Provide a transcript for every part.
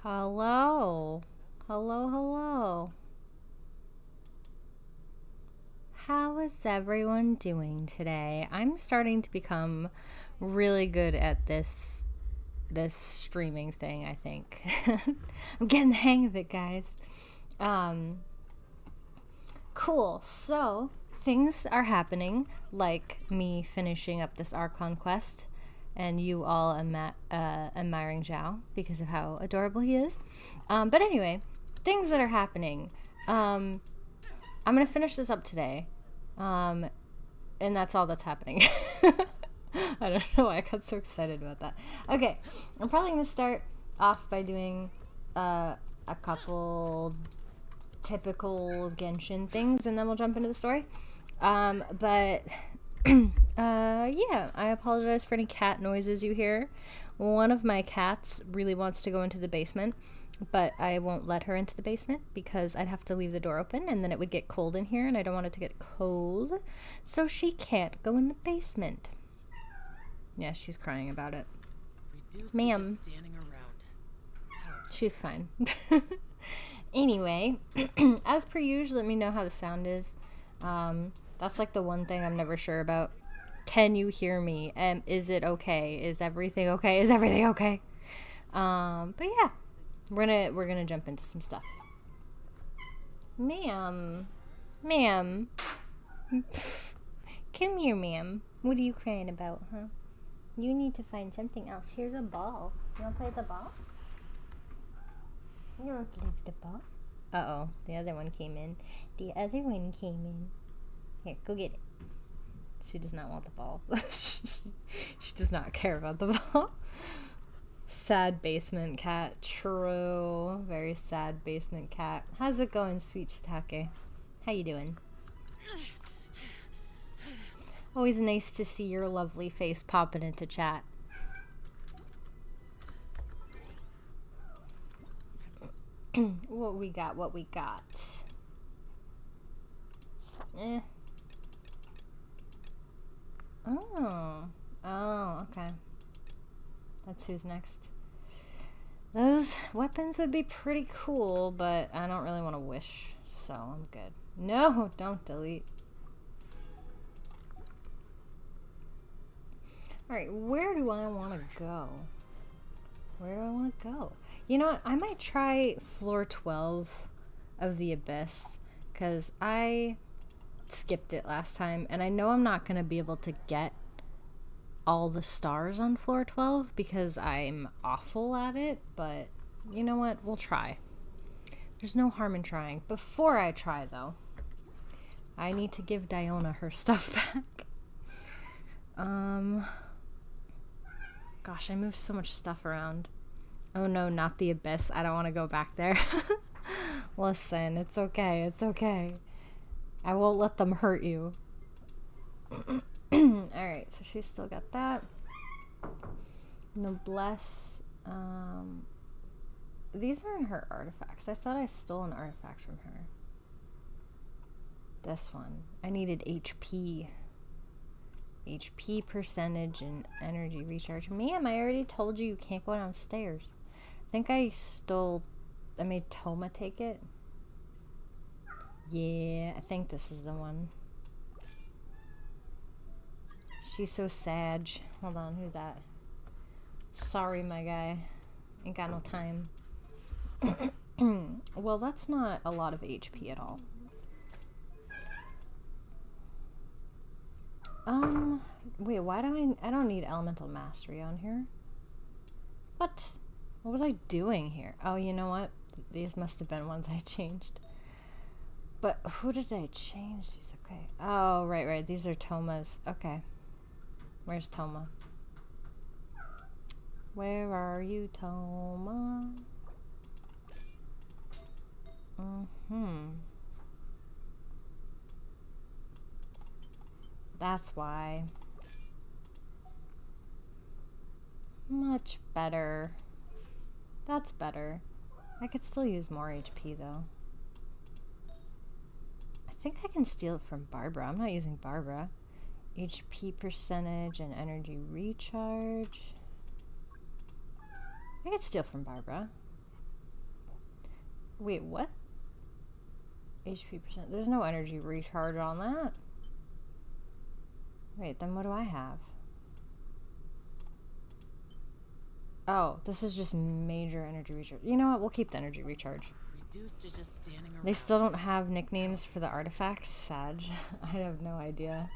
Hello. Hello, hello. How is everyone doing today? I'm starting to become really good at this streaming thing, I think. I'm getting the hang of it, guys. Cool. So, things are happening, like me finishing up this Archon quest and you all admiring Zhao because of how adorable he is. But anyway, things that are happening. I'm going to finish this up today. And that's all that's happening. I don't know why I got so excited about that. Okay, I'm probably going to start off by doing a couple typical Genshin things, and then we'll jump into the story. Yeah, I apologize for any cat noises you hear. One of my cats really wants to go into the basement, but I won't let her into the basement because I'd have to leave the door open and then it would get cold in here and I don't want it to get cold. So she can't go in the basement. Yeah, she's crying about it. Ma'am. She's fine. Anyway, as per usual, let me know how the sound is. That's like the one thing I'm never sure about. Can you hear me? Is it okay? Is everything okay? Is everything okay? But yeah, we're gonna jump into some stuff. Ma'am. Come here, ma'am. What are you crying about, huh? You need to find something else. Here's a ball. You wanna play with the ball? You wanna play with the ball? Uh-oh, the other one came in. Here, go get it. She does not want the ball. She does not care about the ball. Sad basement cat. True. Very sad basement cat. How's it going, sweet shiitake? How you doing? Always nice to see your lovely face popping into chat. What we got. Eh. Oh, okay. That's who's next. Those weapons would be pretty cool, but I don't really want to wish, so I'm good. No, don't delete. Alright, where do I want to go? Where do I want to go? You know what? I might try floor 12 of the Abyss, because I skipped it last time, and I know I'm not going to be able to get all the stars on floor 12 because I'm awful at it, but you know what? We'll try. There's no harm in trying. Before I try, though, I need to give Diona her stuff back. Gosh, I moved so much stuff around. Oh no, not the Abyss. I don't want to go back there. Listen, it's okay. It's okay. I won't let them hurt you. Alright, so she's still got that. Noblesse. These aren't her artifacts. I thought I stole an artifact from her. This one. I needed HP. HP percentage and energy recharge. Ma'am, I already told you can't go downstairs. I think I made Toma take it. Yeah, I think this is the one. She's so sad. Hold on, who's that? Sorry, my guy. Ain't got no time. Well, that's not a lot of HP at all. Wait, why do I don't need Elemental Mastery on here. What? What was I doing here? Oh, you know what? These must have been ones I changed. But who did I change these? Okay. Oh, right. These are Toma's. Okay. Where's Toma? Where are you, Toma? That's why. Much better. That's better. I could still use more HP, though. I think I can steal it from Barbara. I'm not using Barbara. HP percentage and energy recharge. I could steal from Barbara. Wait, what? HP percent. There's no energy recharge on that. Wait, then what do I have? Oh, this is just major energy recharge. You know what? We'll keep the energy recharge. Reduced to just standing around. They still don't have nicknames for the artifacts. Sad. I have no idea.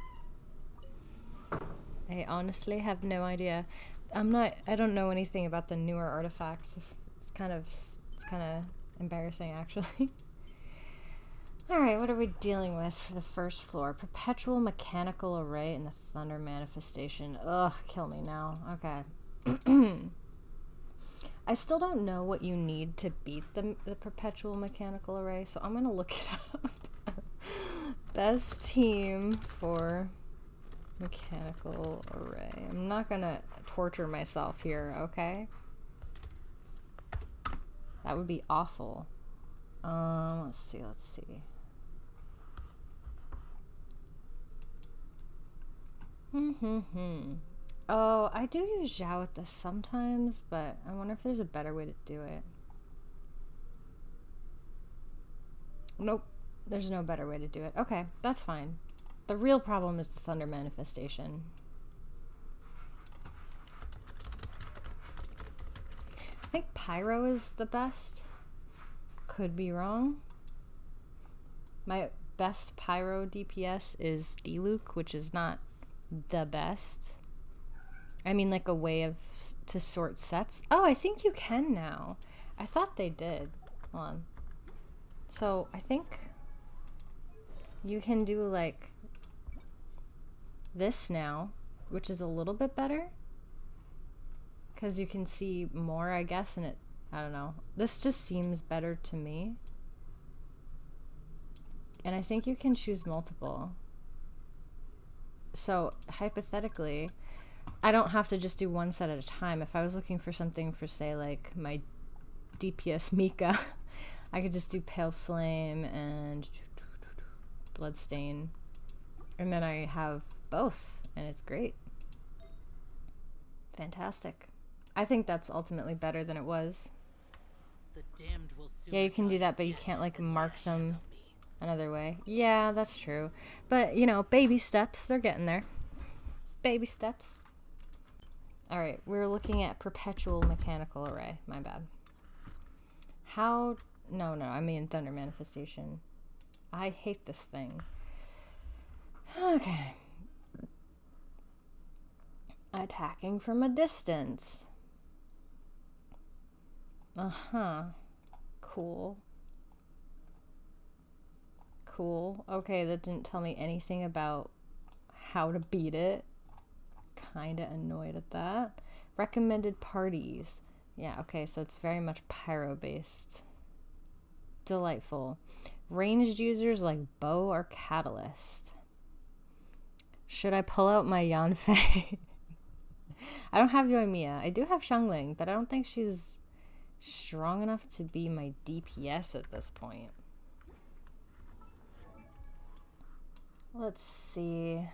I honestly have no idea. I don't know anything about the newer artifacts. It's kind of embarrassing, actually. Alright, what are we dealing with for the first floor? Perpetual mechanical array and the thunder manifestation. Ugh, kill me now. Okay. I still don't know what you need to beat the perpetual mechanical array, so I'm gonna look it up. Best team for mechanical array. I'm not gonna torture myself here, okay? That would be awful. Let's see. Oh, I do use Zhao with this sometimes, but I wonder if there's a better way to do it. Nope, there's no better way to do it. Okay, that's fine. The real problem is the thunder manifestation. I think Pyro is the best. Could be wrong. My best Pyro DPS is Diluc, which is not the best. I mean, like a way of to sort sets. Oh, I think you can now. I thought they did. Hold on. So I think you can do like this now, which is a little bit better because you can see more, I guess, and I don't know. This just seems better to me. And I think you can choose multiple. So hypothetically, I don't have to just do one set at a time. If I was looking for something for, say, like my DPS Mika, I could just do Pale Flame and Bloodstain. And then I have both, and it's great. Fantastic. I think that's ultimately better than it was. The damned will soon. Yeah, you can do that, but you can't, like, mark them another way. Yeah, that's true. But, you know, baby steps. They're getting there. Baby steps. Alright, we're looking at perpetual mechanical array. My bad. How... No, I mean thunder manifestation. I hate this thing. Okay. Attacking from a distance. Uh-huh. Cool. Okay, that didn't tell me anything about how to beat it. Kinda annoyed at that. Recommended parties. Yeah, okay, so it's very much pyro based. Delightful. Ranged users like bow or catalyst. Should I pull out my Yanfei? I don't have Yoimiya. I do have Xiangling, but I don't think she's strong enough to be my DPS at this point. Let's see.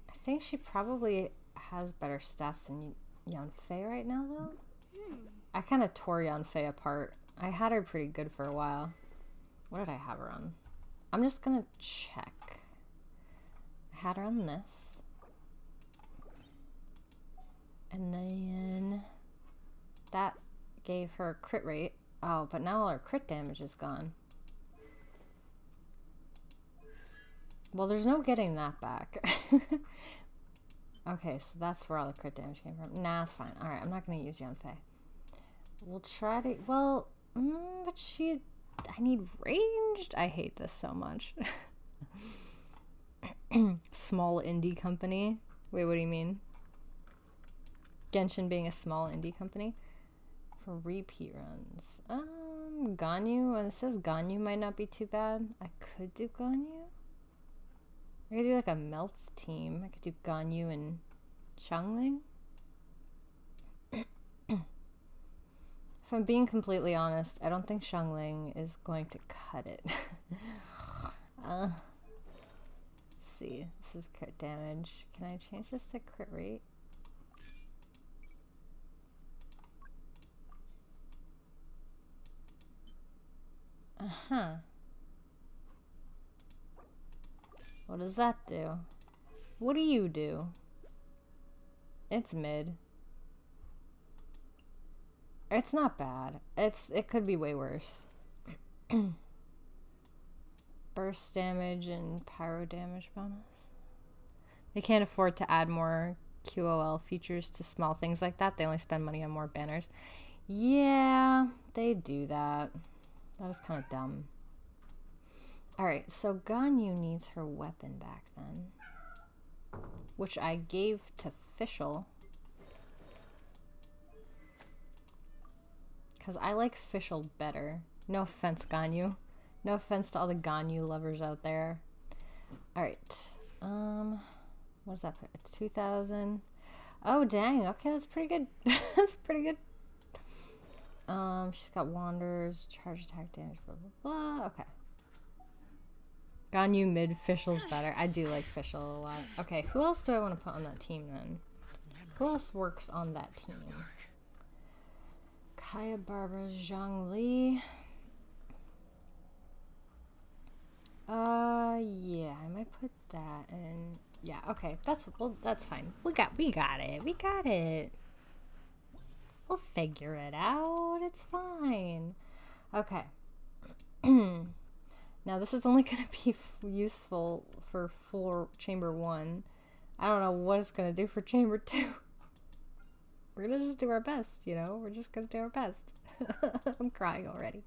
I think she probably has better stats than Yanfei right now, though. I kind of tore Yanfei apart. I had her pretty good for a while. What did I have her on? I'm just gonna check. I had her on this. And then that gave her crit rate. Oh, but now all her crit damage is gone. Well, there's no getting that back. Okay, so that's where all the crit damage came from. Nah, it's fine. Alright, I'm not going to use Yanfei. We'll try to... Well, but she... I need ranged? I hate this so much. Small indie company? Wait, what do you mean? Genshin being a small indie company? For repeat runs. Ganyu? When it says Ganyu might not be too bad. I could do Ganyu. I could do like a melt team. I could do Ganyu and Xiangling. If I'm being completely honest, I don't think Xiangling is going to cut it. Let's see. This is crit damage. Can I change this to crit rate? Uh-huh. What does that do? What do you do? It's mid. It's not bad. It could be way worse. Burst damage and pyro damage bonus. They can't afford to add more QOL features to small things like that. They only spend money on more banners. Yeah, they do that. That is kind of dumb. Alright, so Ganyu needs her weapon back then. Which I gave to Fischl. Because I like Fischl better. No offense, Ganyu. No offense to all the Ganyu lovers out there. Alright. What is that? 2,000. Oh, dang. Okay, that's pretty good. That's pretty good. She's got Wanders, charge attack damage, blah, blah, blah. Okay. Ganyu mid, Fischl's better. I do like Fischl a lot. Okay, who else do I want to put on that team then? Who else works on that team? Kaya, Barbara, Zhongli. Yeah, I might put that in. Yeah, okay, that's fine. We got it. We'll figure it out. It's fine. Okay. Now this is only gonna be useful for floor chamber 1. I don't know what it's gonna do for chamber 2. We're gonna just do our best, you know? We're just gonna do our best. I'm crying already.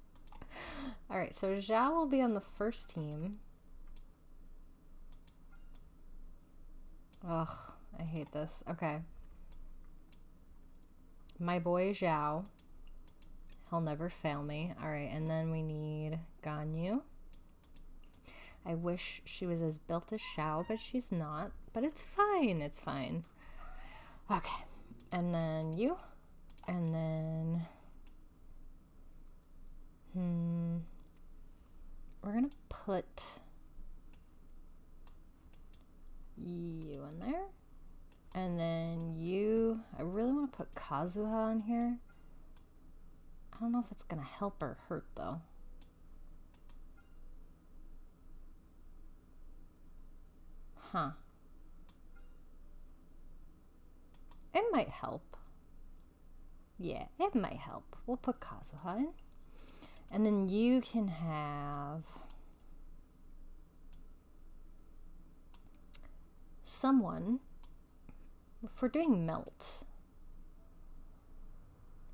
Alright, so Zhao will be on the first team. Ugh, I hate this. Okay. My boy Zhao. He'll never fail me. Alright, and then we need Ganyu. I wish she was as built as Xiao, but she's not. But it's fine. It's fine. Okay. And then you. And then... we're going to put you in there. And then you... I really want to put Kazuha in here. I don't know if it's going to help or hurt, though. Huh. It might help. Yeah, it might help. We'll put Kazuha in. And then you can have someone for doing melt.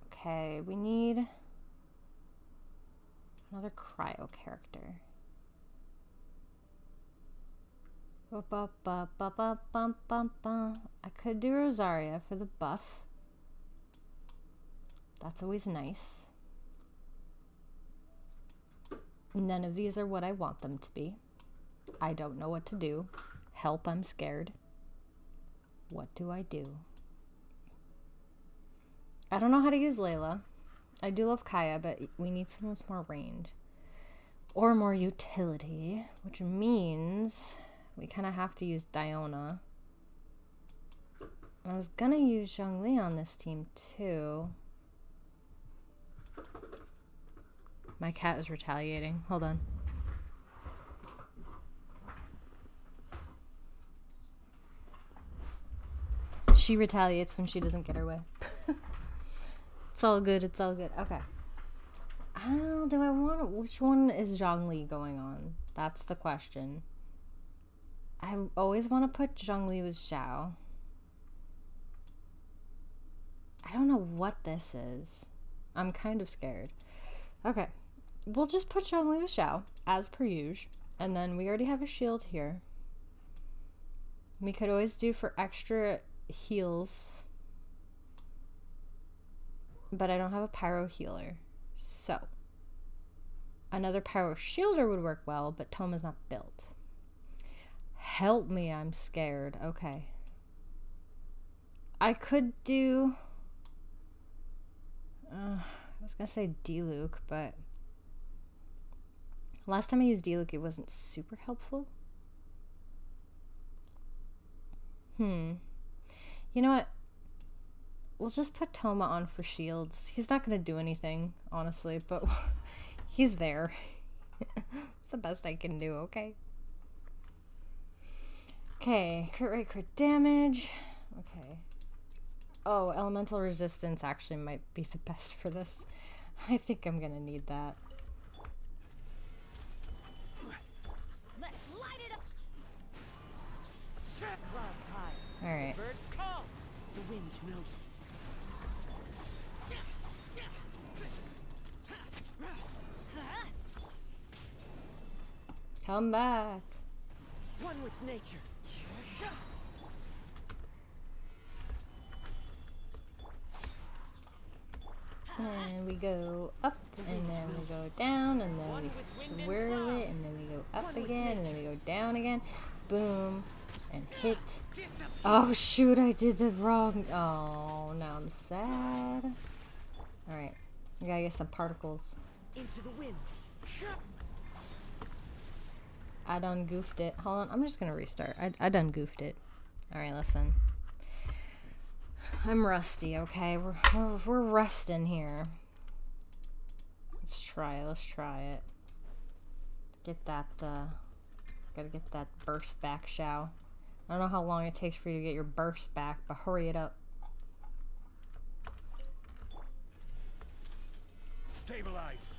Okay, we need another cryo character. I could do Rosaria for the buff. That's always nice. None of these are what I want them to be. I don't know what to do. Help, I'm scared. What do I do? I don't know how to use Layla. I do love Kaya, but we need someone with more range. Or more utility, which means we kind of have to use Diona. I was gonna use Zhongli on this team too. My cat is retaliating. Hold on. She retaliates when she doesn't get her way. It's all good. It's all good. Okay. Do I want... Which one is Zhongli going on? That's the question. I always want to put Zhongli with Xiao. I don't know what this is. I'm kind of scared. Okay. We'll just put Zhongli with Xiao, as per usual. And then we already have a shield here. We could always do for extra heals. But I don't have a pyro healer. So. Another pyro shielder would work well, but Toma's not built. Help me, I'm scared. Okay. I could do... I was gonna say D-Luke, but... Last time I used D-Luke, it wasn't super helpful. You know what? We'll just put Toma on for shields. He's not gonna do anything, honestly, but he's there. It's the best I can do, okay? Okay, crit rate, crit damage. Okay. Oh, elemental resistance actually might be the best for this. I think I'm gonna need that. Let's light it up. Clouds high. Alright. Birds call. The wind knows. Come back. One with nature. And we go up, and then we go down, and then we swirl it, and then we go up again, and then we go down again. Boom. And hit. Oh shoot, I did the wrong. Oh, now I'm sad. Alright. We gotta get some particles. Into the wind. I done goofed it. Hold on, I'm just gonna restart. I done goofed it. Alright, listen. I'm rusty, okay? We're rusting here. Let's try it. Get that, gotta get that burst back, Shao. I don't know how long it takes for you to get your burst back, but hurry it up. Stabilize.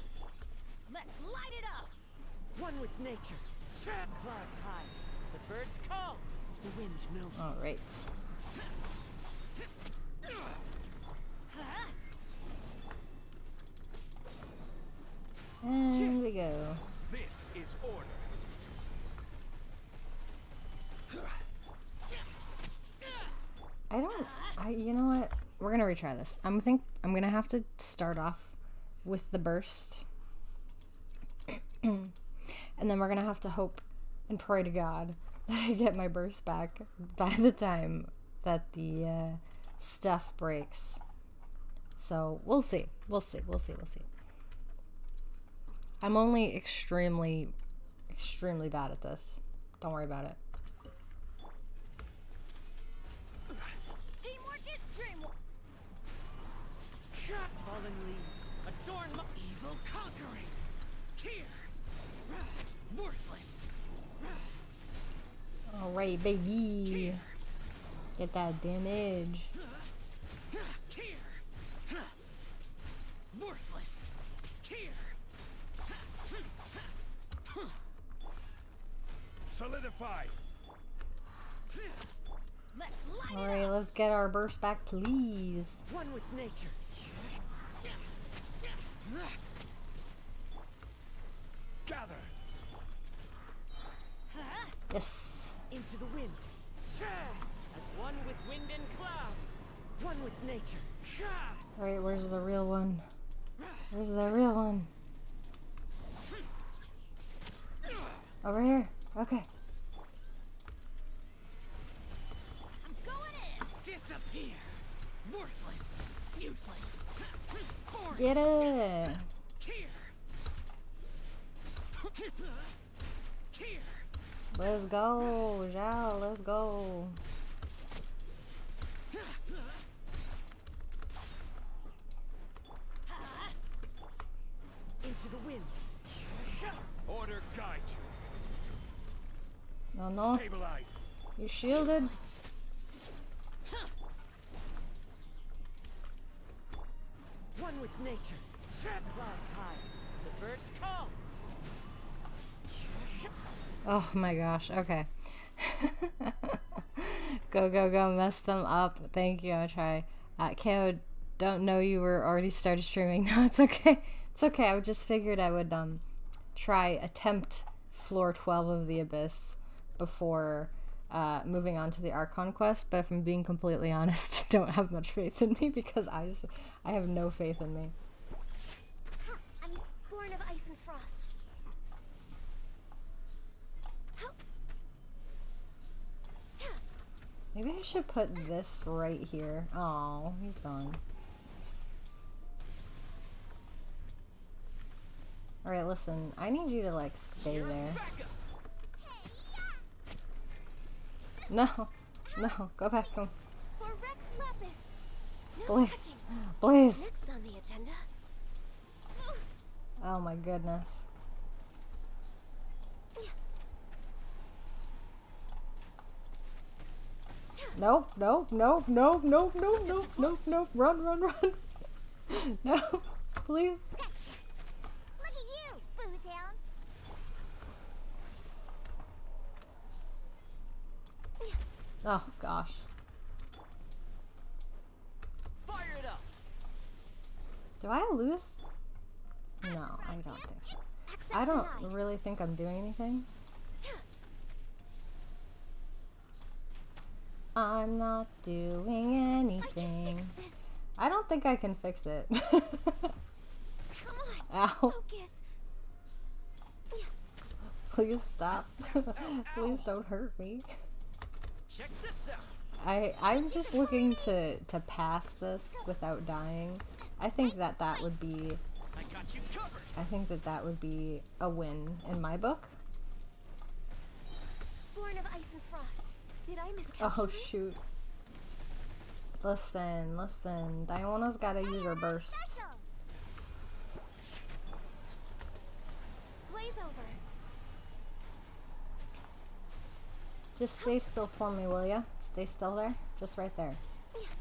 Let's light it up. One with nature. Clouds high. The birds call. The wind knows. Alright. And we go. This is order. You know what? We're gonna retry this. I'm gonna have to start off with the burst. And then we're gonna have to hope and pray to God that I get my burst back by the time that the stuff breaks. So we'll see. We'll see. I'm only extremely bad at this. Don't worry about it. Teamwork is dreamwork. Fallen leaves adorn my evil conquering. Here, worthless. Alright, baby. Get that damage. Here, worthless. Here. Solidify. Let's light Alright, it up. let's get our burst back, please. One with nature. Gather. Yes. Into the wind. As one with wind and cloud. One with nature. Alright, where's the real one? Where's the real one? Over here. Okay. I'm going in. Disappear. Worthless. Useless. Boring. Get it. Here. Here. Let's go, Zhao. Let's go. Into the wind. Order guide you. No. Stabilize. You shielded. One with nature. Clouds high. The birds call. Oh my gosh. Okay. Go. Mess them up. Thank you. I'll try. Keiyo, don't know you were already started streaming. No, it's okay. It's okay. I just figured I would attempt floor 12 of the Abyss before moving on to the Archon quest, but if I'm being completely honest, don't have much faith in me because I have no faith in me. I'm born of ice and frost. Maybe I should put this right here. Oh, he's gone. Alright, listen, I need you to like stay there. No, go back home. For Rex Lapis. No Please, touching. please. Next on the agenda. Oh my goodness. Nope, nope, nope, nope, nope, nope, nope, nope, nope. Run, run, run. No, please. Look at you, booze hound. Oh, gosh. Fire it up. Do I lose? No, I don't think so. Access I don't denied. really think I'm doing anything. I'm not doing I can anything. fix this. I don't think I can fix it. Come on. Ow. Focus. Please stop. Please don't hurt me. Check this out. I'm just looking to pass this without dying. I think that would be I got you covered. I think that would be a win in my book. Born of ice and frost. Did I Oh miscalculate? shoot. Listen, listen. Diona's gotta use her burst. Special. Blaze over. Just stay still for me, will ya? Stay still there. Just right there.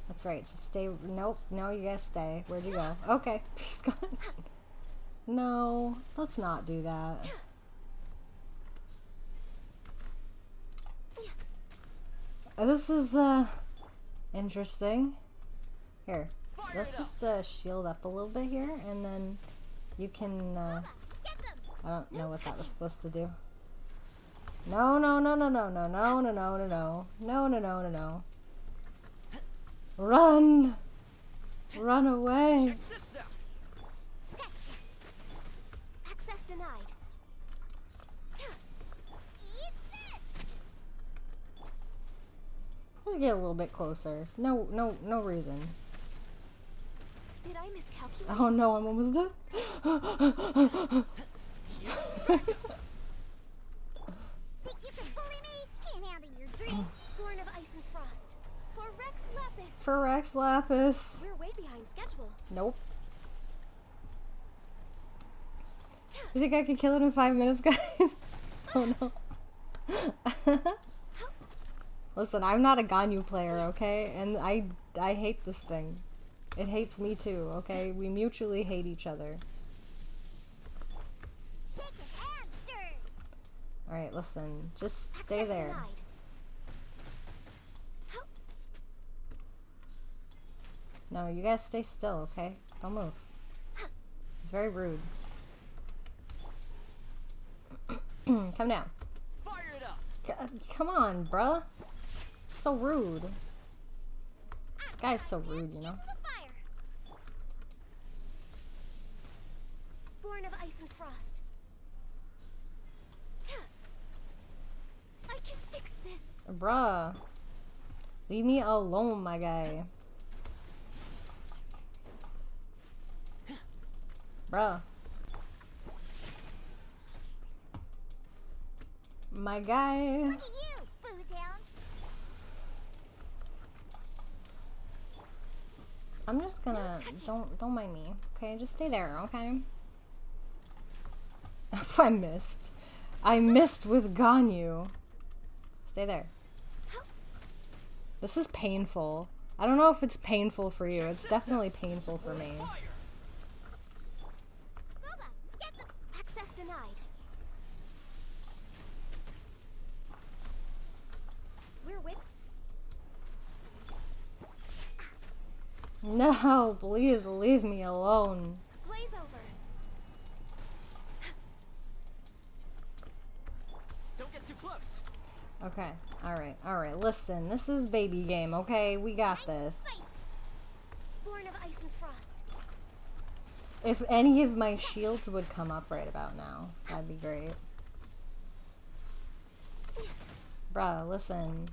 That's right. Just stay. Nope. No, you gotta stay. Where'd you go? Okay. He's gone. No. Let's not do that. This is, interesting. Here. Let's just, shield up a little bit here, and then you can, Get them. I don't know what that was supposed to do. No, no, no, no, no, no, no, no, no, no, no, no, no, no, no, no. Run! Run away! Check this out. Sketch that. Access denied. Eat this. Just get a little bit closer. No, no, no reason. Did I miscalculate? Oh no, I'm almost dead. Think you can bully me? Can't handle your dream. Born of ice and frost. For Rex Lapis. For Rex Lapis. We're way behind schedule. Nope. You think I could kill it in 5 minutes, guys? Oh no. Listen, I'm not a Ganyu player, okay? And I hate this thing. It hates me too, okay? We mutually hate each other. Shake it and stir. Alright, listen. Just stay Access there. denied. No, you guys stay still, okay? Don't move. Very rude. Come down. Fire it up. Come on, bruh. So rude. This guy's so rude, you know? Into the fire. Born of ice and frost. I can fix this. Bruh. Leave me alone, my guy. Bruh. My guy. Look at you, booze hound. I'm just gonna don't mind me, okay? Just stay there, okay? I missed. I missed with Ganyu. Stay there. This is painful. I don't know if it's painful for you. It's definitely painful for me. Fire. Booba, get them. Access denied. We're with. No, please leave me alone. Blaze over. Don't get too close. Okay, alright. Listen, this is baby game, okay? We got this. Born of ice and frost. If any of my shields would come up right about now, that'd be great. Bruh, listen.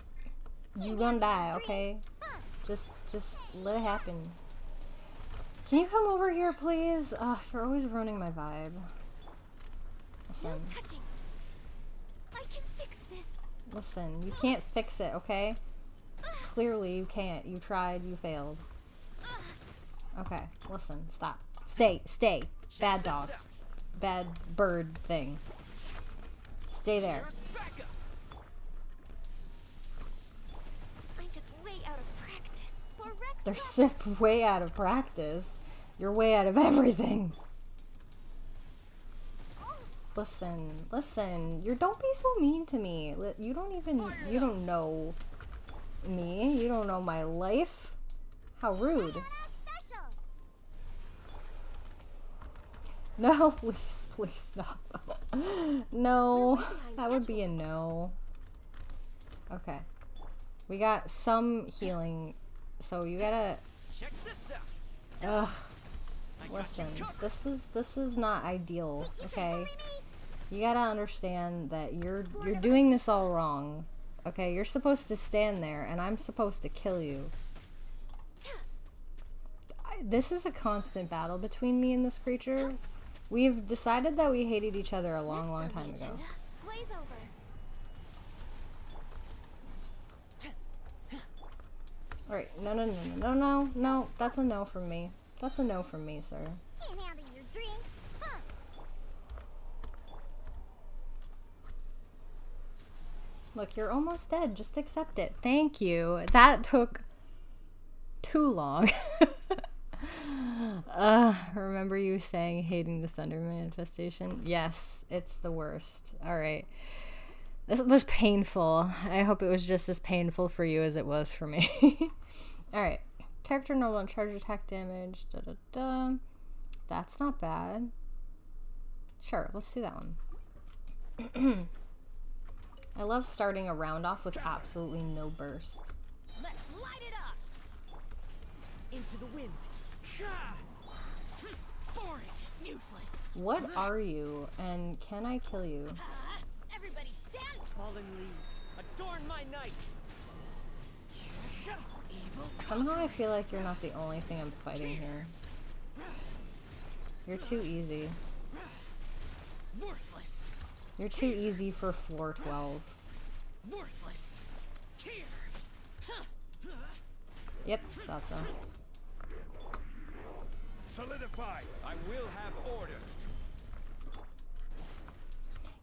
You gonna die, okay? Just let it happen. Can you come over here, please? Ugh, you're always ruining my vibe. No Listen, touching. I can fix this. listen. You can't fix it, okay? Clearly you can't. You tried, you failed. Okay, listen, stop. Stay. Bad dog. This out. Bad bird thing. Stay there. Here's backup. I'm just They're way out of practice. You're way out of everything. Listen, listen. Don't be so mean to me. You don't know me. You don't know my life. How rude. No, please, please stop. No, that would be a no. Okay. We got some healing, so you gotta... Check this out. Ugh. Listen, this is not ideal, okay? You gotta understand that you're doing this all wrong. Okay, you're supposed to stand there, and I'm supposed to kill you. This is a constant battle between me and this creature. We've decided that we hated each other a long, long time ago. Blaze over. Alright, no, that's a no from me. That's a no from me, sir. Can't handle your drink, huh? Look, you're almost dead. Just accept it. Thank you. That took too long. Remember you saying hating the thunder manifestation? Yes, it's the worst. Alright. This was painful. I hope it was just as painful for you as it was for me. Alright. Character normal and charge attack damage. That's not bad. Sure, let's do that one. I love starting a round off with absolutely no burst. Let's light it up. Into the wind. Boring. Useless. What are you, and can I kill you? Everybody stand. Fallen leaves. Adorn my night. Evil. Somehow I feel like you're not the only thing I'm fighting here. You're too easy. Worthless. You're too easy for floor 12. Worthless. Here. Yep, thought so. Solidify. I will have order.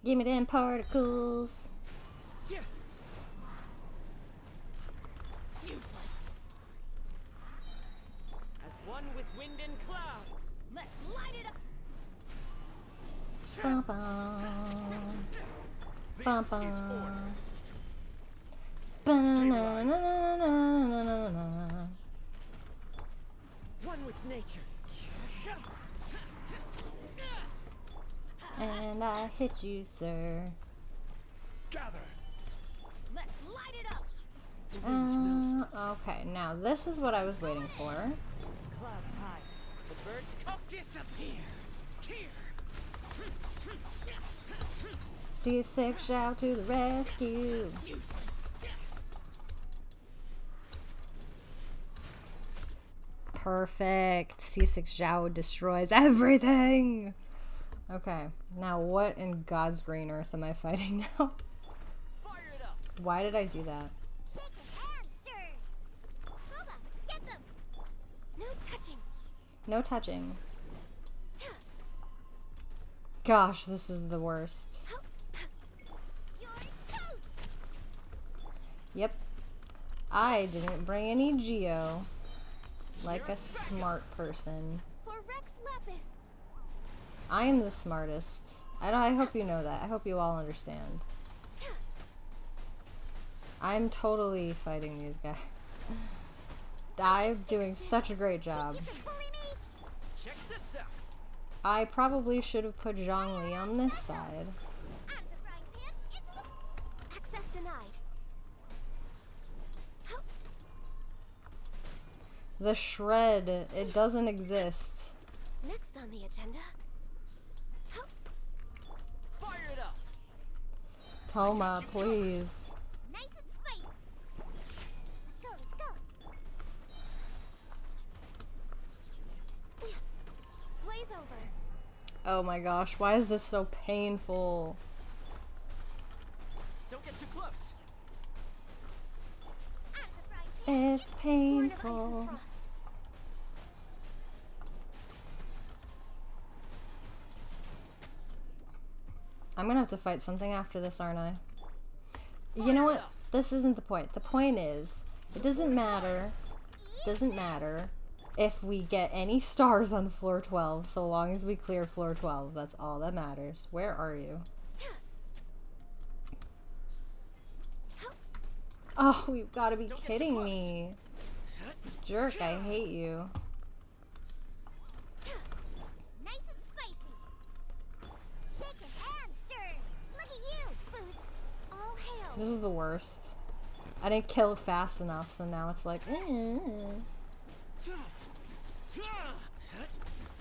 Give me them particles. Useless. As one with wind and cloud. Let's light it up. Bum, bum. Bum, This is bum. order. Ba-na-na-na-na-na-na-na-na. One with nature. And I hit you, sir. Gather. Let's light it up. Okay, now this is what I was waiting for. Clouds high. The birds come. Disappear. Here. C6 shout to the rescue. Useless. Perfect. C6 Zhao destroys everything. Okay, now what in God's green earth am I fighting now? Fire it up. Why did I do that? Shake and stir. Booba, get them. No touching. No touching. Gosh, this is the worst. You're toast. Yep. I didn't bring any Geo. Like a smart person. For Rex Lapis. I am the smartest. I hope you know that. I hope you all understand. I'm totally fighting these guys. I'm doing such a great job. You can bully me. Check this out. I probably should have put Zhongli on this side. Out of the frying pan, into the... Access denied. The shred, it doesn't exist. Next on the agenda. Fire it up. Toma, please. Nice and spicy. Let's go, let's go. Blaze over. Oh my gosh, why is this so painful? Don't get too close. Out of the frying pan. It's Born of ice and painful. frost. I'm gonna have to fight something after this, aren't I? You know what? This isn't the point. The point is, it doesn't matter. doesn't matter if we get any stars on floor 12, so long as we clear floor 12. That's all that matters. Where are you? Oh, you've got to be kidding me. Jerk, I hate you. Nice and spicy. Shake your hand, stir. Look at you, food. All hail. This is the worst. I didn't kill it fast enough, so now it's like,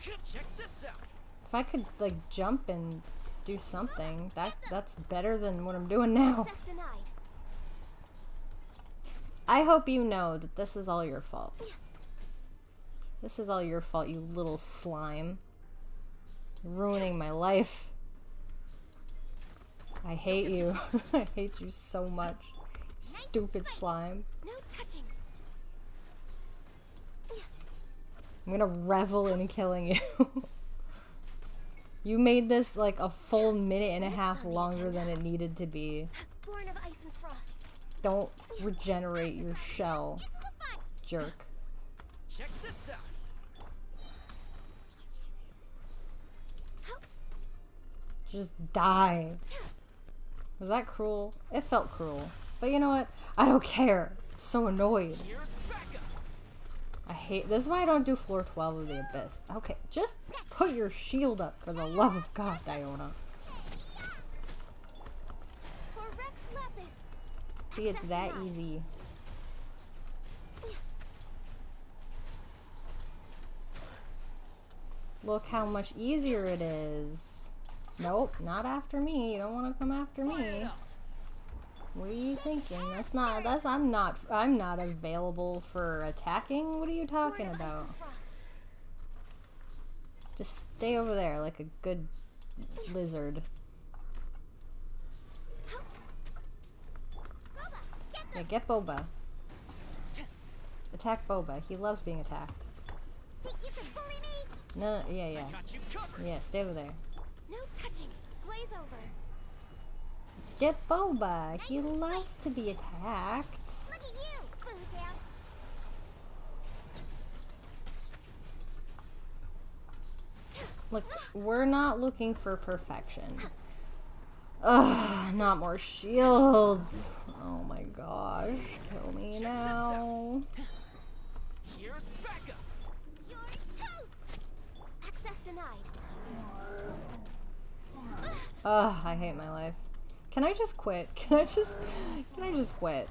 Check this out. If I could, like, jump and do something, that's better than what I'm doing now. Access denied. I hope you know that this is all your fault. This is all your fault, you little slime. You're ruining my life. I hate you. I hate you so much. Stupid slime. No touching. I'm gonna revel in killing you. You made this like a full minute and a half longer than it needed to be. Born of ice and frost. Don't regenerate your shell, Into the fire. jerk. Check this out. Just die. Was that cruel? It felt cruel. But you know what? I don't care. I'm so annoyed. Here's backup. I hate this is why I don't do floor 12 of the abyss. Okay, just put your shield up for the love of God, Diona. For Rex Lapis. See, it's that easy. Look how much easier it is. Nope, not after me. You don't want to come after me. What are you thinking? I'm not available for attacking. What are you talking about? Just stay over there like a good lizard. Yeah, get Boba. Attack Boba. He loves being attacked. Think you can bully me? No, yeah. Got you covered. Yeah, stay over there. No touching. Glaze over. Get Boba. He loves to be attacked. Look at you, Fontaine. Look, we're not looking for perfection. Ugh, not more shields. Oh my gosh. Kill me now. Here's backup. You're toast. Access denied. Ugh, I hate my life. Can I just quit? Can I just quit?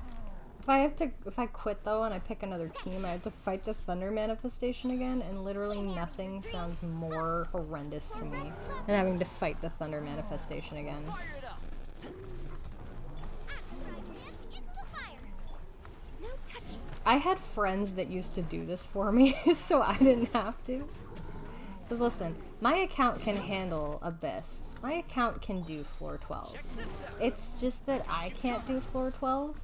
If I quit though and I pick another team, I have to fight the thunder manifestation again, and literally nothing sounds more horrendous to me than having to fight the thunder manifestation again. Fire it up. Into the fire. No touching. I had friends that used to do this for me, so I didn't have to. Because listen, my account can handle Abyss. My account can do floor 12. Check this out. It's just that I can't do floor 12,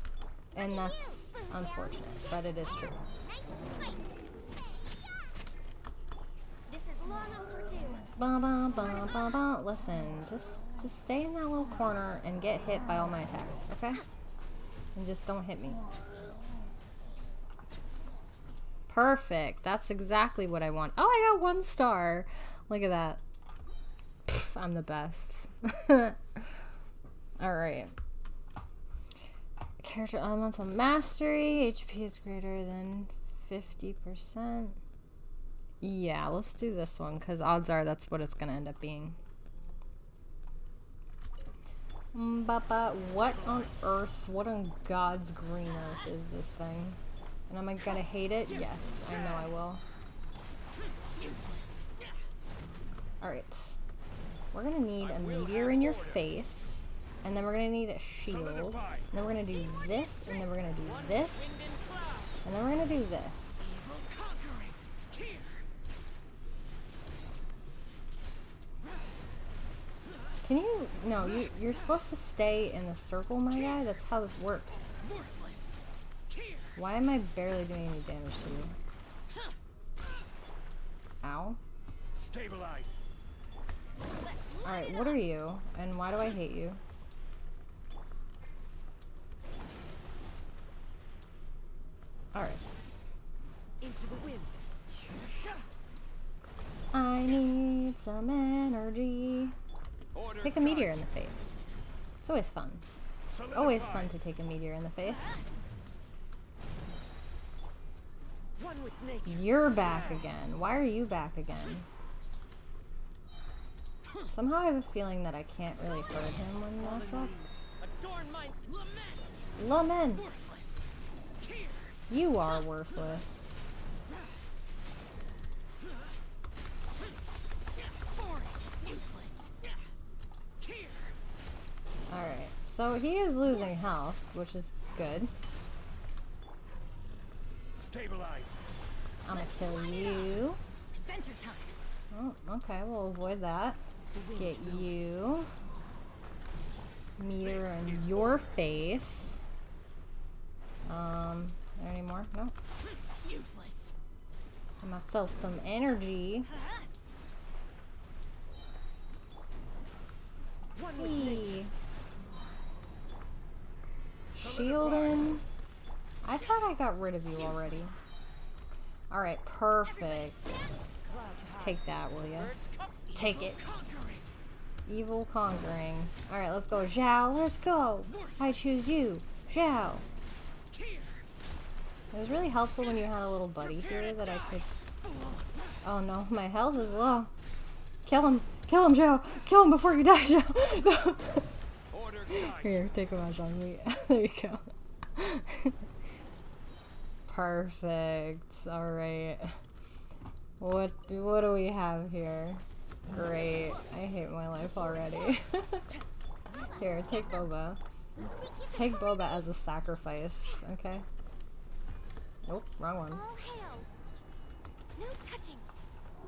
and that's unfortunate, but it is true. Nice and spicy. This is long overdue. Ba ba ba ba ba. Listen, just stay in that little corner and get hit by all my attacks, okay? And just don't hit me. Perfect. That's exactly what I want. Oh, I got 1 star. Look at that. Pff, I'm the best. Alright. Character elemental mastery. HP is greater than 50%. Yeah, let's do this one, because odds are that's what it's going to end up being. What on earth, what on God's green earth is this thing? And am I gonna hate it? Yes, I know I will. Alright. We're gonna need a meteor in your face. And then we're gonna need a shield. And then we're gonna do this. And then we're gonna do this. And then we're gonna do this. Can you... No, you're supposed to stay in the circle, my guy. That's how this works. Why am I barely doing any damage to you? Ow. Stabilize. Alright, what are you? And why do I hate you? In need some energy. Order Take a meteor in the face. It's always fun. Always fun to take a meteor in the face. One with nature. You're back again. Why are you back again? Somehow I have a feeling that I can't really hurt him when that's up. Adorn my lament. Lament! Worthless. Here. You are worthless. Boring. Useless. Here. Alright, so he is losing health, which is good. Stabilize. I'm gonna kill you. Adventure time. Oh, okay, we'll avoid that. Get you. Meter in your face. Are there any more? No. Useless. Give myself some energy. One with nature. Hey. Shielding. I thought I got rid of you already. Alright, perfect. Just take that, will ya? Take it. Evil conquering. Alright, let's go. Zhao, let's go. I choose you. Zhao. It was really helpful when you had a little buddy here that I could... Oh no, my health is low. Kill him. Kill him, Zhao. Kill him before you die, Zhao. No. Order guide. Here, take a watch on me. There you go. Perfect. Alright. What do we have here? Great. I hate my life already. Here, take Boba. Take Boba as a sacrifice, okay? Nope, wrong one. All hail. No touching.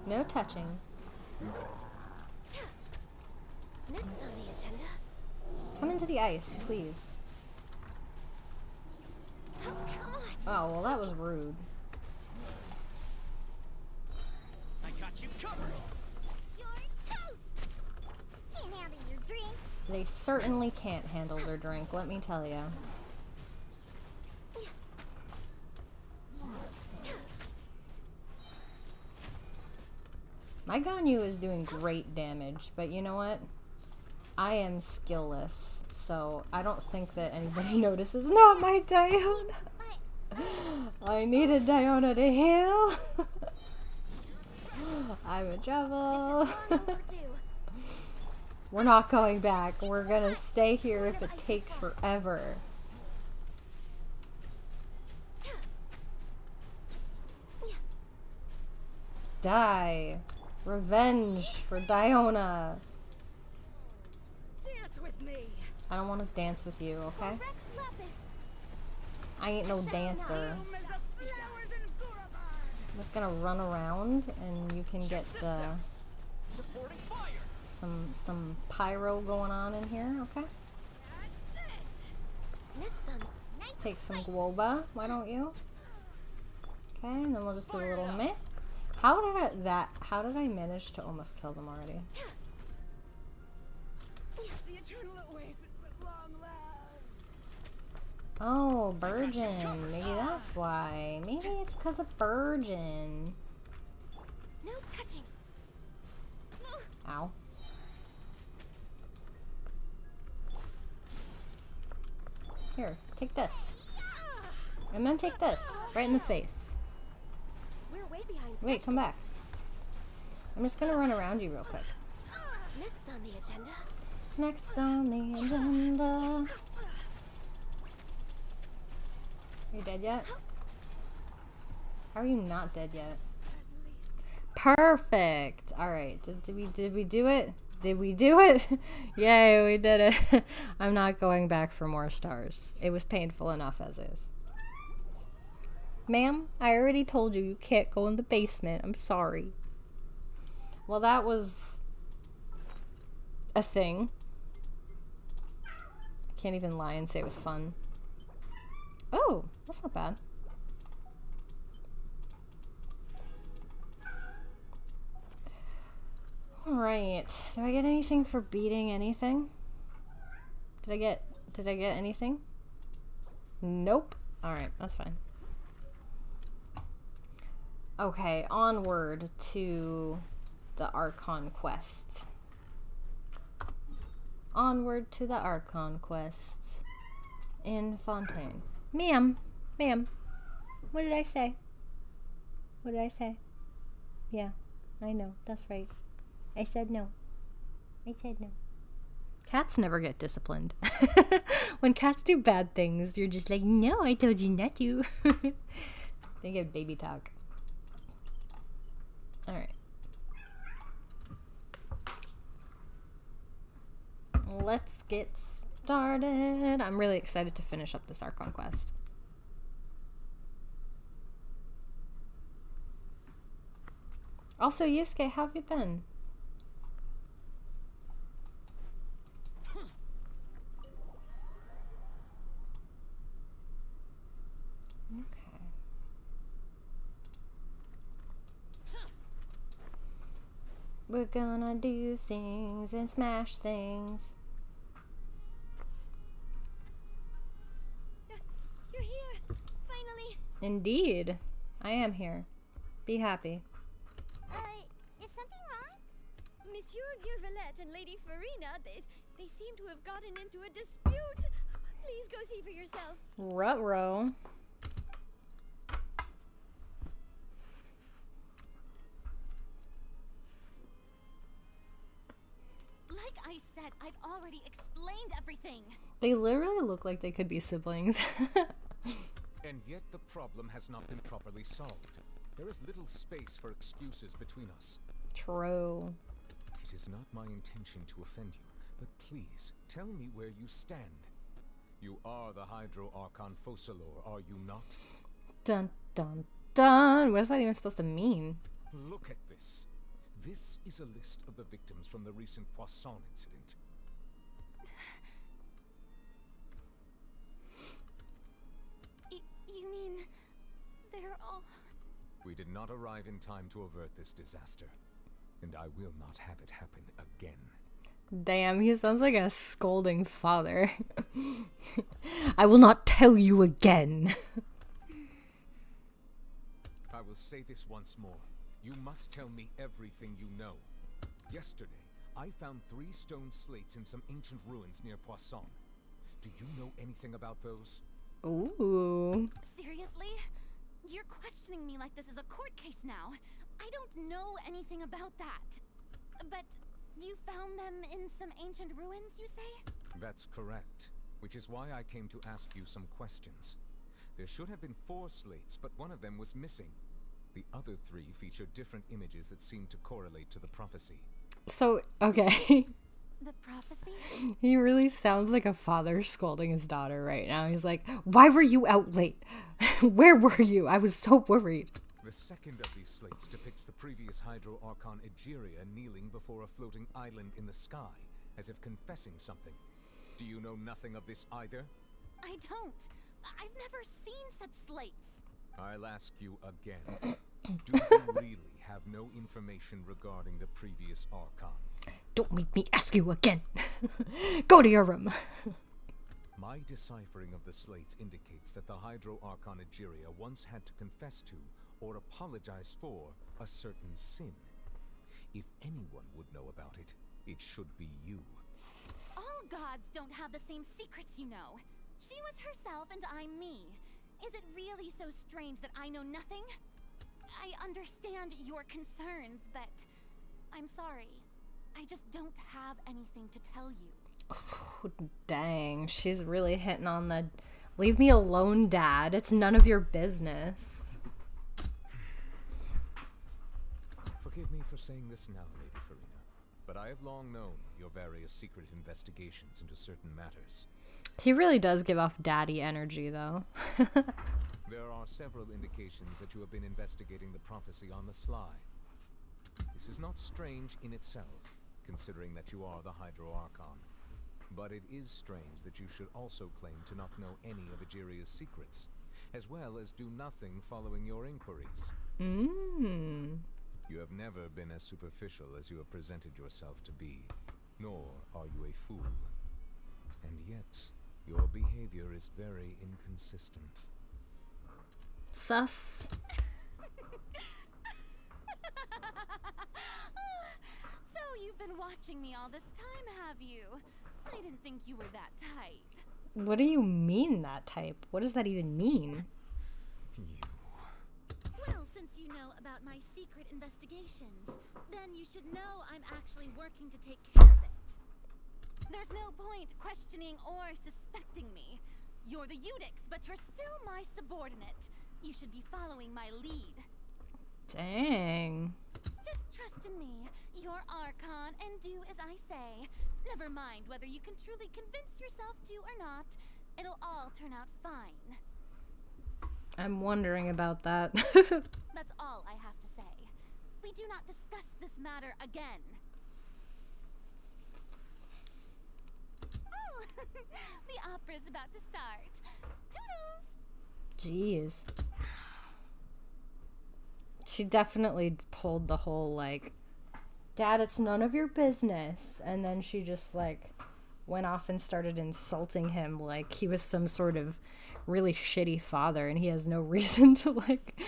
No touching. Next on the agenda. Come into the ice, please. Oh, come on. Oh, well that was rude. I got you covered. You're toast. Can't handle your drink. They certainly can't handle their drink, let me tell you. My Ganyu is doing great damage, but you know what? I am skillless, so I don't think that anybody notices. Not my Diona! I needed Diona to heal! I'm in trouble! Long overdue. We're not going back. We're gonna stay here if it takes forever. Die! Revenge for Diona! Dance with me. I don't want to dance with you, okay? Rex Lapis. I ain't no dancer. I'm just gonna run around and you can get Supporting fire. some pyro going on in here, okay? Next on. Nice. Take some guoba, why don't you? Okay, and then we'll just do a little meh. How did I manage to almost kill them already? The eternal oasis at long last. Oh, Virgin. Maybe that's why. Maybe it's because of Virgin. No touching. Ow. Here, take this. And then take this. Right in the face. We're way behind. Wait, come back. I'm just gonna run around you real quick. Next on the agenda. Next on the agenda. Are you dead yet? How are you not dead yet? Perfect. All right. Did we do it? Did we do it? Yay, we did it. I'm not going back for more stars. It was painful enough as is. Ma'am, I already told you you can't go in the basement. I'm sorry. Well, that was a thing. I can't even lie and say it was fun. Oh, that's not bad. Alright. Do I get anything for beating anything? Did I get anything? Nope. Alright, that's fine. Okay, onward to the Archon quest. Onward to the Archon quest in Fontaine. Ma'am, what did I say? What did I say? Yeah, I know, that's right. I said no. Cats never get disciplined. When cats do bad things, you're just like, no, I told you not to. They get baby talk. Alright. Let's get started. I'm really excited to finish up this Archon quest. Also, Yusuke, how have you been? Okay. We're gonna do things and smash things. You're here, finally. Indeed. I am here. Be happy. Is something wrong? Monsieur Virvelette and Lady Farina, they seem to have gotten into a dispute. Please go see for yourself. Ruh-roh. Like I said, I've already explained everything. They literally look like they could be siblings. And yet the problem has not been properly solved. There is little space for excuses between us. True. It is not my intention to offend you, but please, tell me where you stand. You are the Hydro Archon Focalor, are you not? Dun dun dun. What is that even supposed to mean? Look at this. This is a list of the victims from the recent Poisson incident. You mean they're all... We did not arrive in time to avert this disaster, and I will not have it happen again. Damn, he sounds like a scolding father. I will not tell you again. I will say this once more. You must tell me everything you know. Yesterday, I found 3 stone slates in some ancient ruins near Poisson. Do you know anything about those? Ooh. Seriously? You're questioning me like this is a court case now. I don't know anything about that. But you found them in some ancient ruins, you say? That's correct, which is why I came to ask you some questions. There should have been 4 slates, but one of them was missing. The other 3 feature different images that seem to correlate to the prophecy. So, okay. The prophecy? He really sounds like a father scolding his daughter right now. He's like, why were you out late? Where were you? I was so worried. The second of these slates depicts the previous Hydro Archon Egeria kneeling before a floating island in the sky, as if confessing something. Do you know nothing of this either? I don't. I've never seen such slates. I'll ask you again. Do you really have no information regarding the previous Archon? Don't make me ask you again. Go to your room. My deciphering of the slates indicates that the Hydro Archon Egeria once had to confess to, or apologize for, a certain sin. If anyone would know about it, it should be you. All gods don't have the same secrets, you know. She was herself and I'm me. Is it really so strange that I know nothing? I understand your concerns, but I'm sorry. I just don't have anything to tell you. Oh, dang, she's really hitting on the leave me alone, Dad. It's none of your business. Forgive me for saying this now, Lady Farina, but I have long known your various secret investigations into certain matters. He really does give off daddy energy, though. There are several indications that you have been investigating the prophecy on the sly. This is not strange in itself, considering that you are the Hydro Archon. But it is strange that you should also claim to not know any of Egeria's secrets, as well as do nothing following your inquiries. You have never been as superficial as you have presented yourself to be, nor are you a fool. And yet, your behavior is very inconsistent. Sus. watching me all this time, have you? I didn't think you were that type. What do you mean, that type? What does that even mean? Well, since you know about my secret investigations, then you should know I'm actually working to take care of it. There's no point questioning or suspecting me. You're the Eunuchs, but you're still my subordinate. You should be following my lead. Dang. Just trust in me. You're Archon, and do as I say. Never mind whether you can truly convince yourself to or not. It'll all turn out fine. I'm wondering about that. That's all I have to say. We do not discuss this matter again. Oh, the opera's about to start. Toodles! Jeez. She definitely pulled the whole, like, Dad, it's none of your business. And then she just, like, went off and started insulting him like he was some sort of really shitty father and he has no reason to, like,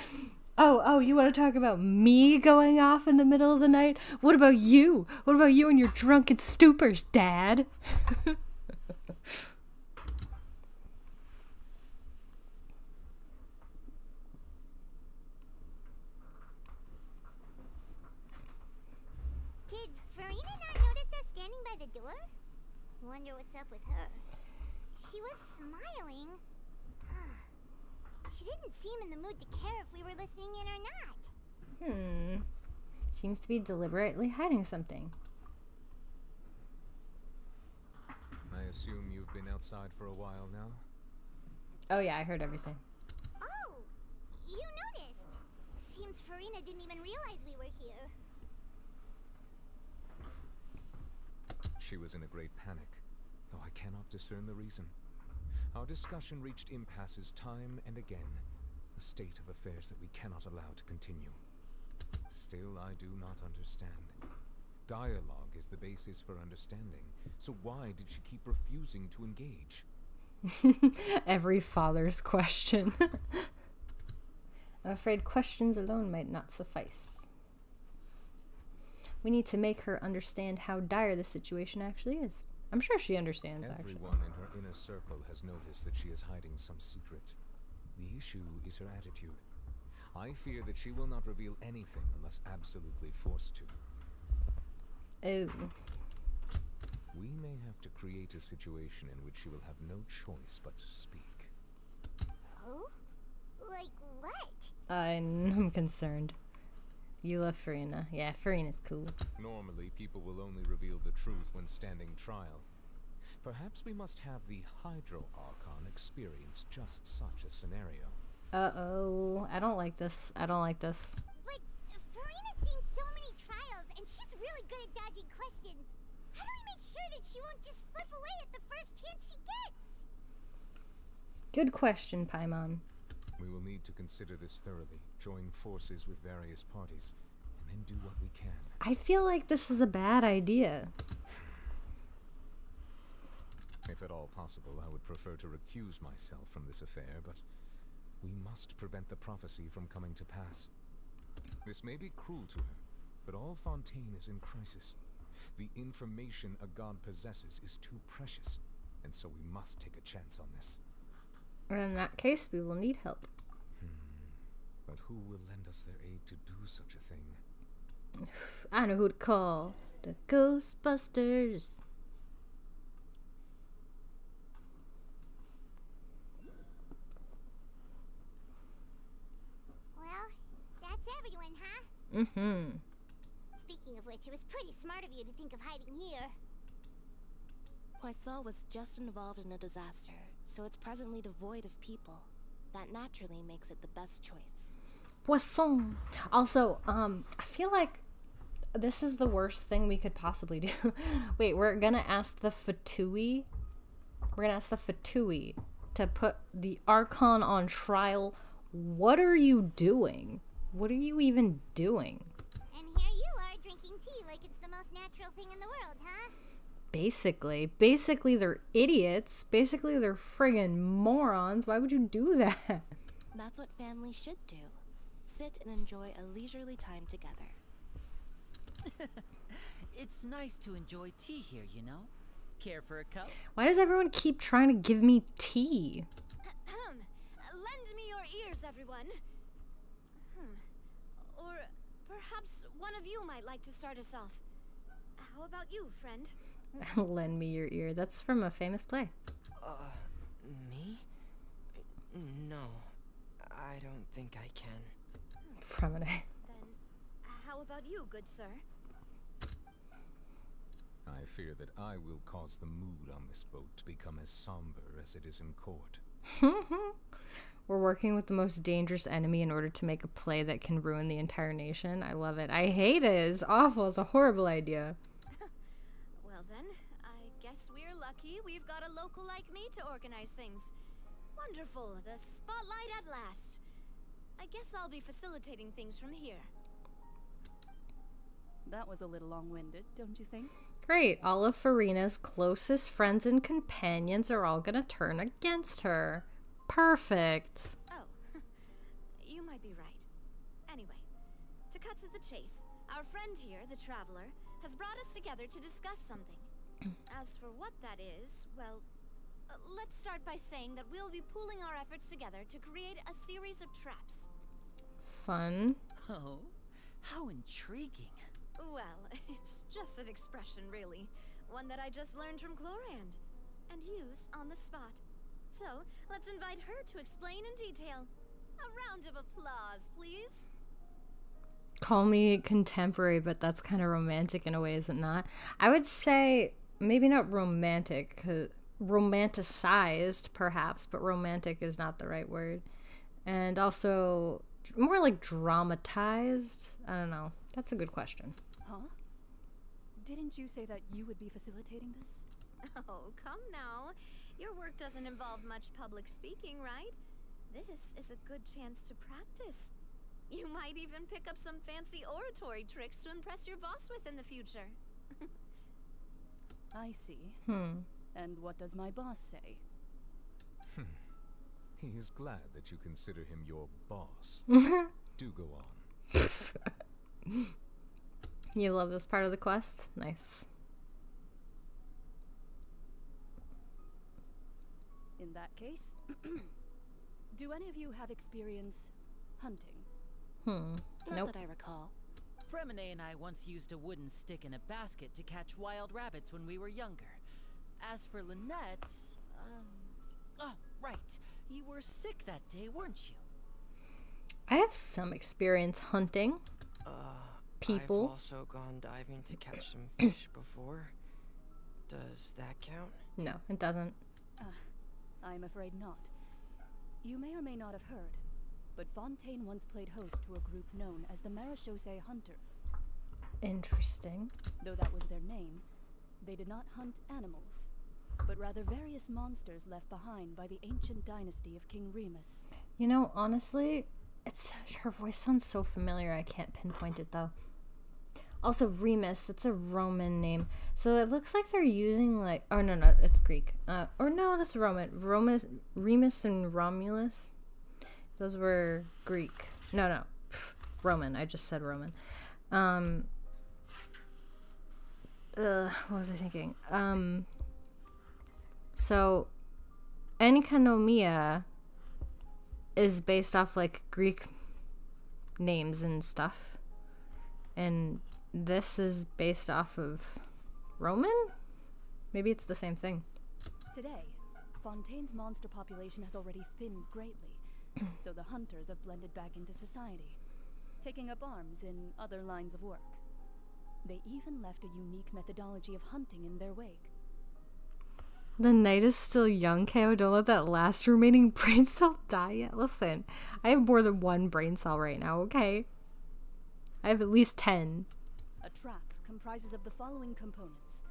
oh, you want to talk about me going off in the middle of the night? What about you? What about you and your drunken stupors, Dad? Did Farina not notice us standing by the door? Wonder what's up with her. She was smiling. She didn't seem in the mood to care if we were listening in or not. Seems to be deliberately hiding something. I assume you've been outside for a while now? Oh yeah, I heard everything. Oh, you noticed. Seems Farina didn't even realize we were here. She was in a great panic, though I cannot discern the reason. Our discussion reached impasses time and again, a state of affairs that we cannot allow to continue. Still, I do not understand. Dialogue is the basis for understanding, so why did she keep refusing to engage? Every father's question. I'm afraid questions alone might not suffice. We need to make her understand how dire the situation actually is. I'm sure she understands, actually. Everyone in her inner circle has noticed that she is hiding some secret. The issue is her attitude. I fear that she will not reveal anything unless absolutely forced to. Oh. We may have to create a situation in which she will have no choice but to speak. Oh? Like what? I'm concerned. You love Farina. Yeah, Farina's cool. Normally, people will only reveal the truth when standing trial. Perhaps we must have the Hydro Archon experience just such a scenario. Uh-oh. I don't like this. I don't like this. But Farina's seen so many trials, and she's really good at dodging questions. How do we make sure that she won't just slip away at the first chance she gets? Good question, Paimon. We will need to consider this thoroughly, join forces with various parties, and then do what we can. I feel like this is a bad idea. If at all possible, I would prefer to recuse myself from this affair, but we must prevent the prophecy from coming to pass. This may be cruel to her, but all Fontaine is in crisis. The information a god possesses is too precious, and so we must take a chance on this. In that case, we will need help. But who will lend us their aid to do such a thing? I know who to call. The Ghostbusters. Well, that's everyone, huh? Mm-hmm. Speaking of which, it was pretty smart of you to think of hiding here. Poisson was just involved in a disaster, so it's presently devoid of people. That naturally makes it the best choice. Poisson. Also, I feel like this is the worst thing we could possibly do. Wait, we're gonna ask the Fatui. We're gonna ask the Fatui to put the Archon on trial. What are you doing? What are you even doing? And here you are drinking tea like it's the most natural thing in the world, huh? Basically they're idiots. Basically they're friggin' morons. Why would you do that? That's what families should do. Sit and enjoy a leisurely time together. It's nice to enjoy tea here, you know? Care for a cup? Why does everyone keep trying to give me tea? Lend me your ears, everyone. Or perhaps one of you might like to start us off. How about you, friend? Lend me your ear. That's from a famous play. Me? No, I don't think I can. From an Then, how about you, good sir? I fear that I will cause the mood on this boat to become as somber as it is in court. We're working with the most dangerous enemy in order to make a play that can ruin the entire nation. I love it. I hate it. It's awful. It's a horrible idea. Well then, I guess we're lucky we've got a local like me to organize things. Wonderful. The spotlight at last. I guess I'll be facilitating things from here. That was a little long-winded, don't you think? Great. All of Farina's closest friends and companions are all gonna turn against her. Perfect. Oh, you might be right. Anyway, to cut to the chase, our friend here, the Traveler, has brought us together to discuss something. As for what that is, well, let's start by saying that we'll be pooling our efforts together to create a series of traps. Fun. Oh, how intriguing. Well, it's just an expression, really. One that I just learned from Chlorand, and used on the spot. So, let's invite her to explain in detail. A round of applause, please. Call me contemporary, but that's kind of romantic in a way, is it not? I would say maybe not romantic, romanticized perhaps, but romantic is not the right word. And also more like dramatized. I don't know. That's a good question. Huh? Didn't you say that you would be facilitating this? Oh, come now. Your work doesn't involve much public speaking, right? This is a good chance to practice. You might even pick up some fancy oratory tricks to impress your boss with in the future. I see. And what does my boss say? He is glad that you consider him your boss. Do go on. You love this part of the quest? Nice. In that case, do any of you have experience hunting? Not Nope. that I recall. Fremine and I once used a wooden stick in a basket to catch wild rabbits when we were younger. As for Lynette, oh, right. You were sick that day, weren't you? I have some experience hunting. People. I've also gone diving to catch some fish before. Does that count? No, it doesn't. I'm afraid not. You may or may not have heard, but Fontaine once played host to a group known as the Marechaussee Hunters. Interesting. Though that was their name, they did not hunt animals, but rather various monsters left behind by the ancient dynasty of King Remus. You know, honestly, her voice sounds so familiar. I can't pinpoint it though. Also, Remus, that's a Roman name. So it looks like they're using like, oh no, it's Greek. Or no, that's Roman. Remus and Romulus. Those were Greek. No, Roman. I just said Roman. What was I thinking? So Enkanomia is based off like Greek names and stuff. And this is based off of Roman? Maybe it's the same thing. Today, Fontaine's monster population has already thinned greatly, so the hunters have blended back into society, taking up arms in other lines of work. They even left a unique methodology of hunting in their wake. The night is still young, Keiyo. Don't let that last remaining brain cell die yet. Listen, I have more than one brain cell right now, okay? I have at least 10. A trap comprises of the following components: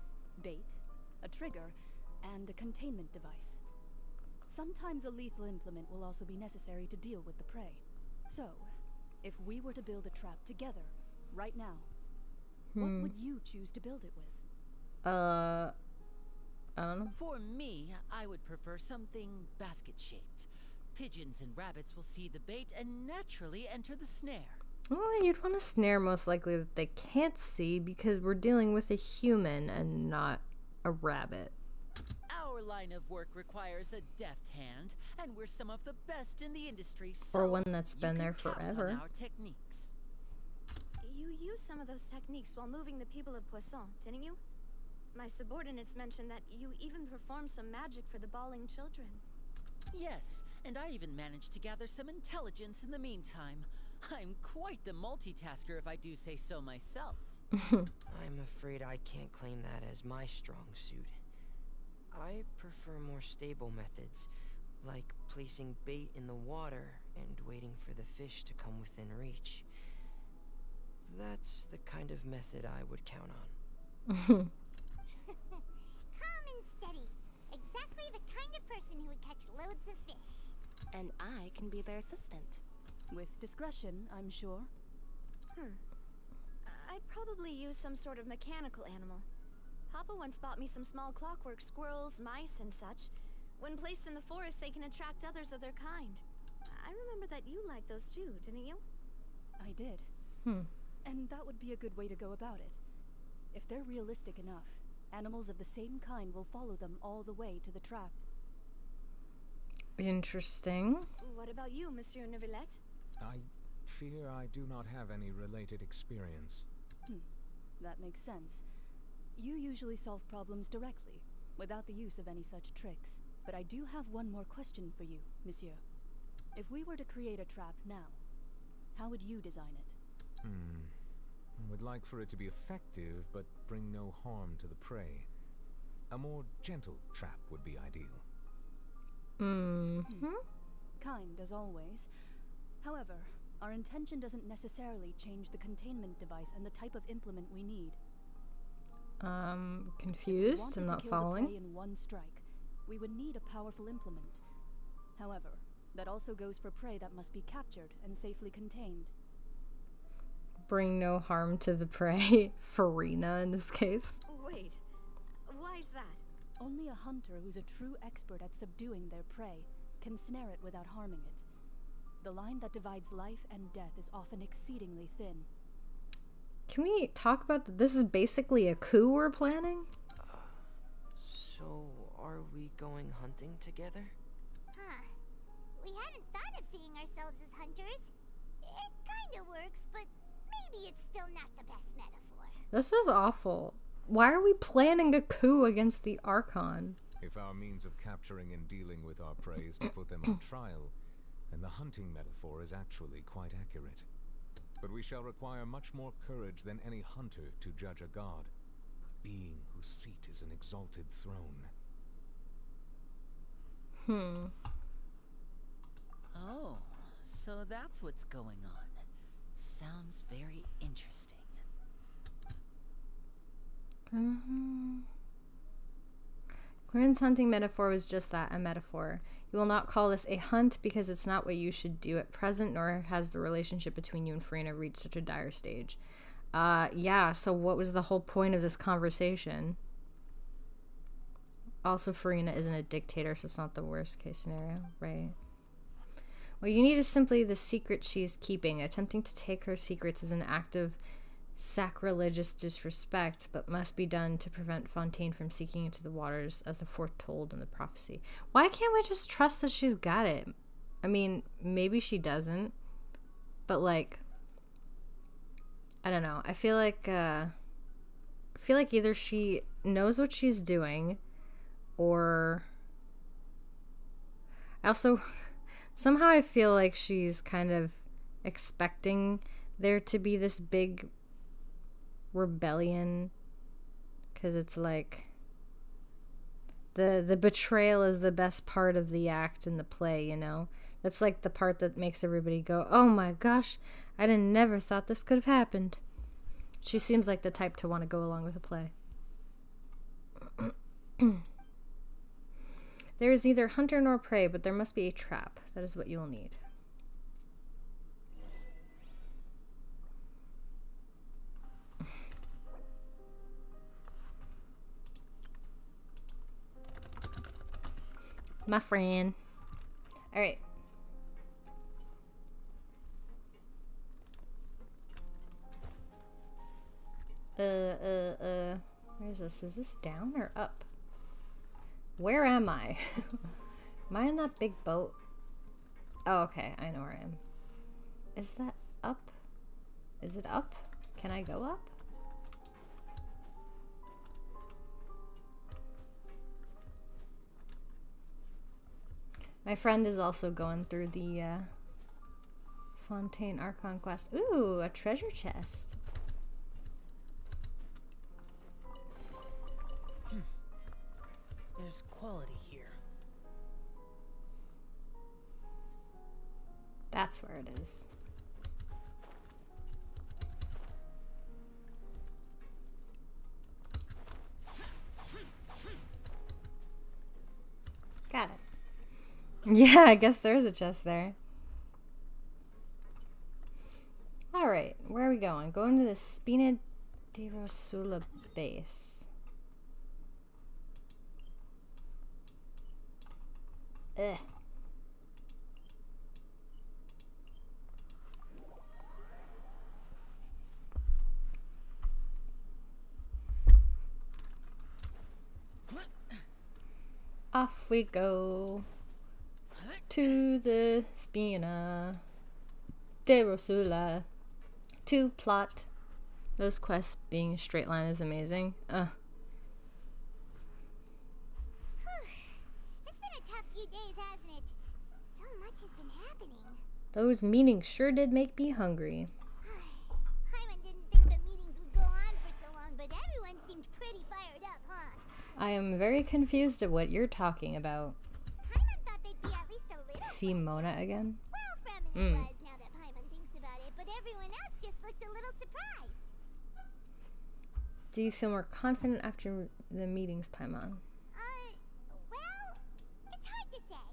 bait, a trigger, and a containment device. Sometimes a lethal implement will also be necessary to deal with the prey. So, if we were to build a trap together, right now, what would you choose to build it with? I don't know. For me, I would prefer something basket-shaped. Pigeons and rabbits will see the bait and naturally enter the snare. Well, you'd want a snare most likely that they can't see because we're dealing with a human and not a rabbit. Our line of work requires a deft hand, and we're some of the best in the industry, so Or one that's been you there can count forever. on our techniques. You used some of those techniques while moving the people of Poisson, didn't you? My subordinates mentioned that you even performed some magic for the bawling children. Yes, and I even managed to gather some intelligence in the meantime. I'm quite the multitasker if I do say so myself. I'm afraid I can't claim that as my strong suit. I prefer more stable methods, like placing bait in the water and waiting for the fish to come within reach. That's the kind of method I would count on. Calm and steady. Exactly the kind of person who would catch loads of fish. And I can be their assistant. With discretion, I'm sure. I'd probably use some sort of mechanical animal. Papa once bought me some small clockwork squirrels, mice, and such. When placed in the forest, they can attract others of their kind. I remember that you liked those too, didn't you? I did. And that would be a good way to go about it. If they're realistic enough, animals of the same kind will follow them all the way to the trap. Interesting. What about you, Monsieur Neuvillette? I fear I do not have any related experience. That makes sense. You usually solve problems directly, without the use of any such tricks. But I do have one more question for you, Monsieur. If we were to create a trap now, how would you design it? I would like for it to be effective, but bring no harm to the prey. A more gentle trap would be ideal. Kind, as always. However, our intention doesn't necessarily change the containment device and the type of implement we need. Confused and not following. If we wanted to kill the prey in one strike, we would need a powerful implement. However, that also goes for prey that must be captured and safely contained. Bring no harm to the prey. Farina in this case. Wait, why is that? Only a hunter who's a true expert at subduing their prey can snare it without harming it. The line that divides life and death is often exceedingly thin. Can we talk about that? This is basically a coup we're planning? So, are we going hunting together? Huh. We hadn't thought of seeing ourselves as hunters. It kinda works, but maybe it's still not the best metaphor. This is awful. Why are we planning a coup against the Archon? If our means of capturing and dealing with our prey is to put them on trial, then the hunting metaphor is actually quite accurate. But we shall require much more courage than any hunter to judge a god, a being whose seat is an exalted throne. Oh, so that's what's going on. Sounds very interesting. Quirin's hunting metaphor was just that, a metaphor. You will not call this a hunt because it's not what you should do at present, nor has the relationship between you and Farina reached such a dire stage. Yeah, so what was the whole point of this conversation? Also, Farina isn't a dictator, so it's not the worst case scenario, right? What you need is simply the secret she is keeping. Attempting to take her secrets is an act of sacrilegious disrespect, but must be done to prevent Fontaine from seeking into the waters as the foretold in the prophecy. Why can't we just trust that she's got it? I mean, maybe she doesn't, but like, I don't know. I feel like either she knows what she's doing, or also somehow I feel like she's kind of expecting there to be this big rebellion, because it's like the betrayal is the best part of the act and the play, you know? That's like the part that makes everybody go, oh my gosh, I never thought this could have happened. She seems like the type to want to go along with the play. There is neither hunter nor prey, but there must be a trap. That is what you will need. My friend. Alright. Where's this? Is this down or up? Where am I? Am I in that big boat? Oh, okay. I know where I am. Is that up? Is it up? Can I go up? My friend is also going through the Fontaine Archon quest. Ooh, a treasure chest. There's quality here. That's where it is. Got it. Yeah, I guess there's a chest there. Alright, where are we going? Going to the Spina di Rosula base. Ugh. Off we go to the Spina de Rosula to plot. Those quests being a straight line is amazing. It's been a tough few days, hasn't it? So much has been happening. Those meetings sure did make me hungry. Hyman didn't think the meetings would go on for so long, but everyone seemed pretty fired up, huh? I am very confused at what you're talking about. Hyman thought they'd be at least a little. See Mona again? Well, Fremen it was now that Hyman thinks about it, but everyone else just looked a little surprised. Do you feel more confident after the meetings, Paimon? Well, it's hard to say.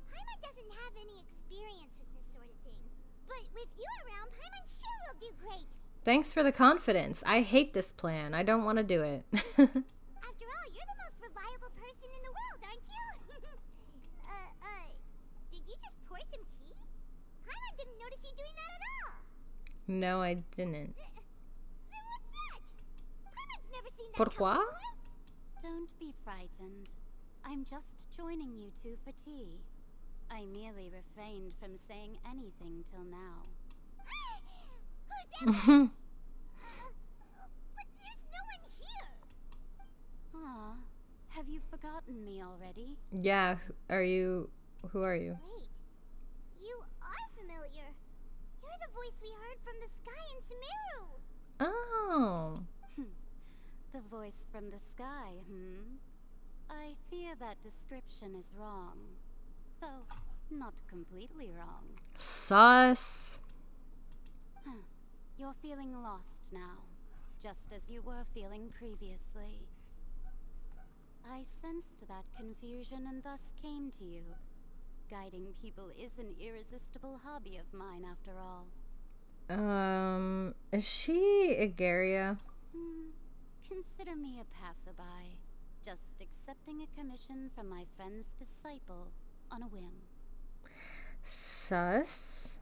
Hyman doesn't have any experience with this sort of thing. But with you around, Hyman sure will do great. Thanks for the confidence. I hate this plan. I don't want to do it. After all, you're the most reliable person in the world, aren't you? Did you just pour some tea? Hyman didn't notice you doing that at all. No, I didn't. Then what's that? Hyman's never seen that Pourquoi? before. Don't be frightened. I'm just joining you two for tea. I merely refrained from saying anything till now. Who's that? But there's no one here. Ah, have you forgotten me already? Yeah, who are you? Wait, you are familiar. You're the voice we heard from the sky in Sumeru. Oh. The voice from the sky, I fear that description is wrong. Though, not completely wrong. Sus. You're feeling lost now, just as you were feeling previously. I sensed that confusion and thus came to you. Guiding people is an irresistible hobby of mine, after all. Is she Igaria? Consider me a passerby, just accepting a commission from my friend's disciple on a whim. Sus?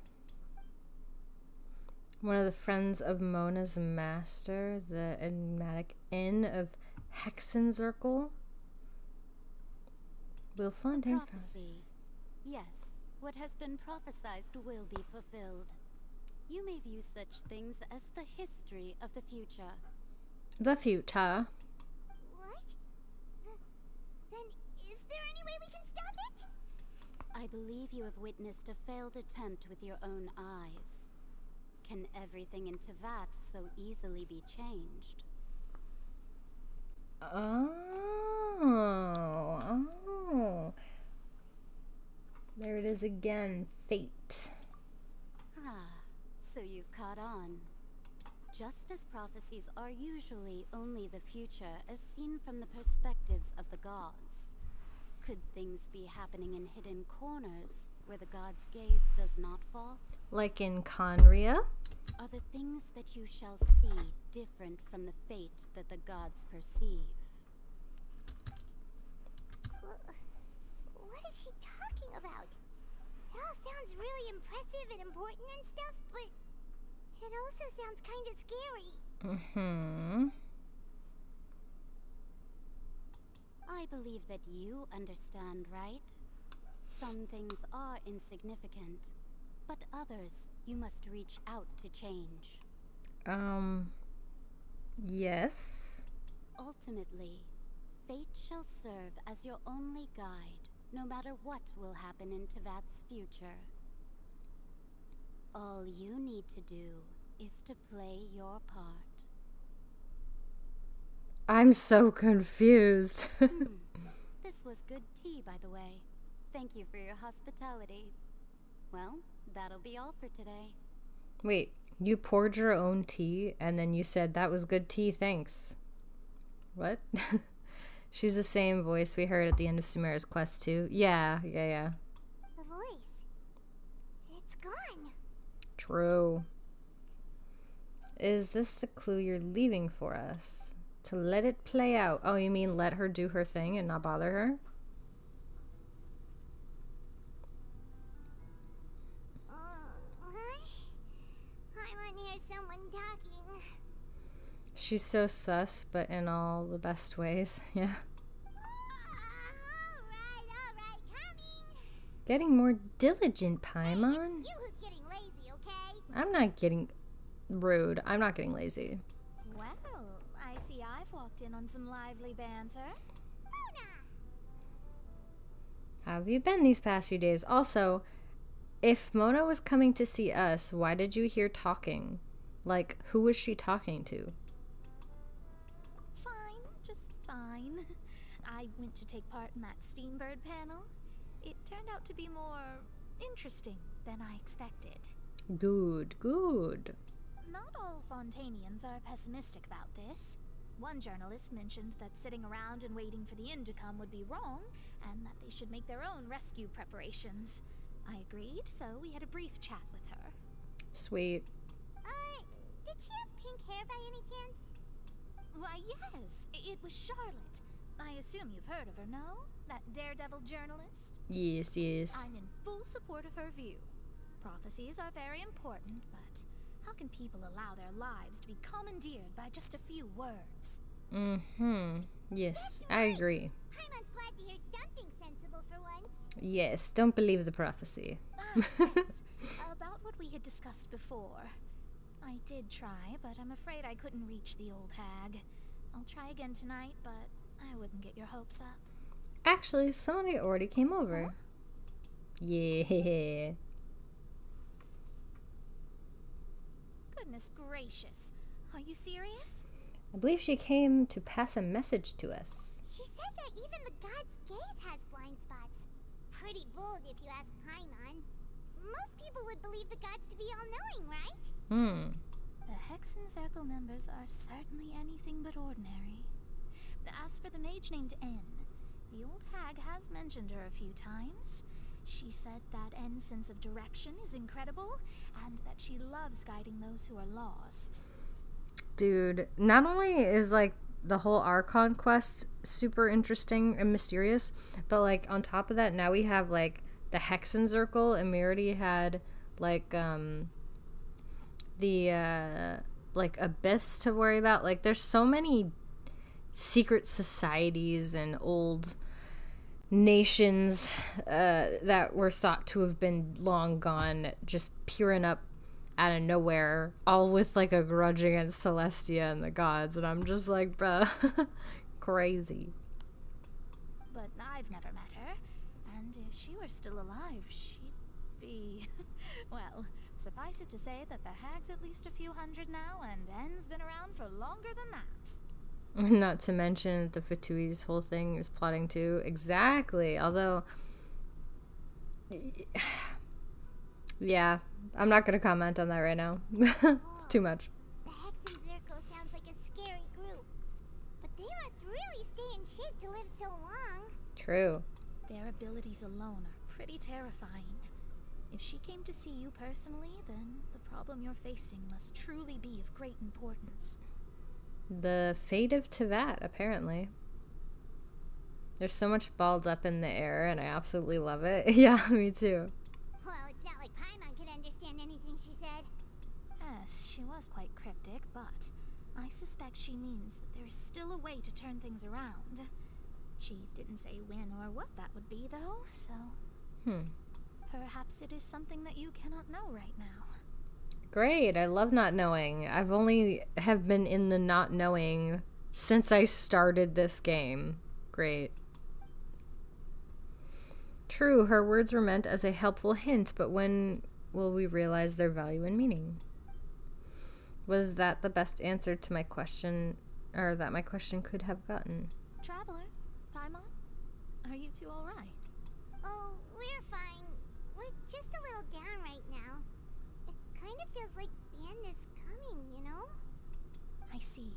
One of the friends of Mona's master, the enigmatic Inn of Hexenzirkel? Will Fontaine's prophecy. Yes, what has been prophesied will be fulfilled. You may view such things as the history of the future. The future. What? Then is there any way we can stop it? I believe you have witnessed a failed attempt with your own eyes. Can everything in Tevat so easily be changed? Oh. There it is again. Fate. So you've caught on. Just as prophecies are usually only the future as seen from the perspectives of the gods, could things be happening in hidden corners where the gods' gaze does not fall? Like in Conria? Are the things that you shall see different from the fate that the gods perceive? What is she talking about? It all sounds really impressive and important and stuff, but it also sounds kind of scary. Mm-hmm. I believe that you understand, right? Some things are insignificant, but others you must reach out to change. Yes. Ultimately, fate shall serve as your only guide, no matter what will happen in Tevat's future. All you need to do is to play your part. I'm so confused. This was good tea, by the way. Thank you for your hospitality. Well, that'll be all for today. Wait, you poured your own tea and then you said that was good tea, thanks. What? She's the same voice we heard at the end of Samara's quest too. Yeah. The voice. It's gone. True. Is this the clue you're leaving for us? To let it play out. Oh, you mean let her do her thing and not bother her? I want to hear someone talking. She's so sus, but in all the best ways. Yeah. Alright, coming. Getting more diligent, Paimon. It's you who's getting lazy, okay? I'm not getting rude. I'm not getting lazy. Well, I see I've walked in on some lively banter. Mona! How have you been these past few days? Also, if Mona was coming to see us, why did you hear talking? Like, who was she talking to? Fine, just fine. I went to take part in that Steambird panel. It turned out to be more interesting than I expected. Good. Not all Fontainians are pessimistic about this. One journalist mentioned that sitting around and waiting for the end to come would be wrong, and that they should make their own rescue preparations. I agreed, so we had a brief chat with her. Sweet. Did she have pink hair by any chance? Why, yes, it was Charlotte. I assume you've heard of her, no? That daredevil journalist? Yes. I'm in full support of her view. Prophecies are very important, but how can people allow their lives to be commandeered by just a few words? Yes, I agree. Paimon's glad to hear something sensible for once. Yes, don't believe the prophecy. Yes. About what we had discussed before. I did try, but I'm afraid I couldn't reach the old hag. I'll try again tonight, but I wouldn't get your hopes up. Actually, somebody already came over. Huh? Yeah. Goodness gracious. Are you serious? I believe she came to pass a message to us. She said that even the god's gaze has blind spots. Pretty bold if you ask Paimon. Most people would believe the gods to be all-knowing, right? The Hexen Circle members are certainly anything but ordinary. As for the mage named N, the old hag has mentioned her a few times. She said that N's sense of direction is incredible, and that she loves guiding those who are lost. Dude, not only is like the whole Archon quest super interesting and mysterious, but like on top of that, now we have like the Hexen Circle, and we already had like the like Abyss to worry about. Like there's so many secret societies and old nations that were thought to have been long gone just peering up out of nowhere, all with like a grudge against Celestia and the gods, and I'm just like, bruh, crazy. But I've never met her, and if she were still alive, she'd be... well, suffice it to say that the hag's at least a few hundred now, and N's been around for longer than that. Not to mention the Fatoui's whole thing is plotting too. Exactly. Although, yeah, I'm not gonna comment on that right now. It's too much. The Hexen Circle sounds like a scary group. But they must really stay in shape to live so long. True. Their abilities alone are pretty terrifying. If she came to see you personally, then the problem you're facing must truly be of great importance. The fate of Tevat, apparently. There's so much balled up in the air, and I absolutely love it. Yeah, me too. Well, it's not like Paimon could understand anything she said. Yes, she was quite cryptic, but I I suspect she means that there is still a way to turn things around. She didn't say when or what that would be, though, so... Perhaps it is something that you cannot know right now. Great, I love not knowing. I've only have been in the not knowing since I started this game. Great. True, her words were meant as a helpful hint, but when will we realize their value and meaning? Was that the best answer to my question, or that my question could have gotten? Traveler, Paimon, are you two alright? Oh, we're fine. We're just a little down right now. It kind of feels like the end is coming, you know? I see.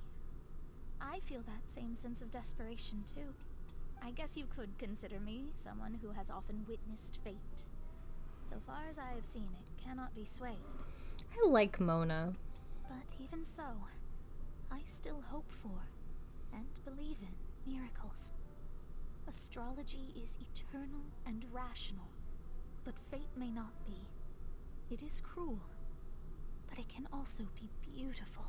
I feel that same sense of desperation, too. I guess you could consider me someone who has often witnessed fate. So far as I have seen, it cannot be swayed. I like Mona. But even so, I still hope for and believe in miracles. Astrology is eternal and rational, but fate may not be. It is cruel, but it can also be beautiful.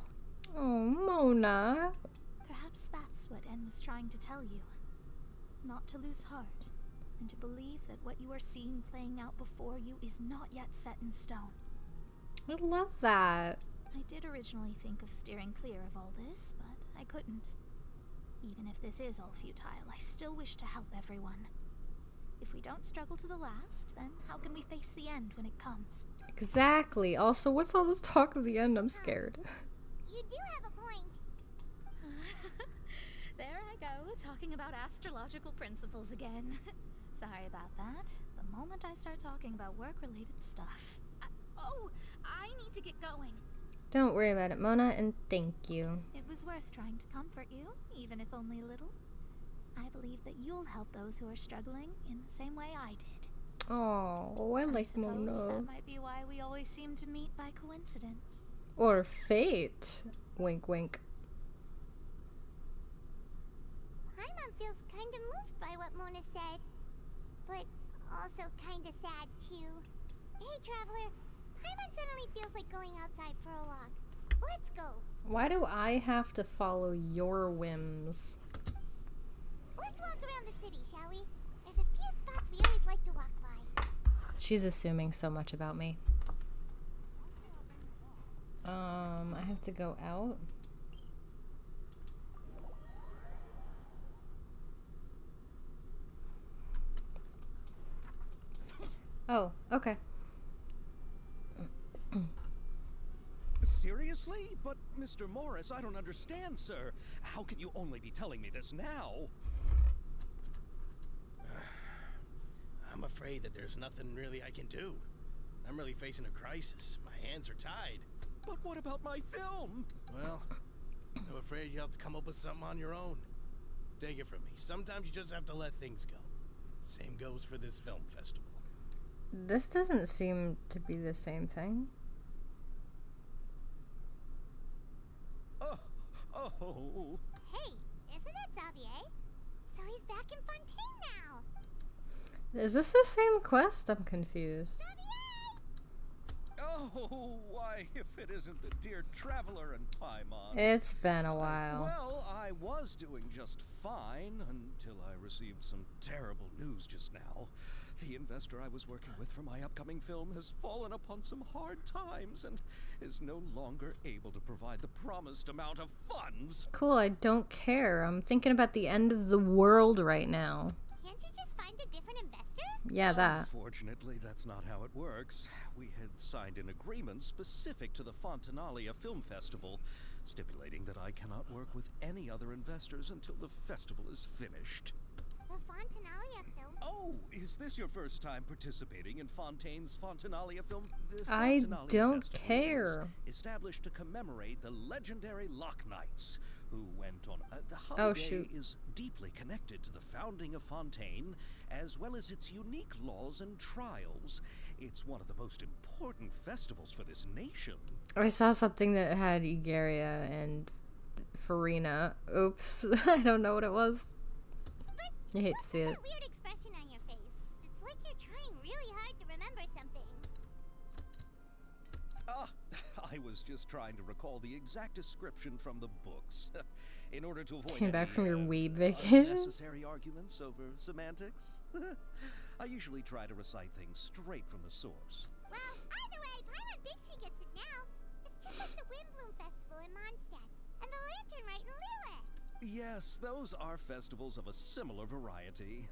Oh, Mona. Perhaps that's what En was trying to tell you. Not to lose heart, and to believe that what you are seeing playing out before you is not yet set in stone. I love that. I did originally think of steering clear of all this, but I couldn't. Even if this is all futile, I still wish to help everyone. If we don't struggle to the last, then how can we face the end when it comes? Exactly. Also, what's all this talk of the end? I'm scared. You do have a point. There I go, talking about astrological principles again. Sorry about that. The moment I start talking about work-related stuff. I need to get going. Don't worry about it, Mona, and thank you. It was worth trying to comfort you, even if only a little. I believe that you'll help those who are struggling in the same way I did. Oh, I like Mona. That might be why we always seem to meet by coincidence. Or fate. Wink, wink. Paimon feels kind of moved by what Mona said, but also kind of sad too. Hey, Traveler, Paimon suddenly feels like going outside for a walk. Let's go. Why do I have to follow your whims? Let's walk around the city, shall we? There's a few spots we always like to walk by. She's assuming so much about me. I have to go out. Oh, okay. Seriously? But, Mr. Morris, I don't understand, sir. How can you only be telling me this now? I'm afraid that there's nothing really I can do. I'm really facing a crisis. My hands are tied. But what about my film? Well, I'm afraid you'll have to come up with something on your own. Take it from me. Sometimes you just have to let things go. Same goes for this film festival. This doesn't seem to be the same thing. Oh. Hey, isn't that Xavier? So he's back in Fontaine now. Is this the same quest? I'm confused. Oh, why, if it isn't the dear Traveler and Paimon. It's been a while. Well, I was doing just fine until I received some terrible news just now. The investor I was working with for my upcoming film has fallen upon some hard times and is no longer able to provide the promised amount of funds. Cool, I don't care. I'm thinking about the end of the world right now. Can't you just find a different investor? Yeah, that. Unfortunately, that's not how it works. We had signed an agreement specific to the Fontaine Film Festival, stipulating that I cannot work with any other investors until the festival is finished. The Fontaine film? Oh, is this your first time participating in Fontaine's Fontaine film? I don't care. Established to commemorate the legendary Loch Knights, who went on. The holiday is deeply connected to the founding of Fontaine, as well as its unique laws and trials. It's one of the most important festivals for this nation. I saw something that had Igaria and Farina. Oops, I don't know what it was. I hate to see it. That weird expression on your face. It's like you're trying really hard to remember something. I was just trying to recall the exact description from the books. In order to avoid Came back any, from your weed vacation? unnecessary arguments over semantics. I usually try to recite things straight from the source. Well, either way, Paimon thinks she gets it now. It's just like the Windbloom Festival in Mondstadt, and the Lantern Rite in Lille. Yes, those are festivals of a similar variety.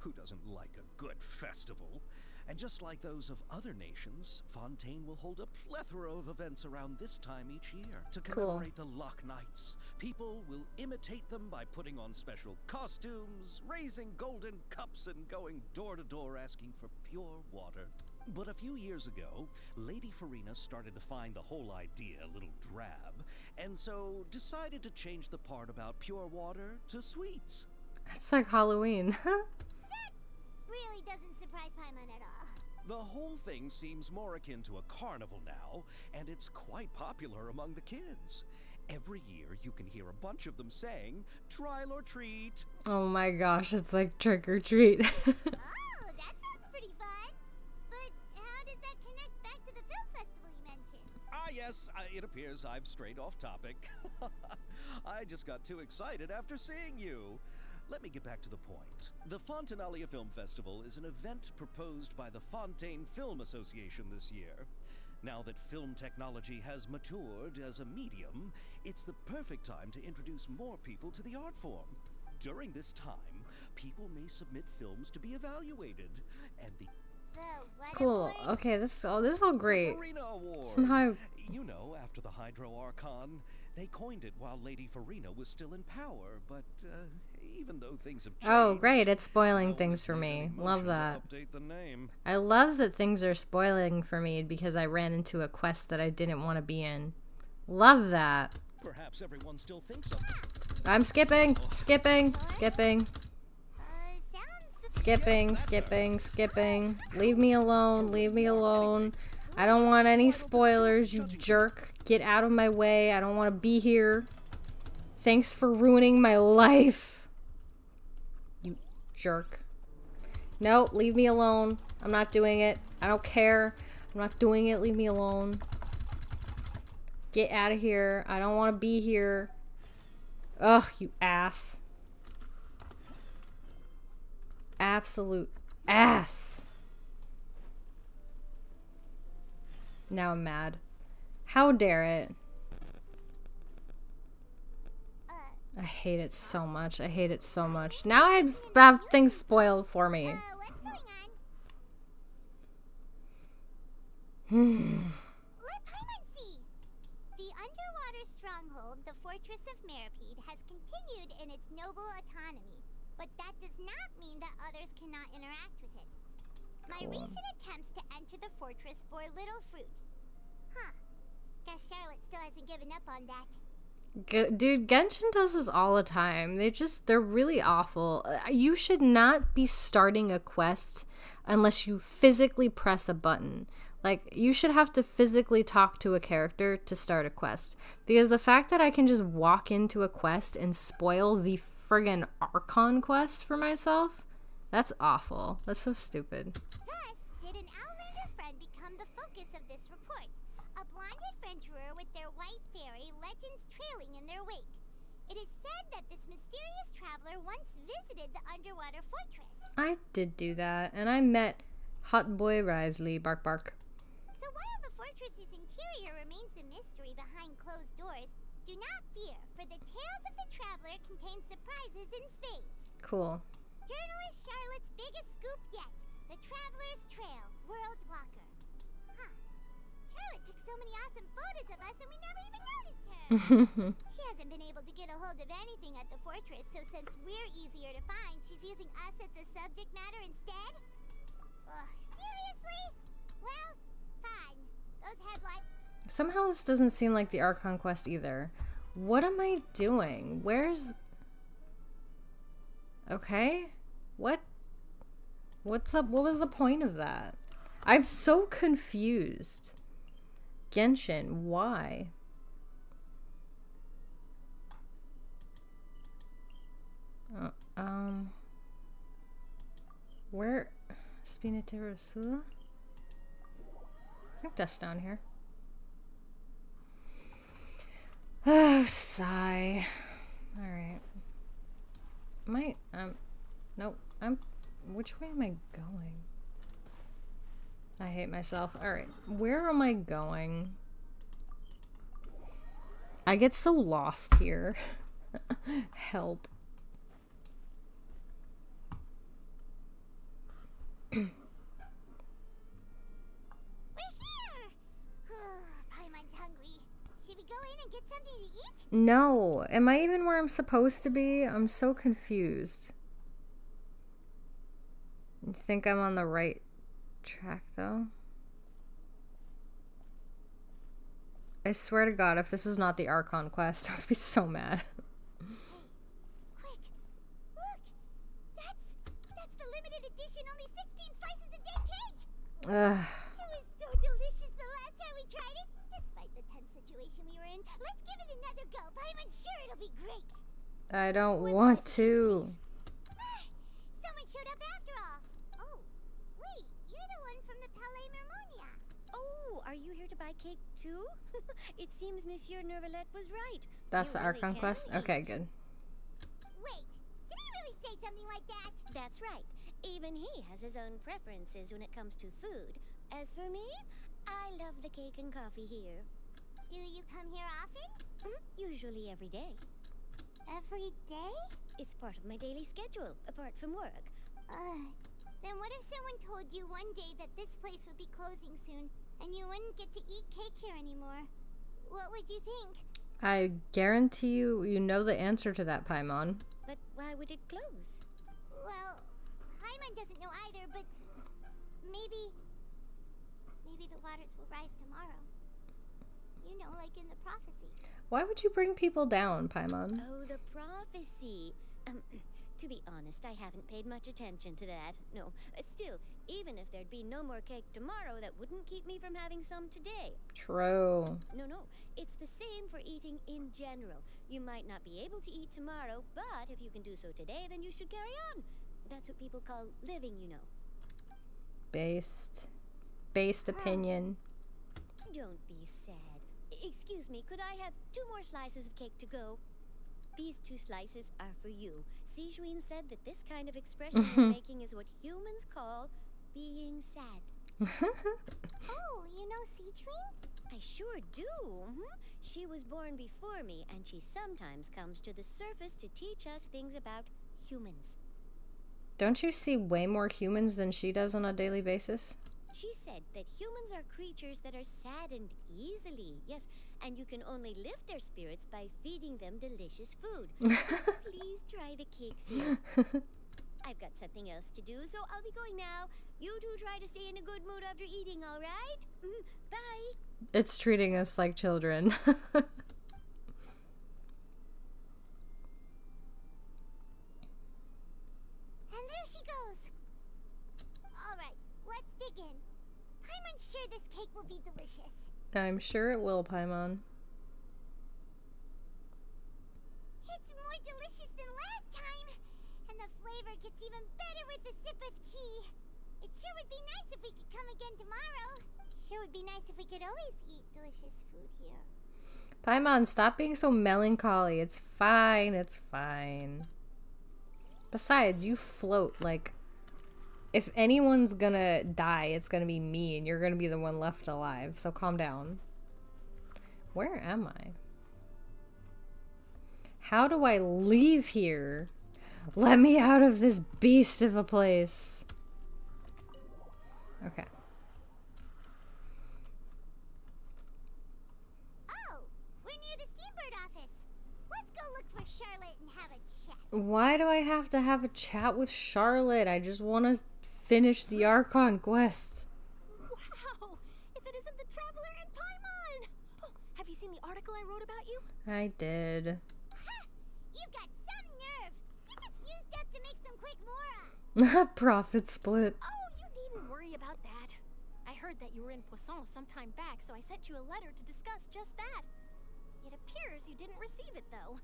Who doesn't like a good festival? And just like those of other nations, Fontaine will hold a plethora of events around this time each year to commemorate the Loch Nights. People will imitate them by putting on special costumes, raising golden cups, and going door to door asking for pure water. But a few years ago, Lady Farina started to find the whole idea a little drab, and so decided to change the part about pure water to sweets. It's like Halloween. That really doesn't surprise Paimon at all. The whole thing seems more akin to a carnival now, and it's quite popular among the kids. Every year you can hear a bunch of them saying, "Trial or treat." Oh my gosh, it's like trick or treat. Oh, that sounds pretty fun. But how does that connect back to the film festival you mentioned? Ah yes, it appears I've strayed off topic. I just got too excited after seeing you. Let me get back to the point. The Fontaine Film Festival is an event proposed by the Fontaine Film Association this year. Now that film technology has matured as a medium, it's the perfect time to introduce more people to the art form. During this time, people may submit films to be evaluated, and the Cool. Okay, this is all great. Farina Award. Somehow, You know, after the Hydro Archon, they coined it while Lady Farina was still in power, but even though things have changed... Oh, great, it's spoiling things for me. Love that. Update the name. I love that things are spoiling for me because I ran into a quest that I didn't want to be in. Love that. Perhaps everyone still thinks of I'm skipping. Skipping. Leave me alone. I don't want any spoilers, you jerk. Get out of my way. I don't want to be here. Thanks for ruining my life. You jerk. No, leave me alone. I'm not doing it. I don't care. I'm not doing it. Leave me alone. Get out of here. I don't want to be here. Ugh, you ass. Absolute ass. Now I'm mad. How dare it? I hate it so much. Now I have things spoiled for me. What's going on? Let Paimon see. The underwater stronghold, the Fortress of Meripede, has continued in its noble autonomy, but that does not mean that others cannot interact with it. My recent attempts to enter the fortress bore little fruit. Huh. Guess Charlotte still hasn't given up on that. Dude, Genshin does this all the time. They're really awful. You should not be starting a quest unless you physically press a button. Like, you should have to physically talk to a character to start a quest. Because the fact that I can just walk into a quest and spoil the friggin' Archon quest for myself, that's awful. That's so stupid. Thus, did an Outlander friend become the focus of this report. A blonde adventurer with their white fairy, legends trailing in their wake. It is said that this mysterious traveler once visited the underwater fortress. I did do that, and I met Hot Boy Risley, bark bark. So while the fortress's interior remains a mystery behind closed doors, do not fear, for the tales of the traveler contain surprises in spades. Cool. Journalist Charlotte's biggest scoop yet, the Traveler's Trail, World Walker. Huh. Charlotte took so many awesome photos of us and we never even noticed her. She hasn't been able to get a hold of anything at the fortress, so since we're easier to find, she's using us as the subject matter instead? Ugh, seriously? Well, fine. Those headlights... Somehow this doesn't seem like the Archon quest either. What am I doing? Where's... Okay. What's up? What was the point of that? I'm so confused. Genshin, why? Where? Spinete Rosula? I think that's down here. Oh, sigh. Alright. Nope. Which way am I going? I hate myself. Alright. Where am I going? I get so lost here. Help. We're here! Paimon's hungry. Should we go in and get something to eat? No. Am I even where I'm supposed to be? I'm so confused. You think I'm on the right track, though? I swear to God, if this is not the Archon quest, I would be so mad. Quick! Look! That's the limited edition, only 16 slices a day cake! Ugh. It was so delicious the last time we tried it. Despite the tense situation we were in, let's give it another go. I'm sure it'll be great. I don't want to. Someone showed up after all. Oh, wait, you're the one from the Palais Mermonia. Oh, are you here to buy cake too? It seems Monsieur Neuvillette was right. That's You the really Archon can quest? eat. Okay, good. Wait, did he really say something like that? That's right. Even he has his own preferences when it comes to food. As for me, I love the cake and coffee here. Do you come here often? Usually every day. Every day? It's part of my daily schedule, apart from work. Then what if someone told you one day that this place would be closing soon, and you wouldn't get to eat cake here anymore? What would you think? I guarantee you, you know the answer to that, Paimon. But why would it close? Well, Paimon doesn't know either, but maybe the waters will rise tomorrow. You know, like in the prophecy. Why would you bring people down, Paimon? Oh, the prophecy. To be honest, I haven't paid much attention to that. No, still, even if there'd be no more cake tomorrow, that wouldn't keep me from having some today. True. No, it's the same for eating in general. You might not be able to eat tomorrow, but if you can do so today, then you should carry on. That's what people call living, you know. Based opinion. Don't be sad. Excuse me, could I have 2 more slices of cake to go? These 2 slices are for you. Sijuin said that this kind of expression you're making is what humans call being sad. Oh, you know Sijuin? I sure do. She was born before me, and she sometimes comes to the surface to teach us things about humans. Don't you see way more humans than she does on a daily basis? She said that humans are creatures that are saddened easily, yes, and you can only lift their spirits by feeding them delicious food. So please try the cakes here. I've got something else to do, so I'll be going now. You two try to stay in a good mood after eating, all right? Bye. It's treating us like children. And there she goes. All right, let's dig in. Paimon's sure this cake will be delicious. I'm sure it will, Paimon. It's more delicious than last time, and the flavor gets even better with a sip of tea. It sure would be nice if we could come again tomorrow. Sure would be nice if we could always eat delicious food here. Paimon, stop being so melancholy. It's fine, it's fine. Besides, you float, like, if anyone's gonna die, it's gonna be me, and you're gonna be the one left alive, so calm down. Where am I? How do I leave here? Let me out of this beast of a place. Okay. Oh, we're near the Steambird office. Let's go look for Charlotte and have a chat. Why do I have to have a chat with Charlotte? I just want to finish the Archon quest. Wow! If it isn't the Traveler and Paimon! Oh, have you seen the article I wrote about you? I did. Ha! You've got some nerve. You just used us to make some quick mora. Profit split. Oh, you needn't worry about that. I heard that you were in Poisson some time back, so I sent you a letter to discuss just that. It appears you didn't receive it, though.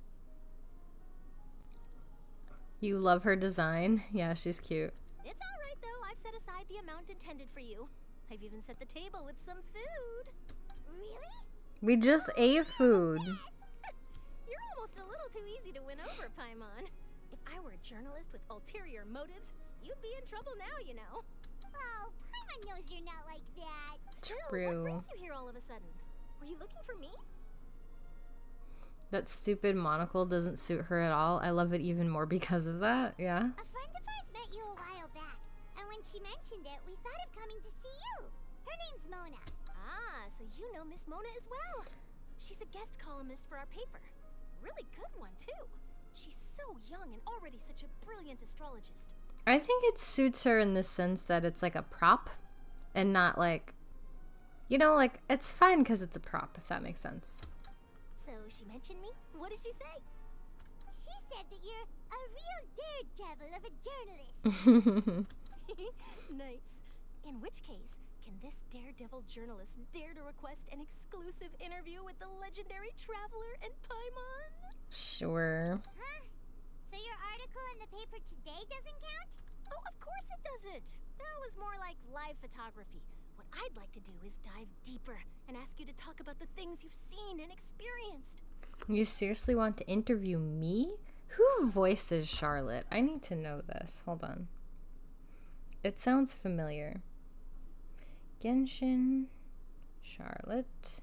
You love her design? Yeah, she's cute. It's alright, though. I've set aside the amount intended for you. I've even set the table with some food. Really? We just ate food. little too easy to win over, Paimon. If I were a journalist with ulterior motives, you'd be in trouble now, you know. Oh, Paimon knows you're not like that. Still, True. what brings you here all of a sudden? Were you looking for me? That stupid monocle doesn't suit her at all. I love it even more because of that. Yeah. A friend of ours met you a while back, and when she mentioned it, we thought of coming to see you. Her name's Mona. Ah, so you know Miss Mona as well. She's a guest columnist for our paper. Really good one, too. She's so young and already such a brilliant astrologist. I think it suits her in the sense that it's like a prop and not like, you know, like it's fine because it's a prop, if that makes sense. So she mentioned me? What did she say? She said that you're a real daredevil of a journalist. Nice. In which case, can this daredevil journalist dare to request an exclusive interview with the legendary traveler and Paimon? Sure. Huh? So your article in the paper today doesn't count? Oh, of course it doesn't. That was more like live photography. What I'd like to do is dive deeper and ask you to talk about the things you've seen and experienced. You seriously want to interview me? Who voices Charlotte? I need to know this. Hold on. It sounds familiar. Genshin, Charlotte.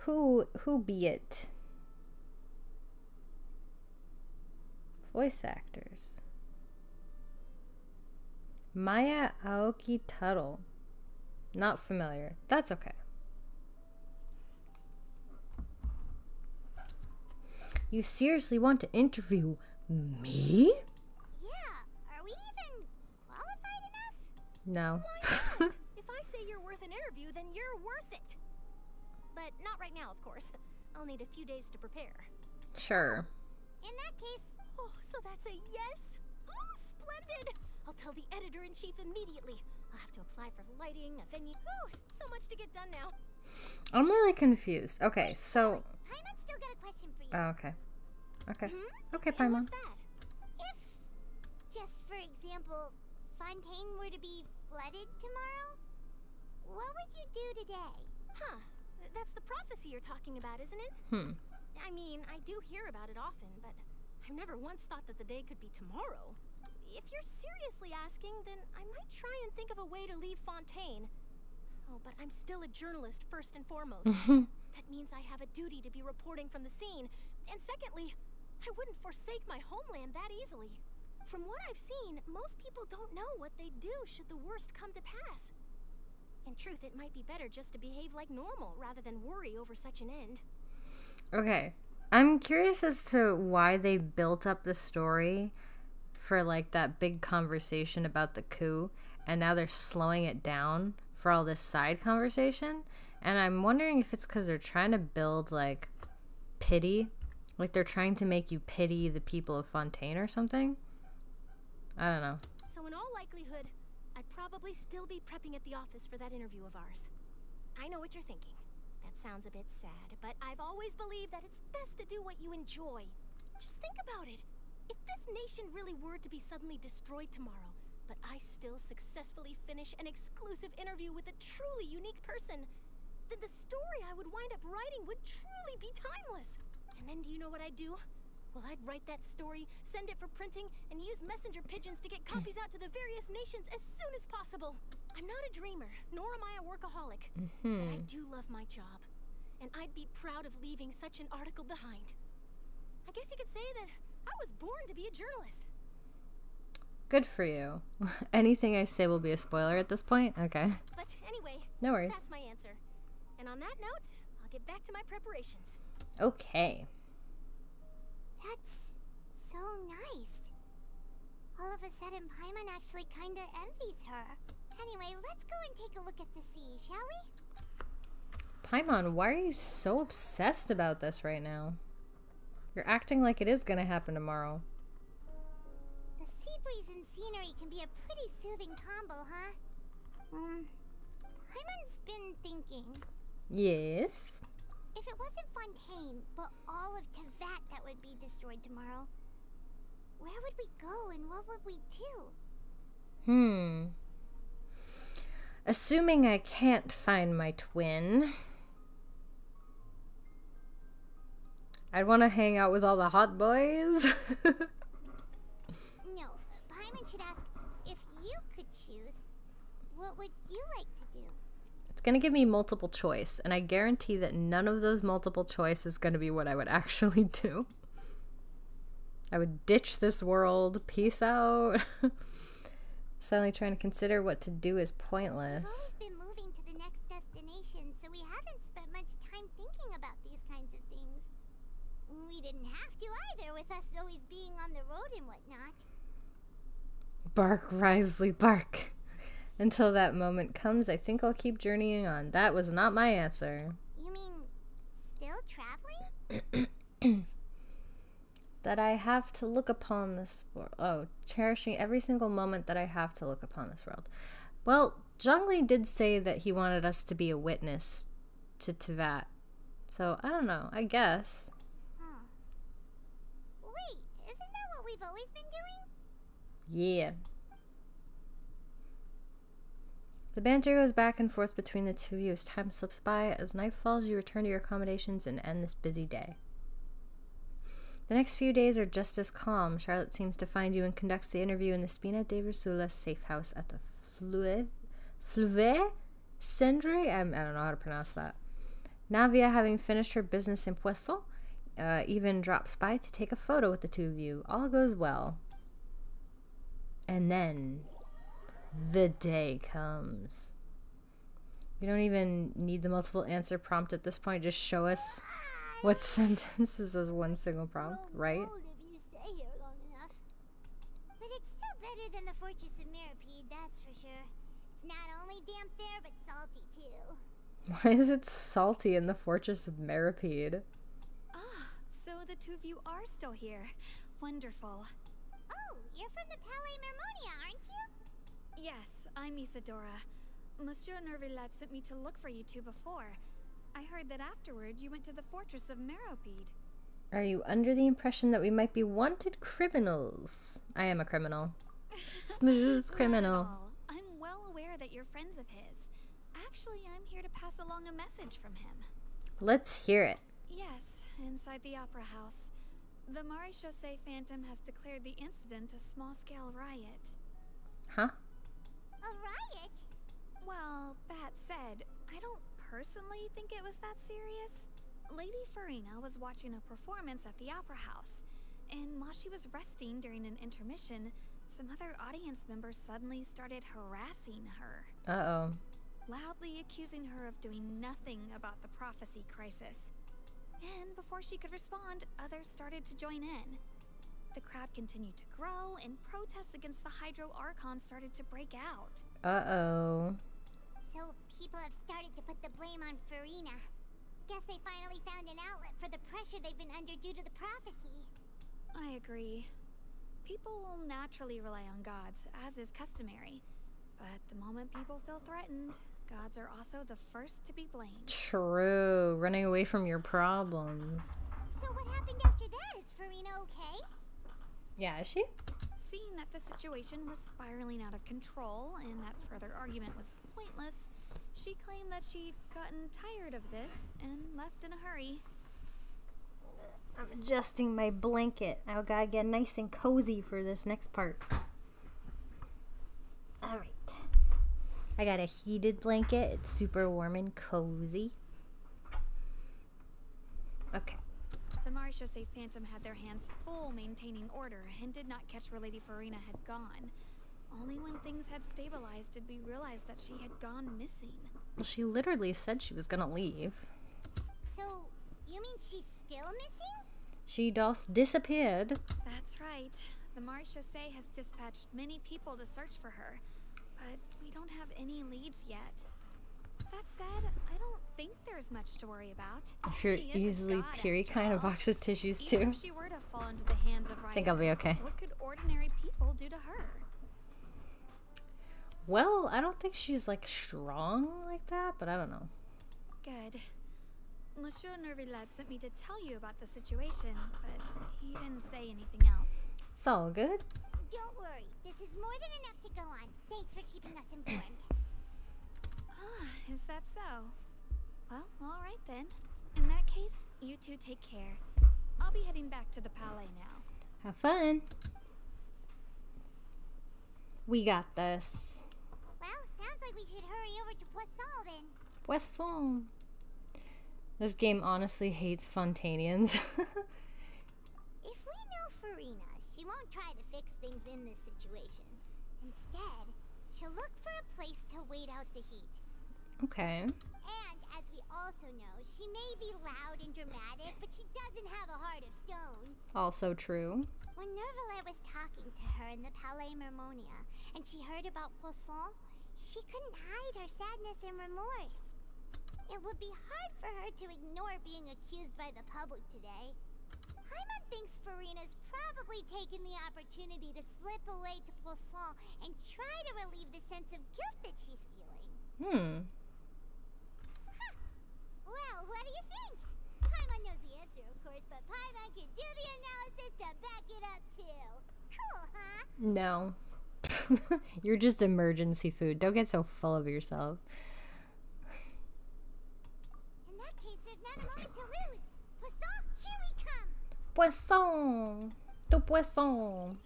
Who be it? Voice actors. Maya Aoki Tuttle. Not familiar. That's okay. You seriously want to interview me? Yeah. Are we even qualified enough? No. Why not? If I say you're worth an interview, then you're worth it. But not right now, of course. I'll need a few days to prepare. Sure. In that case... Oh, so that's a yes? Oh, splendid! I'll tell the editor-in-chief immediately. I'll have to apply for lighting, a venue. Oh, so much to get done now. I'm really confused. Okay, so... Paimon's still got a question for you. Oh, okay. Okay. Mm-hmm. Okay, And Paimon. what's that? If, just for example, Fontaine were to be flooded tomorrow, what would you do today? Huh. That's the prophecy you're talking about, isn't it? I mean, I do hear about it often, but I've never once thought that the day could be tomorrow. If you're seriously asking, then I might try and think of a way to leave Fontaine. Oh, but I'm still a journalist, first and foremost. That means I have a duty to be reporting from the scene. And secondly, I wouldn't forsake my homeland that easily. From what I've seen, most people don't know what they'd do should the worst come to pass. In truth, it might be better just to behave like normal rather than worry over such an end. Okay. I'm curious as to why they built up the story for like that big conversation about the coup, and now they're slowing it down for all this side conversation. And I'm wondering if it's because they're trying to build like pity, like they're trying to make you pity the people of Fontaine or something. I don't know. So in all likelihood, I'd probably still be prepping at the office for that interview of ours. I know what you're thinking. That sounds a bit sad, but I've always believed that it's best to do what you enjoy. Just think about it. If this nation really were to be suddenly destroyed tomorrow, but I still successfully finish an exclusive interview with a truly unique person, then the story I would wind up writing would truly be timeless. And then do you know what I'd do? Well, I'd write that story, send it for printing, and use messenger pigeons to get copies out to the various nations as soon as possible. I'm not a dreamer, nor am I a workaholic. But I do love my job, and I'd be proud of leaving such an article behind. I guess you could say that I was born to be a journalist. Good for you. Anything I say will be a spoiler at this point? Okay. But anyway, no worries. That's my answer. And on that note, I'll get back to my preparations. Okay. That's so nice. All of a sudden, Paimon actually kinda envies her. Anyway, let's go and take a look at the sea, shall we? Paimon, why are you so obsessed about this right now? You're acting like it is gonna happen tomorrow. The sea breeze and scenery can be a pretty soothing combo, huh? Paimon's been thinking. Yes? If it wasn't Fontaine, but all of Teyvat that would be destroyed tomorrow, where would we go and what would we do? Assuming I can't find my twin, I'd want to hang out with all the hot boys. No, Paimon should ask, if you could choose, what would you like to do? It's going to give me multiple choice, and I guarantee that none of those multiple choice is going to be what I would actually do. I would ditch this world. Peace out. Suddenly trying to consider what to do is pointless. We've always been moving to the next destination, so we haven't spent much time thinking about these kinds of things. We didn't have to either, with us always being on the road and whatnot. Bark, Risley, bark. Until that moment comes, I think I'll keep journeying on. That was not my answer. You mean, still traveling? That I have to look upon this world. Oh, cherishing every single moment that I have to look upon this world. Well, Zhongli did say that he wanted us to be a witness to Teyvat. So, I don't know. I guess. Huh. Wait, isn't that what we've always been doing? Yeah. The banter goes back and forth between the two of you as time slips by. As night falls, you return to your accommodations and end this busy day. The next few days are just as calm. Charlotte seems to find you and conducts the interview in the Spina de Versula safe house at the Fleuve Cendre? I don't know how to pronounce that. Navia, having finished her business in Poisson, even drops by to take a photo with the two of you. All goes well. And then the day comes. You don't even need the multiple answer prompt at this point. Just show us what sentences as one single prompt, right? If you stay here long enough. But it's still better than the Fortress of Meripede, that's for sure. It's not only damp there, but salty too. Why is it salty in the Fortress of Meripede? Ah, so the two of you are still here. Wonderful. Oh, you're from the Palais Mermonia, aren't you? Yes, I'm Isadora. Monsieur Nervillat sent me to look for you two before. I heard that afterward you went to the Fortress of Meripede. Are you under the impression that we might be wanted criminals? I am a criminal. Smooth criminal. Not at all. I'm well aware that you're friends of his. Actually, I'm here to pass along a message from him. Let's hear it. Yes, inside the Opera House. The Maréchaussée Phantom has declared the incident a small-scale riot. Huh? A riot? Well, that said, I don't personally think it was that serious. Lady Farina was watching a performance at the Opera House, and while she was resting during an intermission, some other audience members suddenly started harassing her. Uh-oh. Loudly accusing her of doing nothing about the prophecy crisis. And before she could respond, others started to join in. The crowd continued to grow, and protests against the Hydro Archon started to break out. Uh-oh. So people have started to put the blame on Farina. Guess they finally found an outlet for the pressure they've been under due to the prophecy. I agree. People will naturally rely on gods, as is customary. But the moment people feel threatened, gods are also the first to be blamed. True. Running away from your problems. So what happened after that? Is Farina okay? Yeah, is she? Seeing that the situation was spiraling out of control and that further argument was pointless, she claimed that she'd gotten tired of this and left in a hurry. I'm adjusting my blanket. I gotta get nice and cozy for this next part. Alright. I got a heated blanket. It's super warm and cozy. Okay. The Maréchaussée Phantom had their hands full maintaining order and did not catch where Lady Farina had gone. Only when things had stabilized did we realize that she had gone missing. Well, she literally said she was gonna leave. So, you mean she's still missing? She doth disappeared. That's right. The Maréchaussée has dispatched many people to search for her, but we don't have any leads yet. That said, I don't think there's much to worry about. If you're She is a easily god, teary, after kind of all. box of tissues Even too. if she were to fall into the hands of I think I'll be rivals, okay. What could ordinary people do to her? Well, I don't think she's like strong like that, but I don't know. Good. Monsieur Nervillat sent me to tell you about the situation, but he didn't say anything else. It's all good. Don't worry. This is more than enough to go on. Thanks for keeping us informed. Is that so? Well, alright then. In that case, you two take care. I'll be heading back to the palais now. Have fun. We got this. Well, sounds like we should hurry over to Poisson then. Poisson. This game honestly hates Fontainians. If we know Farina, she won't try to fix things in this situation. Instead, she'll look for a place to wait out the heat. Okay. And as we also know, she may be loud and dramatic, but she doesn't have a heart of stone. Also true. When Nervalet was talking to her in the Palais Mermonia, and she heard about Poisson, she couldn't hide her sadness and remorse. It would be hard for her to ignore being accused by the public today. Paimon thinks Farina's probably taken the opportunity to slip away to Poisson and try to relieve the sense of guilt that she's feeling. Huh. Well, what do you think? Paimon knows the answer, of course, but Paimon can do the analysis to back it up too. Cool, huh? No. You're just emergency food. Don't get so full of yourself. In that case, there's not a moment to lose. Poisson, here we come. Poisson! To Poisson!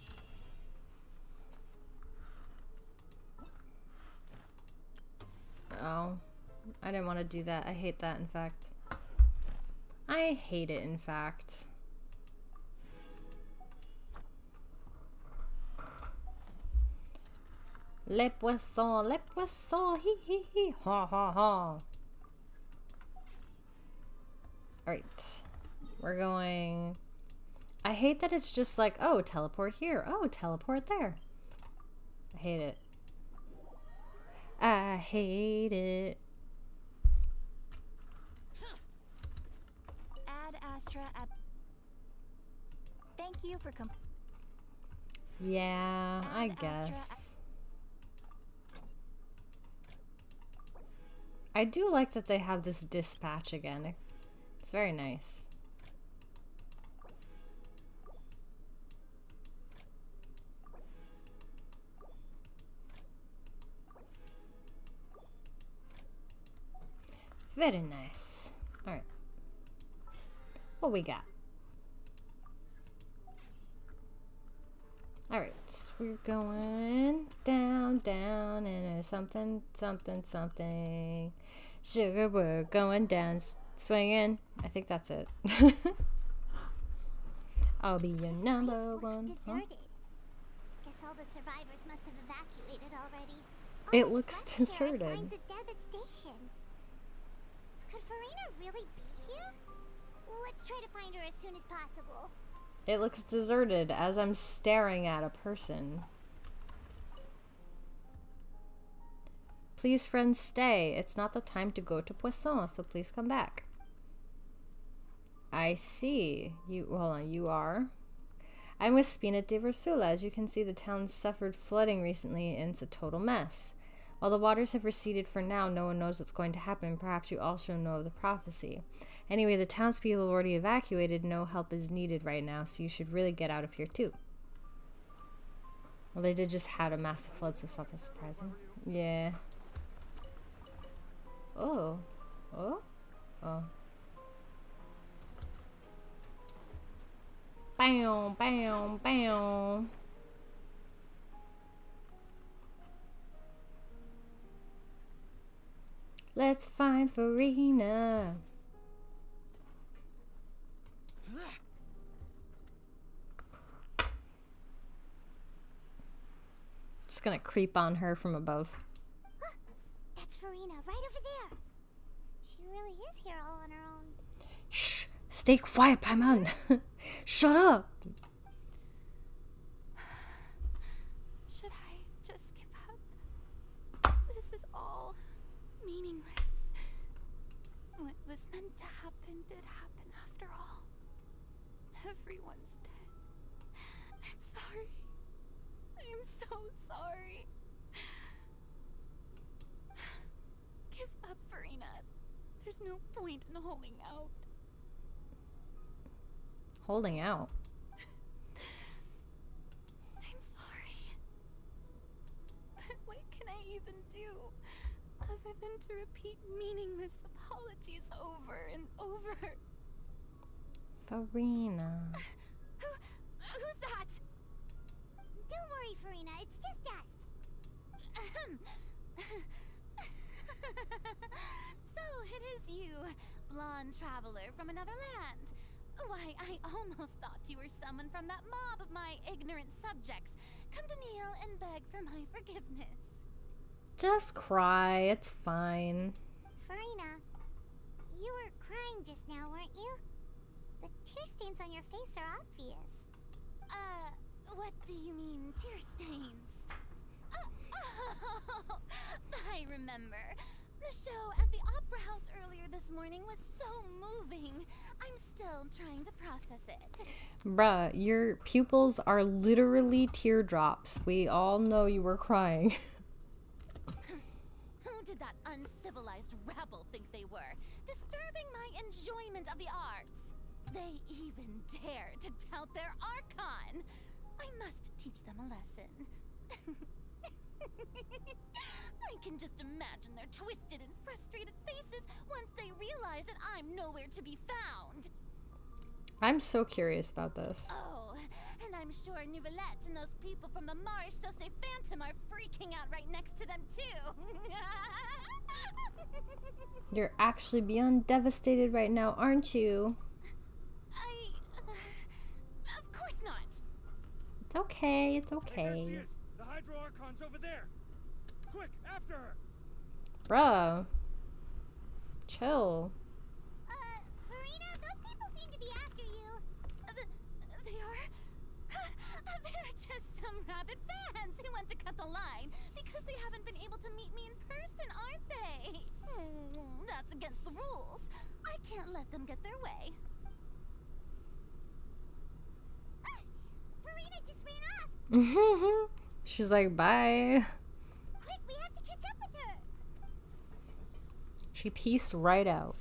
Oh. I didn't want to do that. I hate that, in fact. I hate it, in fact. Les poissons, hee hee hee, ha ha ha. Alright. We're going... I hate that it's just like, oh, teleport here. Oh, teleport there. I hate it. I hate it. Ad Astra ab... Thank you for Yeah, I guess. I do like that they have this dispatch again. It's very nice. Very nice. Alright. What we got? Alright, we're going down, down, and something, something, something. Sugar, we're going down, swinging. I think that's it. I'll be your number one. Deserted. Guess all the survivors must have evacuated already. It looks deserted. Signs of devastation. Could Farina really be here? Let's try to find her as soon as possible. It looks deserted as I'm staring at a person. Please, friends, stay. It's not the time to go to Poisson, so please come back. I see. Hold on, you are? I'm with Spina de Versula. As you can see, the town suffered flooding recently, and it's a total mess. While the waters have receded for now, no one knows what's going to happen. Perhaps you also know of the prophecy. Anyway, the townspeople have already evacuated. No help is needed right now, so you should really get out of here too. Well, they did just have a massive flood, so it's not that surprising. Yeah. Oh. Oh? Oh. Bam, bam, bam. Let's find Farina. Just gonna creep on her from above. That's Farina, right over there. She really is here all on her own. Shh! Stay quiet, Paimon. Shut up. Should I just give up? This is all meaningless. What was meant to happen did happen after all. Everyone's dead. I'm sorry. I'm so sorry. Give up, Farina. There's no point in holding out. Holding out? I'm sorry. But what can I even do? other than to repeat meaningless apologies over and over. Farina. Who's that? Don't worry, Farina, it's just us. So it is you, blonde traveler from another land. Why, I almost thought you were someone from that mob of my ignorant subjects, come to kneel and beg for my forgiveness. Just cry, it's fine. Farina, you were crying just now, weren't you? The tear stains on your face are obvious. What do you mean, tear stains? Oh, I remember. The show at the Opera House earlier this morning was so moving. I'm still trying to process it. Bruh, your pupils are literally teardrops. We all know you were crying. Who did that uncivilized rabble think they were? Disturbing my enjoyment of the arts. They even dare to tout their Archon. I must teach them a lesson. I can just imagine their twisted and frustrated faces once they realize that I'm nowhere to be found. I'm so curious about this. Oh, and I'm sure Nouvellette and those people from the Marsh Chaussee Phantom are freaking out right next to them too. You're actually beyond devastated right now, aren't you? Of course not. It's okay, it's okay. There she is. The Hydro Archon's over there. Quick, after her. Bruh. Chill. Farina, those people seem to be after you. They are? They're just some rabid fans who want to cut the line because they haven't been able to meet me in person, aren't they? That's against the rules. I can't let them get their way. Farina just ran off. She's like, bye. Quick, we have to catch up with her. She pieced right out.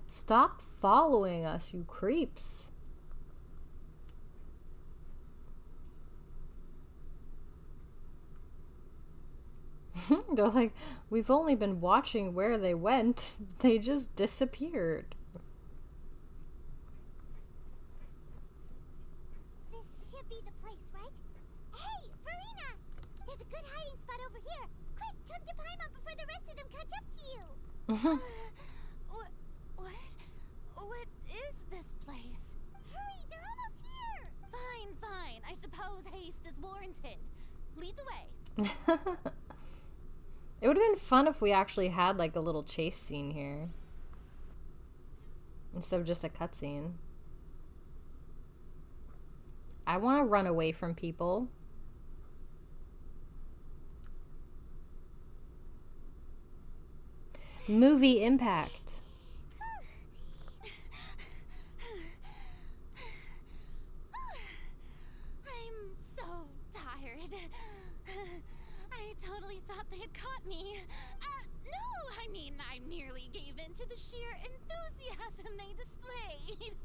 Stop following us, you creeps. They're like, we've only been watching where they went. They just disappeared. This should be the place, right? Hey, Farina! There's a good hiding spot over here. Quick, come to Paimon before the rest of them catch up to you. What is this place? Hurry, they're almost here. Fine. I suppose haste is warranted. Lead the way. It would have been fun if we actually had like a little chase scene here. Instead of just a cutscene. I want to run away from people. Movie impact. I'm so tired. I totally thought they had caught me. No, I mean, I merely gave in to the sheer enthusiasm they displayed.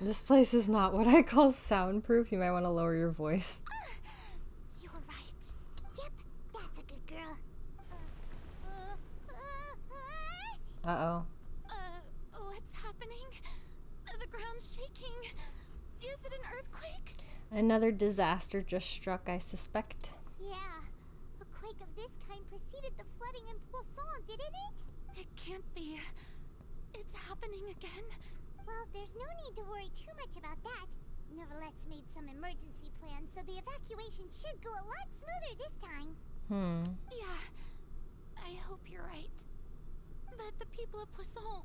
This place is not what I call soundproof. You might want to lower your voice. You're right. Yep, that's a good girl. Uh-oh. What's happening? The ground's shaking. Is it an earthquake? Another disaster just struck, I suspect. Yeah, a quake of this kind preceded the flooding in Poisson, didn't it? It can't be. It's happening again. Well, there's no need to worry too much about that. Nouvellette's made some emergency plans, so the evacuation should go a lot smoother this time. Yeah, I hope you're right. But the people of Poisson,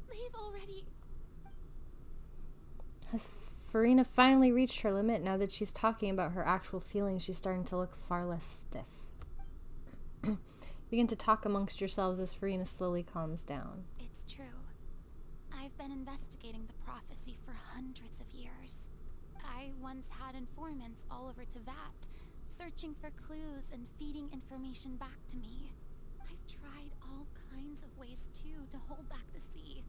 they've already... Has Farina finally reached her limit? Now that she's talking about her actual feelings, she's starting to look far less stiff. Begin to talk amongst yourselves as Farina slowly calms down. It's true. I've been investigating the prophecy for hundreds of years. I once had informants all over Teyvat, searching for clues and feeding information back to me. I've tried all kinds of ways, too, to hold back the sea.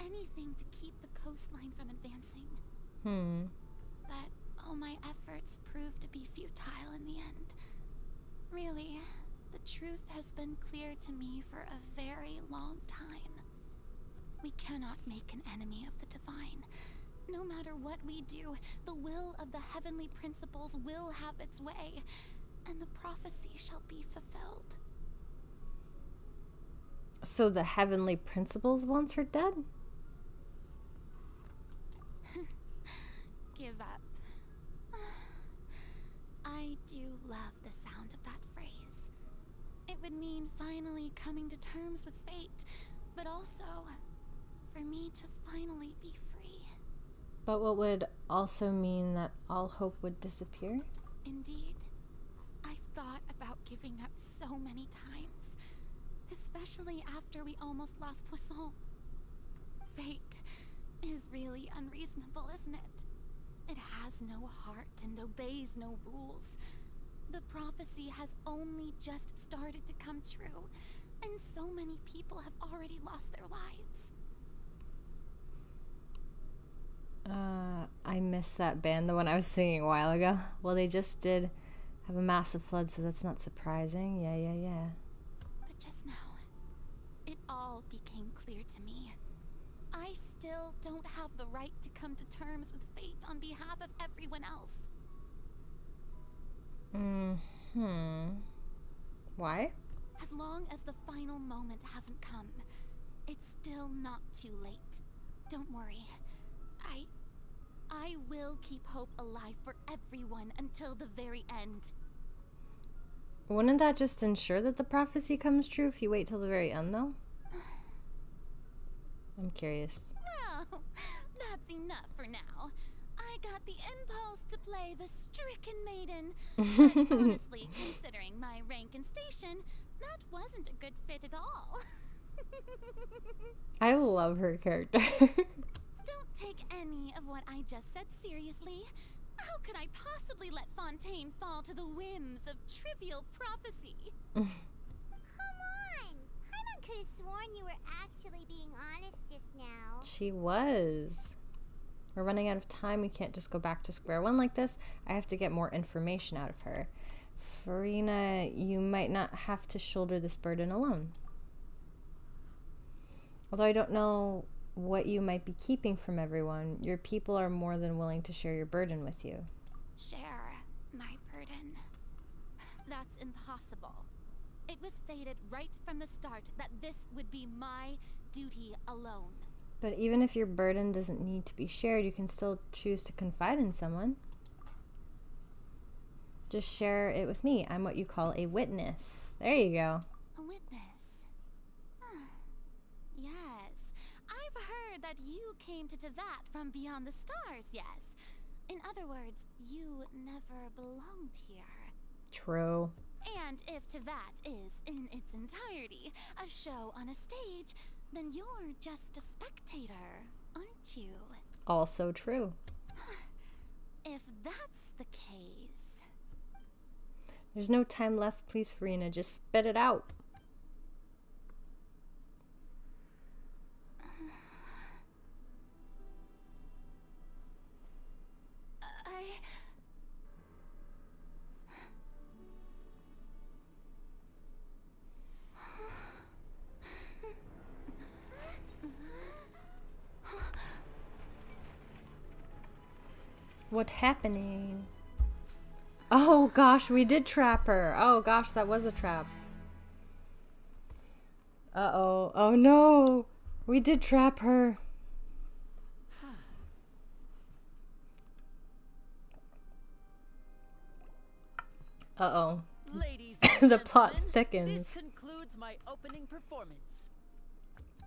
Anything to keep the coastline from advancing. But all my efforts proved to be futile in the end. Really, the truth has been clear to me for a very long time. We cannot make an enemy of the divine. No matter what we do, the will of the heavenly principles will have its way, and the prophecy shall be fulfilled. So the heavenly principles wants her dead? Give up. I do love the sound of that phrase. It would mean finally coming to terms with fate, but also for me to finally be free. But what would also mean that all hope would disappear? Indeed. I've thought about giving up so many times, especially after we almost lost Poisson. Fate is really unreasonable, isn't it? It has no heart and obeys no rules. The prophecy has only just started to come true, and so many people have already lost their lives. I missed that band, the one I was singing a while ago. Well, they just did have a massive flood, so that's not surprising. Yeah. But just now, it all became clear to me. I still don't have the right to come to terms with fate on behalf of everyone else. Why? As long as the final moment hasn't come, it's still not too late. Don't worry. I will keep hope alive for everyone until the very end. Wouldn't that just ensure that the prophecy comes true if you wait till the very end, though? I'm curious. Well, that's enough for now. I got the impulse to play the stricken maiden. But honestly, considering my rank and station, that wasn't a good fit at all. I love her character. Don't take any of what I just said seriously. How could I possibly let Fontaine fall to the whims of trivial prophecy? Come on! Paimon could have sworn you were actually being honest just now. She was. We're running out of time. We can't just go back to square one like this. I have to get more information out of her. Farina, you might not have to shoulder this burden alone. Although I don't know what you might be keeping from everyone, your people are more than willing to share your burden with you. Share my burden? That's impossible. It was fated right from the start that this would be my duty alone. But even if your burden doesn't need to be shared, you can still choose to confide in someone. Just share it with me. I'm what you call a witness. There you go. A witness? Yes. I've heard that you came to Tevat from beyond the stars, yes. In other words, you never belonged here. True. And if Tevat is, in its entirety, a show on a stage, then you're just a spectator, aren't you? Also true. If that's the case... There's no time left, please, Farina. Just spit it out. What's happening? Oh gosh, we did trap her. Oh gosh, that was a trap. Uh-oh. Oh no! We did trap her. Uh-oh. Ladies the and plot gentlemen, thickens. This concludes my opening performance.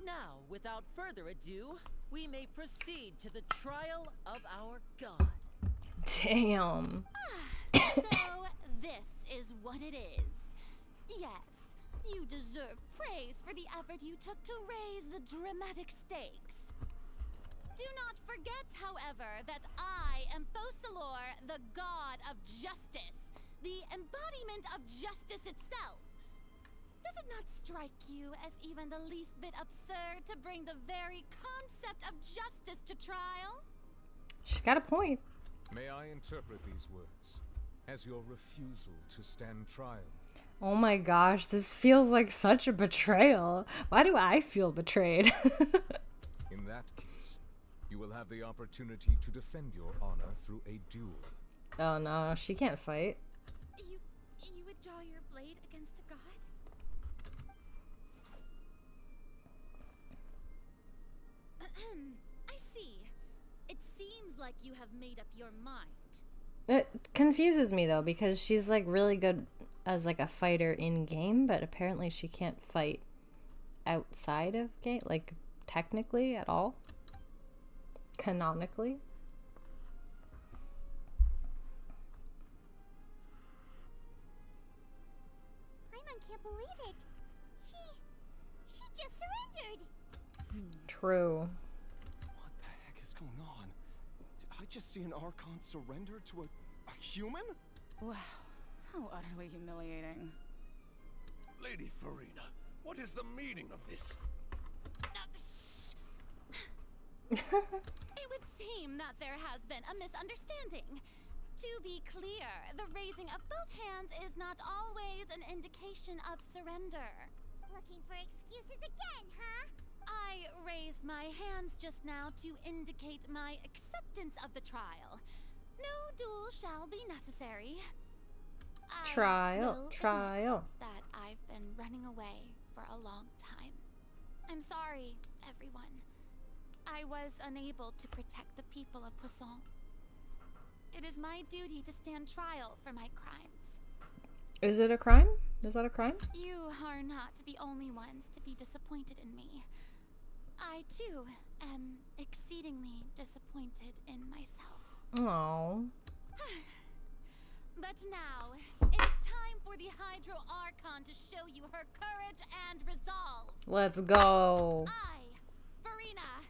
Now, without further ado, we may proceed to the trial of our god. Damn. So, this is what it is. Yes, you deserve praise for the effort you took to raise the dramatic stakes. Do not forget, however, that I am Fosalor, the god of justice, the embodiment of justice itself. Does it not strike you as even the least bit absurd to bring the very concept of justice to trial? She's got a point. May I interpret these words as your refusal to stand trial? Oh my gosh, this feels like such a betrayal. Why do I feel betrayed? In that case, you will have the opportunity to defend your honor through a duel. Oh no, she can't fight. You would draw your blade against a god? I see. It seems like you have made up your mind. It confuses me though, because she's like really good as like a fighter in game, but apparently she can't fight outside of game, like technically at all. Canonically. Paimon can't believe it. She just surrendered. True. What the heck is going on? Did I just see an Archon surrender to a human? Wow, how utterly humiliating. Lady Farina, what is the meaning of this? It would seem that there has been a misunderstanding. To be clear, the raising of both hands is not always an indication of surrender. Looking for excuses again, huh? I raised my hands just now to indicate my acceptance of the trial. No duel shall be necessary. Trial. That I've been running away for a long time. I'm sorry, everyone. I was unable to protect the people of Poisson. It is my duty to stand trial for my crimes. Is it a crime? Is that a crime? You are not the only ones to be disappointed in me. I, too, am exceedingly disappointed in myself. Oh. But now, it is time for the Hydro Archon to show you her courage and resolve. Let's go. I, Farina,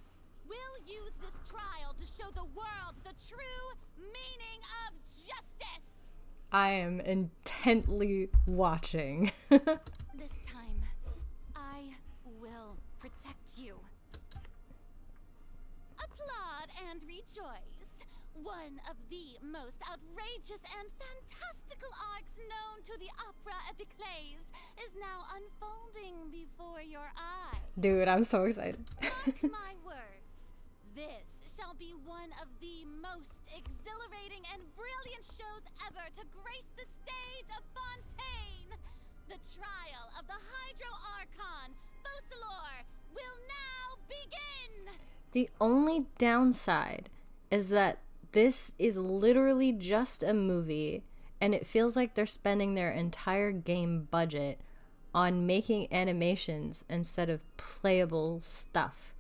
will use this trial to show the world the true meaning of justice. I am intently watching. This time, I will protect you. Applaud and rejoice. One of the most outrageous and fantastical arcs known to the opera epiclese is now unfolding before your eyes. Dude, I'm so excited. Mark my words. This shall be one of the most exhilarating and brilliant shows ever to grace the stage of Fontaine. The trial of the Hydro Archon, Focalor, will now begin. The only downside is that this is literally just a movie, and it feels like they're spending their entire game budget on making animations instead of playable stuff.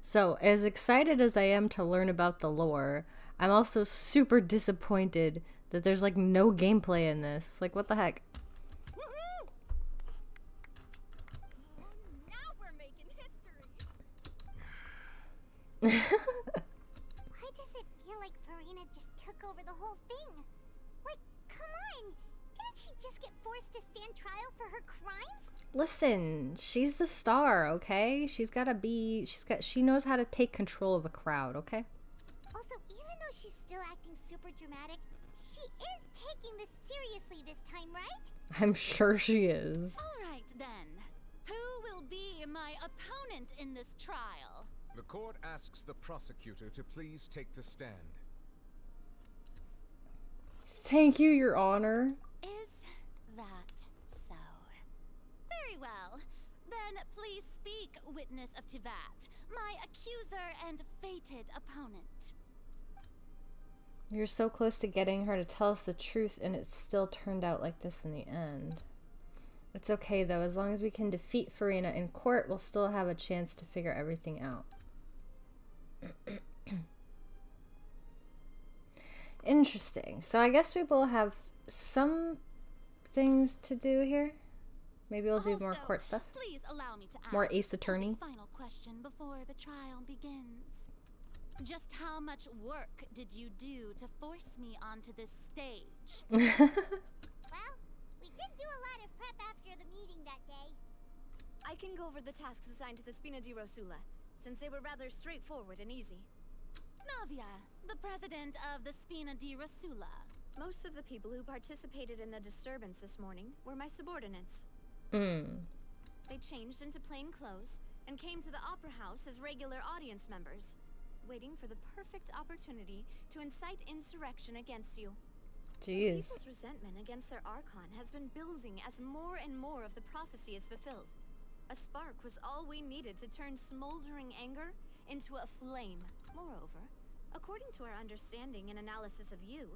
So, as excited as I am to learn about the lore, I'm also super disappointed that there's like no gameplay in this. Like, what the heck? Now we're making history. Why does it feel like Farina just took over the whole thing? Like, come on! Didn't she just get forced to stand trial for her crimes? Listen, she's the star, okay? She knows how to take control of a crowd, okay? Also, even though she's still acting super dramatic, she is taking this seriously this time, right? I'm sure she is. All right, then. Who will be my opponent in this trial? The court asks the prosecutor to please take the stand. Thank you, Your Honor. Is that so? Very well. Then please speak, witness of Tivat, my accuser and fated opponent. You're so close to getting her to tell us the truth, and it still turned out like this in the end. It's okay, though. As long as we can defeat Farina in court, we'll still have a chance to figure everything out. Interesting. So I guess we will have some things to do here. Maybe we'll do more court stuff. Please allow me to ask more Ace Attorney. Final question before the trial begins. Just how much work did you do to force me onto this stage? Well, we did do a lot of prep after the meeting that day. I can go over the tasks assigned to the Spina di Rosula, since they were rather straightforward and easy. Navia, the president of the Spina di Rasula. Most of the people who participated in the disturbance this morning were my subordinates. They changed into plain clothes and came to the Opera House as regular audience members, waiting for the perfect opportunity to incite insurrection against you. Jeez. People's resentment against their Archon has been building as more and more of the prophecy is fulfilled. A spark was all we needed to turn smoldering anger into a flame. Moreover, according to our understanding and analysis of you,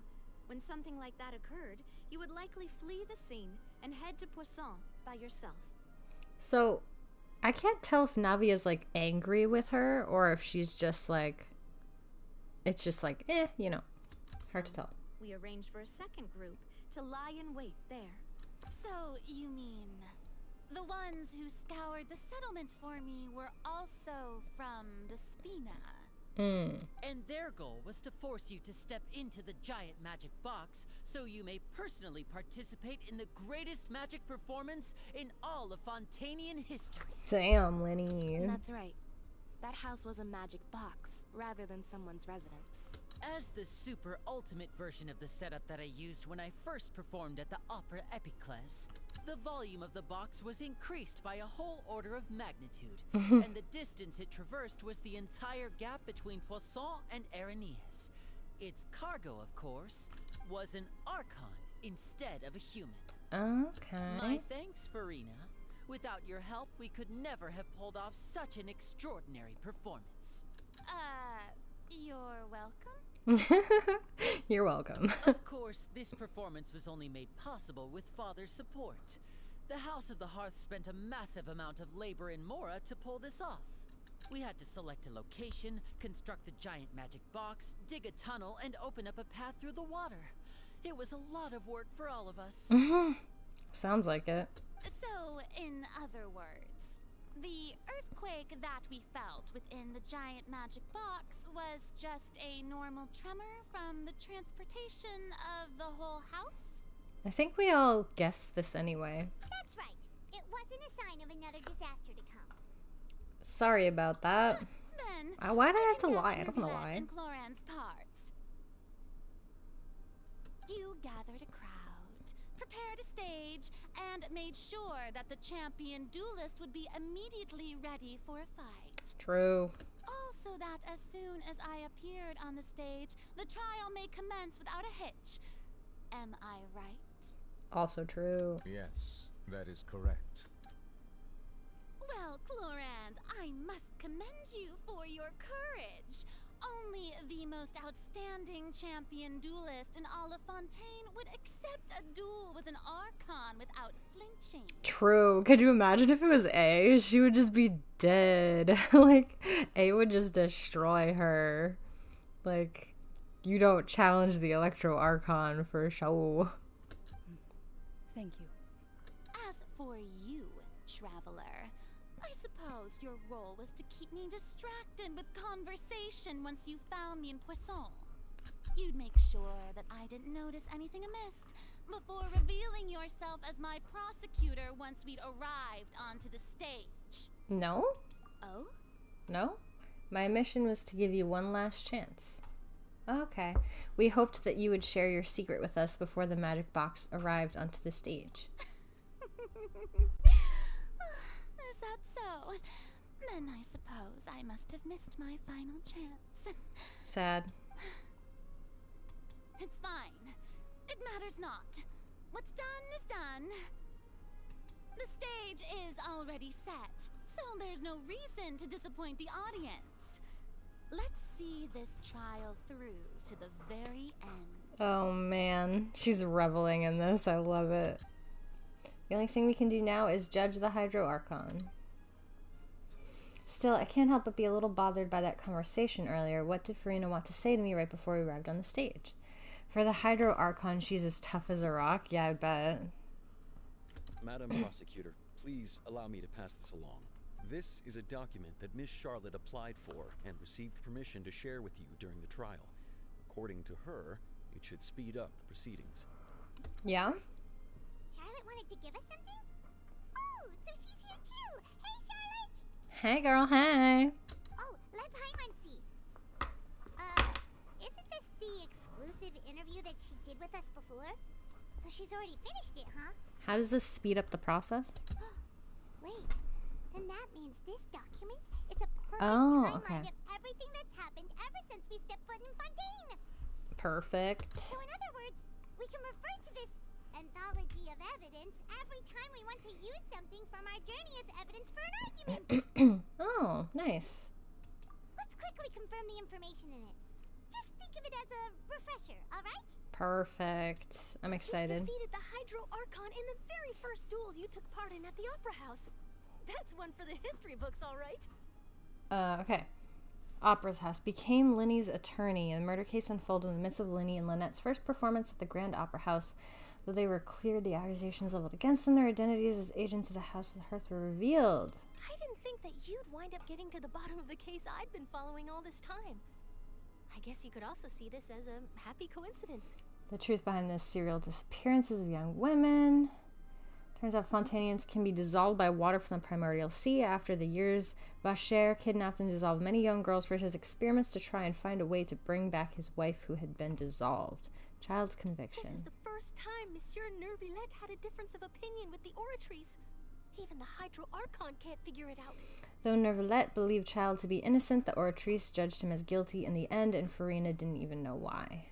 when something like that occurred, you would likely flee the scene and head to Poisson by yourself. So, I can't tell if Navia's, like, angry with her or if she's just, like... It's just like, you know. Hard to tell. We arranged for a second group to lie in wait there. So, you mean... the ones who scoured the settlement for me were also from the Spina? And their goal was to force you to step into the giant magic box so you may personally participate in the greatest magic performance in all of Fontainian history. Damn, Lenny. That's right. That house was a magic box rather than someone's residence. As the super ultimate version of the setup that I used when I first performed at the Opera Epiclese, the volume of the box was increased by a whole order of magnitude, and the distance it traversed was the entire gap between Poisson and Araneas. Its cargo, of course, was an Archon instead of a human. Okay. My thanks, Farina. Without your help, we could never have pulled off such an extraordinary performance. You're welcome? You're welcome. Of course, this performance was only made possible with Father's support. The House of the Hearth spent a massive amount of labor in Mora to pull this off. We had to select a location, construct the giant magic box, dig a tunnel, and open up a path through the water. It was a lot of work for all of us. Sounds like it. So, in other words, the earthquake that we felt within the giant magic box was just a normal tremor from the transportation of the whole house? I think we all guessed this anyway. That's right. It wasn't a sign of another disaster to come. Sorry about that. Then, why did I have to lie? I don't want to lie. in Cloran's parts. You gathered a crowd, prepared a stage, and made sure that the champion duelist would be immediately ready for a fight. True. Also that as soon as I appeared on the stage, the trial may commence without a hitch. Am I right? Also true. Yes, that is correct. Well, Clorand, I must commend you for your courage. Only the most outstanding champion duelist in all of Fontaine would accept a duel with an Archon without flinching. True. Could you imagine if it was A? She would just be dead. Like, A would just destroy her. Like, you don't challenge the Electro Archon for show. Thank you. As for you, traveler, I suppose your role was to keep me distracted with conversation once you found me in Poisson. You'd make sure that I didn't notice anything amiss before revealing yourself as my prosecutor once we'd arrived onto the stage. No? Oh? No? My mission was to give you one last chance. Okay. We hoped that you would share your secret with us before the magic box arrived onto the stage. Is that so? Then I suppose I must have missed my final chance. Sad. It's fine. It matters not. What's done is done. The stage is already set, so there's no reason to disappoint the audience. Let's see this trial through to the very end. Oh man, she's reveling in this. I love it. The only thing we can do now is judge the Hydro Archon. Still, I can't help but be a little bothered by that conversation earlier. What did Farina want to say to me right before we arrived on the stage? For the Hydro Archon, she's as tough as a rock. Yeah, I bet. Madam Prosecutor, please allow me to pass this along. This is a document that Miss Charlotte applied for and received permission to share with you during the trial. According to her, it should speed up the proceedings. Yeah? Charlotte wanted to give us something? Oh, so she's here too! Hey, Charlotte! Hey, girl, hey! Oh, let Paimon see. exclusive interview that she did with us before? So she's already finished it, huh? How does this speed up the process? Wait, then that means this document is a perfect Okay. timeline of everything that's happened ever since we stepped foot in Fontaine. Perfect. So in other words, we can refer to this anthology of evidence every time we want to use something from our journey as evidence for an argument. Oh, nice. Let's quickly confirm the information in it. Just think of it as a refresher, alright? Perfect. I'm excited. You defeated the Hydro Archon in the very first duel you took part in at the Opera House. That's one for the history books, all right. Okay. Opera's House became Linny's attorney. A murder case unfolded in the midst of Linny and Lynette's first performance at the Grand Opera House. Though they were cleared, the accusations leveled against them, their identities as agents of the House of the Hearth were revealed. I didn't think that you'd wind up getting to the bottom of the case I'd been following all this time. I guess you could also see this as a happy coincidence. The truth behind the serial disappearances of young women. Turns out Fontainians can be dissolved by water from the primordial sea. After the years, Vacher kidnapped and dissolved many young girls for his experiments to try and find a way to bring back his wife who had been dissolved. Child's conviction. This is the first time Monsieur Neuvillette had a difference of opinion with the Oratrice. Even the Hydro Archon can't figure it out. Though Neuvillette believed Child to be innocent, the Oratrice judged him as guilty in the end, and Farina didn't even know why.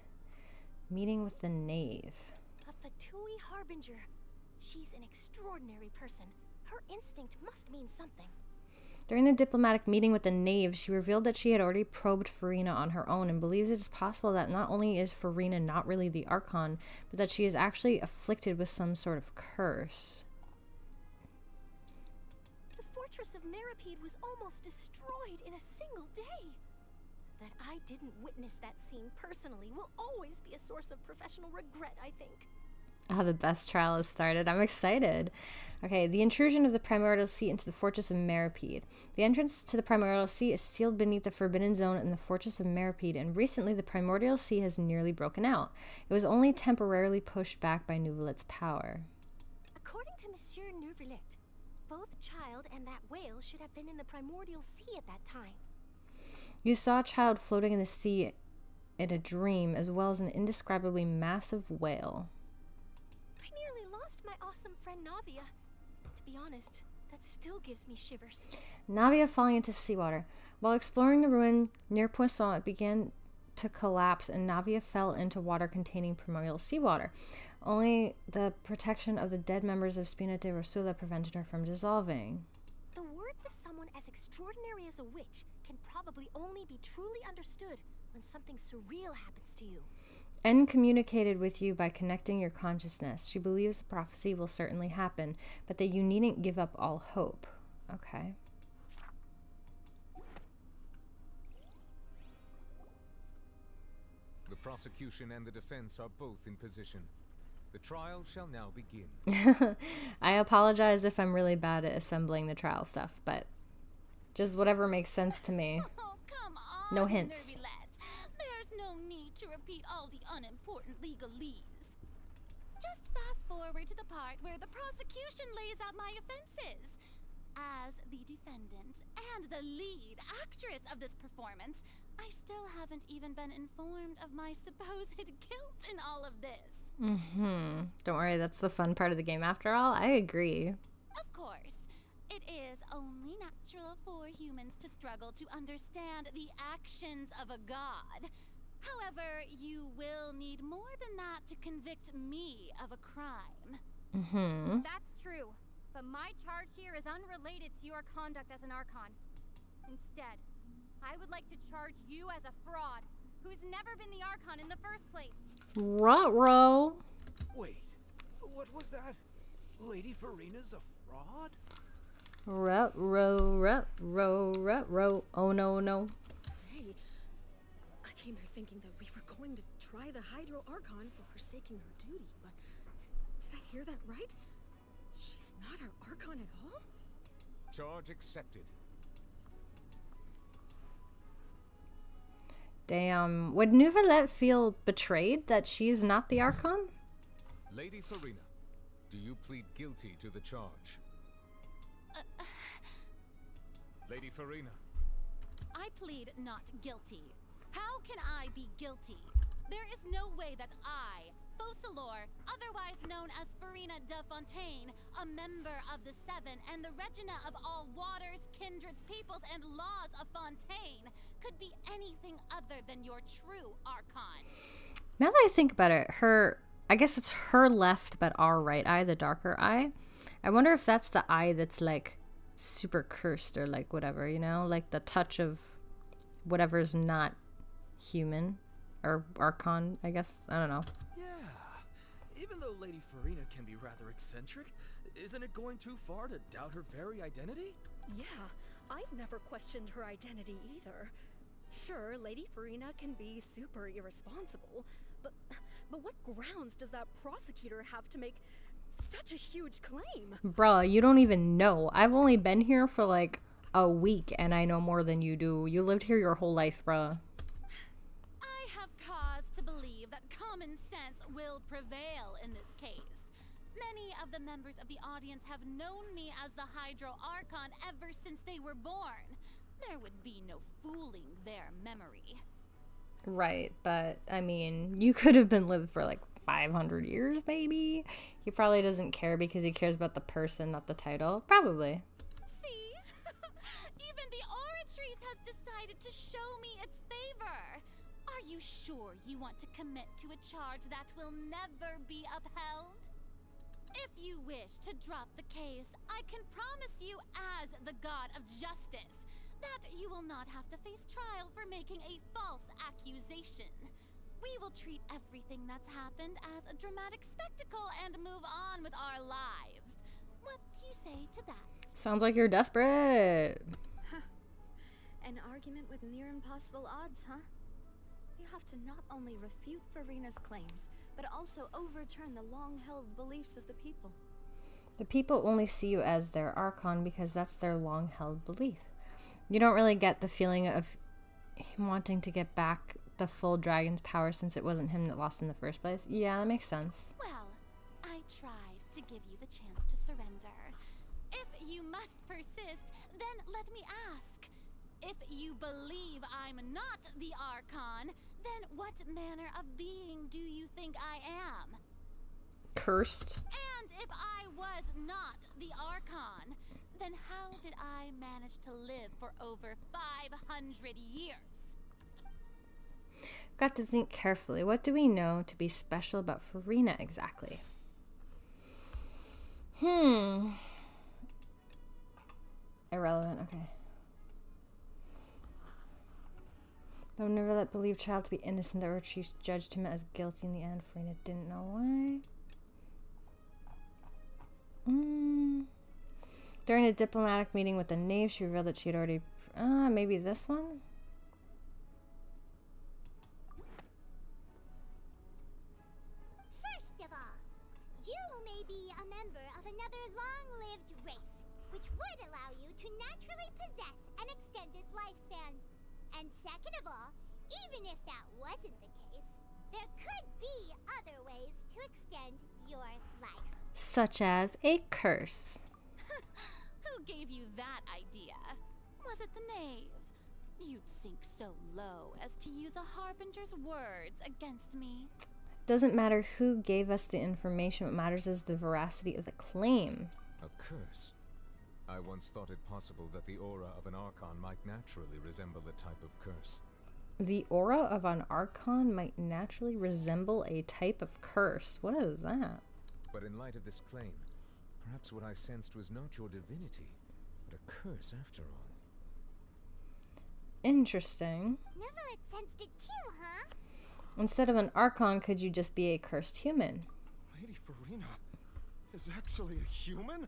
Meeting with the Knave. A Fatui Harbinger. She's an extraordinary person. Her instinct must mean something. During the diplomatic meeting with the Knave, she revealed that she had already probed Farina on her own and believes it is possible that not only is Farina not really the Archon, but that she is actually afflicted with some sort of curse. The fortress of Meripede was almost destroyed in a single day. That I didn't witness that scene personally will always be a source of professional regret, I think. Oh, the best trial has started. I'm excited. Okay, the intrusion of the Primordial Sea into the Fortress of Meripede. The entrance to the Primordial Sea is sealed beneath the Forbidden Zone in the Fortress of Meripede, and recently the Primordial Sea has nearly broken out. It was only temporarily pushed back by Neuvillette's power. According to Monsieur Neuvillette, both Child and that whale should have been in the Primordial Sea at that time. You saw a child floating in the sea in a dream, as well as an indescribably massive whale. I nearly lost my awesome friend Navia. To be honest, that still gives me shivers. Navia falling into seawater. While exploring the ruin near Poisson, it began to collapse, and Navia fell into water containing primordial seawater. Only the protection of the dead members of Spina de Rosula prevented her from dissolving. The words of someone as extraordinary as a witch can probably only be truly understood when something surreal happens to you. N communicated with you by connecting your consciousness. She believes the prophecy will certainly happen, but that you needn't give up all hope. Okay. The prosecution and the defense are both in position. The trial shall now begin. I apologize if I'm really bad at assembling the trial stuff, but just whatever makes sense to me. Oh, come on, No hints. Neuvillette. There's no need to repeat all the unimportant legalese. Just fast forward to the part where the prosecution lays out my offenses. As the defendant and the lead actress of this performance, I still haven't even been informed of my supposed guilt in all of this. Don't worry, that's the fun part of the game after all. I agree. Of course, it is only natural for humans to struggle to understand the actions of a god. However, you will need more than that to convict me of a crime. That's true, but my charge here is unrelated to your conduct as an Archon. Instead, I would like to charge you as a fraud who's never been the Archon in the first place. Ruh-roh. Wait, what was that? Lady Farina's a fraud? Ruh-roh, ruh-roh, ruh-roh. Oh, no, no. Hey, I came here thinking that we were going to try the Hydro Archon for forsaking her duty, but did I hear that right? She's not our Archon at all? Charge accepted. Damn. Would Neuvillette feel betrayed that she's not the Archon? Lady Farina, do you plead guilty to the charge? Lady Farina. I plead not guilty. How can I be guilty? There is no way that I, Focalor, otherwise known as Farina de Fontaine, a member of the Seven and the Regina of all waters, kindreds, peoples, and laws of Fontaine, could be anything other than your true Archon. Now that I think about it, I guess it's her left but our right eye, the darker eye. I wonder if that's the eye that's like super cursed or like whatever, you know? Like the touch of whatever's not human or Archon, I guess. I don't know. Yeah. Even though Lady Farina can be rather eccentric, isn't it going too far to doubt her very identity? Yeah, I've never questioned her identity either. Sure, Lady Farina can be super irresponsible, but what grounds does that prosecutor have to make such a huge claim? Bruh, you don't even know. I've only been here for like a week and I know more than you do. You lived here your whole life, bruh. I have cause to believe that common sense will prevail in this case. Many of the members of the audience have known me as the Hydro Archon ever since they were born. There would be no fooling their memory. Right, but I mean, you could have been lived for like 500 years, maybe. He probably doesn't care because he cares about the person, not the title. Probably. See? Even the Oratrice has decided to show me its favor. Are you sure you want to commit to a charge that will never be upheld? If you wish to drop the case, I can promise you as the god of justice that you will not have to face trial for making a false accusation. We will treat everything that's happened as a dramatic spectacle and move on with our lives. What do you say to that? Sounds like you're desperate. An argument with near impossible odds, huh? You have to not only refute Farina's claims, but also overturn the long-held beliefs of the people. The people only see you as their Archon because that's their long-held belief. You don't really get the feeling of him wanting to get back the full dragon's power since it wasn't him that lost in the first place. Yeah, that makes sense. Well, I tried to give you the chance to surrender. If you must persist, then let me ask. If you believe I'm not the Archon, then what manner of being do you think I am? Cursed. And if I was not the Archon, then how did I manage to live for over 500 years? Got to think carefully. What do we know to be special about Farina exactly? Irrelevant, okay. Though never let believed child to be innocent, the Archon judged him as guilty in the end. Farina didn't know why. During a diplomatic meeting with the knave, she revealed that she had already... maybe this one? First of all, you may be a member of another long-lived race, which would allow you to naturally possess an extended lifespan. And second of all, even if that wasn't the case, there could be other ways to extend your life. Such as a curse. Who gave you that idea? Was it the knave? You'd sink so low as to use a harbinger's words against me. Doesn't matter who gave us the information. What matters is the veracity of the claim. A curse? I once thought it possible that the aura of an Archon might naturally resemble a type of curse. The aura of an Archon might naturally resemble a type of curse. What is that? But in light of this claim, perhaps what I sensed was not your divinity, but a curse after all. Interesting. Neverlet sensed it too, huh? Instead of an Archon, could you just be a cursed human? Lady Farina is actually a human?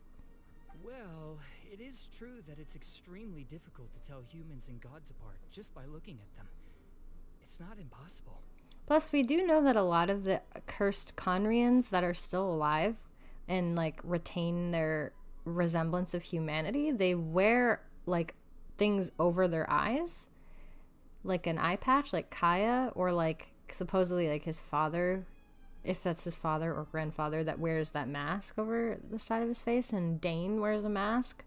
Well, it is true that it's extremely difficult to tell humans and gods apart just by looking at them. It's not impossible. Plus, we do know that a lot of the cursed Conrians that are still alive and, like, retain their resemblance of humanity, they wear, like, things over their eyes. Like an eye patch, like Kaya, or, like, supposedly, like, his father, if that's his father or grandfather, that wears that mask over the side of his face, and Dane wears a mask.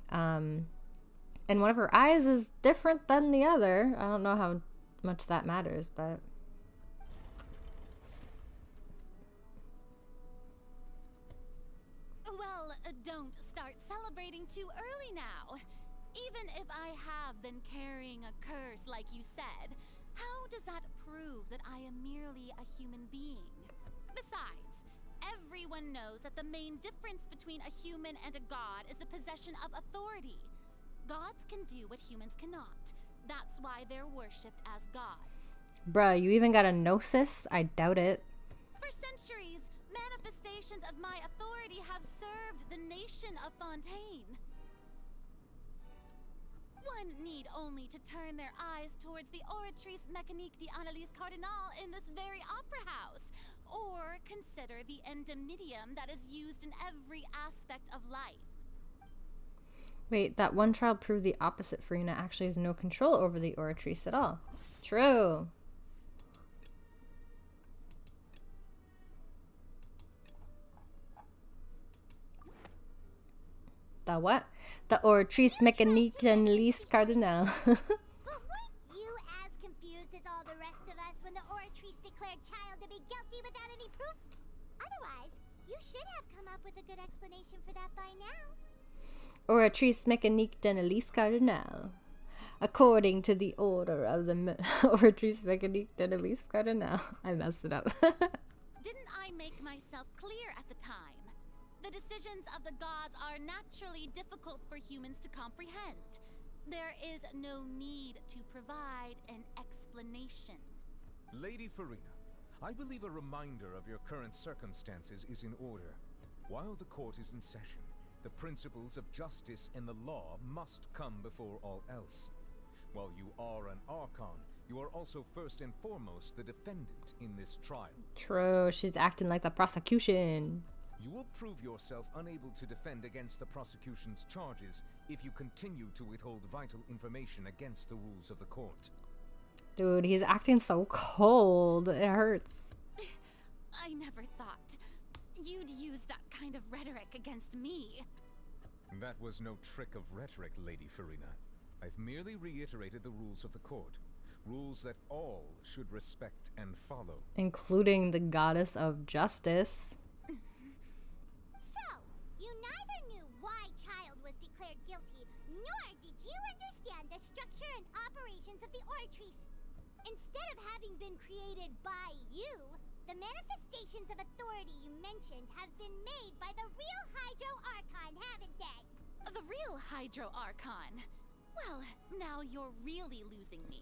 And one of her eyes is different than the other. I don't know how much that matters, but... don't start celebrating too early now. Even if I have been carrying a curse like you said, how does that prove that I am merely a human being? Besides, everyone knows that the main difference between a human and a god is the possession of authority. Gods can do what humans cannot. That's why they're worshipped as gods. Bruh, you even got a gnosis? I doubt it. For centuries, manifestations of my authority have served the nation of Fontaine. One need only to turn their eyes towards the Oratrice Mécanique d'Analyse Cardinal in this very opera house, or consider the indemnitium that is used in every aspect of life. Wait, that one trial proved the opposite. Farina actually has no control over the Oratrice at all. True. The what? The Oratrice Mécanique d'Analyse Cardinal. But weren't you as confused as all the rest of us when the Oratrice declared Child to be guilty without any proof? Otherwise, you should have come up with a good explanation for that by now. Oratrice Mécanique d'Analyse Cardinal. According to the order of the Oratrice Mécanique d'Analyse Cardinal. I messed it up. Didn't I make myself clear at the time? The decisions of the gods are naturally difficult for humans to comprehend. There is no need to provide an explanation. Lady Farina, I believe a reminder of your current circumstances is in order. While the court is in session, the principles of justice and the law must come before all else. While you are an Archon, you are also first and foremost the defendant in this trial. True, she's acting like the prosecution. You will prove yourself unable to defend against the prosecution's charges if you continue to withhold vital information against the rules of the court. Dude, he's acting so cold. It hurts. I never thought you'd use that kind of rhetoric against me. That was no trick of rhetoric, Lady Farina. I've merely reiterated the rules of the court. Rules that all should respect and follow. Including the goddess of justice. So, you neither knew why Child was declared guilty, nor did you understand the structure and operations of the Oratrice. Instead of having been created by you, the manifestations of authority you mentioned have been made by the real Hydro Archon, haven't they? The real Hydro Archon? Well, now you're really losing me.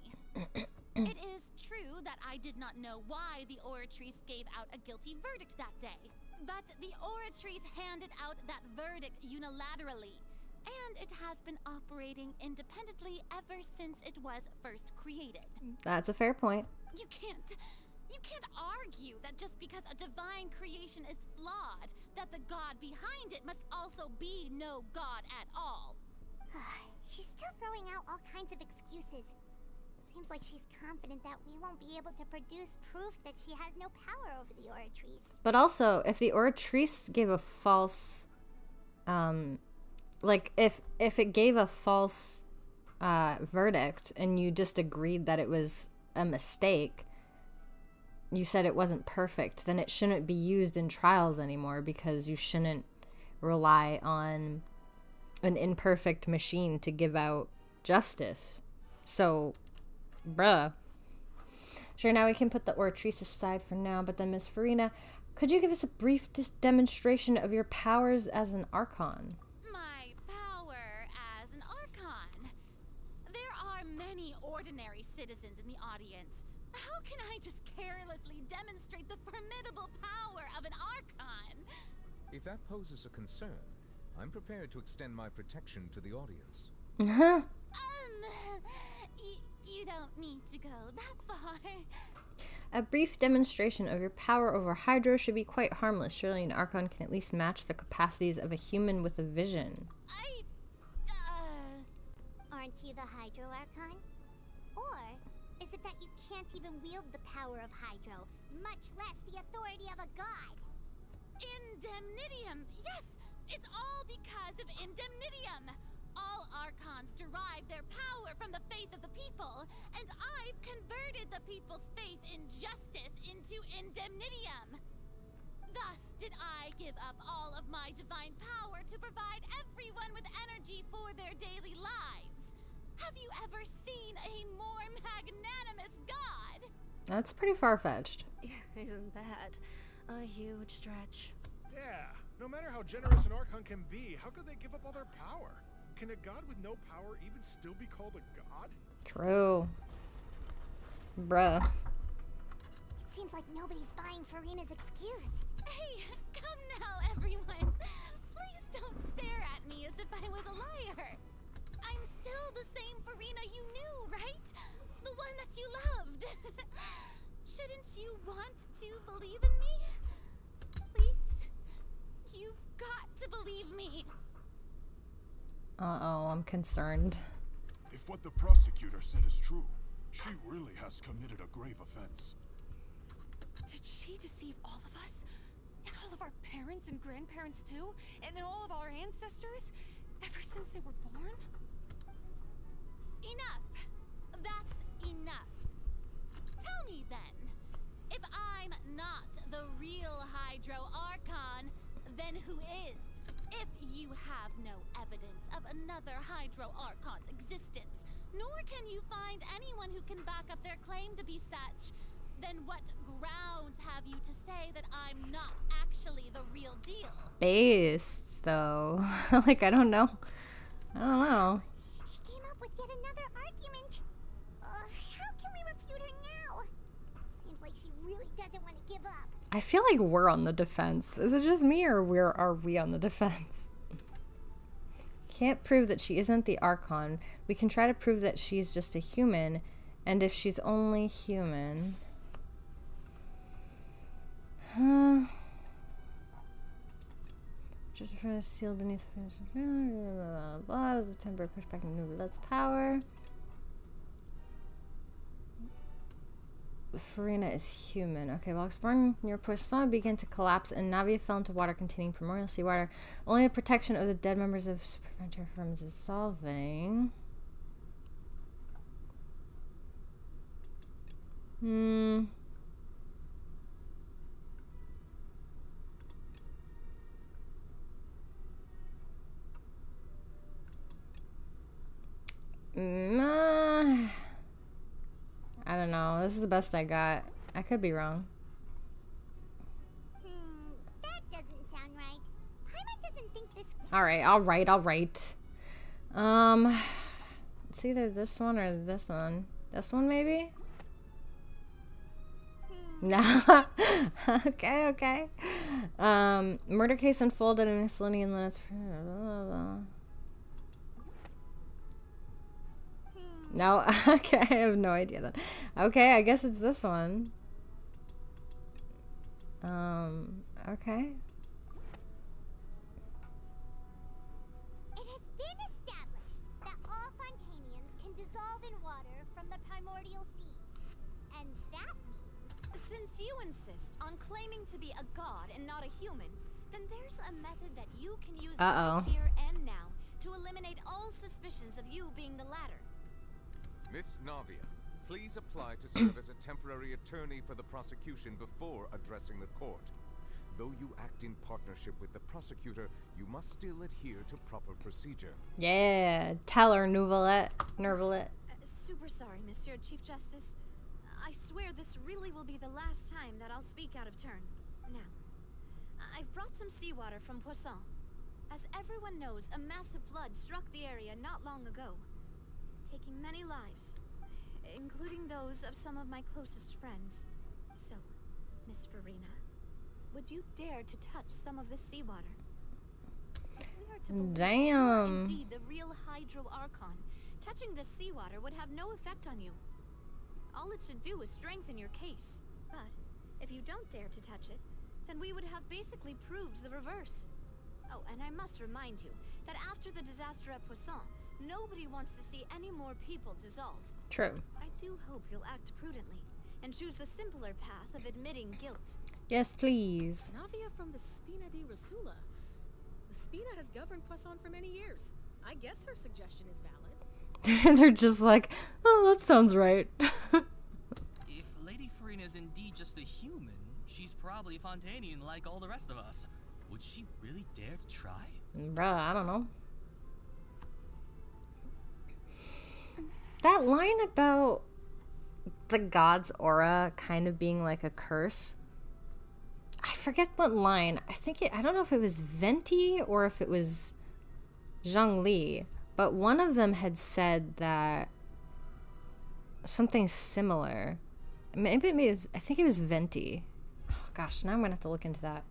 It is true that I did not know why the Oratrice gave out a guilty verdict that day. But the Oratrice handed out that verdict unilaterally. And it has been operating independently ever since it was first created. That's a fair point. You can't argue that just because a divine creation is flawed, that the god behind it must also be no god at all. She's still throwing out all kinds of excuses. Seems like she's confident that we won't be able to produce proof that she has no power over the Oratrice. But also, if the Oratrice gave a false... if it gave a false verdict and you just agreed that it was a mistake, you said it wasn't perfect, then it shouldn't be used in trials anymore because you shouldn't rely on an imperfect machine to give out justice. So, bruh. Sure, now we can put the Oratrice aside for now, but then Miss Farina, could you give us a brief demonstration of your powers as an Archon? My power as an Archon? There are many ordinary citizens in the audience. How can I just carelessly demonstrate the formidable power of an Archon? If that poses a concern, I'm prepared to extend my protection to the audience. You don't need to go that far. A brief demonstration of your power over Hydro should be quite harmless. Surely an Archon can at least match the capacities of a human with a vision. Aren't you the Hydro Archon? Or is it that you can't even wield the power of Hydro, much less the authority of a god? Indemnitium! Yes! It's all because of Indemnitium! All Archons derive their power from the faith of the people, and I've converted the people's faith in justice into Indemnitium. Thus, Did I give up all of my divine power to provide everyone with energy for their daily lives? Have you ever seen a more magnanimous god? That's pretty far-fetched. Isn't that a huge stretch? Yeah, no matter how generous an Archon can be, how could they give up all their power? Can a god with no power even still be called a god? True. Bruh. It seems like nobody's buying Farina's excuse. Hey, come now, everyone. Please don't stare at me as if I was a liar. I'm still the same Farina you knew, right? The one that you loved. Shouldn't you want to believe in me? Please? You've got to believe me. Uh-oh, I'm concerned. If what the prosecutor said is true, she really has committed a grave offense. Did she deceive all of us? And all of our parents and grandparents too? And all of our ancestors? Ever since they were born? Enough. That's enough. Tell me then, if I'm not the real Hydro Archon, then who is? If you have no evidence of another Hydro Archon's existence, nor can you find anyone who can back up their claim to be such, then what grounds have you to say that I'm not actually the real deal? Based, though. Like, I don't know. I don't know. She came up with yet another argument. How can we refute her now? Seems like she really doesn't want to give up. I feel like we're on the defense. Is it just me, or are we on the defense? Can't prove that she isn't the Archon. We can try to prove that she's just a human, and if she's only human... Just for a seal beneath the blah, was a temporary pushback in Nubilet's power. Farina is human. Okay, while exploring near Poisson began to collapse and Navia fell into water containing primordial seawater. Only the protection of the dead members of prevent her from dissolving. I don't know. This is the best I got. I could be wrong. That doesn't sound right. Paimon doesn't think this... Alright. It's either this one or this one. This one, maybe? Nah. Okay. Murder case unfolded in Selenian limits. No, okay, I have no idea then. Okay, I guess it's this one. Okay. It has been established that all Fontainians can dissolve in water from the primordial sea. And that means... Since you insist on claiming to be a god and not a human, then there's a method that you can use right here and now to eliminate all suspicions of you being the latter. Miss Navia, please apply to serve as a temporary attorney for the prosecution before addressing the court. Though you act in partnership with the prosecutor, you must still adhere to proper procedure. Yeah, tell her, Nervalet. Super sorry, Monsieur Chief Justice. I swear this really will be the last time that I'll speak out of turn. Now, I've brought some seawater from Poisson. As everyone knows, a massive flood struck the area not long ago, taking many lives, including those of some of my closest friends. So, Miss Farina, would you dare to touch some of this seawater? If we are to believe you are indeed the real Hydro Archon, touching this seawater would have no effect on you. All it should do is strengthen your case. But if you don't dare to touch it, then we would have basically proved the reverse. Oh, and I must remind you that after the disaster at Poisson, nobody wants to see any more people dissolve. True. I do hope you'll act prudently and choose the simpler path of admitting guilt. Yes, please. Navia from the Spina di Rasula. The Spina has governed Poisson for many years. I guess her suggestion is valid. They're just like, oh, that sounds right. If Lady Farina is indeed just a human, She's probably Fontainian like all the rest of us. Would she really dare to try? Bruh, I don't know. That line about the god's aura kind of being like a curse. I forget what line. I don't know if it was Venti or if it was Zhongli, but one of them had said that something similar. Maybe it was, I think it was Venti. Oh gosh, now I'm gonna have to look into that.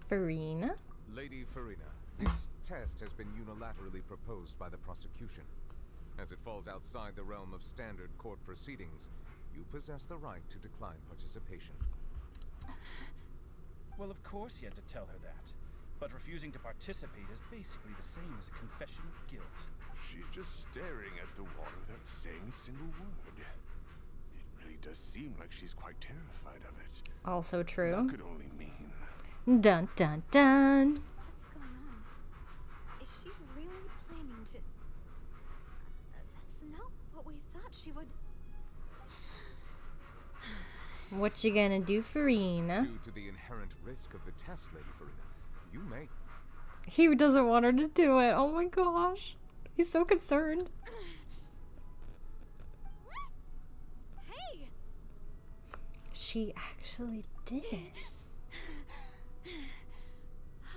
Farina? Lady Farina, this test has been unilaterally proposed by the prosecution. As it falls outside the realm of standard court proceedings, you possess the right to decline participation. Well, of course he had to tell her that. But refusing to participate is basically the same as a confession of guilt. She's just staring at the water without saying a single word. It really does seem like she's quite terrified of it. Also true. That could only mean... Dun dun dun. What's going on? Is she really planning to... That's not what we thought she would... What you gonna do, Farina? Due to the inherent risk of the test, Lady Farina, you may... He doesn't want her to do it. Oh my gosh. He's so concerned. Hey! She actually did it.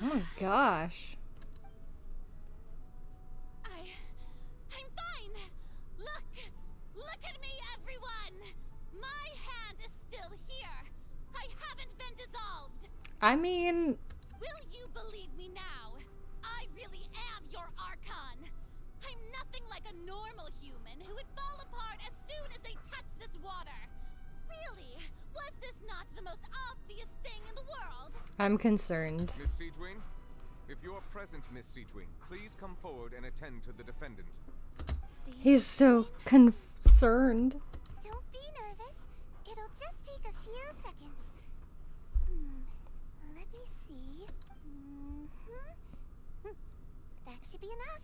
Oh my gosh. I'm fine! Look at me, everyone! My hand is still here! I haven't been dissolved! I mean... Will you believe me now? I really am your Archon! I'm nothing like a normal human who would fall apart as soon as they touch this water! Really? Was this not the most obvious thing in the world? I'm concerned. Miss Siegewin? If you're present, Miss Siegewin, please come forward and attend to the defendant. He's so concerned. Don't be nervous. It'll just take a few seconds. Let me see. That should be enough.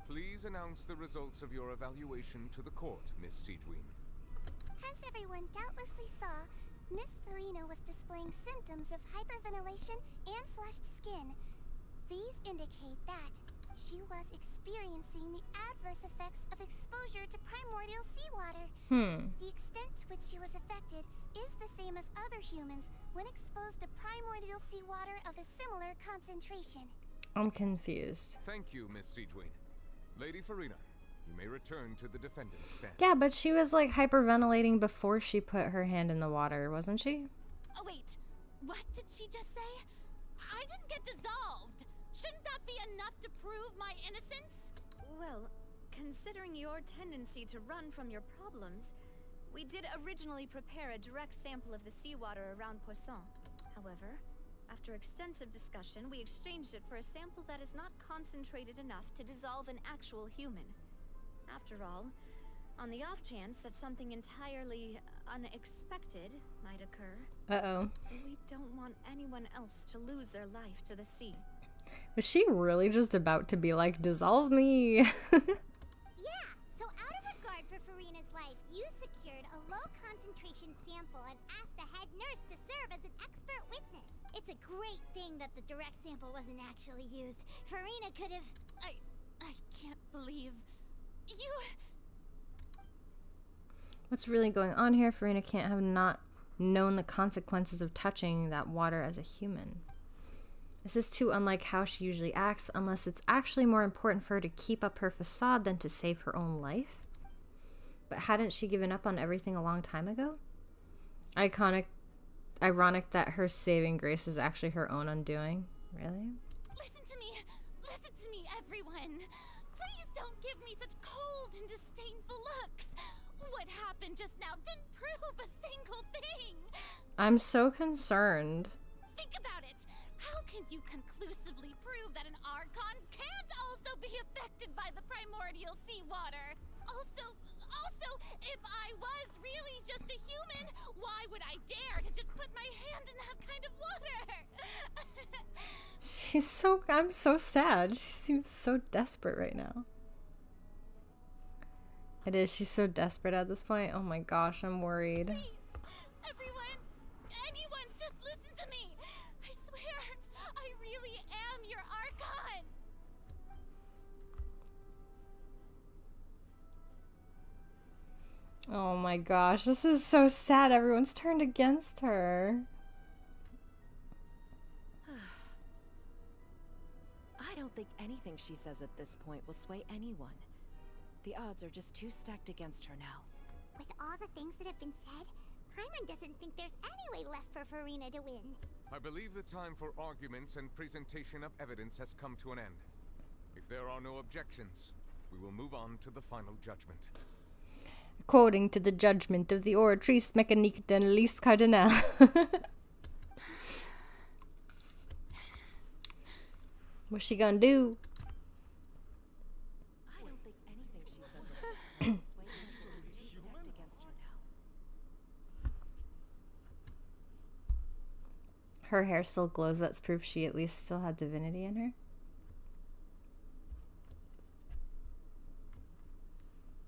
Please announce the results of your evaluation to the court, Miss Siegewin. As everyone doubtlessly saw, Miss Farina was displaying symptoms of hyperventilation and flushed skin. These indicate that she was experiencing the adverse effects of exposure to primordial seawater. The extent to which she was affected is the same as other humans when exposed to primordial seawater of a similar concentration. I'm confused. Thank you, Miss Siegewin. Lady Farina, you may return to the defendant's stand. Yeah, but she was like hyperventilating before she put her hand in the water, wasn't she? Oh wait, what did she just say? I didn't get dissolved! Shouldn't that be enough to prove my innocence? Well, considering your tendency to run from your problems, we did originally prepare a direct sample of the seawater around Poisson. However, after extensive discussion, we exchanged it for a sample that is not concentrated enough to dissolve an actual human. After all, on the off chance that something entirely unexpected might occur, we don't want anyone else to lose their life to the sea. Was she really just about to be like, dissolve me? Yeah, so out of regard for Farina's life, you secured a low concentration sample and asked the head nurse to serve as an expert witness. It's a great thing that the direct sample wasn't actually used. Farina could have... I can't believe... You... What's really going on here? Farina can't have not known the consequences of touching that water as a human. This is too unlike how she usually acts, unless it's actually more important for her to keep up her facade than to save her own life. But hadn't she given up on everything a long time ago? Ironic that her saving grace is actually her own undoing. Really? Listen to me, everyone. Please don't give me such cold and disdainful looks. What happened just now didn't prove a single thing. I'm so concerned. Think about it. How can you conclusively prove that an Archon can't also be affected by the primordial seawater? Also, if I was really just a human, why would I dare to just put my hand in that kind of water? I'm so sad. She seems so desperate right now. It is. She's so desperate at this point. Oh my gosh, I'm worried. Please, everyone, anyone, Oh my gosh, this is so sad. Everyone's turned against her. I don't think anything she says at this point will sway anyone. The odds are just too stacked against her now. With all the things that have been said, Paimon doesn't think there's any way left for Farina to win. I believe the time for arguments and presentation of evidence has come to an end. If there are no objections, we will move on to the final judgment. According to the judgment of the Oratrice Mécanique d'Analyse Cardinal. What's she gonna do? I don't think anything she says at this point will sway anyone. She's too stacked against her now. Her hair still glows. That's proof she at least still had divinity in her.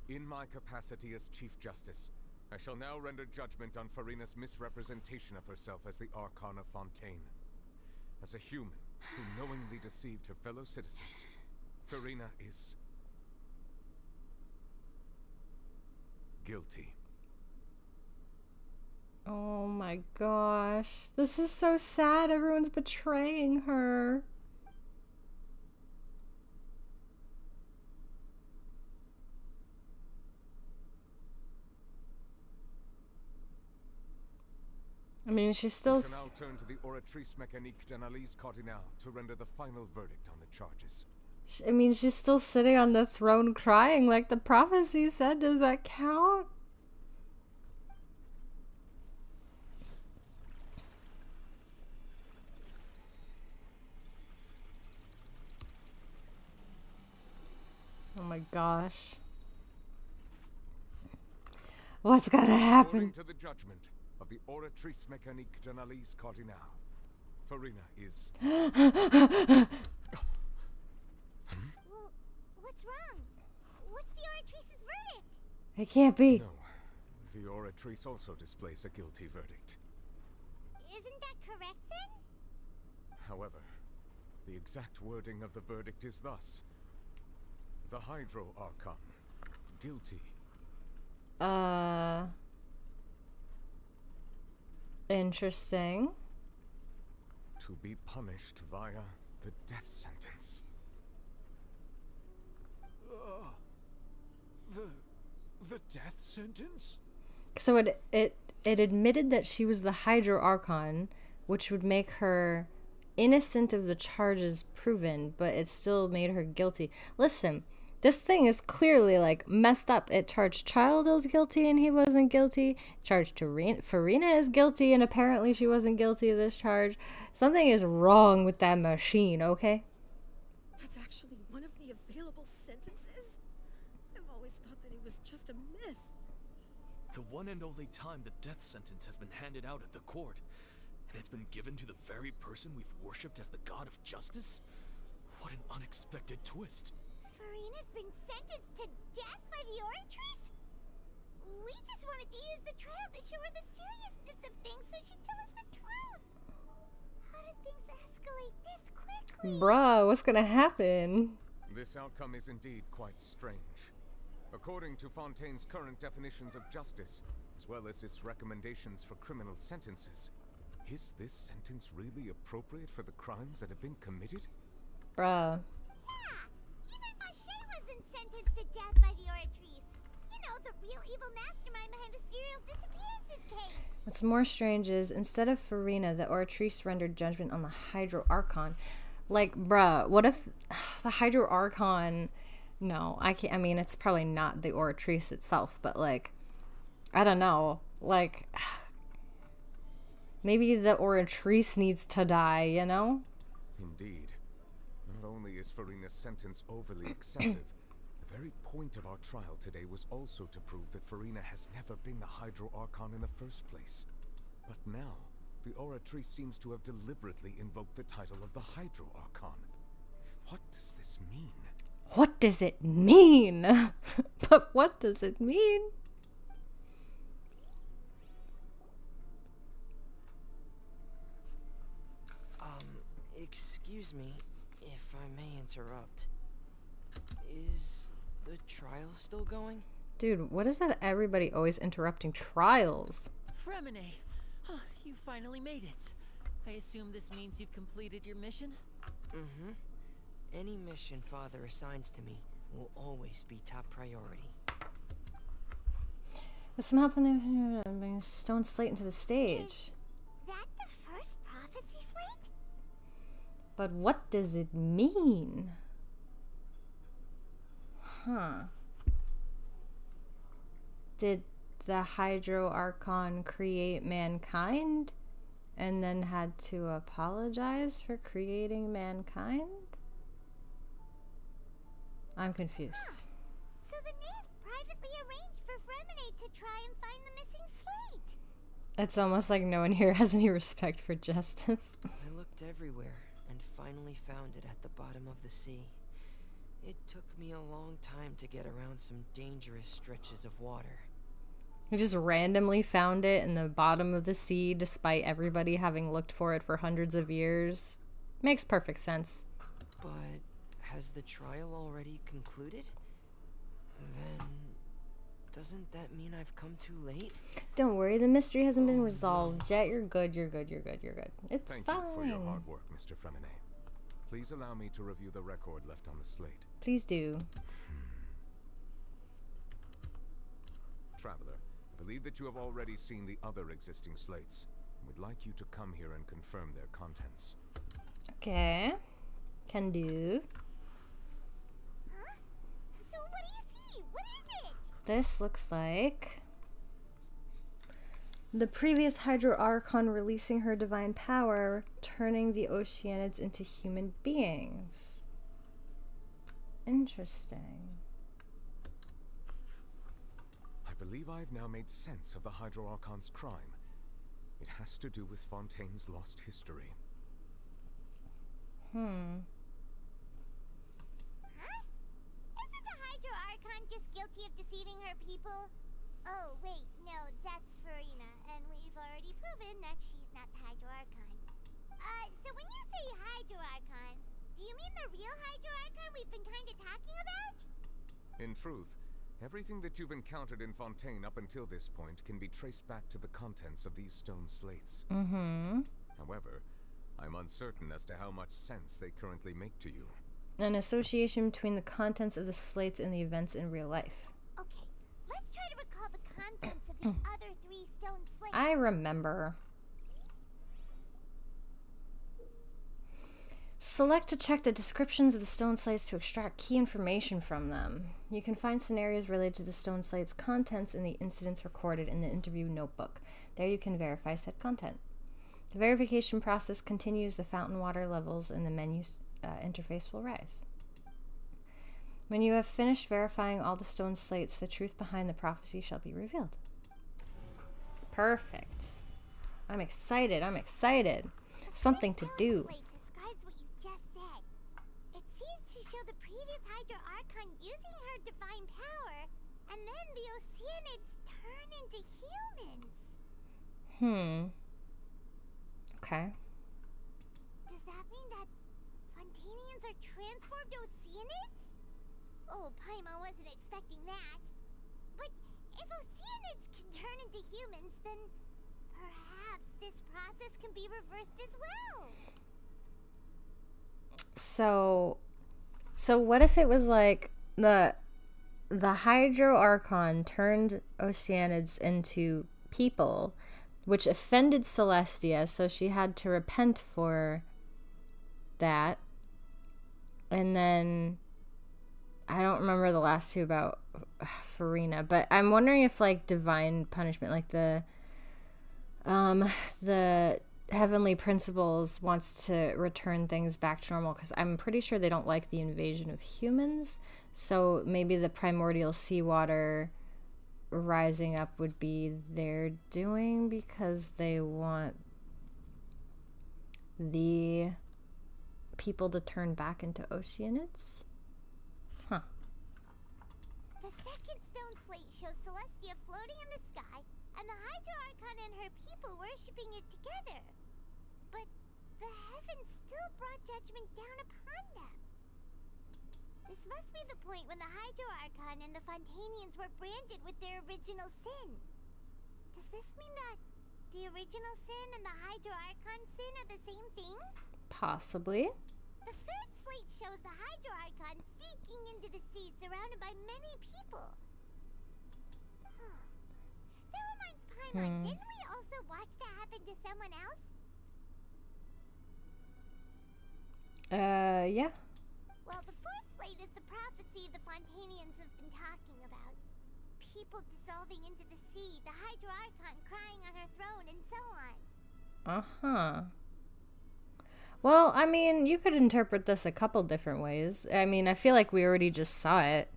In my capacity as Chief Justice, I shall now render judgment on Farina's misrepresentation of herself as the Archon of Fontaine. As a human who knowingly deceived her fellow citizens, Farina is guilty. Oh my gosh. This is so sad. Everyone's betraying her. I mean, she's still... We shall now turn to the Oratrice Mécanique d'Analyse Cardinal to render the final verdict on the charges. I mean, she's still sitting on the throne crying like the prophecy said. Does that count? Oh my gosh. What's gonna happen? According to the judgment of the Oratrice Mécanique d'Analyse Cardinal, Farina is... Well, what's wrong? What's the Oratrice's verdict? It can't be. No, the Oratrice also displays a guilty verdict. Isn't that correct then? However, the exact wording of the verdict is thus: the Hydro Archon, guilty. Interesting. To be punished via the death sentence. The death sentence? So it admitted that she was the Hydro Archon, which would make her innocent of the charges proven, but it still made her guilty. Listen, this thing is clearly like messed up. It charged Child as guilty and he wasn't guilty. It charged Farina as guilty and apparently she wasn't guilty of this charge. Something is wrong with that machine, okay? That's actually one of the available sentences? I've always thought that it was just a myth. The one and only time the death sentence has been handed out at the court, and it's been given to the very person we've worshipped as the god of justice? What an unexpected twist. Farina's been sentenced to death by the Oratrice? We just wanted to use the trial to show her the seriousness of things so she'd tell us the truth. How did things escalate this quickly? Bruh, what's gonna happen? This outcome is indeed quite strange. According to Fontaine's current definitions of justice, as well as its recommendations for criminal sentences, is this sentence really appropriate for the crimes that have been committed? Bruh. Even Fache wasn't sentenced to death by the Oratrice. You know, the real evil mastermind behind the serial disappearances case. What's more strange is, instead of Farina, the Oratrice rendered judgment on the Hydro Archon. Like, bruh, what if the Hydro Archon... No, I can't... I mean, it's probably not the Oratrice itself, but, like, I don't know. Like, maybe the Oratrice needs to die, you know? Indeed. Not only is Farina's sentence overly excessive, the very point of our trial today was also to prove that Farina has never been the Hydro Archon in the first place. But now, the Oratrice seems to have deliberately invoked the title of the Hydro Archon. What does this mean? What does it mean? But what does it mean? Excuse me, if I may interrupt. Is the trial still going? Dude, what is that everybody always interrupting trials? Fremine, you finally made it. I assume this means you've completed your mission? Mm-hmm. Any mission Father assigns to me will always be top priority. With some help from the bring a stone slate into the stage. Is that the first prophecy slate? But what does it mean? Huh. Did the Hydro Archon create mankind and then had to apologize for creating mankind? I'm confused. So the nymph privately arranged for Fremine to try and find the missing slate. It's almost like no one here has any respect for justice. I looked everywhere and finally found it at the bottom of the sea. It took me a long time to get around some dangerous stretches of water. We just randomly found it in the bottom of the sea despite everybody having looked for it for hundreds of years. Makes perfect sense. But has the trial already concluded? Then doesn't that mean I've come too late? Don't worry, the mystery hasn't been resolved yet. You're good, you're good, you're good, you're good. It's Thank fine. you for your hard work, Mr. Fremine. Please allow me to review the record left on the slate. Please do. Traveler, I believe that you have already seen the other existing slates. We'd like you to come here and confirm their contents. Okay. Can do. Huh? So what do you see? What is it? This looks like the previous Hydro Archon releasing her divine power, turning the Oceanids into human beings. Interesting. I believe I've now made sense of the Hydro Archon's crime. It has to do with Fontaine's lost history. Huh? Isn't the Hydro Archon just guilty of deceiving her people? Oh, wait, no, that's Farina, and we've already proven that she's not the Hydro Archon. So when you say Hydro Archon, do you mean the real Hydro Archon we've been kinda talking about? In truth, everything that you've encountered in Fontaine up until this point can be traced back to the contents of these stone slates. However, I'm uncertain as to how much sense they currently make to you. An association between the contents of the slates and the events in real life. Okay, let's try to recall the contents of the other 3 stone slates. I remember. Select to check the descriptions of the stone slates to extract key information from them. You can find scenarios related to the stone slates' contents in the incidents recorded in the interview notebook. There you can verify said content. The verification process continues. The fountain water levels in the menu interface will rise. When you have finished verifying all the stone slates, the truth behind the prophecy shall be revealed. Perfect. I'm excited. I'm excited. Something to do. Describes what you just said. It seems to show the previous Hydro Archon using her divine power, and then the Oceanids turn into humans. Okay. Does that mean that Fontainians are transformed Oceanids? Oh, Paimon wasn't expecting that. But if Oceanids can turn into humans, then perhaps this process can be reversed as well. So what if it was like the Hydro Archon turned Oceanids into people, which offended Celestia, so she had to repent for that. And then I don't remember the last 2 about Farina, but I'm wondering if like divine punishment, like the heavenly principles wants to return things back to normal, because I'm pretty sure they don't like the invasion of humans. So maybe the primordial seawater rising up would be their doing, because they want the people to turn back into Oceanids. Huh. The second stone slate shows Celestia floating in the sky, and the Hydro Archon and her people worshipping it together. But the heavens still brought judgment down upon them. This must be the point when the Hydro Archon and the Fontainians were branded with their original sin. Does this mean that the original sin and the Hydro Archon sin are the same thing? Possibly. The third slate shows the Hydro Archon seeking into the sea surrounded by many people. That reminds Paimon, didn't we also watch that happen to someone else? Yeah. Well, the first slate is the prophecy the Fontainians have been talking about. People dissolving into the sea, the Hydro Archon crying on her throne, and so on. Uh-huh. Well, I mean, you could interpret this a couple different ways. I mean, I feel like we already just saw it.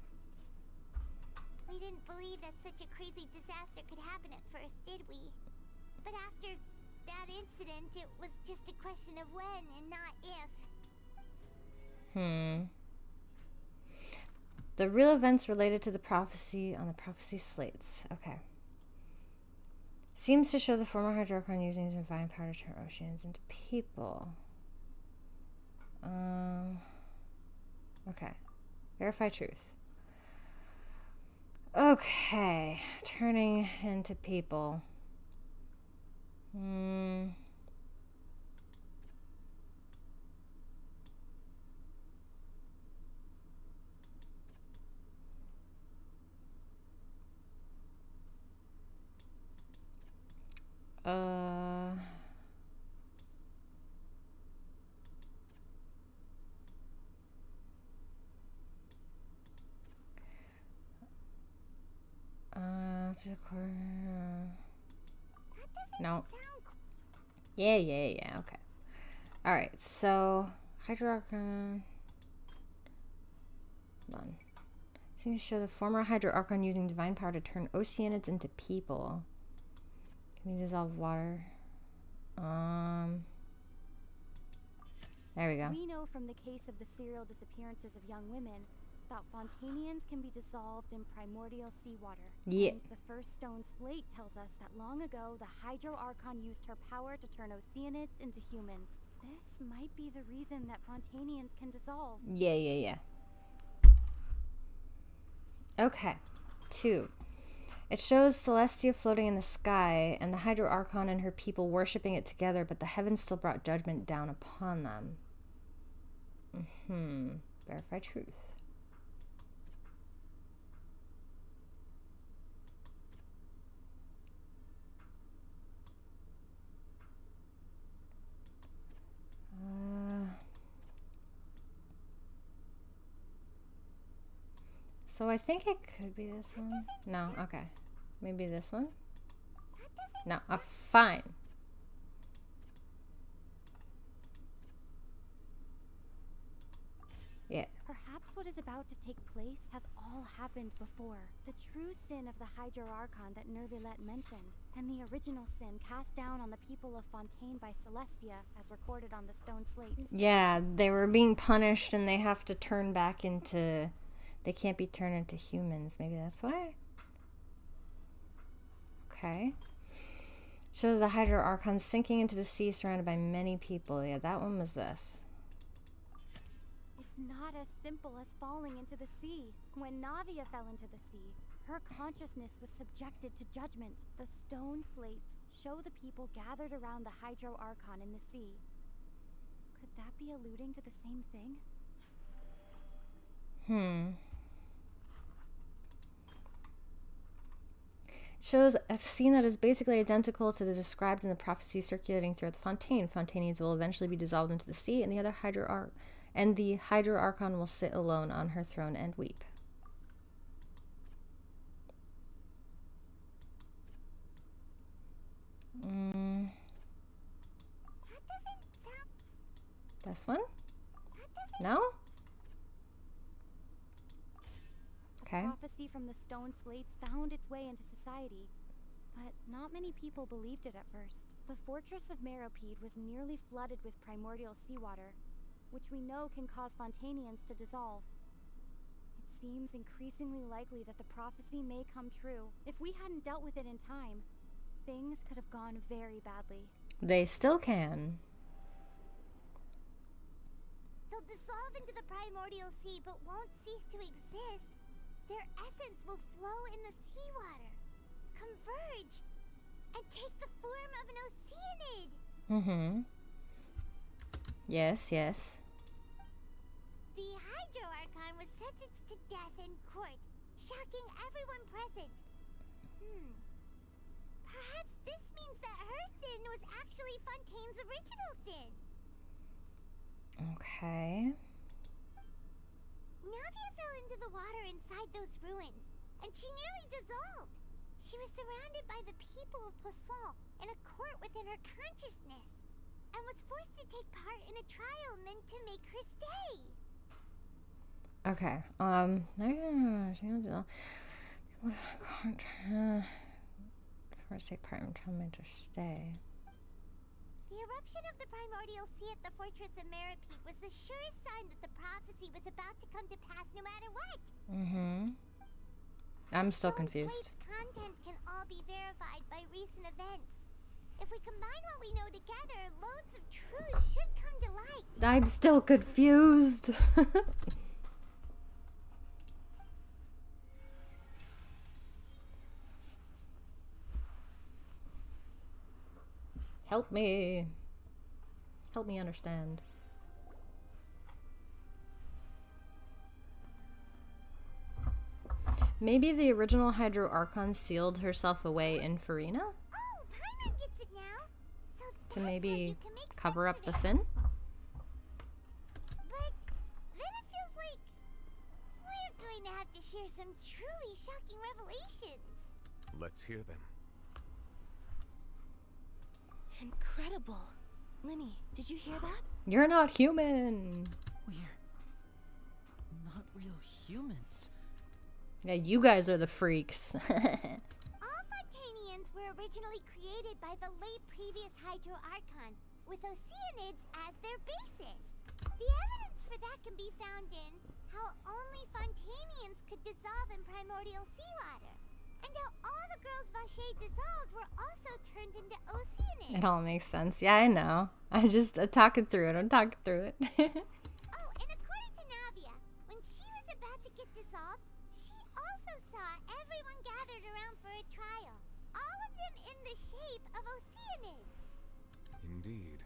We didn't believe that such a crazy disaster could happen at first, did we? But after that incident, it was just a question of when and not if. The real events related to the prophecy on the prophecy slates. Okay. Seems to show the former Hydro Archon using his divine power to turn oceans into people. Okay. Verify truth. Okay. Turning into people. No. Yeah, okay. Alright, so Hydro Archon. Hold on. Seems to show the former Hydro Archon using divine power to turn oceanids into people. Can we dissolve water? There we go. We know from the case of the serial disappearances of young women that Fontainians can be dissolved in primordial seawater. Yeah. And the first stone slate tells us that long ago the Hydro Archon used her power to turn oceanids into humans. This might be the reason that Fontainians can dissolve. Yeah. Okay. 2. It shows Celestia floating in the sky and the Hydro Archon and her people worshipping it together, but the heavens still brought judgment down upon them. Verify truth. So I think it could be this one. No, okay. Maybe this one? No, fine. Yeah. Perhaps what is about to take place has all happened before. The true sin of the Hydro Archon that Nervilet mentioned, and the original sin cast down on the people of Fontaine by Celestia, as recorded on the stone slates. Yeah, they were being punished and they have to turn back into... They can't be turned into humans. Maybe that's why? Okay. Shows the Hydro Archon sinking into the sea surrounded by many people. Yeah, that one was this. It's not as simple as falling into the sea. When Navia fell into the sea, her consciousness was subjected to judgment. The stone slates show the people gathered around the Hydro Archon in the sea. Could that be alluding to the same thing? Shows a scene that is basically identical to the described in the prophecy circulating throughout the Fontaine. Fontainians will eventually be dissolved into the sea, and the Hydro Archon will sit alone on her throne and weep. This one? No? Okay. Prophecy from the stone slates found its way into society, but not many people believed it at first. The fortress of Meropide was nearly flooded with primordial seawater, which we know can cause Fontainians to dissolve. It seems increasingly likely that the prophecy may come true. If we hadn't dealt with it in time, things could have gone very badly. They still can. They'll dissolve into the primordial sea but won't cease to exist. Their essence will flow in the seawater, converge, and take the form of an oceanid. Mm-hmm. Yes, yes. The Hydro Archon was sentenced to death in court, shocking everyone present. Perhaps this means that her sin was actually Fontaine's original sin. Okay. Navia fell into the water inside those ruins, and she nearly dissolved. She was surrounded by the people of Poisson in a court within her consciousness, and was forced to take part in a trial meant to make her stay. Okay. First take part in trial meant to stay. The eruption of the primordial sea at the fortress of Meripede was the surest sign that the prophecy was about to come to pass no matter what. Mm-hmm. I'm still confused. Slate's content can all be verified by recent events. If we combine what we know together, loads of truths should come to light. I'm still confused. Help me. Help me understand. Maybe the original Hydro Archon sealed herself away in Farina? Oh, Paimon gets it now. So to maybe cover up the sin? But then it feels like we're going to have to share some truly shocking revelations. Let's hear them. Incredible. Linny, did you hear that? You're not human. We're not real humans. Yeah, you guys are the freaks. All Fontainians were originally created by the late previous Hydro Archon, with oceanids as their basis. The evidence for that can be found in how only Fontainians could dissolve in primordial seawater, and how all the girls Vacher dissolved were also turned into oceanids. It all makes sense. Yeah, I know. I'm talking through it. I'm talking through it. Oh, and according to Navia, when she was about to get dissolved, she also saw everyone gathered around for a trial. All of them in the shape of oceanids. Indeed.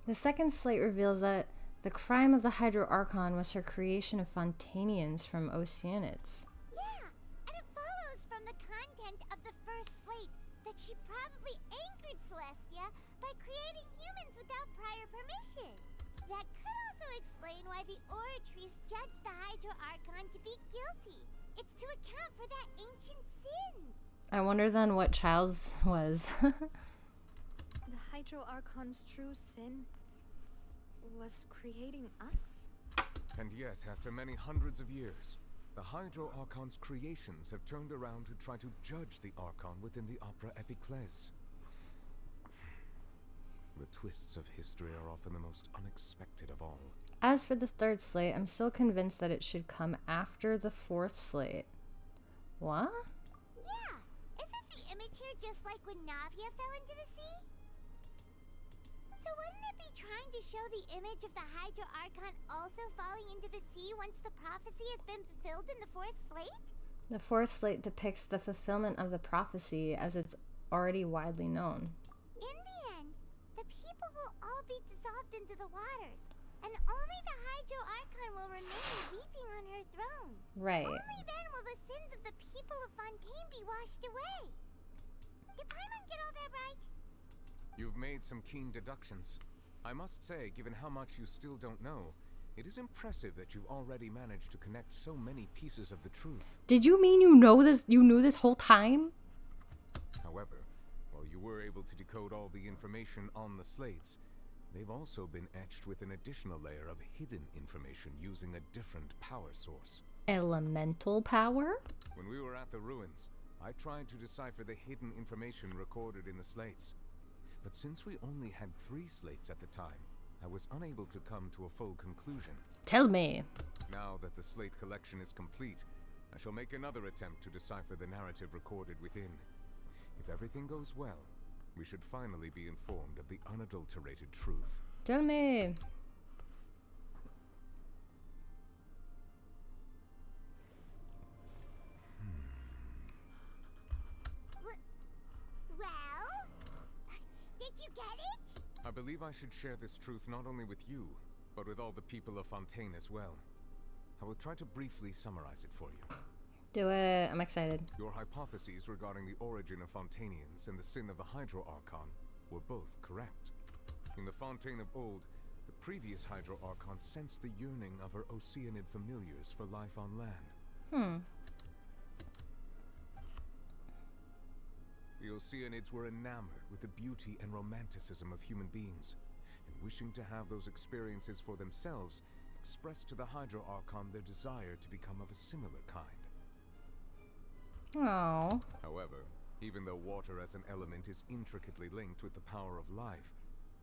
The second slate reveals that the crime of the Hydro Archon was her creation of Fontainians from oceanids. Yeah, and it follows from the content of the first slate that she probably anchored Celestia by creating humans without prior permission. That could also explain why the Oratrice judged the Hydro Archon to be guilty. It's to account for that ancient sin. I wonder then what Child's was. The Hydro Archon's true sin was creating us? And yet, after many hundreds of years, the Hydro Archon's creations have turned around to try to judge the Archon within the Opera Epiclese. The twists of history are often the most unexpected of all. As for the third slate, I'm still convinced that it should come after the fourth slate. What? Yeah, isn't the image here just like when Navia fell into the sea? So wouldn't it be trying to show the image of the Hydro Archon also falling into the sea once the prophecy has been fulfilled in the fourth slate? The fourth slate depicts the fulfillment of the prophecy as it's already widely known. In the end, the people will all be dissolved into the waters, and only the Hydro Archon will remain weeping on her throne. Right. Only then will the sins of the people of Fontaine be washed away. Did Paimon get all that right? You've made some keen deductions. I must say, given how much you still don't know, it is impressive that you've already managed to connect so many pieces of the truth. Did you mean you knew this whole time? However, while you were able to decode all the information on the slates, they've also been etched with an additional layer of hidden information using a different power source. Elemental power? When we were at the ruins, I tried to decipher the hidden information recorded in the slates. But since we only had 3 slates at the time, I was unable to come to a full conclusion. Tell me. Now that the slate collection is complete, I shall make another attempt to decipher the narrative recorded within. If everything goes well, we should finally be informed of the unadulterated truth. Tell me. believe I should share this truth not only with you, but with all the people of Fontaine as well. I will try to briefly summarize it for you. Do it. I'm excited. Your hypotheses regarding the origin of Fontainians and the sin of the Hydro Archon were both correct. In the Fontaine of old, the previous Hydro Archon sensed the yearning of her Oceanid familiars for life on land. The Oceanids were enamored with the beauty and romanticism of human beings, and wishing to have those experiences for themselves, expressed to the Hydro Archon their desire to become of a similar kind. Oh. However, even though water as an element is intricately linked with the power of life,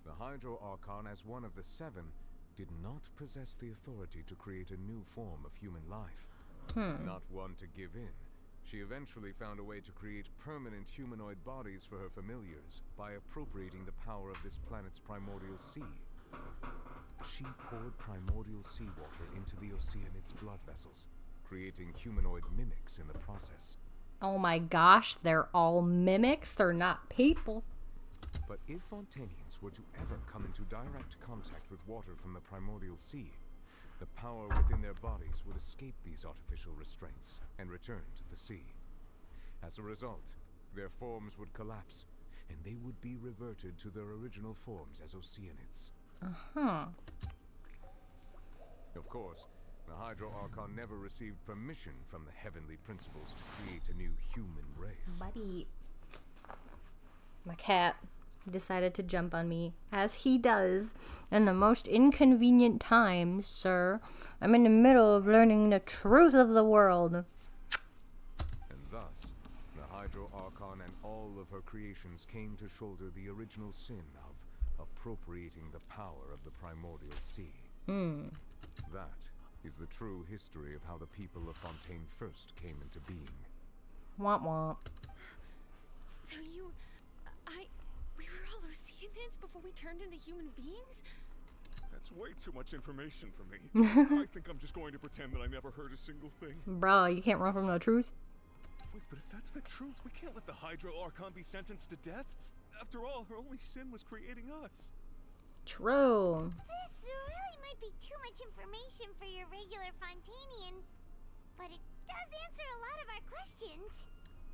the Hydro Archon, as one of the seven, did not possess the authority to create a new form of human life. Not one to give in, she eventually found a way to create permanent humanoid bodies for her familiars by appropriating the power of this planet's primordial sea. She poured primordial seawater into the Oceanids' blood vessels, creating humanoid mimics in the process. Oh my gosh, they're all mimics? They're not people. But if Fontainians were to ever come into direct contact with water from the primordial sea, the power within their bodies would escape these artificial restraints and return to the sea. As a result, their forms would collapse, and they would be reverted to their original forms as Oceanids. Of course, the Hydro Archon never received permission from the heavenly principles to create a new human race. Buddy. My cat decided to jump on me, as he does, in the most inconvenient times, sir. I'm in the middle of learning the truth of the world. And thus, the Hydro Archon and all of her creations came to shoulder the original sin of appropriating the power of the primordial sea. That is the true history of how the people of Fontaine first came into being. Womp womp. So we were all Oceanids before we turned into human beings? That's way too much information for me. I think I'm just going to pretend that I never heard a single thing. Bro, you can't run from the truth. Wait, but if that's the truth, we can't let the Hydro Archon be sentenced to death. After all, her only sin was creating us. True. This really might be too much information for your regular Fontainian, but it does answer a lot of our questions.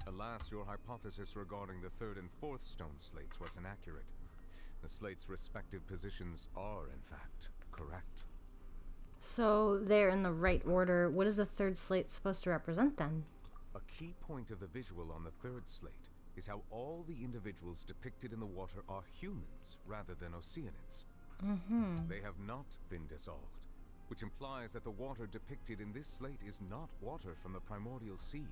Alas, your hypothesis regarding the third and fourth stone slates was inaccurate. The slates' respective positions are, in fact, correct. So they're in the right order. What is the third slate supposed to represent then? A key point of the visual on the third slate is how all the individuals depicted in the water are humans rather than Oceanids. They have not been dissolved, which implies that the water depicted in this slate is not water from the primordial sea.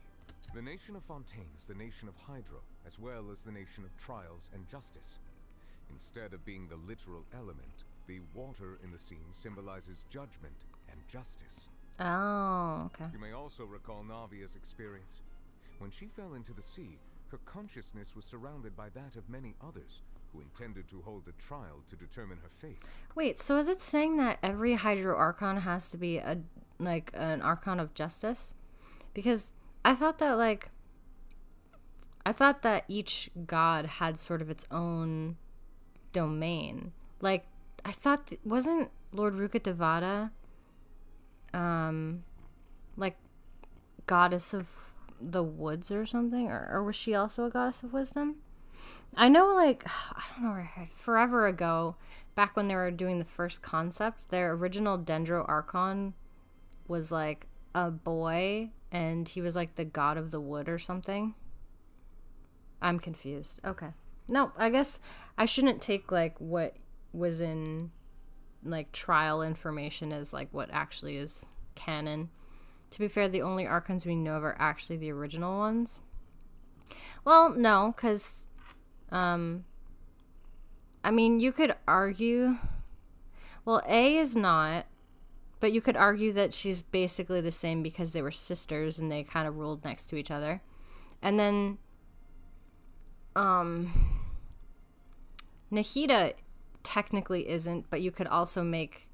The nation of Fontaine is the nation of Hydro, as well as the nation of trials and justice. Instead of being the literal element, the water in the scene symbolizes judgment and justice. Oh, okay. You may also recall Navia's experience. When she fell into the sea, her consciousness was surrounded by that of many others who intended to hold a trial to determine her fate. Wait, so is it saying that every Hydro Archon has to be an Archon of Justice? Because I thought that each god had sort of its own domain. Like, I thought, wasn't Lord Ruka Devada, like, goddess of the woods or something? Or was she also a goddess of wisdom? I know, like, I don't know where I heard, forever ago, back when they were doing the first concept, their original Dendro Archon was, like, a boy, and he was, like, the god of the wood or something. I'm confused. Okay. No, I guess I shouldn't take, like, what was in, like, trial information as, like, what actually is canon. To be fair, the only Archons we know of are actually the original ones. Well, no, because, I mean, you could argue, well, A is not, but you could argue that she's basically the same because they were sisters and they kind of ruled next to each other. And then, Nahida technically isn't, but you could also make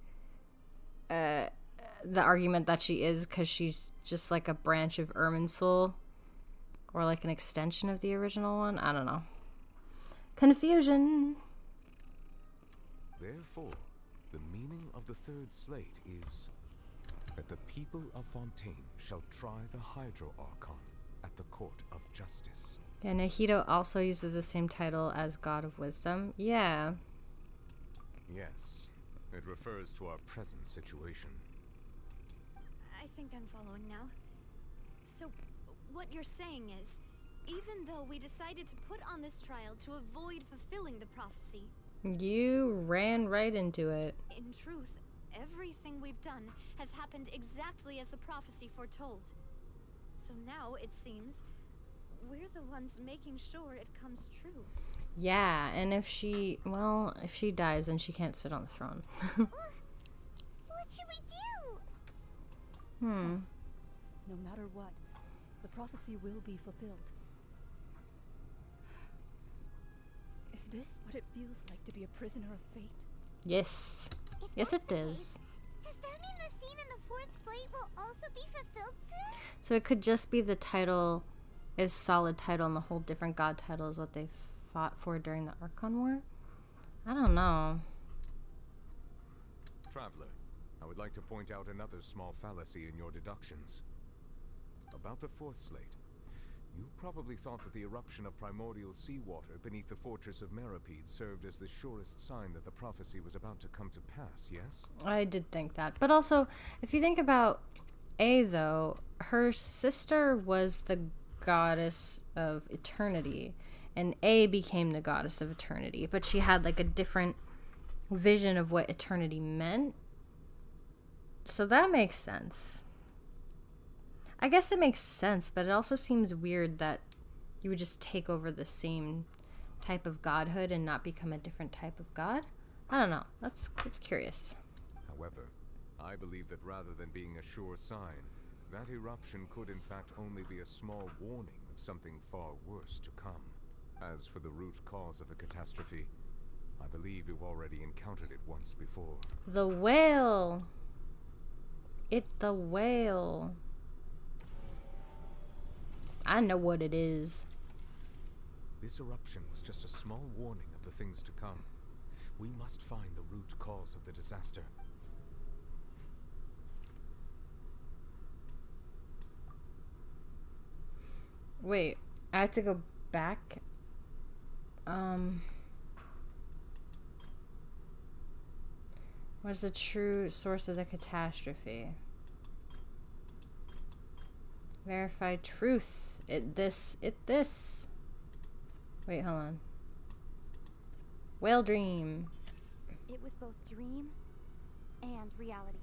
the argument that she is because she's just like a branch of Irminsul or like an extension of the original one. I don't know. Confusion. Therefore, the meaning of the third slate is that the people of Fontaine shall try the Hydro Archon at the court of justice. Yeah, Nahito also uses the same title as God of Wisdom. Yeah. Yes, it refers to our present situation. I think I'm following now. So, what you're saying is, even though we decided to put on this trial to avoid fulfilling the prophecy, You ran right into it. in truth, everything we've done has happened exactly as the prophecy foretold. So now, it seems, we're the ones making sure it comes true. Yeah, and if she dies, then she can't sit on the throne. What should we do? No matter what, the prophecy will be fulfilled. Is this what it feels like to be a prisoner of fate? Yes. Yes, it is. Does that mean the scene in the fourth slate will also be fulfilled soon? So it could just be the title is solid title and the whole different god title is what they fought for during the Archon War? I don't know. Traveler, I would like to point out another small fallacy in your deductions. About the fourth slate, you probably thought that the eruption of primordial seawater beneath the fortress of Meripede served as the surest sign that the prophecy was about to come to pass, yes? I did think that. But also, if you think about A, though, her sister was the goddess of eternity, and A became the goddess of eternity, but she had like a different vision of what eternity meant. So that makes sense. I guess it makes sense, but it also seems weird that you would just take over the same type of godhood and not become a different type of god. I don't know. It's curious. However, I believe that rather than being a sure sign, that eruption could in fact only be a small warning of something far worse to come. As for the root cause of the catastrophe, I believe you've already encountered it once before. The whale! The whale. I know what it is. This eruption was just a small warning of the things to come. We must find the root cause of the disaster. Wait, I have to go back. What's the true source of the catastrophe? Verify truth. This. Wait, hold on. Whale dream. It was both dream and reality.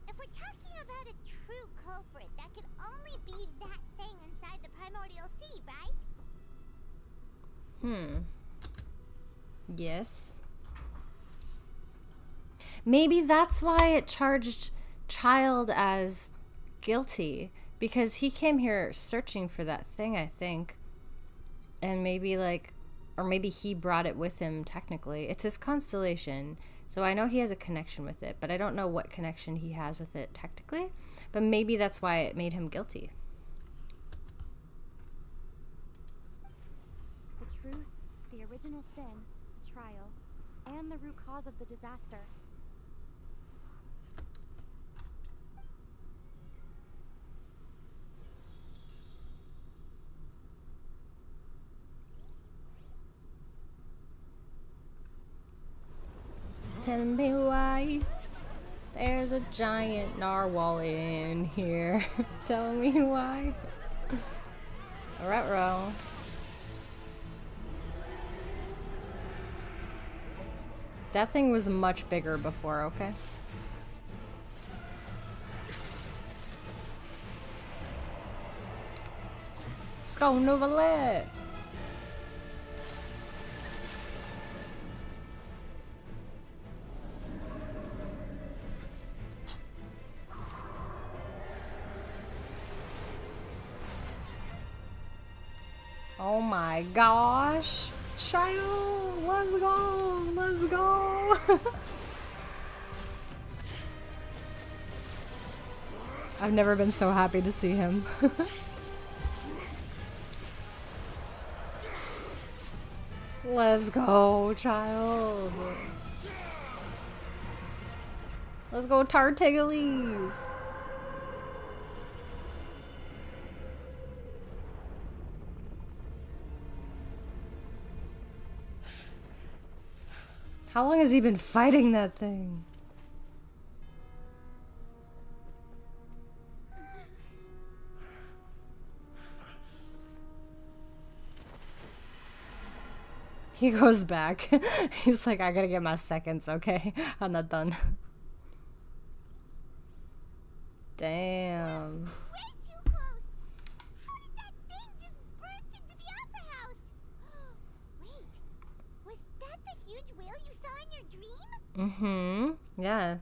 If we're talking about a true culprit, that could only be that thing inside the primordial sea, right? Yes. Maybe that's why it charged Child as guilty, because he came here searching for that thing, I think. And maybe or maybe he brought it with him technically. It's his constellation, so I know he has a connection with it, but I don't know what connection he has with it technically. But maybe that's why it made him guilty. The truth, the original sin, the trial, and the root cause of the disaster. Tell me why there's a giant narwhal in here. Tell me why. Ruh-roh. That thing was much bigger before, okay? Let's go, Novalet! Oh my gosh. Child, let's go. Let's go. I've never been so happy to see him. Let's go, child. Let's go, Tartigeles. How long has he been fighting that thing? He goes back. He's like, I gotta get my seconds, okay? I'm not done. Damn. Way too close! How did that thing just burst into the opera house? Wait, was that the huge whale you saw in your dream? Mm-hmm. Yeah.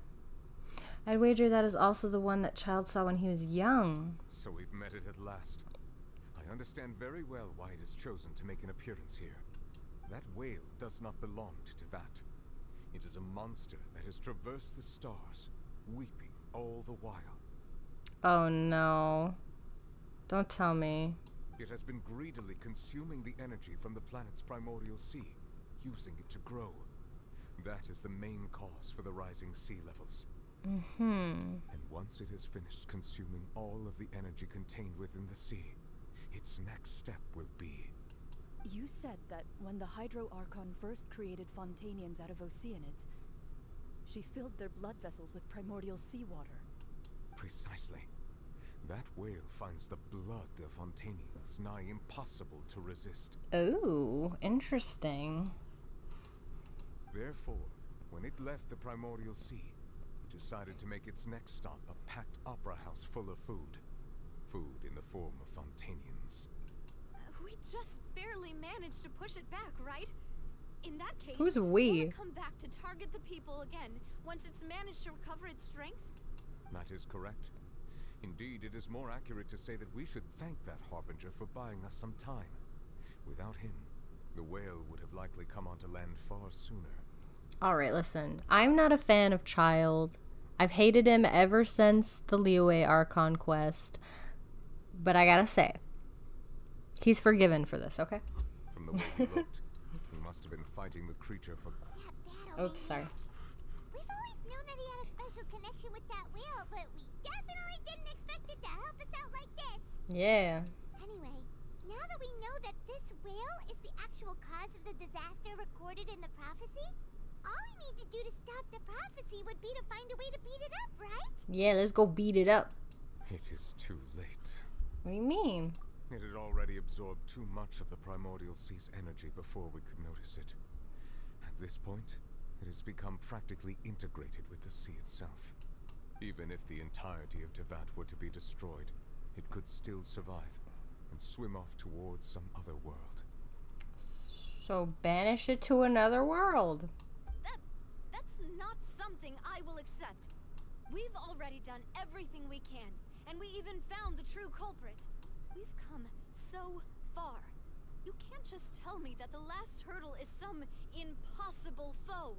I'd wager that is also the one that Child saw when he was young. So we've met it at last. I understand very well why it has chosen to make an appearance here. That whale does not belong to Teyvat. It is a monster that has traversed the stars, weeping all the while. Oh no. Don't tell me. It has been greedily consuming the energy from the planet's primordial sea, using it to grow. That is the main cause for the rising sea levels. Mm-hmm. And once it has finished consuming all of the energy contained within the sea, its next step will be... You said that when the Hydro Archon first created Fontainians out of Oceanids, she filled their blood vessels with primordial seawater. Precisely. That whale finds the blood of Fontainians nigh impossible to resist. Ooh, interesting. Therefore, when it left the primordial sea, it decided to make its next stop a packed opera house full of food. Food in the form of Fontainians. We just barely managed to push it back, right? In that case, who's we? Will it come back to target the people again once it's managed to recover its strength? That is correct. Indeed, it is more accurate to say that we should thank that Harbinger for buying us some time. Without him, the whale would have likely come onto land far sooner. Alright, listen. I'm not a fan of Child. I've hated him ever since the Liyue Archon quest. But I gotta say, he's forgiven for this, okay? From the way he looked, he must have been fighting the creature for... Oops, sorry. We've always known that he had a special connection with that whale, but we definitely didn't expect it to help us out like this. Yeah. Anyway, now that we know that this whale is the actual cause of the disaster recorded in the prophecy, all we need to do to stop the prophecy would be to find a way to beat it up, right? Yeah, let's go beat it up. It is too late. What do you mean? It had already absorbed too much of the primordial sea's energy before we could notice it. At this point, it has become practically integrated with the sea itself. Even if the entirety of Teyvat were to be destroyed, it could still survive and swim off towards some other world. So banish it to another world. That's not something I will accept. We've already done everything we can, and we even found the true culprit. We've come so far. You can't just tell me that the last hurdle is some impossible foe.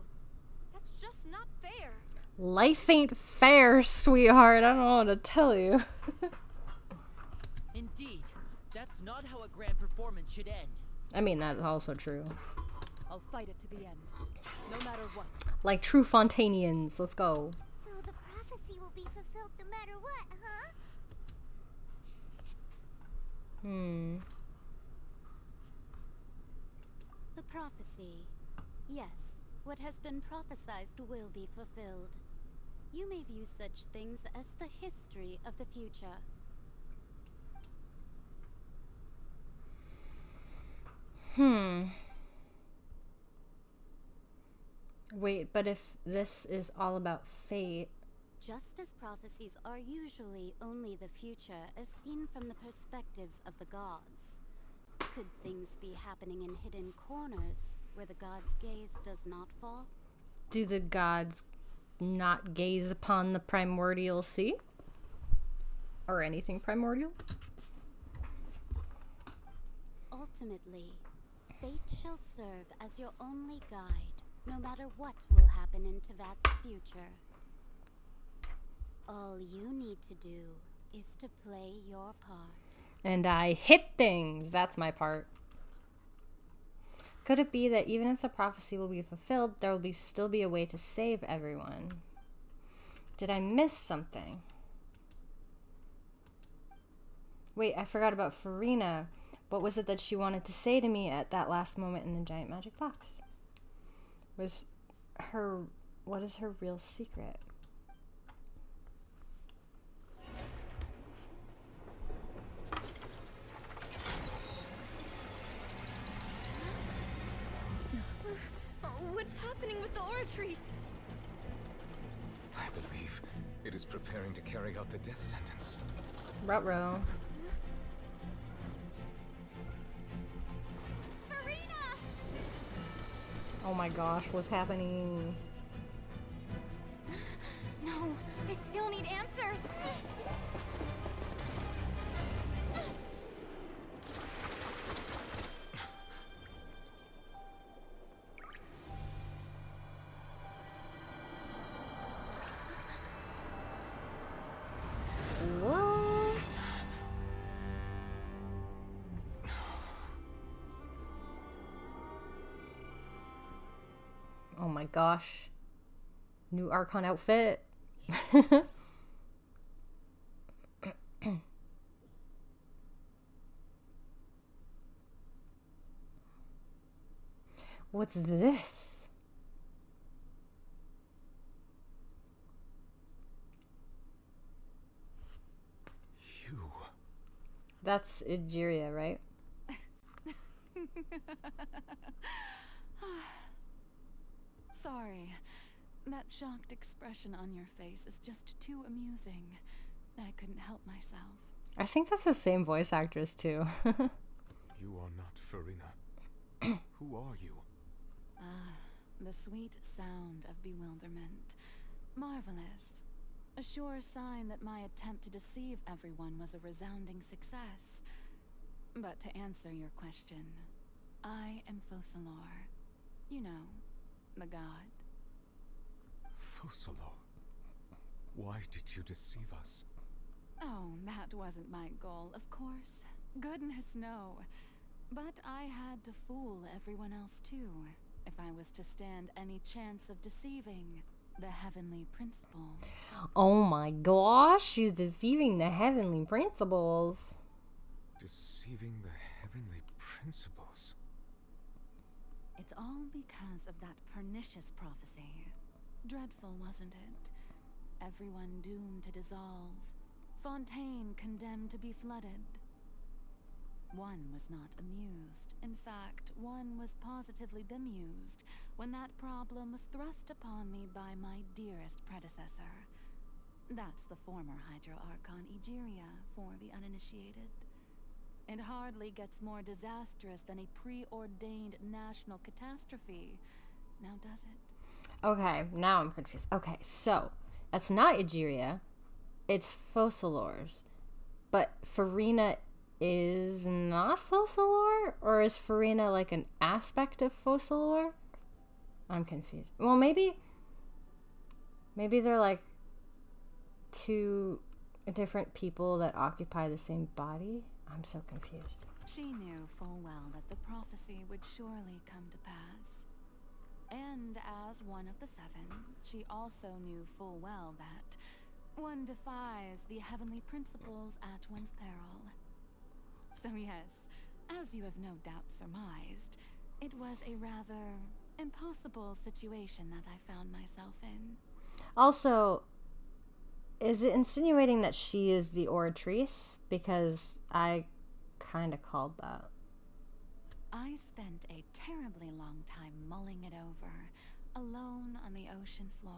That's just not fair. Life ain't fair, sweetheart. I don't know what to tell you. Indeed, that's not how a grand performance should end. I mean, that's also true. I'll fight it to the end, no matter what. Like true Fontainians. Let's go. So the prophecy will be fulfilled no matter what, huh? The prophecy. Yes, what has been prophesied will be fulfilled. You may view such things as the history of the future. Wait, but if this is all about fate... Just as prophecies are usually only the future as seen from the perspectives of the gods, could things be happening in hidden corners where the gods' gaze does not fall? Do the gods not gaze upon the primordial sea? Or anything primordial? Ultimately, fate shall serve as your only guide, no matter what will happen in Teyvat's future. All you need to do is to play your part. And I hit things. That's my part. could it be that even if the prophecy will be fulfilled, there will still be a way to save everyone? Did I miss something? Wait, I forgot about Farina. What was it that she wanted to say to me at that last moment in the giant magic box? What is her real secret? What's happening with the Oratrice? I believe it is preparing to carry out the death sentence. Ruh-roh. Oh my gosh, what's happening? No, I still need answers. What? Oh my gosh. New Archon outfit. What's this? You. That's Egeria, right? Sorry. That shocked expression on your face is just too amusing. I couldn't help myself. I think that's the same voice actress too. You are not Farina. Who are you? The sweet sound of bewilderment. Marvelous. A sure sign that my attempt to deceive everyone was a resounding success. But to answer your question, I am Focalor. You know, the god. Focalor. Why did you deceive us? Oh, that wasn't my goal, of course. Goodness, no. But I had to fool everyone else too, if I was to stand any chance of deceiving the heavenly principles. Oh my gosh, she's deceiving the heavenly principles. Deceiving the heavenly principles? It's all because of that pernicious prophecy. Dreadful, wasn't it? Everyone doomed to dissolve. Fontaine condemned to be flooded. One was not amused. In fact, one was positively bemused when that problem was thrust upon me by my dearest predecessor. That's the former Hydro Archon Egeria for the uninitiated. It hardly gets more disastrous than a preordained national catastrophe. Now does it? Okay, now I'm confused. Okay, so that's not Egeria. It's Focalor's. But Farina is not Focalor? Or is Farina like an aspect of Focalor? I'm confused. Well, maybe they're like two different people that occupy the same body. I'm so confused. She knew full well that the prophecy would surely come to pass. And as one of the seven, she also knew full well that one defies the heavenly principles at one's peril. So yes, as you have no doubt surmised, it was a rather impossible situation that I found myself in. Also, is it insinuating that she is the Oratrice? Because I kind of called that. I spent a terribly long time mulling it over, alone on the ocean floor.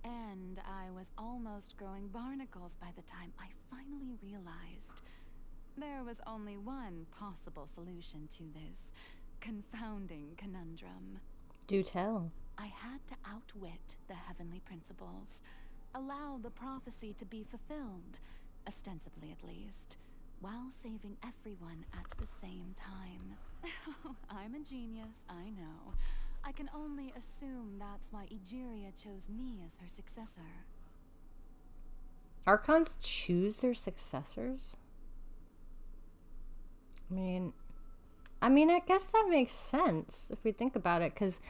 And I was almost growing barnacles by the time I finally realized there was only one possible solution to this confounding conundrum. Do tell. I had to outwit the heavenly principles, allow the prophecy to be fulfilled, ostensibly at least, while saving everyone at the same time. I'm a genius, I know. I can only assume that's why Egeria chose me as her successor. Archons choose their successors? I mean, I mean, I guess that makes sense if we think about it, because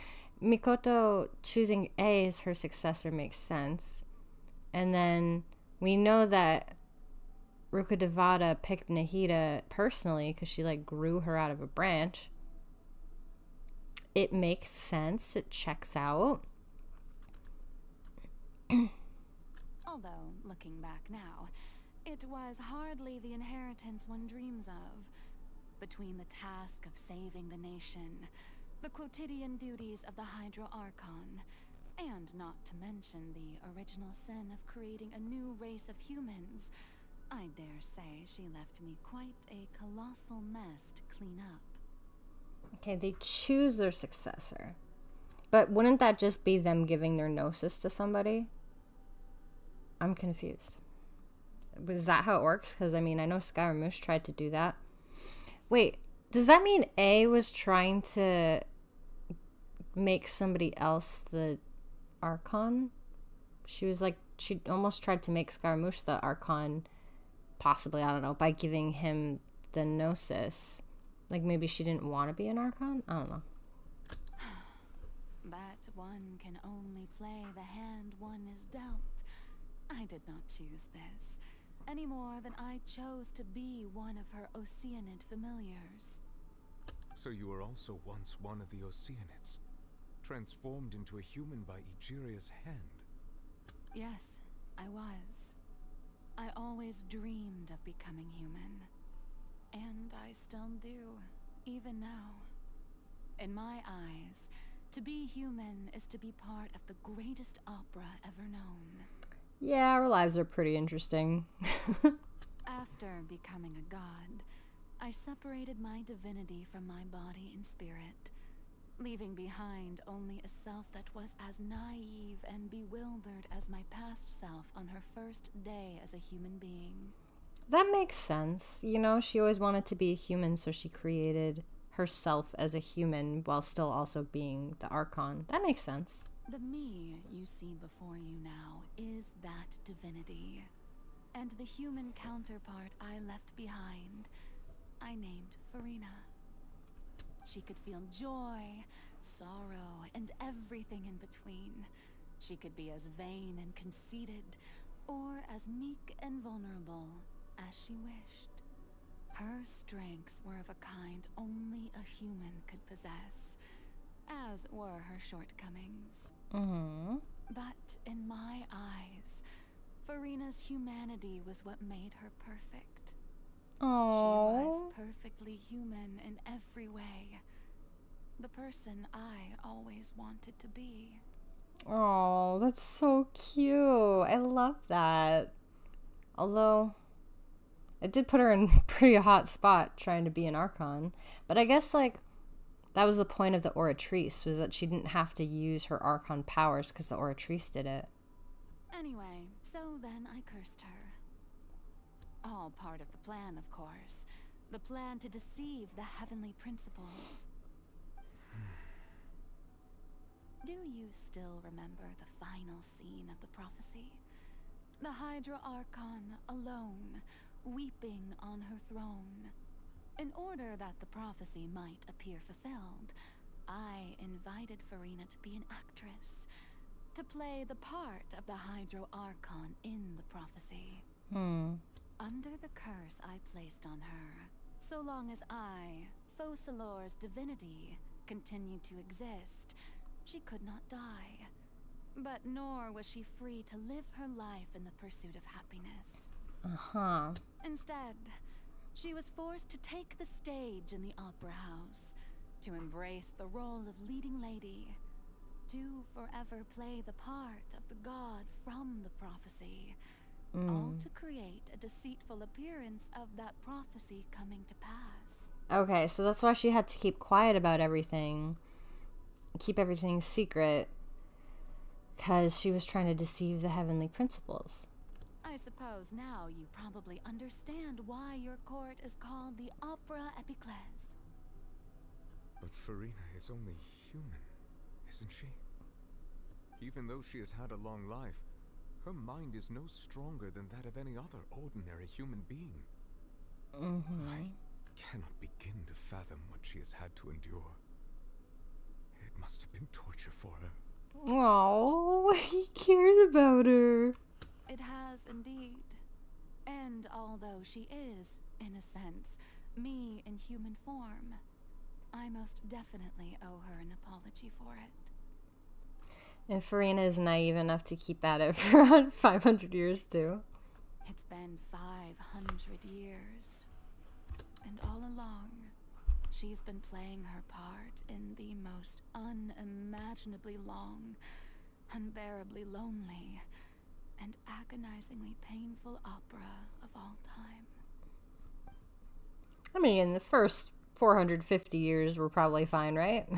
Mikoto choosing A as her successor makes sense. And then we know that Rukkhadevata picked Nahida personally because she, like, grew her out of a branch. It makes sense. It checks out. Although, looking back now, it was hardly the inheritance one dreams of. Between the task of saving the nation, the quotidian duties of the Hydro Archon, and not to mention the original sin of creating a new race of humans, I dare say she left me quite a colossal mess to clean up. Okay, they choose their successor. But wouldn't that just be them giving their gnosis to somebody? I'm confused. Is that how it works? Because, I mean, I know Skyramush tried to do that. Wait, does that mean A was trying to make somebody else the Archon? She was like, she almost tried to make Skyramush the Archon, possibly, I don't know, by giving him the gnosis. Like, maybe she didn't want to be an Archon? I don't know. But one can only play the hand one is dealt. I did not choose this, any more than I chose to be one of her Oceanid familiars. So you were also once one of the Oceanids, transformed into a human by Egeria's hand. Yes, I was. I always dreamed of becoming human. And I still do, even now. In my eyes, to be human is to be part of the greatest opera ever known. Yeah, our lives are pretty interesting. After becoming a god, I separated my divinity from my body and spirit, leaving behind only a self that was as naive and bewildered as my past self on her first day as a human being. That makes sense. You know, she always wanted to be a human, so she created herself as a human while still also being the Archon. That makes sense. The me you see before you now is that divinity. And the human counterpart I left behind, I named Farina. She could feel joy, sorrow, and everything in between. She could be as vain and conceited, or as meek and vulnerable as she wished. Her strengths were of a kind only a human could possess, as were her shortcomings. But in my eyes, Farina's humanity was what made her perfect. Aww. She was perfectly human in every way. The person I always wanted to be. Oh, that's so cute. I love that. Although, it did put her in a pretty hot spot trying to be an Archon. But I guess, like, that was the point of the Oratrice, was that she didn't have to use her Archon powers because the Oratrice did it. Anyway, so then I cursed her. All part of the plan, of course. The plan to deceive the heavenly principles. Do you still remember the final scene of the prophecy? The Hydra Archon alone, weeping on her throne. In order that the prophecy might appear fulfilled, I invited Farina to be an actress, to play the part of the Hydro Archon in the prophecy. Under the curse I placed on her, so long as I, Focalor's divinity, continued to exist, she could not die. But nor was she free to live her life in the pursuit of happiness. Instead, she was forced to take the stage in the opera house, to embrace the role of leading lady, to forever play the part of the god from the prophecy, all to create a deceitful appearance of that prophecy coming to pass. Okay, so that's why she had to keep quiet about everything, keep everything secret, because she was trying to deceive the heavenly principles. I suppose now you probably understand why your court is called the Opera Epiclese. But Farina is only human, isn't she? Even though she has had a long life, her mind is no stronger than that of any other ordinary human being. I cannot begin to fathom what she has had to endure. It must have been torture for her. Oh, he cares about her. It has indeed. And although she is, in a sense, me in human form, I most definitely owe her an apology for it. And Farina is naive enough to keep at it for 500 years, too. It's been 500 years. And all along, she's been playing her part in the most unimaginably long, unbearably lonely, and agonizingly painful opera of all time. I mean, in the first 450 years, we're probably fine, right?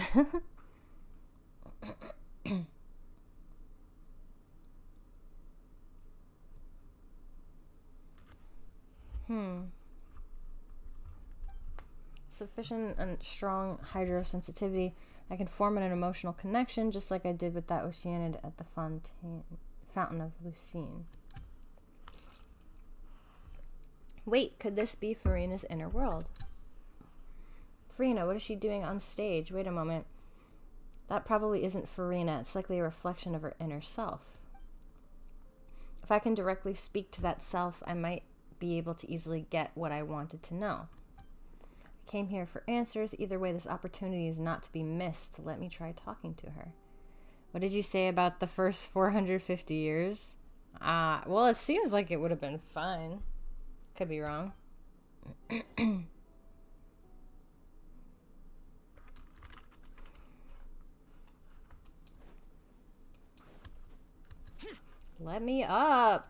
Sufficient and strong hydrosensitivity. I can form an emotional connection just like I did with that Oceanid at the Fountain of Lucine. Wait, could this be Farina's inner world? Farina, what is she doing on stage? Wait a moment. That probably isn't Farina. It's likely a reflection of her inner self. If I can directly speak to that self, I might be able to easily get what I wanted to know. I came here for answers. Either way, this opportunity is not to be missed. Let me try talking to her. What did you say about the first 450 years? Well, it seems like it would have been fine. Could be wrong. Let me up.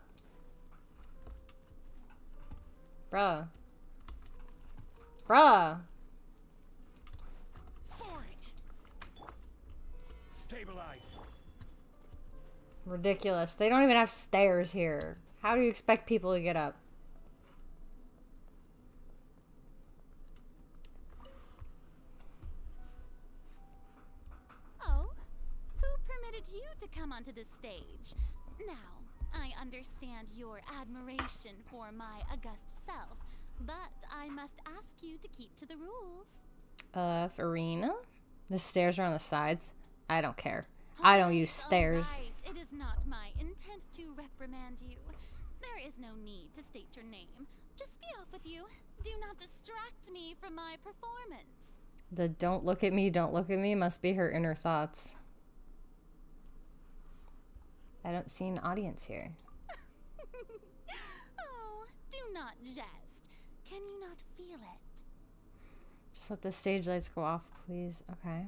Bruh. Stabilize. Ridiculous. They don't even have stairs here. How do you expect people to get up? Oh, who permitted you to come onto this stage? Now, I understand your admiration for my august self, but I must ask you to keep to the rules. Farina? The stairs are on the sides. I don't care. I don't use stairs. All right. It is not my intent to reprimand you. There is no need to state your name. Just be off with you. Do not distract me from my performance. The don't look at me must be her inner thoughts. I don't see an audience here. Oh, do not jest. Can you not feel it? Just let the stage lights go off, please. Okay.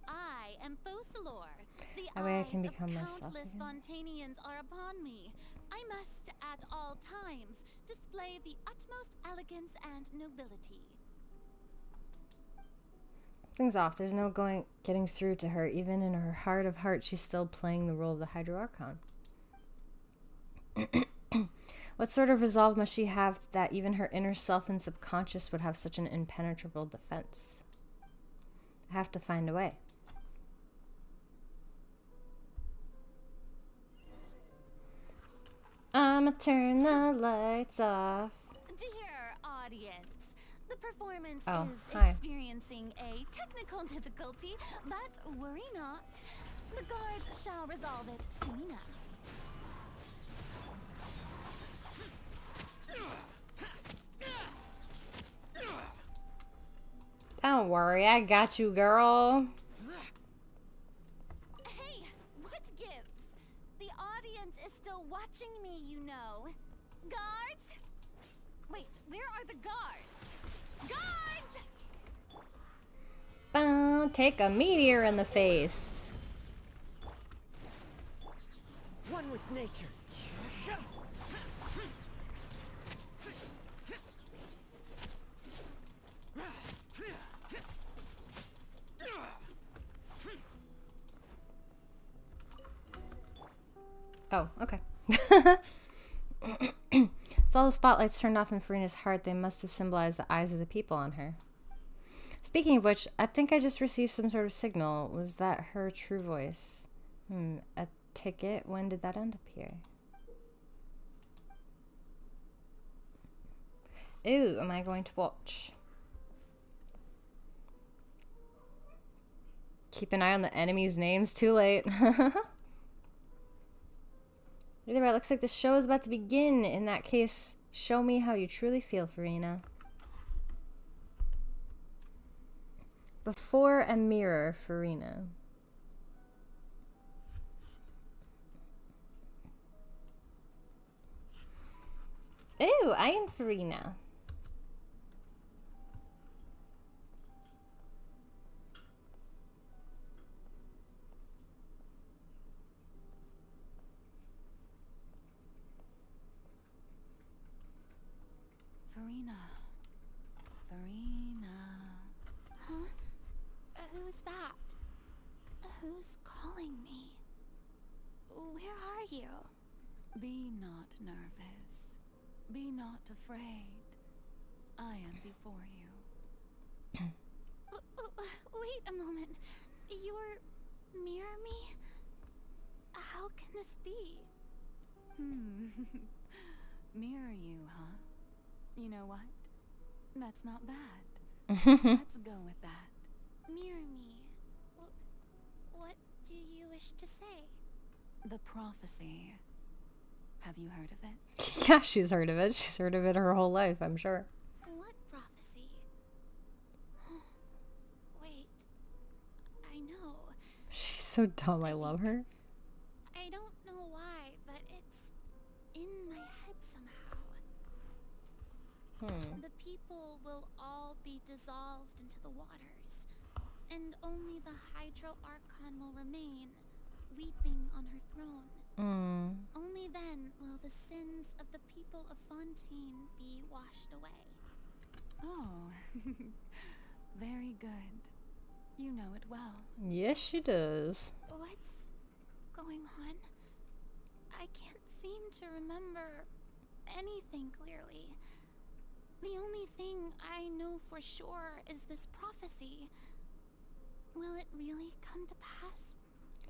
I am Focalor. The That way I can eyes become of myself countless again. Fontainians are upon me. I must, at all times, display the utmost elegance and nobility. Something's off. There's no getting through to her. Even in her heart of hearts, she's still playing the role of the Hydro Archon. What sort of resolve must she have that even her inner self and subconscious would have such an impenetrable defense? I have to find a way. I'ma turn the lights off. Dear audience, the performance Oh, is hi. experiencing a technical difficulty, but worry not. The guards shall resolve it soon enough. Don't worry, I got you, girl. Hey, what gives? The audience is still watching me, you know. Guards? Wait, where are the guards? Guards! Boom, take a meteor in the face. One with nature. Oh, okay. So all the spotlights turned off in Farina's heart. They must have symbolized the eyes of the people on her. Speaking of which, I think I just received some sort of signal. Was that her true voice? A ticket? When did that end up here? Ooh, am I going to watch? Keep an eye on the enemies' names. Too late. Either way, it looks like the show is about to begin. In that case, show me how you truly feel, Farina. Before a mirror, Farina. Ooh, I am Farina. Farina. Farina. Huh? Who's that? Who's calling me? Where are you? Be not nervous. Be not afraid. I am before you. Wait a moment. You're mirror me? How can this be? Mirror you, huh? You know what? That's not bad. Let's go with that. Mirror me. What do you wish to say? The prophecy. Have you heard of it? Yeah, she's heard of it. She's heard of it her whole life, I'm sure. What prophecy? Wait. I know. She's so dumb. I love her. I don't know why, but it's in my head somehow. The people will all be dissolved into the waters, and only the Hydro Archon will remain, weeping on her throne. Only then will the sins of the people of Fontaine be washed away. Oh, very good. You know it well. Yes, she does. What's going on? I can't seem to remember anything clearly. The only thing I know for sure is this prophecy. Will it really come to pass?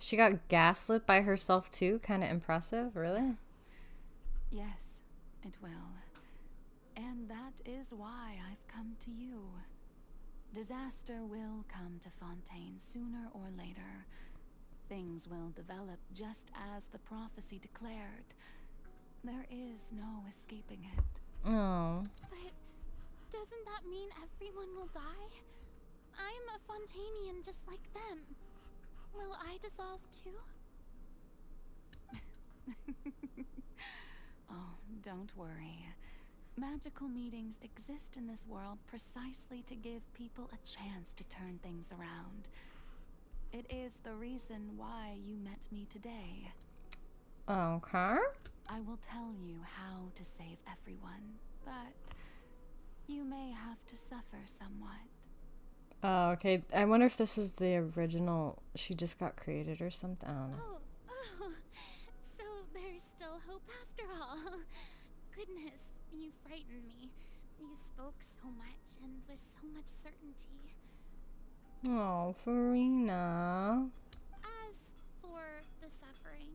She got gaslit by herself too. Kind of impressive, really. Yes, it will. And that is why I've come to you. Disaster will come to Fontaine sooner or later. Things will develop just as the prophecy declared. There is no escaping it. Oh. But doesn't that mean everyone will die? I'm a Fontainian just like them. Will I dissolve too? Oh, don't worry. Magical meetings exist in this world precisely to give people a chance to turn things around. It is the reason why you met me today. Okay. I will tell you how to save everyone, but you may have to suffer somewhat. Oh, okay. I wonder if this is the original. She just got created or something. I don't know. Oh, so there's still hope after all. Goodness, you frightened me. You spoke so much and with so much certainty. Oh, Farina. As for the suffering,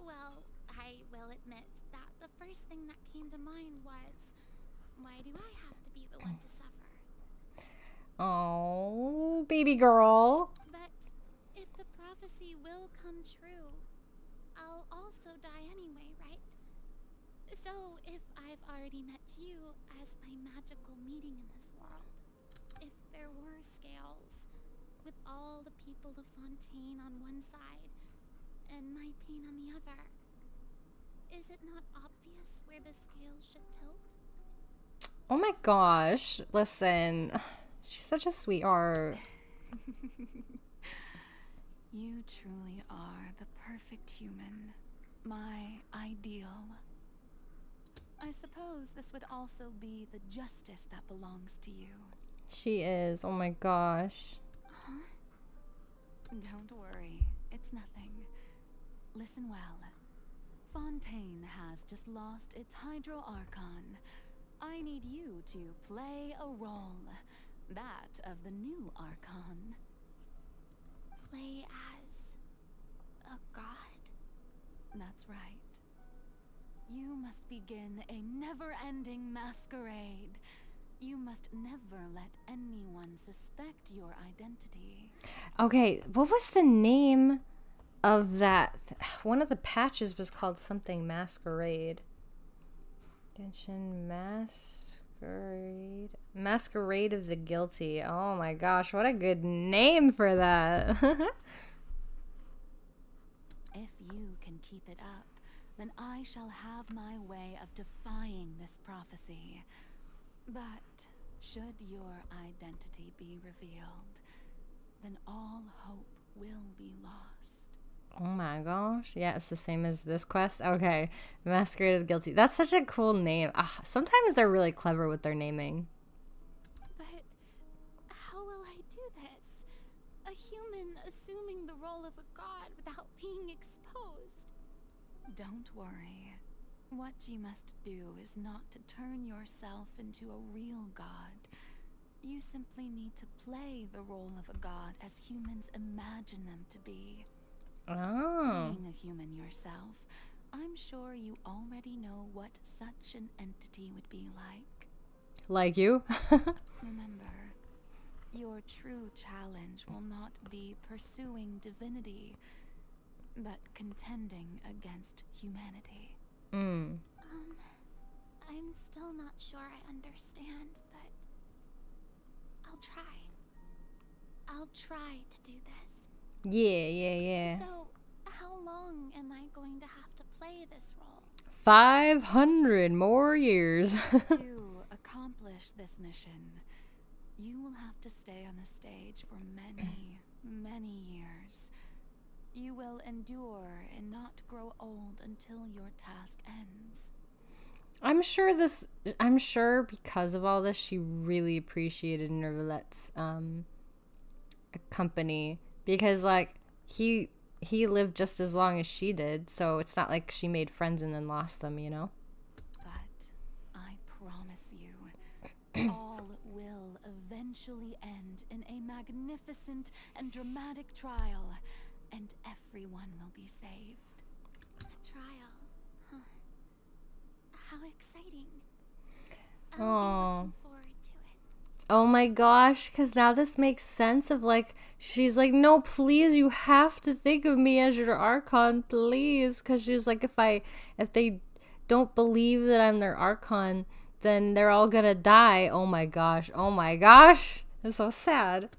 well, I will admit that the first thing that came to mind was, why do I have to be the one to suffer? Oh, baby girl. But if the prophecy will come true, I'll also die anyway, right? So if I've already met you as my magical meeting in this world, if there were scales, with all the people of Fontaine on one side, and my pain on the other, is it not obvious where the scales should tilt? Oh my gosh. Listen. She's such a sweetheart. You truly are the perfect human. My ideal. I suppose this would also be the justice that belongs to you. She is. Oh my gosh. Huh? Don't worry. It's nothing. Listen well. Fontaine has just lost its Hydro Archon. I need you to play a role. That of the new Archon. Play as a god? That's right. You must begin a never-ending masquerade. You must never let anyone suspect your identity. Okay, what was the name of that? One of the patches was called something Masquerade. Attention, Masquerade. Masquerade of the Guilty. Oh my gosh, what a good name for that. If you can keep it up, then I shall have my way of defying this prophecy. But should your identity be revealed, then all hope will be lost. Oh my gosh. Yeah, it's the same as this quest. Okay. Masquerade of the Guilty. That's such a cool name. Sometimes they're really clever with their naming. But how will I do this? A human assuming the role of a god without being exposed. Don't worry. What you must do is not to turn yourself into a real god. You simply need to play the role of a god as humans imagine them to be. Oh. Being a human yourself, I'm sure you already know what such an entity would be like. Like you? Remember, your true challenge will not be pursuing divinity, but contending against humanity. Mm. I'm still not sure I understand, but I'll try. I'll try to do this. Yeah. So, how long am I going to have to play this role? 500 more years. To accomplish this mission, you will have to stay on the stage for many, many years. You will endure and not grow old until your task ends. I'm sure because of all this, she really appreciated Nervalette's company, because like he lived just as long as she did, so it's not like she made friends and then lost them, you know? But I promise you, all will eventually end in a magnificent and dramatic trial, and everyone will be saved. A trial? Huh. How exciting. I'll be Oh. looking forward to it. Oh my gosh, because now this makes sense of like, she's like, no, please, you have to think of me as your Archon, please. Because she was like, if they don't believe that I'm their Archon, then they're all gonna die. Oh my gosh. It's so sad.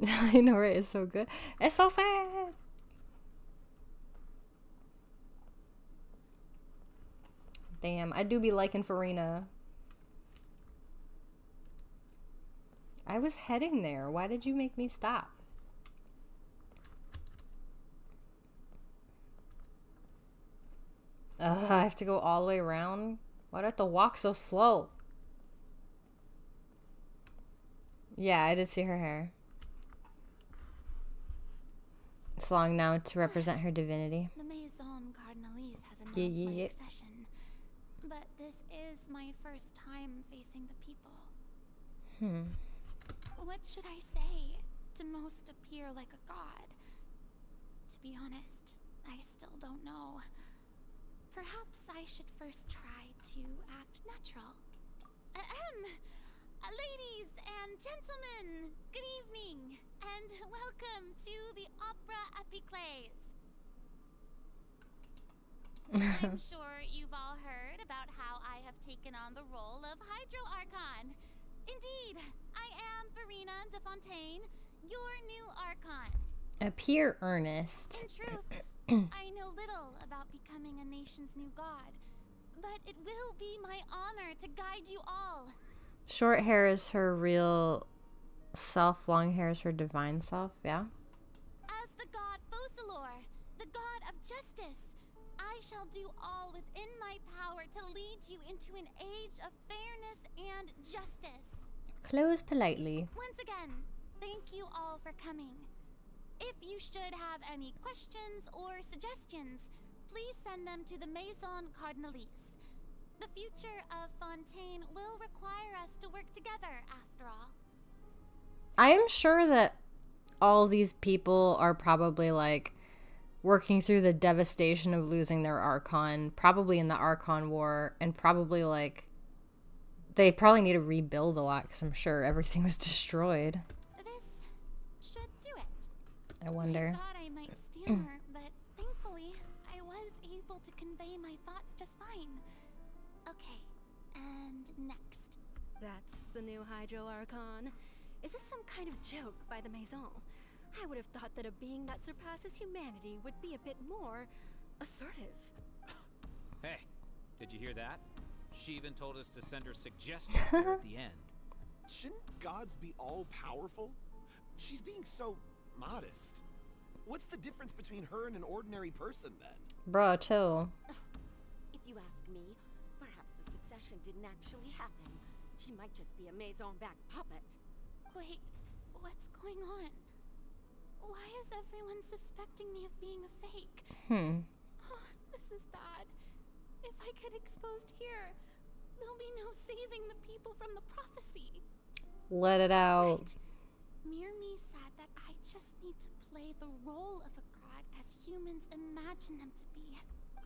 I know, right? It's so good. It's so sad. Damn, I do be liking Farina. I was heading there. Why did you make me stop? I have to go all the way around? Why do I have to walk so slow? Yeah, I did see her hair. It's long now to represent her divinity. The Maison Cardinalise has announced Yeah. my accession, but this is my first time facing the people. What should I say to most appear like a god? To be honest, I still don't know. Perhaps I should first try to act natural. Ladies and gentlemen, good evening, and welcome to the Opera Epiclese. I'm sure you've all heard about how I have taken on the role of Hydro Archon. Indeed, I am Farina de Fontaine, your new Archon. Appear earnest. In truth, I know little about becoming a nation's new god, but it will be my honor to guide you all. Short hair is her real self, long hair is her divine self, yeah? As the god Focalor, the god of justice, I shall do all within my power to lead you into an age of fairness and justice. Close politely. Once again, thank you all for coming. If you should have any questions or suggestions, please send them to the Maison Cardinalise. The future of Fontaine will require us to work together, after all. I am sure that all these people are probably like working through the devastation of losing their Archon, probably in the Archon War, and probably like they probably need to rebuild a lot because I'm sure everything was destroyed. This should do it. I wonder. I thought I might stammer, but thankfully I was able to convey my thoughts just fine. Okay, and next. That's the new Hydro Archon. Is this some kind of joke by the Maison? I would have thought that a being that surpasses humanity would be a bit more assertive. Hey, did you hear that? She even told us to send her suggestions there at the end. Shouldn't gods be all-powerful? She's being so modest. What's the difference between her and an ordinary person, then? Bruh, chill. If you ask me, perhaps the succession didn't actually happen. She might just be a Maison-backed puppet. Wait, what's going on? Why is everyone suspecting me of being a fake? Oh, this is bad. If I get exposed here, there'll be no saving the people from the prophecy. Let it out. Mirmi said that I just need to play the role of a god as humans imagine them to be.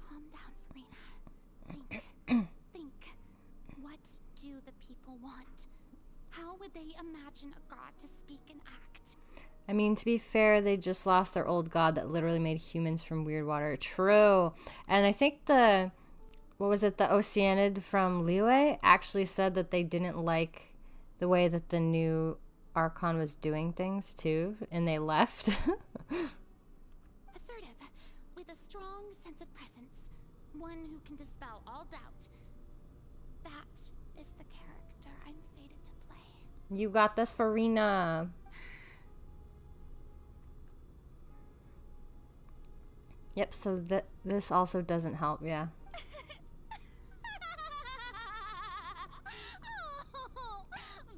Calm down, Farina. Think. What do the people want? How would they imagine a god to speak and act? I mean, to be fair, they just lost their old god that literally made humans from weird water. True. And I think the Oceanid from Liyue actually said that they didn't like the way that the new Archon was doing things too, and they left. Assertive, with a strong sense of presence, one who can dispel all doubt. That is the character I'm fated to play. You got this, Farina. Yep, so this also doesn't help, yeah. Oh,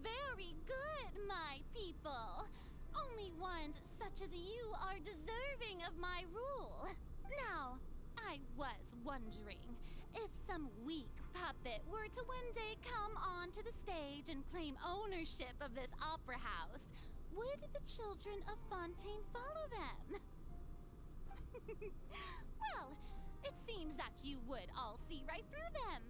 very good, my people. Only ones such as you are deserving of my rule. Now, I was wondering if some weak puppet were to one day come onto the stage and claim ownership of this opera house, would the children of Fontaine follow them? Well, it seems that you would all see right through them.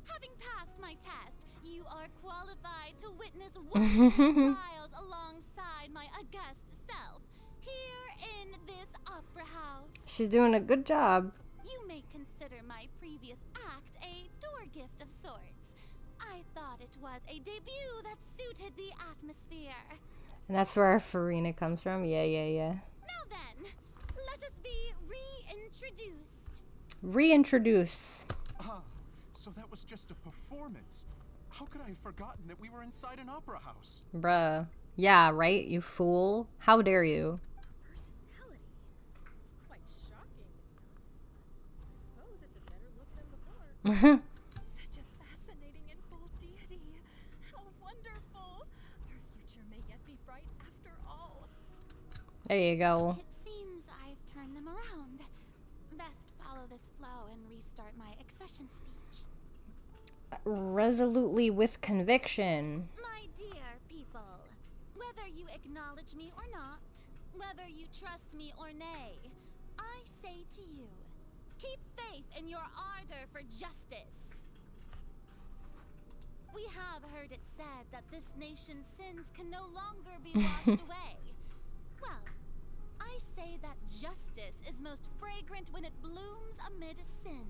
Having passed my test, you are qualified to witness wondrous trials alongside my august self, here in this opera house. She's doing a good job. You may consider my previous act a door gift of sorts. I thought it was a debut that suited the atmosphere. And that's where our Farina comes from. Yeah. Now then, let us be reintroduced. Reintroduce. Ah, so that was just a performance. How could I have forgotten that we were inside an opera house? Bruh. Yeah, right, you fool. How dare you? Personality. It's quite shocking. I suppose it's a better look than before. Such a fascinating and bold deity. How wonderful. Our future may yet be bright after all. There you go. It seems I've turned them around. Best follow this flow and restart my accession speech. Resolutely with conviction. My dear people, whether you acknowledge me or not, whether you trust me or nay, I say to you, keep faith in your ardor for justice. We have heard it said that this nation's sins can no longer be washed away. Well, I say that justice is most fragrant when it blooms amid sin.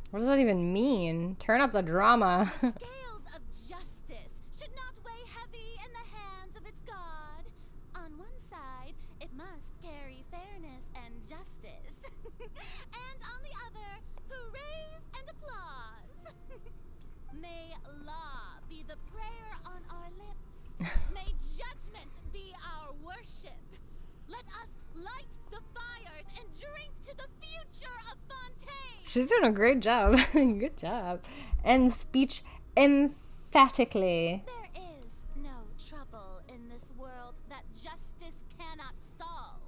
What does that even mean? Turn up the drama. The scales of justice should not weigh heavy in the hands of its God. On one side, it must carry fairness and justice. And on the other, hoorays and applause. May law be the prayer on our lips. May judgment be our worship. Let us light the fires and drink to the future of Fontaine. She's doing a great job. Good job. And speech emphatically. There is no trouble in this world that justice cannot solve.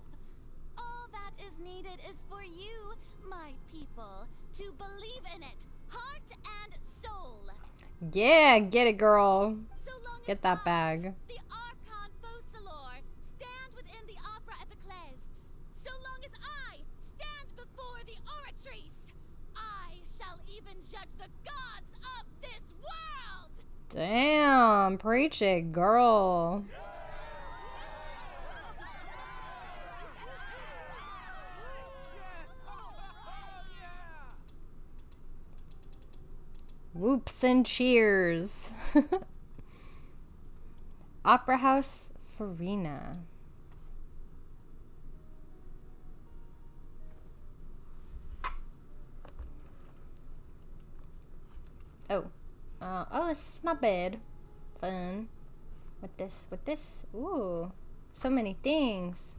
All that is needed is for you, my people, to believe in it, heart and soul. Yeah, get it, girl. So long get that bag. The Archon Focalor stand within the opera Damn, preach it, girl. Whoops and cheers. Opera House Farina. Oh. Oh, this is my bed. Fun. With this. Ooh. So many things.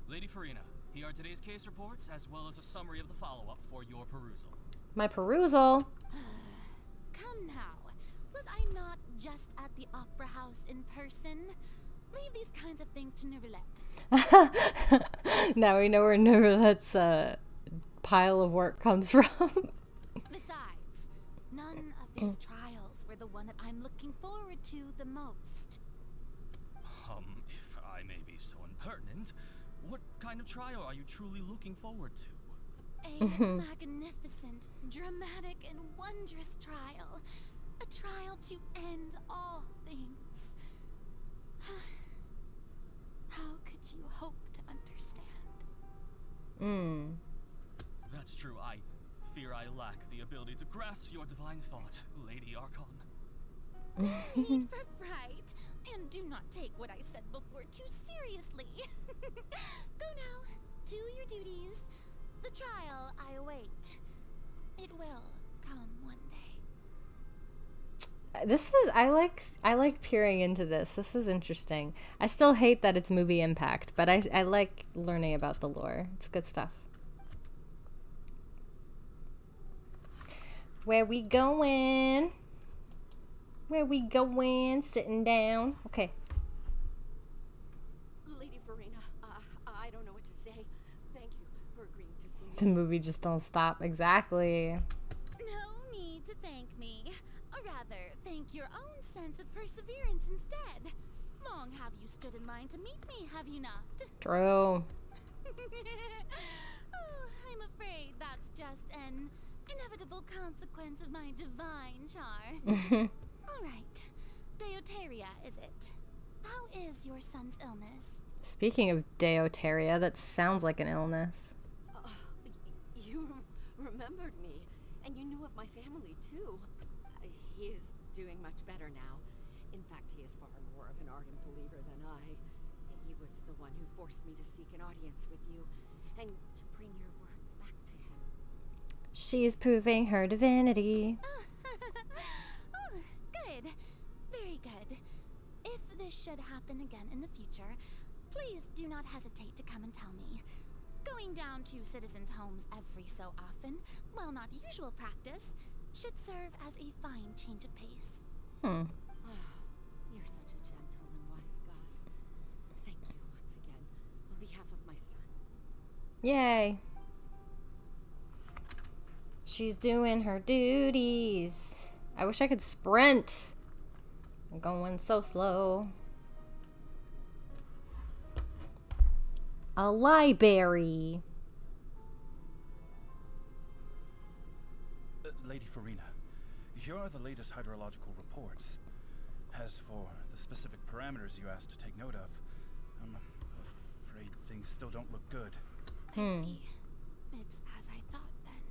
Lady Farina, here are today's case reports, as well as a summary of the follow-up for your perusal. My perusal. Come now. Was I not just at the Opera House in person? Leave these kinds of things to Neverlet. Now we know where Neverlet's pile of work comes from. Besides, none of these trials were the one that I'm looking forward to the most. If I may be so impertinent, what kind of trial are you truly looking forward to? A magnificent, dramatic, and wondrous trial. A trial to end all things. How could you hope to understand? That's true. I fear I lack the ability to grasp your divine thought, Lady Archon. No need for fright. And do not take what I said before too seriously. Go now. Do your duties. The trial I await. It will come one day. This is I like peering into this. This is interesting. I still hate that it's movie impact, but I like learning about the lore. It's good stuff. Where we going? Where we going? Sitting down. Okay. Lady Farina, I don't know what to say. Thank you for agreeing to see me. The movie just don't stop. Exactly. No need to thank me. Or rather, thank your own sense of perseverance instead. Long have you stood in line to meet me, have you not? True. Oh, I'm afraid that's just an inevitable consequence of my divine charm. All right. Deuteria, is it? How is your son's illness? Speaking of Deuteria, that sounds like an illness. You remembered me, and you knew of my family too. He is doing much better now. In fact, he is far more of an ardent believer than I. He was the one who forced me to seek an audience with you, and to bring your words back to him. She's proving her divinity. Oh, good. Very good. If this should happen again in the future, please do not hesitate to come and tell me. Going down to citizens' homes every so often, while not usual practice, should serve as a fine change of pace. You're such a gentle and wise god. Thank you once again, on behalf of my son. Yay. She's doing her duties. I wish I could sprint. I'm going so slow. A library. Lady Farina, here are the latest hydrological reports. As for the specific parameters you asked to take note of, I'm afraid things still don't look good. I see. It's as I thought then.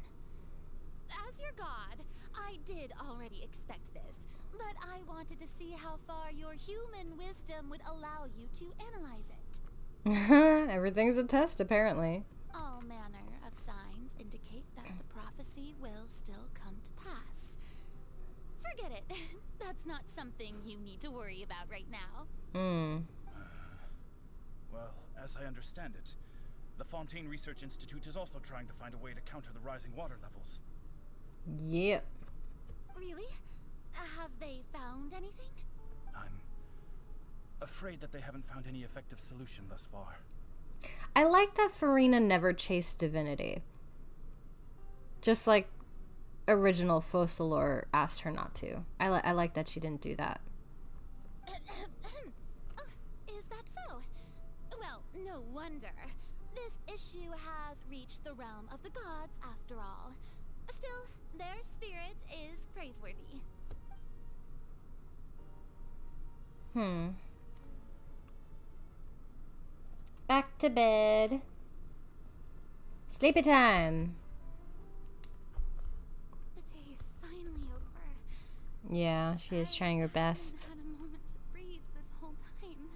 As your god, I did already expect this, but I wanted to see how far your human wisdom would allow you to analyze it. Everything's a test, apparently. All manner of signs indicate that the prophecy will still come to pass. Forget it. That's not something you need to worry about right now. Well, as I understand it, the Fontaine Research Institute is also trying to find a way to counter the rising water levels. Yep. Really? Have they found anything? I'm afraid that they haven't found any effective solution thus far. I like that Farina never chased divinity. Just like original Focalor asked her not to. I like that she didn't do that. Is that so? Well, no wonder. This issue has reached the realm of the gods after all. Still, Their spirit is praiseworthy. Back to bed. Sleepy time. The day is finally over. Yeah, she is trying her best. I haven't had a moment to breathe this whole time.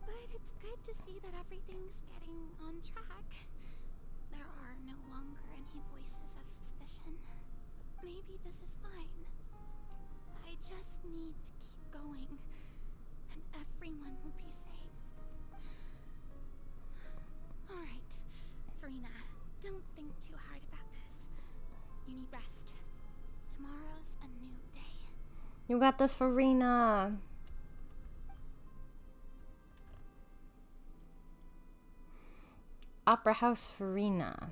But it's good to see that everything's getting on track. There are no longer any voices of suspicion. Maybe this is fine. I just need to keep going, and everyone will be saved. Alright, Farina, don't think too hard about this. You need rest. Tomorrow's a new day. You got this, Farina. Opera House Farina.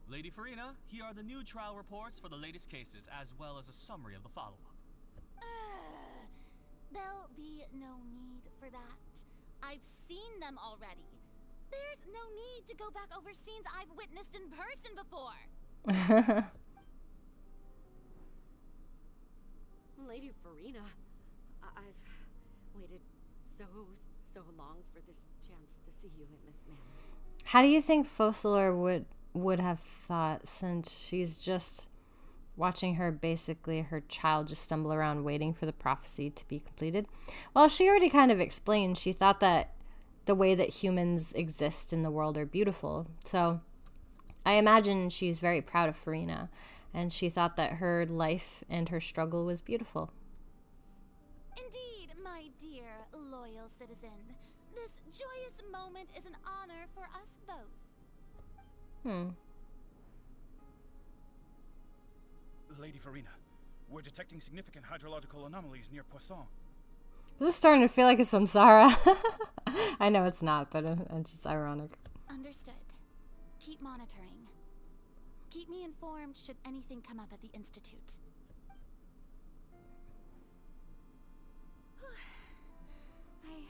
Lady Farina, here are the new trial reports for the latest cases, as well as a summary of the follow-up. There'll be no need for that. I've seen them already. There's no need to go back over scenes I've witnessed in person before. Lady Farina, I've waited so long for this chance to see you in this manner. How do you think Fossilor would have thought, since she's just watching her child just stumble around waiting for the prophecy to be completed? Well, she already kind of explained she thought that the way that humans exist in the world are beautiful. So I imagine she's very proud of Farina, and she thought that her life and her struggle was beautiful. Indeed, my dear loyal citizen. This joyous moment is an honor for us both. Lady Farina, we're detecting significant hydrological anomalies near Poisson. This is starting to feel like a samsara. I know it's not, but it's just ironic. Understood. Keep monitoring. Keep me informed should anything come up at the Institute. I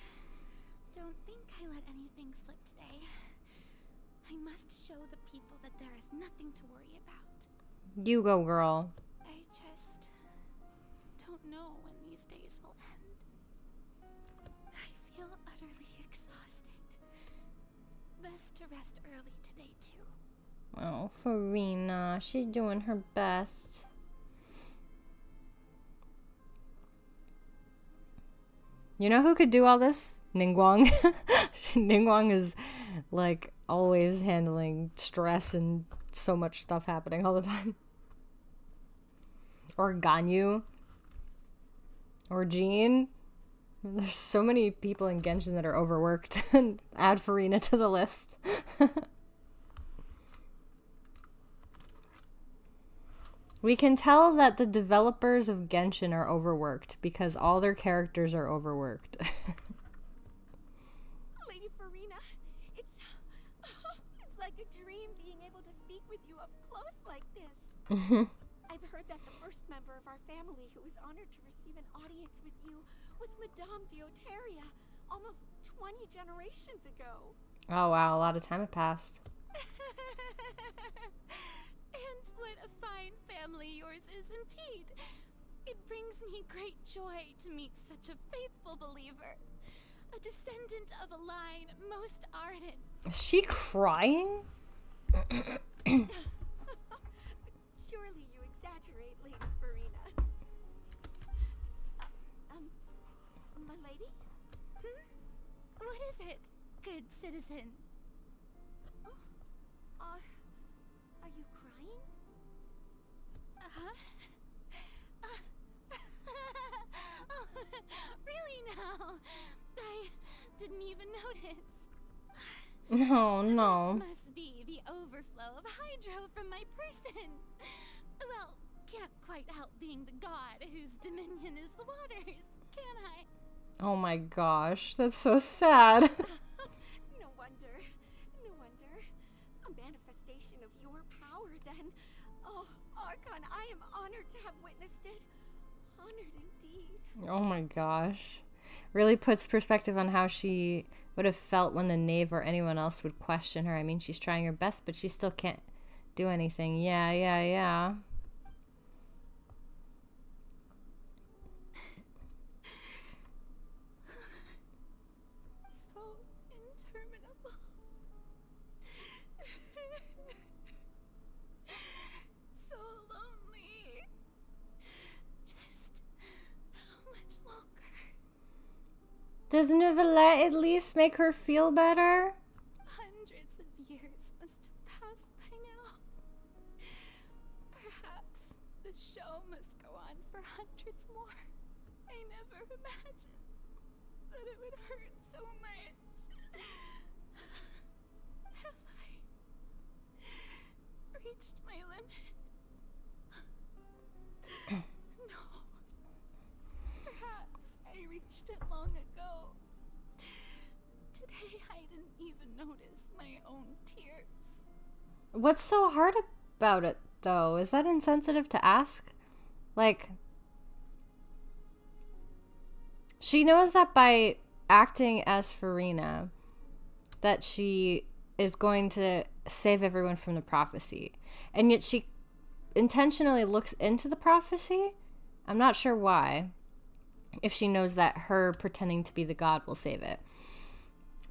don't think I let anything slip today. I must show the people that there is nothing to worry about. You go, girl. I just don't know when these days will end. I feel utterly exhausted. Best to rest early today, too. Oh, Farina. She's doing her best. You know who could do all this? Ningguang. Ningguang is, like, always handling stress and so much stuff happening all the time. Or Ganyu. Or Jean. There's so many people in Genshin that are overworked. Add Farina to the list. We can tell that the developers of Genshin are overworked because all their characters are overworked. Lady Farina, it's like a dream being able to speak with you up close like this. I've heard that the first member of our family who was honored to receive an audience with you was Madame Dioteria, almost 20 generations ago. Oh wow, a lot of time had passed. And what a fine family yours is indeed. It brings me great joy to meet such a faithful believer. A descendant of a line most ardent. Is she crying? Surely you exaggerate, Lady Farina. My lady? What is it, good citizen? Are you crying? Really now? I didn't even notice. No. This must be the overflow of hydro from my person. Well, can't quite help being the god whose dominion is the waters, can I? Oh my gosh, that's so sad. No wonder. A manifestation of your power, then. Oh, Archon, I am honored to have witnessed it. Honored indeed. Oh my gosh. Really puts perspective on how she would have felt when the knave or anyone else would question her. I mean, she's trying her best, but she still can't do anything. Yeah. So interminable. So lonely. Just how much longer? Does Neuvillette at least make her feel better? Hundreds of years must have passed by now. Perhaps the show must go on for hundreds more. I never imagined that it would hurt so much. Have I reached my limit? No. Perhaps I reached it long ago. Today I didn't even notice my own tears. What's so hard about it, though? Is that insensitive to ask? Like, she knows that by acting as Farina, that she is going to save everyone from the prophecy. And yet she intentionally looks into the prophecy. I'm not sure why. If she knows that her pretending to be the god will save it.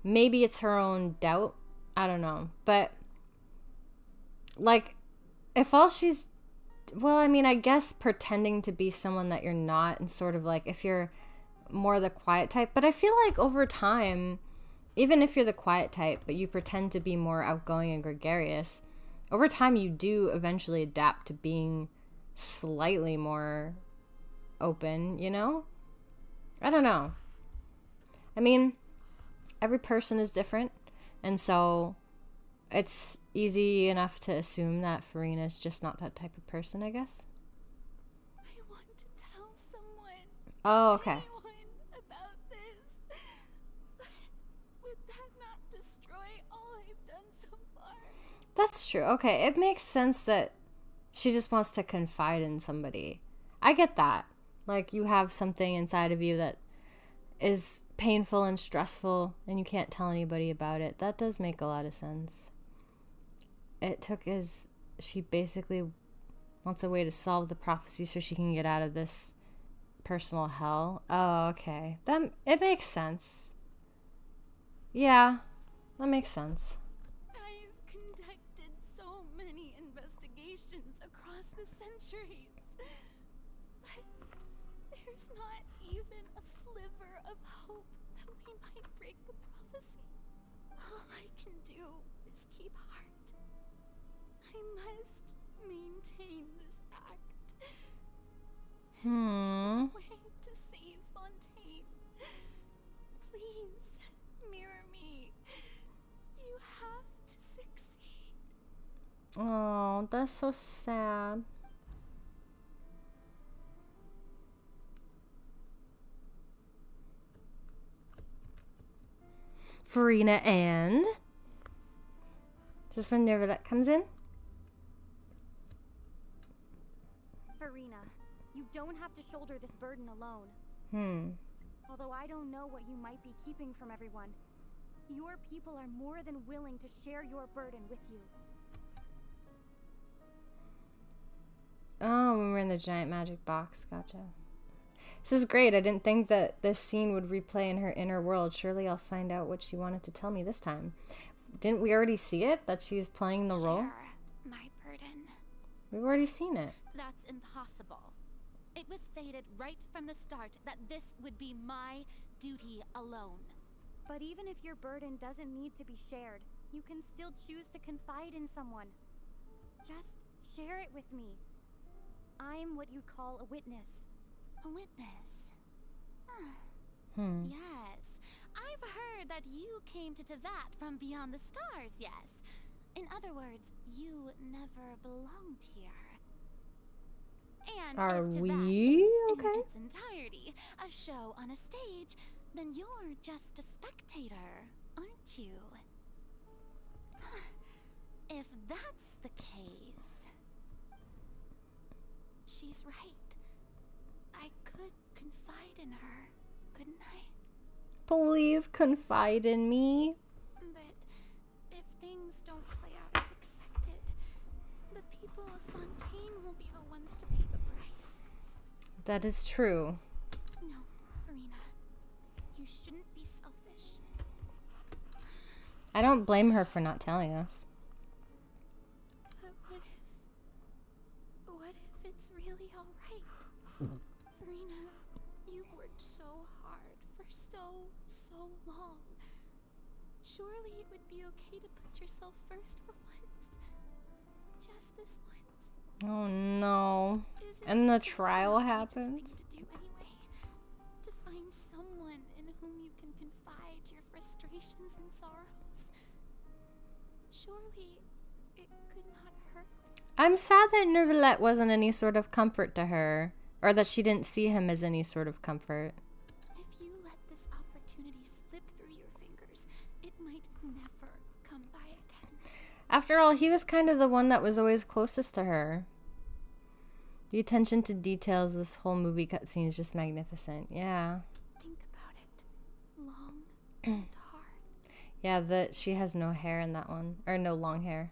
Maybe it's her own doubt. I don't know. But, like, if all she's... Well, I mean, I guess pretending to be someone that you're not, and sort of like, if you're more the quiet type. But I feel like over time, even if you're the quiet type, but you pretend to be more outgoing and gregarious, over time you do eventually adapt to being slightly more open, you know? I don't know. I mean, every person is different, and so it's easy enough to assume that Farina's just not that type of person, I guess. I want to tell someone. Oh, okay. Anyone about this. But would that not destroy all I've done so far? That's true. Okay, it makes sense that she just wants to confide in somebody. I get that. Like, you have something inside of you that is painful and stressful, and you can't tell anybody about it. That does make a lot of sense. It took as she basically wants a way to solve the prophecy so she can get out of this personal hell. Oh, okay. It makes sense. Yeah, that makes sense. I've conducted so many investigations across the centuries, but there's not even a sliver of hope that we might break the prophecy. All I can do is keep heart. I must maintain this act. Is there a way to save Fontaine? Please, mirror me. You have to succeed. Oh, that's so sad. Farina and... Is this when Neuvillette comes in? Farina, you don't have to shoulder this burden alone. Although I don't know what you might be keeping from everyone, your people are more than willing to share your burden with you. Oh, when we're in the giant magic box. Gotcha. This is great. I didn't think that this scene would replay in her inner world. Surely I'll find out what she wanted to tell me this time. Didn't we already see it? That she's playing the role? My burden. We've already seen it. That's impossible. It was fated right from the start that this would be my duty alone. But even if your burden doesn't need to be shared, you can still choose to confide in someone. Just share it with me. I'm what you'd call a witness. A witness? Yes. I've heard that you came to Tevat from beyond the stars, yes. In other words, you never belonged here. And Are if Tevat we is okay? in its entirety a show on a stage, then you're just a spectator, aren't you? If that's the case, she's right. I could confide in her, couldn't I? Please confide in me. But if things don't play out as expected, people of Fontaine will be the ones to pay the price. That is true. No, Farina. You shouldn't be selfish. I don't blame her for not telling us. But what if it's really alright? Farina, you've worked so hard for so long. Surely it would be okay to put yourself first for once. Just this once. Oh no. And the trial happens. To do anyway. To find someone in whom you can confide your frustrations and sorrows. Surely it could not hurt. I'm sad that Neuvillette wasn't any sort of comfort to her. Or that she didn't see him as any sort of comfort. If you let this opportunity slip through your fingers, it might never come by again. After all, he was kind of the one that was always closest to her. The attention to details, this whole movie cutscene is just magnificent. Yeah. Think about it. Long and hard. Yeah, that she has no hair in that one. Or no long hair.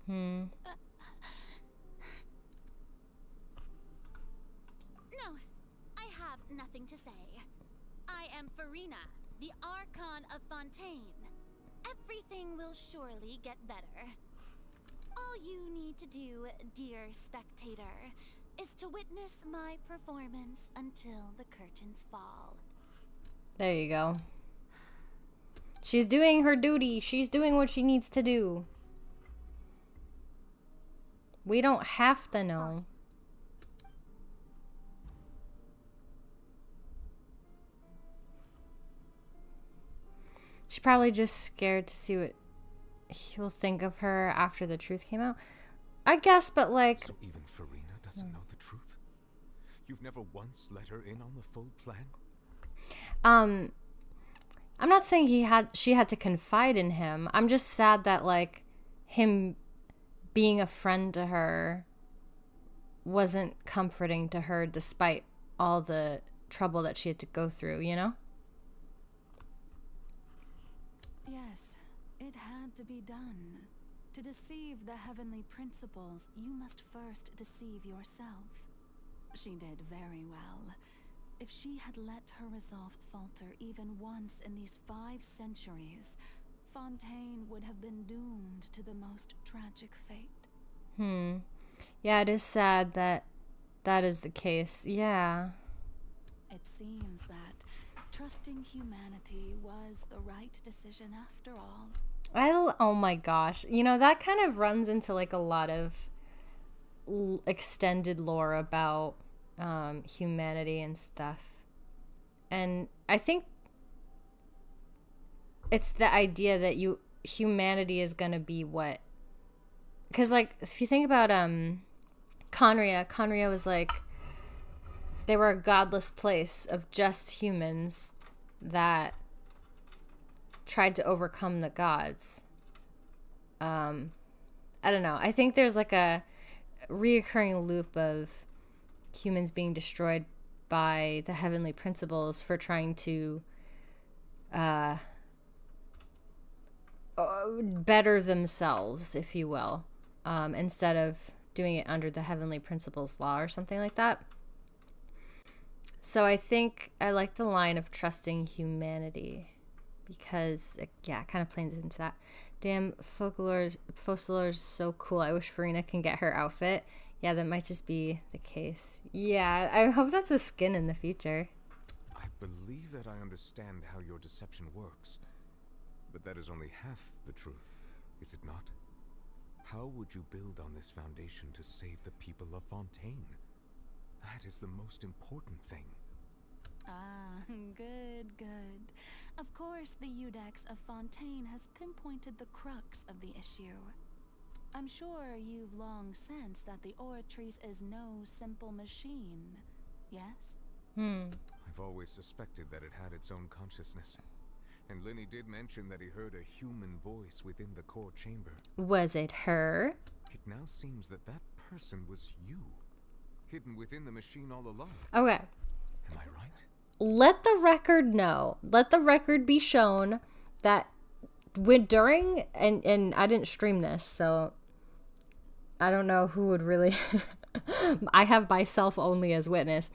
No, I have nothing to say. I am Farina, the Archon of Fontaine. Everything will surely get better. All you need to do, dear spectator, is to witness my performance until the curtains fall. There you go. She's doing her duty. She's doing what she needs to do. We don't have to know. She's probably just scared to see what he'll think of her after the truth came out. I guess, but like... So even Farina doesn't know the truth? You've never once let her in on the full plan? I'm not saying she had to confide in him. I'm just sad that like him being a friend to her wasn't comforting to her despite all the trouble that she had to go through, you know? Yes, it had to be done. To deceive the heavenly principles, you must first deceive yourself. She did very well. If she had let her resolve falter even once in these 5 centuries, Fontaine would have been doomed to the most tragic fate. Yeah, it is sad that that is the case. Yeah. It seems that trusting humanity was the right decision after all. Oh my gosh. You know, that kind of runs into like a lot of extended lore about humanity and stuff. And I think it's the idea that humanity is going to be what... Because, like, if you think about Conria was like... They were a godless place of just humans that tried to overcome the gods. I don't know. I think there's like a reoccurring loop of humans being destroyed by the heavenly principles for trying to better themselves, if you will, instead of doing it under the heavenly principles law or something like that. So I think I like the line of trusting humanity because it kind of plays into that. Damn, Focalor's so cool. I wish Farina can get her outfit. Yeah, that might just be the case. Yeah, I hope that's a skin in the future. I believe that I understand how your deception works. But that is only half the truth, is it not? How would you build on this foundation to save the people of Fontaine? That is the most important thing. Ah, good. Of course, the Iudex of Fontaine has pinpointed the crux of the issue. I'm sure you've long sensed that the Oratrice is no simple machine, yes? I've always suspected that it had its own consciousness. And Linny did mention that he heard a human voice within the core chamber. Was it her? It now seems that that person was you, hidden within the machine all along. Okay. Am I right? let the record know. Let the record be shown that during, and I didn't stream this, so I don't know who would really, I have myself only as witness,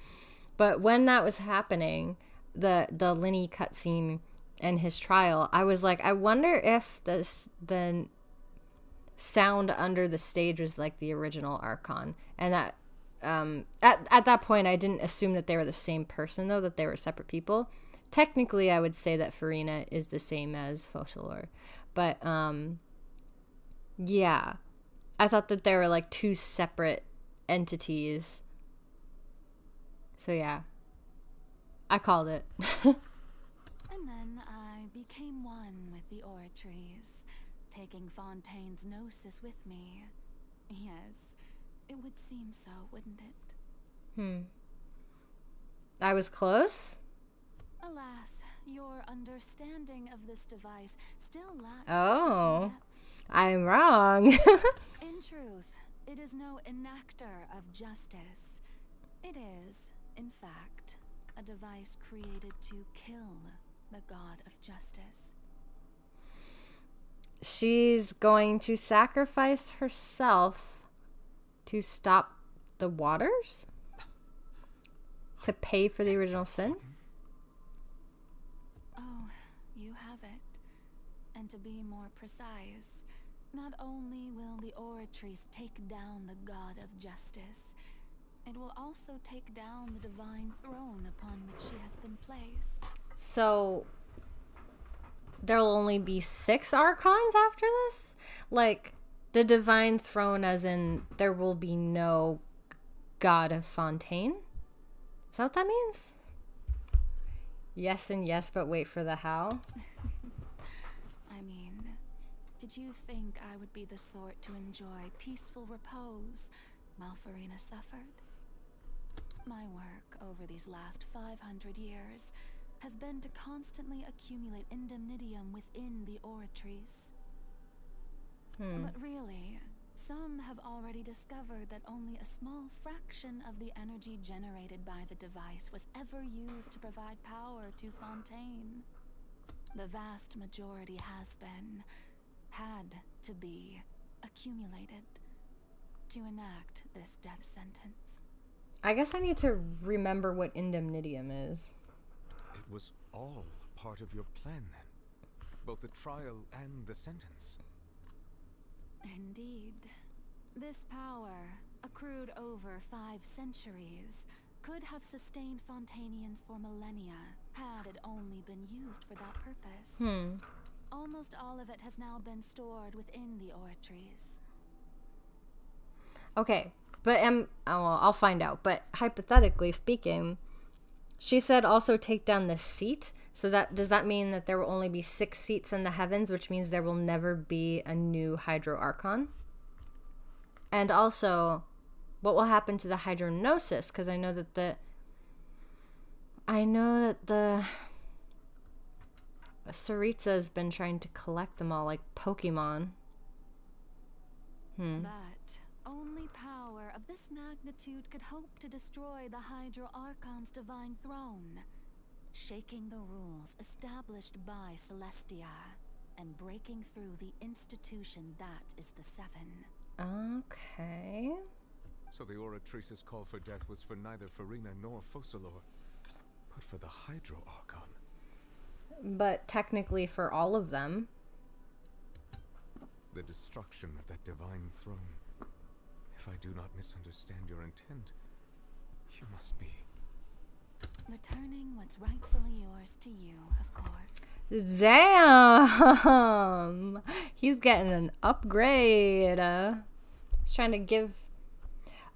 but when that was happening, the Linny cutscene and his trial, I was like, I wonder if the sound under the stage was like the original Archon, and that at that point I didn't assume that they were the same person, though, that they were separate people. Technically I would say that Farina is the same as Focalor, but yeah, I thought that they were like two separate entities. So yeah, I called it. And then I became one with the Oratories, taking Fontaine's gnosis with me. Yes, it would seem so, wouldn't it? I was close? Alas, your understanding of this device still lacks Oh, sufficient depth. I'm wrong. In truth, it is no enactor of justice. It is, in fact, a device created to kill the god of justice. She's going to sacrifice herself to stop the waters? To pay for the original sin? Oh, you have it. And to be more precise, not only will the Oratories take down the god of justice, it will also take down the divine throne upon which she has been placed. So there'll only be 6 Archons after this? Like, the divine throne as in there will be no god of Fontaine? Is that what that means? Yes and yes, but wait for the how. I mean, did you think I would be the sort to enjoy peaceful repose while Farina suffered? My work over these last 500 years has been to constantly accumulate indemnitium within the Oratories. But really, some have already discovered that only a small fraction of the energy generated by the device was ever used to provide power to Fontaine. The vast majority had to be accumulated to enact this death sentence. I guess I need to remember what indemnitium is. It was all part of your plan then? Both the trial and the sentence? Indeed. This power, accrued over 5 centuries, could have sustained Fontainians for millennia, had it only been used for that purpose. Almost all of it has now been stored within the Oratories. Okay, but I'll find out. But hypothetically speaking, she said also take down the seat. So does that mean that there will only be 6 seats in the heavens, which means there will never be a new Hydro Archon? And also, what will happen to the Hydrognosis? Because I know that the Tsaritsa's been trying to collect them all like Pokemon. But only power of this magnitude could hope to destroy the Hydro Archon's divine throne, shaking the rules established by Celestia and breaking through the institution that is the Seven. Okay. So the Oratrice's call for death was for neither Farina nor Focalor, but for the Hydro Archon. But technically for all of them. The destruction of that divine throne. If I do not misunderstand your intent, you must be... returning what's rightfully yours to you, of course. Damn! He's getting an upgrade. He's trying to give...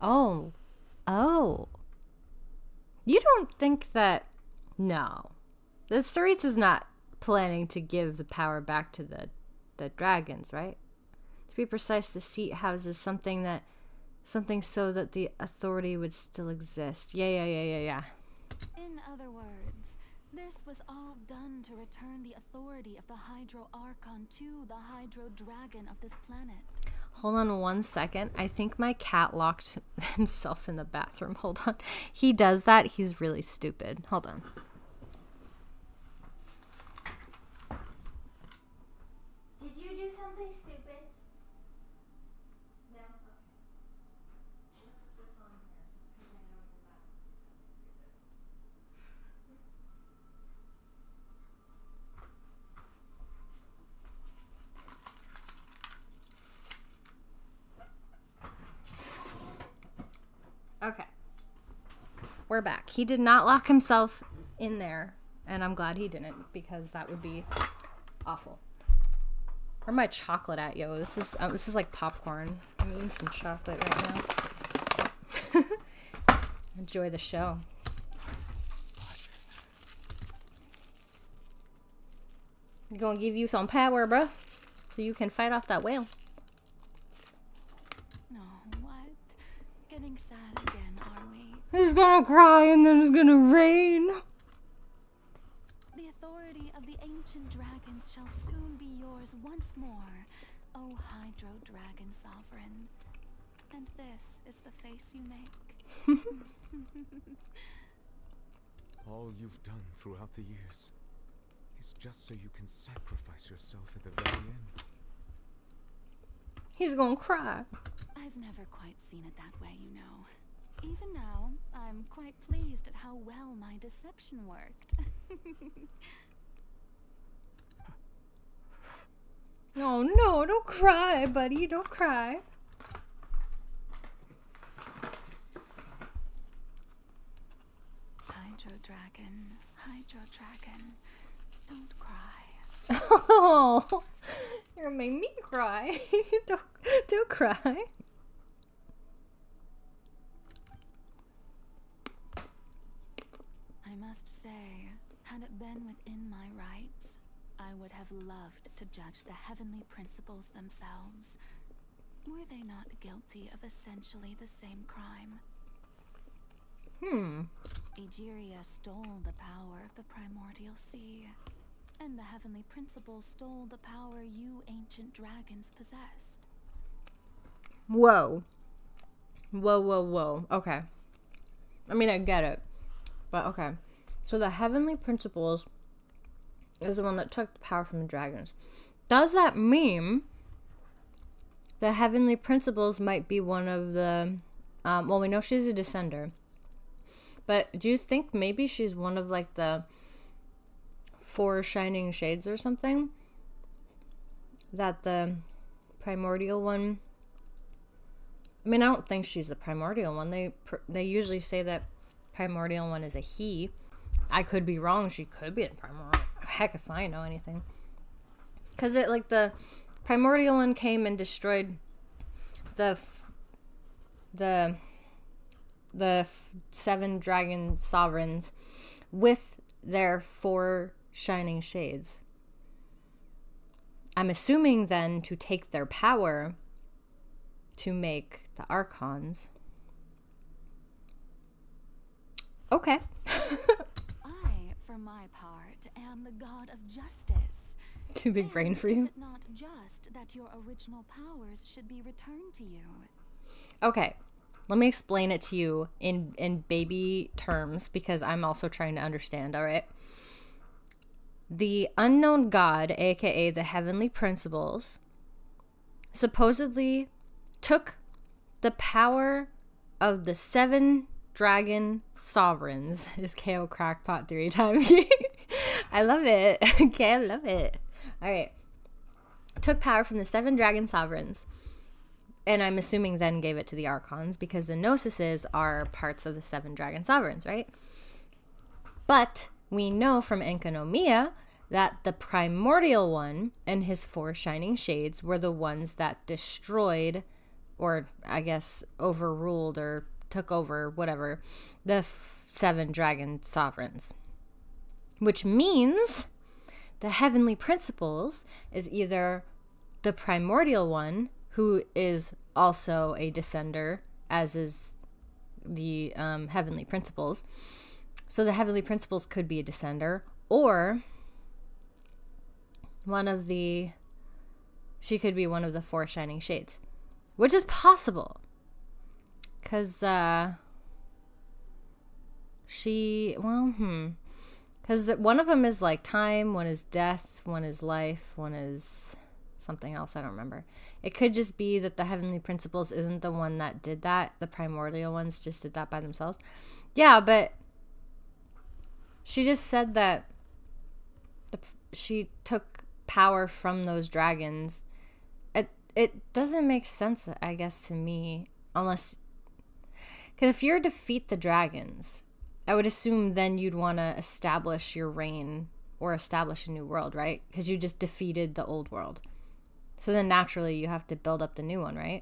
Oh. You don't think that... No. The Tsaritsa's not planning to give the power back to the dragons, right? To be precise, the seat houses something so that the authority would still exist. Yeah. In other words, this was all done to return the authority of the Hydro Archon to the Hydro Dragon of this planet. Hold on 1 second. I think my cat locked himself in the bathroom. Hold on. He does that. He's really stupid. Hold on. we're back. He did not lock himself in there, and I'm glad he didn't, because that would be awful. Where my chocolate at, yo? This is like popcorn. I'm eating some chocolate right now. Enjoy the show. I'm gonna give you some power, bruh, so you can fight off that whale. No, what? Getting sad again, are we? He's gonna cry and then it's gonna rain. The authority of the ancient dragons shall soon be yours once more, O Hydro Dragon Sovereign. And this is the face you make. All you've done throughout the years is just so you can sacrifice yourself at the very end. He's gonna cry. I've never quite seen it that way, you know. Even now, I'm quite pleased at how well my deception worked. Oh no, don't cry, buddy, don't cry. Hydro Dragon, don't cry. Oh, you're gonna make me cry. don't cry. I must say, had it been within my rights, I would have loved to judge the heavenly principles themselves. Were they not guilty of essentially the same crime? Egeria stole the power of the primordial sea, and the heavenly principles stole the power you ancient dragons possessed. Whoa. Okay. I mean, I get it. But okay. So the heavenly principles is the one that took the power from the dragons. Does that mean the heavenly principles might be one of the... well, we know she's a descender. But do you think maybe she's one of, like, the 4 shining shades or something? That the primordial one... I mean, I don't think she's the primordial one. They usually say that primordial one is a he. I could be wrong. She could be the primordial. Heck if I know anything. Because the primordial one came and destroyed the 7 dragon sovereigns with their 4 shining shades. I'm assuming then to take their power to make the Archons. Okay. I, for my part, am the god of justice. Too big brain for you. Is it not just that your original powers should be returned to you? Okay. Let me explain it to you in baby terms, because I'm also trying to understand, all right? The unknown god, aka the heavenly principles, supposedly took the power of the 7 dragon sovereigns. Is KO Crackpot 3 times? I love it. Okay, I love it. All right. Took power from the 7 dragon sovereigns. And I'm assuming then gave it to the Archons, because the Gnosises are parts of the 7 dragon sovereigns, right? But we know from Enkanomiya that the primordial one and his 4 shining shades were the ones that destroyed, or I guess overruled or took over, whatever, the 7 dragon sovereigns. Which means the heavenly principles is either the primordial one, who is also a descender, as is the heavenly principles. So the heavenly principles could be a descender, or she could be one of the 4 shining shades, which is possible, because because one of them is like time, one is death, one is life, one is something else, I don't remember. It could just be that the heavenly principles isn't the one that did that. The primordial ones just did that by themselves. Yeah, but she just said that she took power from those dragons. It doesn't make sense, I guess, to me, unless... Because if you defeat the dragons, I would assume then you'd want to establish your reign or establish a new world, right? Because you just defeated the old world. So then naturally you have to build up the new one, right?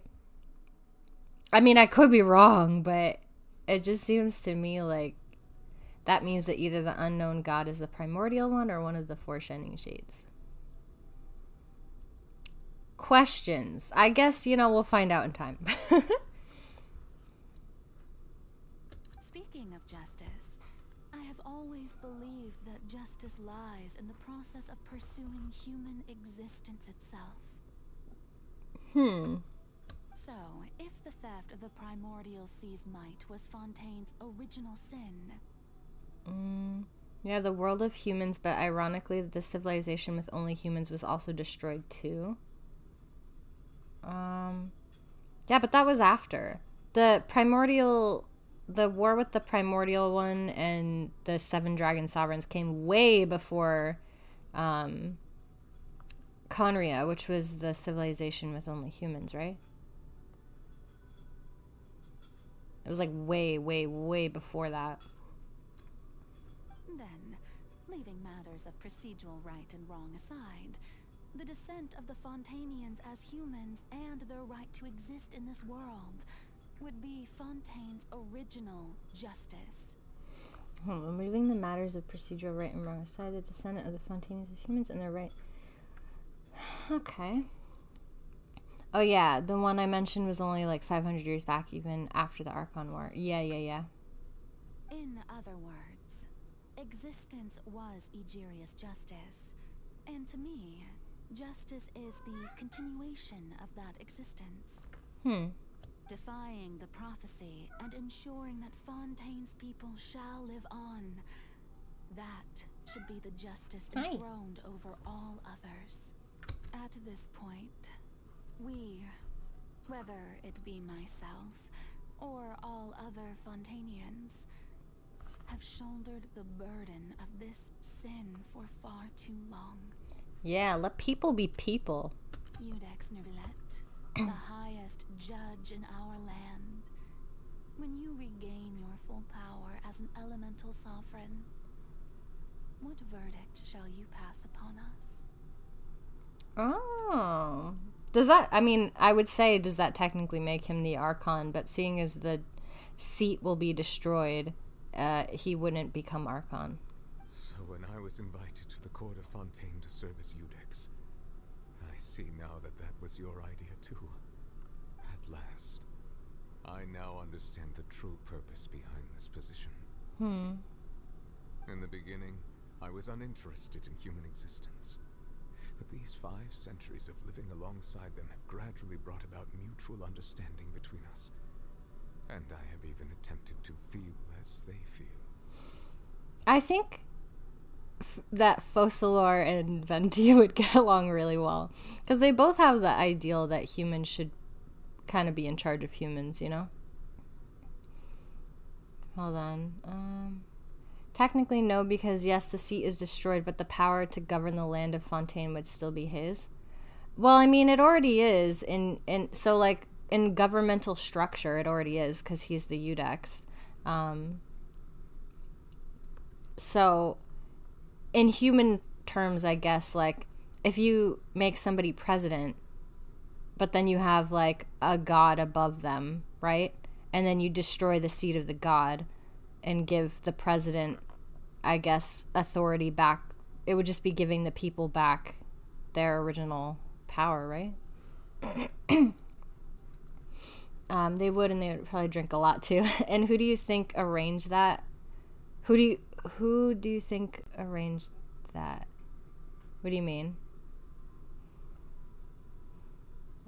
I mean, I could be wrong, but it just seems to me like that means that either the unknown god is the primordial one or one of the four shining shades. Questions. I guess, we'll find out in time. Speaking of justice, I have always believed that justice lies in the process of pursuing human existence itself. So, if the theft of the primordial sea's might was Fontaine's original sin... Yeah, the world of humans, but ironically, the civilization with only humans was also destroyed too. Yeah, but that was after. The war with the primordial one and the 7 dragon sovereigns came way before Conria, which was the civilization with only humans, right? It was like way, way, way before that. Then, leaving matters of procedural right and wrong aside, the descent of the Fontainians as humans and their right to exist in this world would be Fontaine's original justice. Hold on, leaving the matters of procedural right and wrong aside, the descent of the Fontainians as humans and their right... Okay. Oh yeah, the one I mentioned was only like 500 years back, even after the Archon War. Yeah. In other words, existence was Egeria's justice, and to me, justice is the continuation of that existence. Defying the prophecy and ensuring that Fontaine's people shall live on. That should be the justice enthroned over all others. At this point, we, whether it be myself or all other Fontainians, have shouldered the burden of this sin for far too long. Yeah, let people be people. Iudex Nervillet, the highest judge in our land. When you regain your full power as an elemental sovereign, what verdict shall you pass upon us? Oh. Does that, I would say, does that technically make him the Archon? But seeing as the seat will be destroyed, he wouldn't become Archon. So when I was invited to the court of Fontaine to serve as Iudex, I see now that that was your idea too. At last. I now understand the true purpose behind this position. In the beginning, I was uninterested in human existence. But these 5 centuries of living alongside them have gradually brought about mutual understanding between us. And I have even attempted to feel as they feel. I think that Focalor and Venti would get along really well. Because they both have the ideal that humans should kind of be in charge of humans, Hold on. Technically, no, because yes, the seat is destroyed, but the power to govern the land of Fontaine would still be his. Well, it already is. So, like, in governmental structure, it already is, because he's the Iudex. So, in human terms, I guess, like, if you make somebody president, but then you have, like, a god above them, right? And then you destroy the seat of the god and give the president, I guess, authority back. It would just be giving the people back their original power, right? They would, and they would probably drink a lot too. And who do you think arranged that? Who do you think arranged that? What do you mean?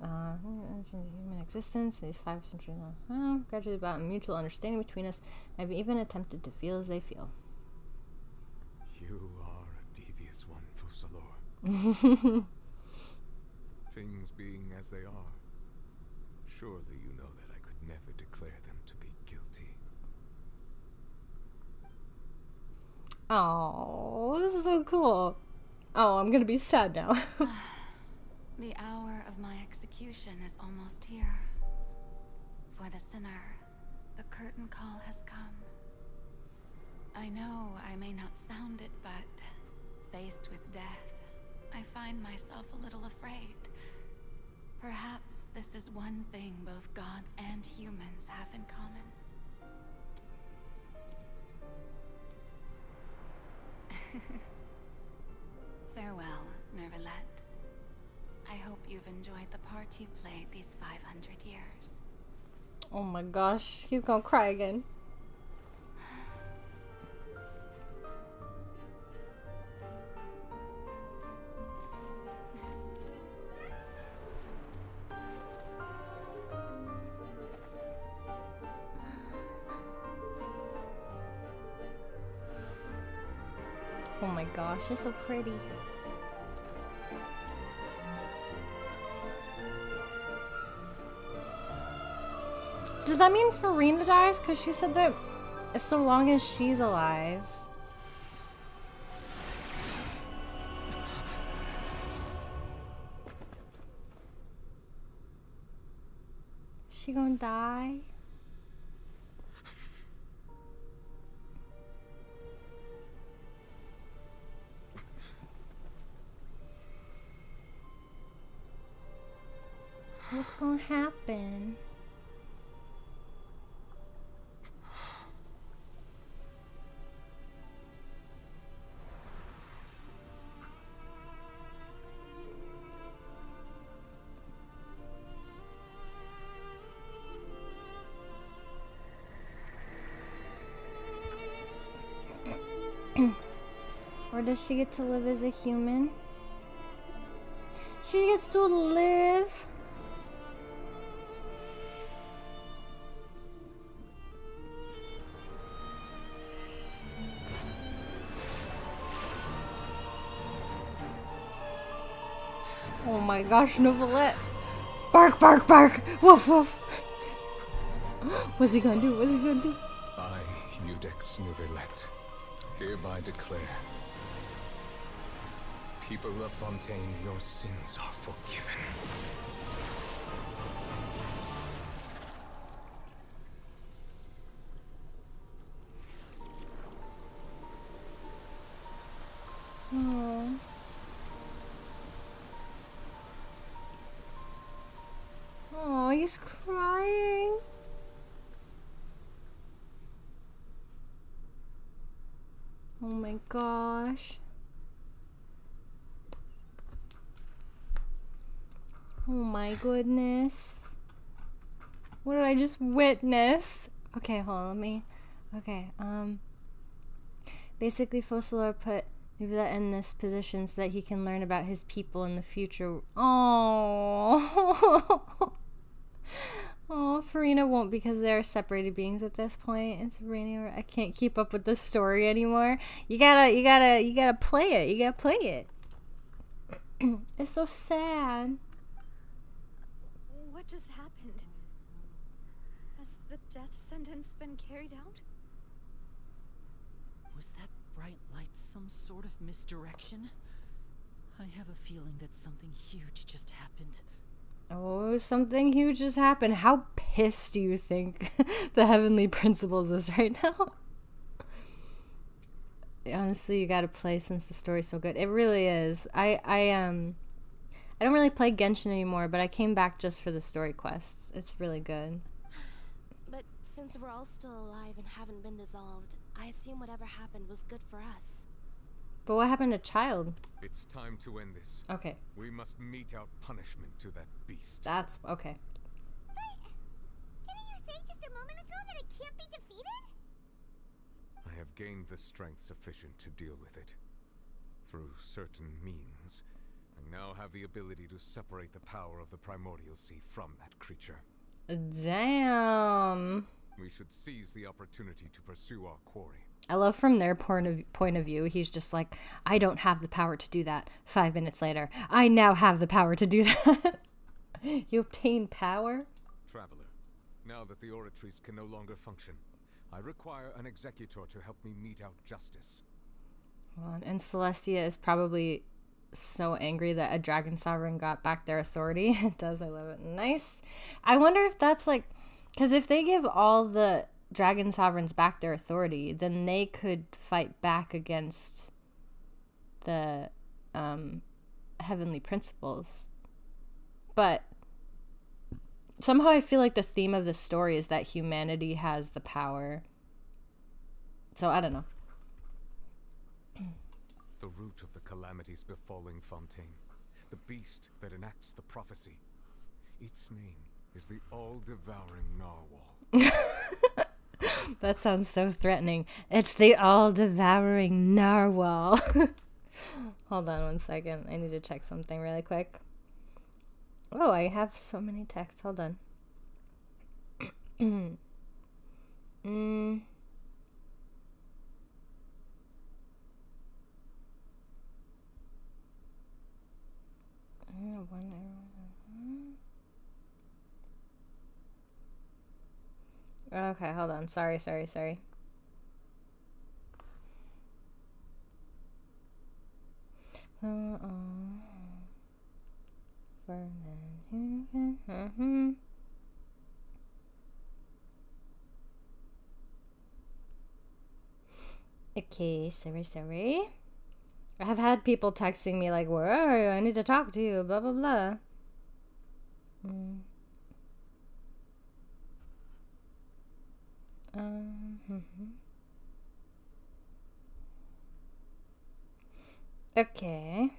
Human existence, these 5 centuries now. Gradually about mutual understanding between us. I've even attempted to feel as they feel. You are a devious one, Focalor. Things being as they are, surely you know that I could never declare them to be guilty. Oh, this is so cool. Oh, I'm gonna be sad now. The hour of my execution is almost here. For the sinner, the curtain call has come. I know I may not sound it, but faced with death, I find myself a little afraid. Perhaps this is one thing both gods and humans have in common. Farewell, Nervalette. I hope you've enjoyed the part you played these 500 years. Oh my gosh, he's gonna cry again. Oh my gosh, she's so pretty. Does that mean Farina dies? Because she said that so long as she's alive. Is she gonna die? What's gonna happen? Or does she get to live as a human? She gets to live. Oh my gosh, Novelette. Bark, bark, bark. Woof, woof. What's he gonna do? What's he gonna do? I, Eudex Novelette, hereby declare, people of Fontaine, your sins are forgiven. Oh. Oh, he's crying. Oh my gosh. Oh my goodness. What did I just witness? Okay, hold on, let me. Okay, basically Focalor put Nuvula in this position so that he can learn about his people in the future. Oh. Oh, Farina won't because they're separated beings at this point. It's Rainier. I can't keep up with this story anymore. You gotta play it. You gotta play it. It's so sad. What just happened? Has the death sentence been carried out? Was that bright light some sort of misdirection? I have a feeling that something huge just happened. Oh, something huge just happened. How pissed do you think the Heavenly Principles is right now? Honestly, you gotta play since the story's so good. It really is. I don't really play Genshin anymore, but I came back just for the story quests. It's really good. But since we're all still alive and haven't been dissolved, I assume whatever happened was good for us. But what happened to Child? It's time to end this. Okay. We must mete out punishment to that beast. That's okay. Didn't you say just a moment ago that it can't be defeated? I have gained the strength sufficient to deal with it. Through certain means, I now have the ability to separate the power of the Primordial Sea from that creature. Damn. We should seize the opportunity to pursue our quarry. I love from their point of view. He's just like, I don't have the power to do that. 5 minutes later, I now have the power to do that. You obtain power? Traveler, now that the oratories can no longer function, I require an executor to help me mete out justice. And Celestia is probably so angry that a dragon sovereign got back their authority. It does, I love it. Nice. I wonder if that's like, because if they give all the dragon sovereigns back their authority, then they could fight back against the heavenly principles. But somehow I feel like the theme of the story is that humanity has the power. So I don't know. The root of the calamities befalling Fontaine, the beast that enacts the prophecy. Its name is the all-devouring narwhal. That sounds so threatening. It's the all-devouring narwhal. Hold on one second. I need to check something really quick. Oh, I have so many texts. Hold on. Okay, hold on. Sorry. Okay, sorry. I have had people texting me like, where are you? I need to talk to you, blah, blah, blah. Okay.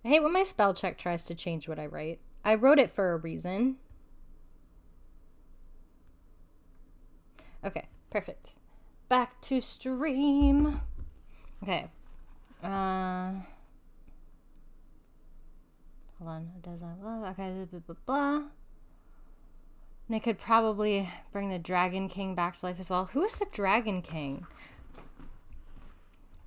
I hate when my spell check tries to change what I write. I wrote it for a reason. Okay, perfect. Back to stream. Okay. Hold on. Does I love? Okay. Blah, blah, blah. They could probably bring the Dragon King back to life as well. Who is the Dragon King?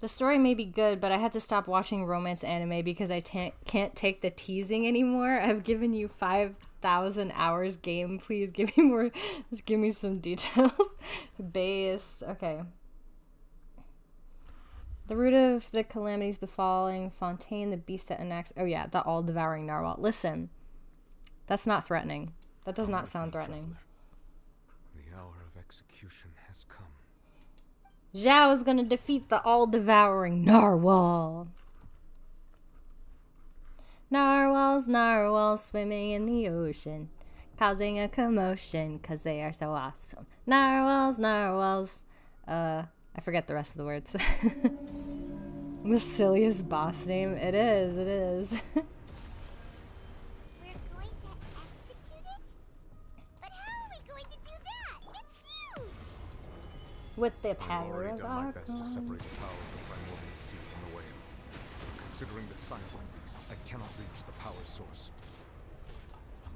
The story may be good, but I had to stop watching romance anime because I can't take the teasing anymore. I've given you 5,000 hours game. Please give me more. Just give me some details. Based. Okay. The root of the calamities befalling Fontaine, the beast that enacts... Oh yeah, the all-devouring narwhal. Listen. That's not threatening. That does not sound threatening. The hour of execution has come. Zhao is gonna defeat the all-devouring narwhal. Narwhals swimming in the ocean, causing a commotion, cause they are so awesome. Narwhals. I forget the rest of the words. The silliest boss name. It is. With the power of I've already done my best to Archon. separate the power of the primordial sea from the whale. Considering the size of the beast, I cannot reach the power source.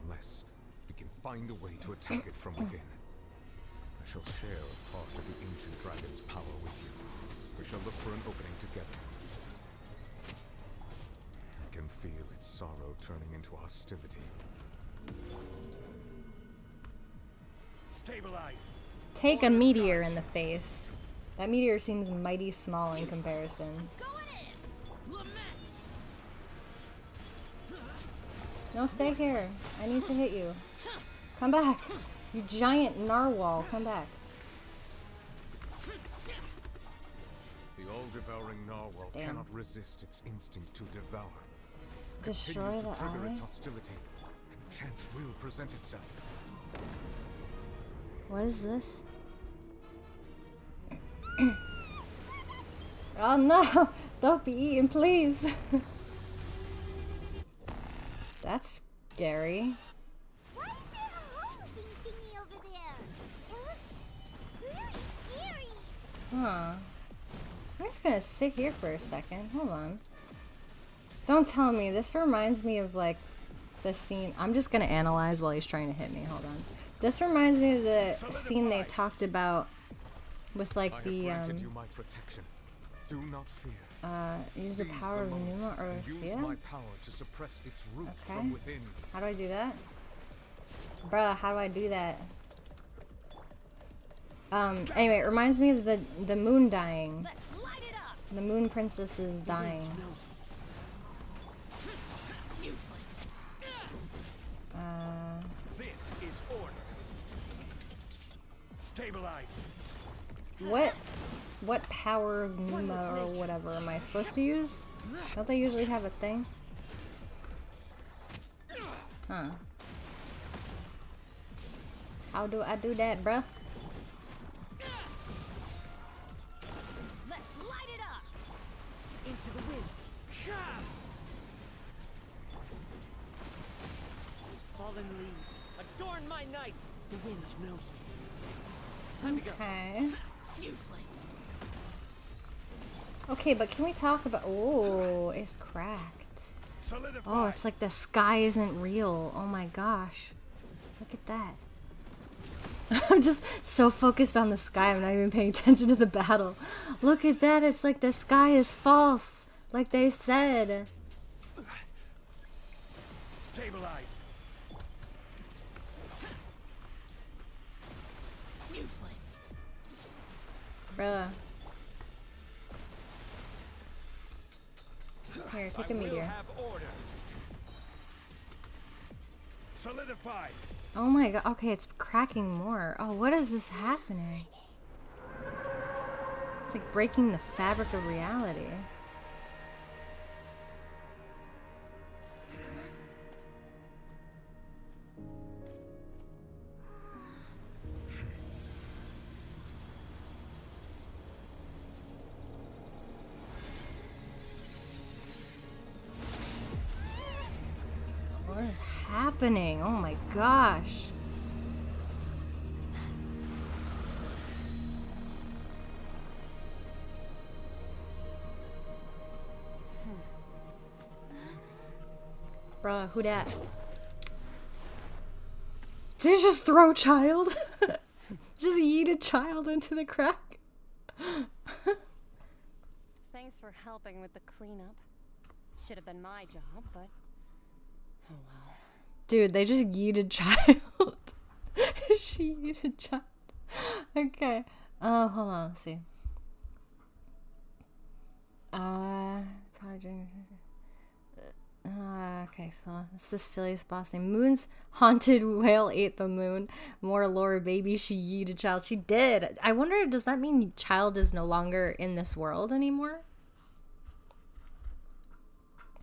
Unless we can find a way to attack it from within. I shall share a part of the ancient dragon's power with you. We shall look for an opening together. I can feel its sorrow turning into hostility. Stabilize! Take a meteor in the face. That meteor seems mighty small in comparison. No, stay here. I need to hit you. Come back. You giant narwhal, come back. The all-devouring narwhal Damn. cannot resist its instinct to devour. Destroy Continue the to trigger its eye? hostility, and chance will present itself. What is this? Oh no! Don't be eaten, please! That's scary. Why is there a hole-looking thingy over there? It looks really scary. Huh. I'm just gonna sit here for a second. Hold on. Don't tell me. This reminds me of, like, the scene. I'm just gonna analyze while he's trying to hit me. Hold on. This reminds me of the scene they talked about with, like, the, I have granted you my protection. Do not fear. Use the Seize power of moment Numa or and use Sia? my power to suppress its root Okay. from within. How do I do that? Bruh, how do I do that? Anyway, it reminds me of the moon dying. The moon princess is dying. Stabilize. What power of Numa or whatever am I supposed to use? Don't they usually have a thing? Huh. How do I do that, bruh? Let's light it up! Into the wind. Fallen leaves, adorn my night. The wind knows me. Time to go. Okay. Useless. Okay, but can we talk about... Oh, it's cracked. Oh, it's like the sky isn't real. Oh my gosh. Look at that. I'm just so focused on the sky, I'm not even paying attention to the battle. Look at that, it's like the sky is false. Like they said. Stabilize. Useless. Bruh. Here, take a meteor. Solidify. Oh my god, okay, it's cracking more. Oh, what is this happening? It's like breaking the fabric of reality. What is happening? Oh my gosh. Bruh, who dat? Did you just throw child? Just yeet a child into the crack? Thanks for helping with the cleanup. Should have been my job, but oh well. Dude, they just yeeted child. She yeeted child. Okay. Oh, hold on. Let's see. Project. Okay, Phil. It's the silliest boss name. Moon's haunted whale ate the moon. More lore, baby. She yeeted child. She did. I wonder, does that mean child is no longer in this world anymore?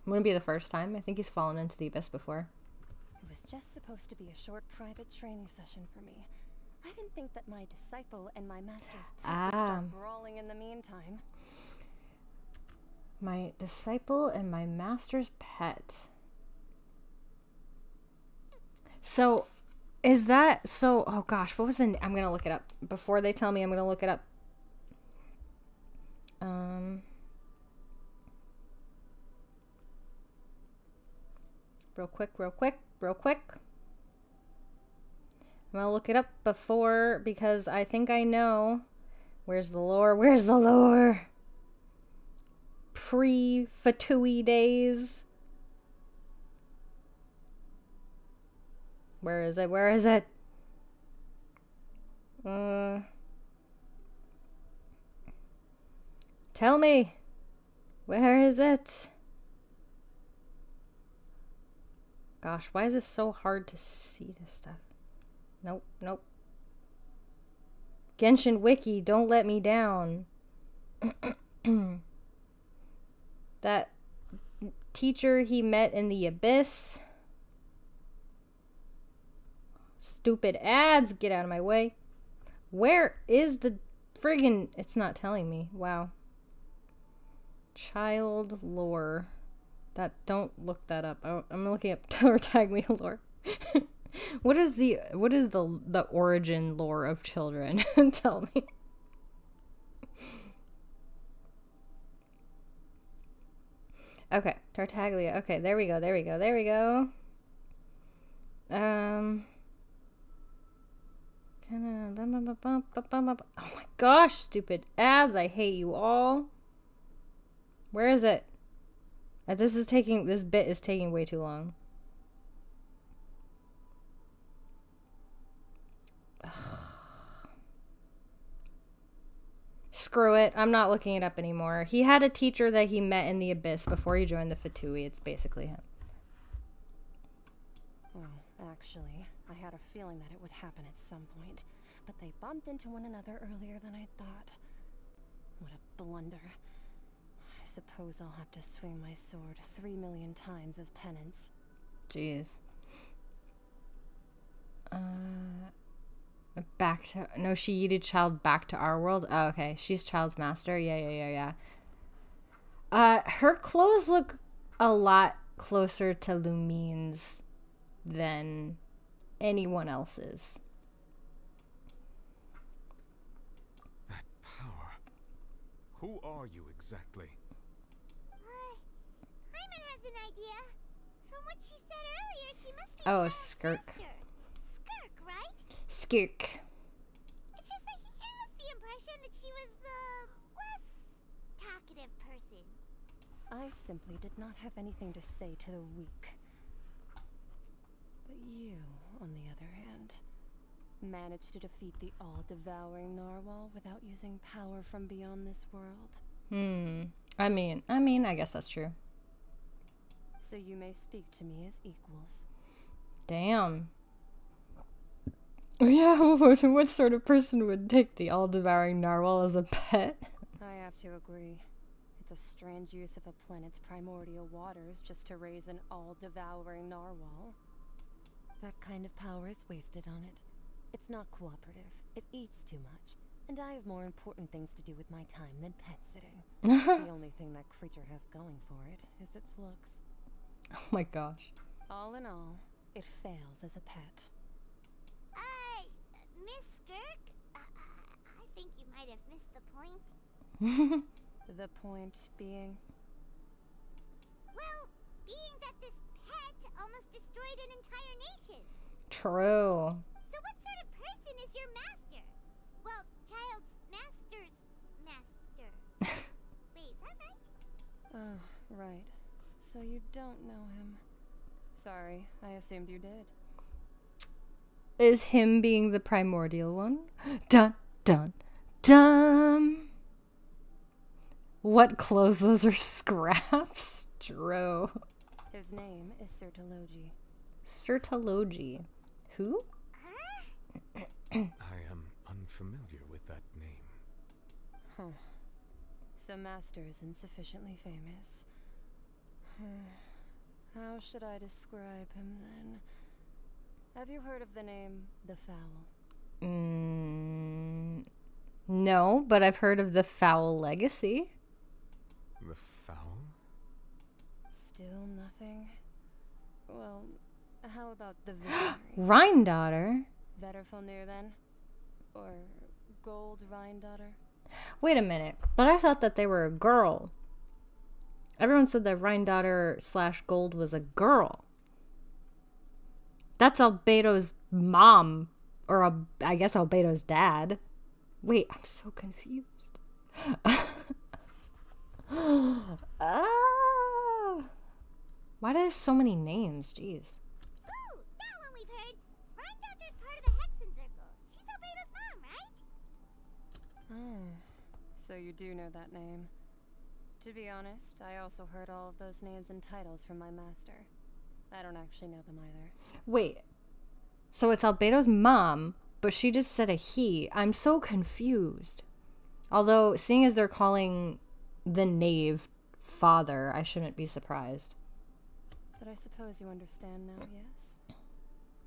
Wouldn't be the first time. I think he's fallen into the abyss before. It was just supposed to be a short private training session for me. I didn't think that my disciple and my master's pet would start brawling in the meantime. My disciple and my master's pet. So, is that so? Oh gosh, what was the? I'm gonna look it up before they tell me. I'm gonna look it up. Real quick. I'm gonna look it up before because I think I know. Where's the lore? Where's the lore? Pre-Fatui days. Where is it? Where is it? Tell me. Where is it? Gosh, why is it so hard to see this stuff? Nope. Genshin Wiki, don't let me down. That teacher he met in the abyss. Stupid ads, get out of my way. Where is the friggin'... It's not telling me. Wow. Child lore. Don't look that up. I'm looking up Tartaglia lore. What is the origin lore of children? Tell me. Okay, Tartaglia. Okay, there we go. Oh my gosh, stupid ads. I hate you all. Where is it? This bit is taking way too long. Ugh. Screw it. I'm not looking it up anymore. He had a teacher that he met in the abyss before he joined the Fatui. It's basically him. Well, actually, I had a feeling that it would happen at some point. but they bumped into one another earlier than I thought. What a blunder. I suppose I'll have to swing my sword 3 million times as penance. Jeez. Back to... No, she yeeted Child back to our world. Oh, okay. She's Child's master. Yeah. Her clothes look a lot closer to Lumine's than anyone else's. That power. Who are you exactly? Hyman has an idea. From what she said earlier, she must be Oh, Child's Skirk. master. Skirk, right? Skirk. It's just that he gave us the impression that she was the less talkative person. I simply did not have anything to say to the weak. But you, on the other hand, managed to defeat the all-devouring narwhal without using power from beyond this world. I mean, I guess that's true. So you may speak to me as equals. Damn. Yeah, what sort of person would take the all-devouring narwhal as a pet? I have to agree. It's a strange use of a planet's primordial waters just to raise an all-devouring narwhal. That kind of power is wasted on it. It's not cooperative. It eats too much. And I have more important things to do with my time than pet sitting. The only thing that creature has going for it is its looks. Oh my gosh. All in all, it fails as a pet. Miss Skirk? I think you might have missed the point. The point being? Well, being that this pet almost destroyed an entire nation. True. So what sort of person is your master? Well, Child's master's master. Wait, is that right? Oh, right. So you don't know him. Sorry, I assumed you did. Is him being the primordial one? Dun, dun, dun. What clothes? Those are scraps? True. His name is Sertologi. Sertologi. Who? I am unfamiliar with that name. Huh. So Master isn't sufficiently famous. How should I describe him then? Have you heard of the name The Fowl? No, but I've heard of the Fowl Legacy. The Fowl? Still nothing? Well, how about the Visionary? Rhine-daughter? Vetterfulnir then? Or Gold Rhine-daughter? Wait a minute, but I thought that they were a girl. Everyone said that Rhine-daughter / Gold was a girl. That's Albedo's mom, or I guess Albedo's dad. Wait, I'm so confused. Why do they have so many names? Jeez. Ooh, that one we've heard. Rhine-daughter's part of the Hexen Circle. She's Albedo's mom, right? Oh, so you do know that name. To be honest, I also heard all of those names and titles from my master. I don't actually know them either. Wait, so it's Albedo's mom, but she just said a he. I'm so confused. Although, seeing as they're calling the knave father, I shouldn't be surprised. But I suppose you understand now, yes?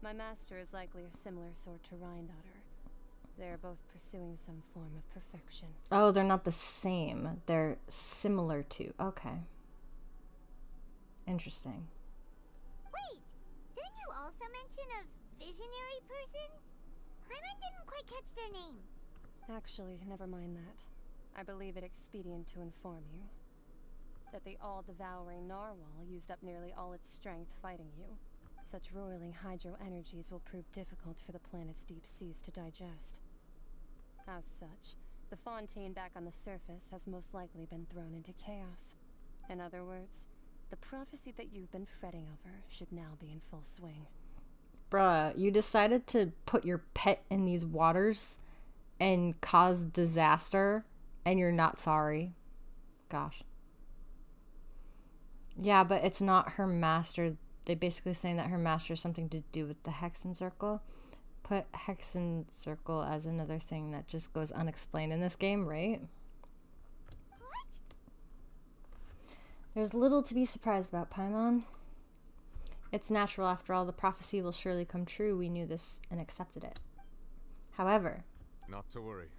My master is likely a similar sort to Rhine-daughter. They are both pursuing some form of perfection. Oh, they're not the same. They're similar to. Okay. Interesting. Wait, didn't you also mention a visionary person? Hyman didn't quite catch their name. Actually, never mind that. I believe it expedient to inform you that the all-devouring narwhal used up nearly all its strength fighting you. Such roiling hydro energies will prove difficult for the planet's deep seas to digest. As such, the Fontaine back on the surface has most likely been thrown into chaos. In other words, the prophecy that you've been fretting over should now be in full swing. Bruh, you decided to put your pet in these waters and cause disaster, and you're not sorry. Gosh. Yeah, but it's not her master. They basically saying that her master has something to do with the Hexen Circle. put Hexen Circle as another thing that just goes unexplained in this game, right? There's little to be surprised about, Paimon. It's natural, after all, the prophecy will surely come true. We knew this and accepted it. However... Not to worry.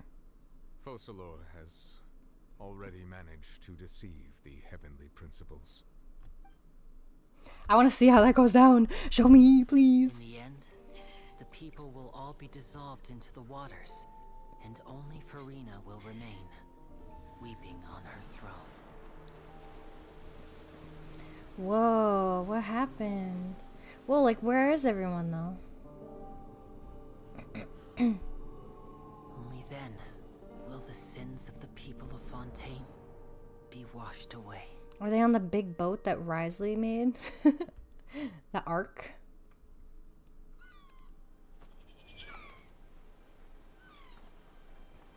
Focalor has already managed to deceive the heavenly principles. I want to see how that goes down. Show me, please. In the end, the people will all be dissolved into the waters, and only Farina will remain, weeping on her throne. Whoa, what happened? Well, like, where is everyone, though? Only then will the sins of the people of Fontaine be washed away. Are they on the big boat that Risley made? The Ark?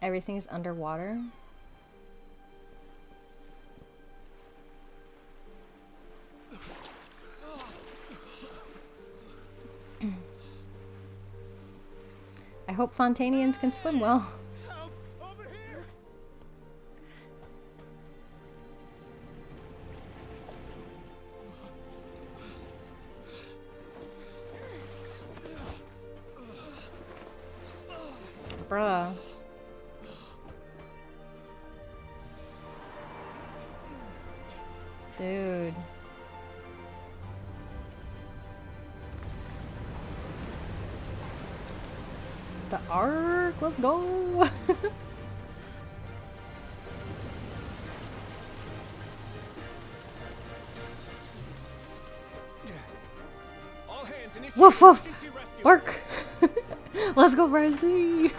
Everything's underwater? I hope Fontainians can swim well. Help! Over here! Bruh. Dude. The Ark, let's go. All hands, initiate Woof woof. emergency rescue. Work. Let's go, Risley.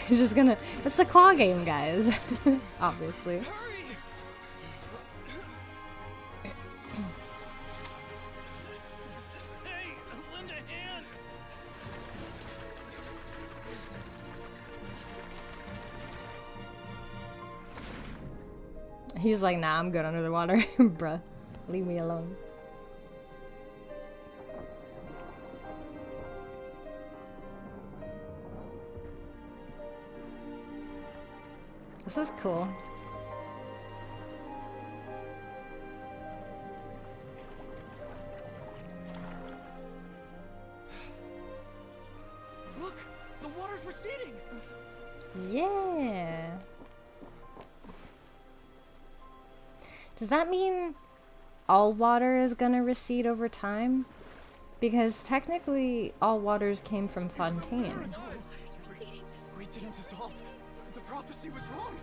He's just gonna. It's the claw game, guys. Obviously. He's like, nah, I'm good under the water. Bruh, leave me alone. This is cool. Look, the water's receding. Yeah. Does that mean all water is gonna recede over time? Because technically all waters came from Fontaine. We didn't dissolve. The prophecy was wrong.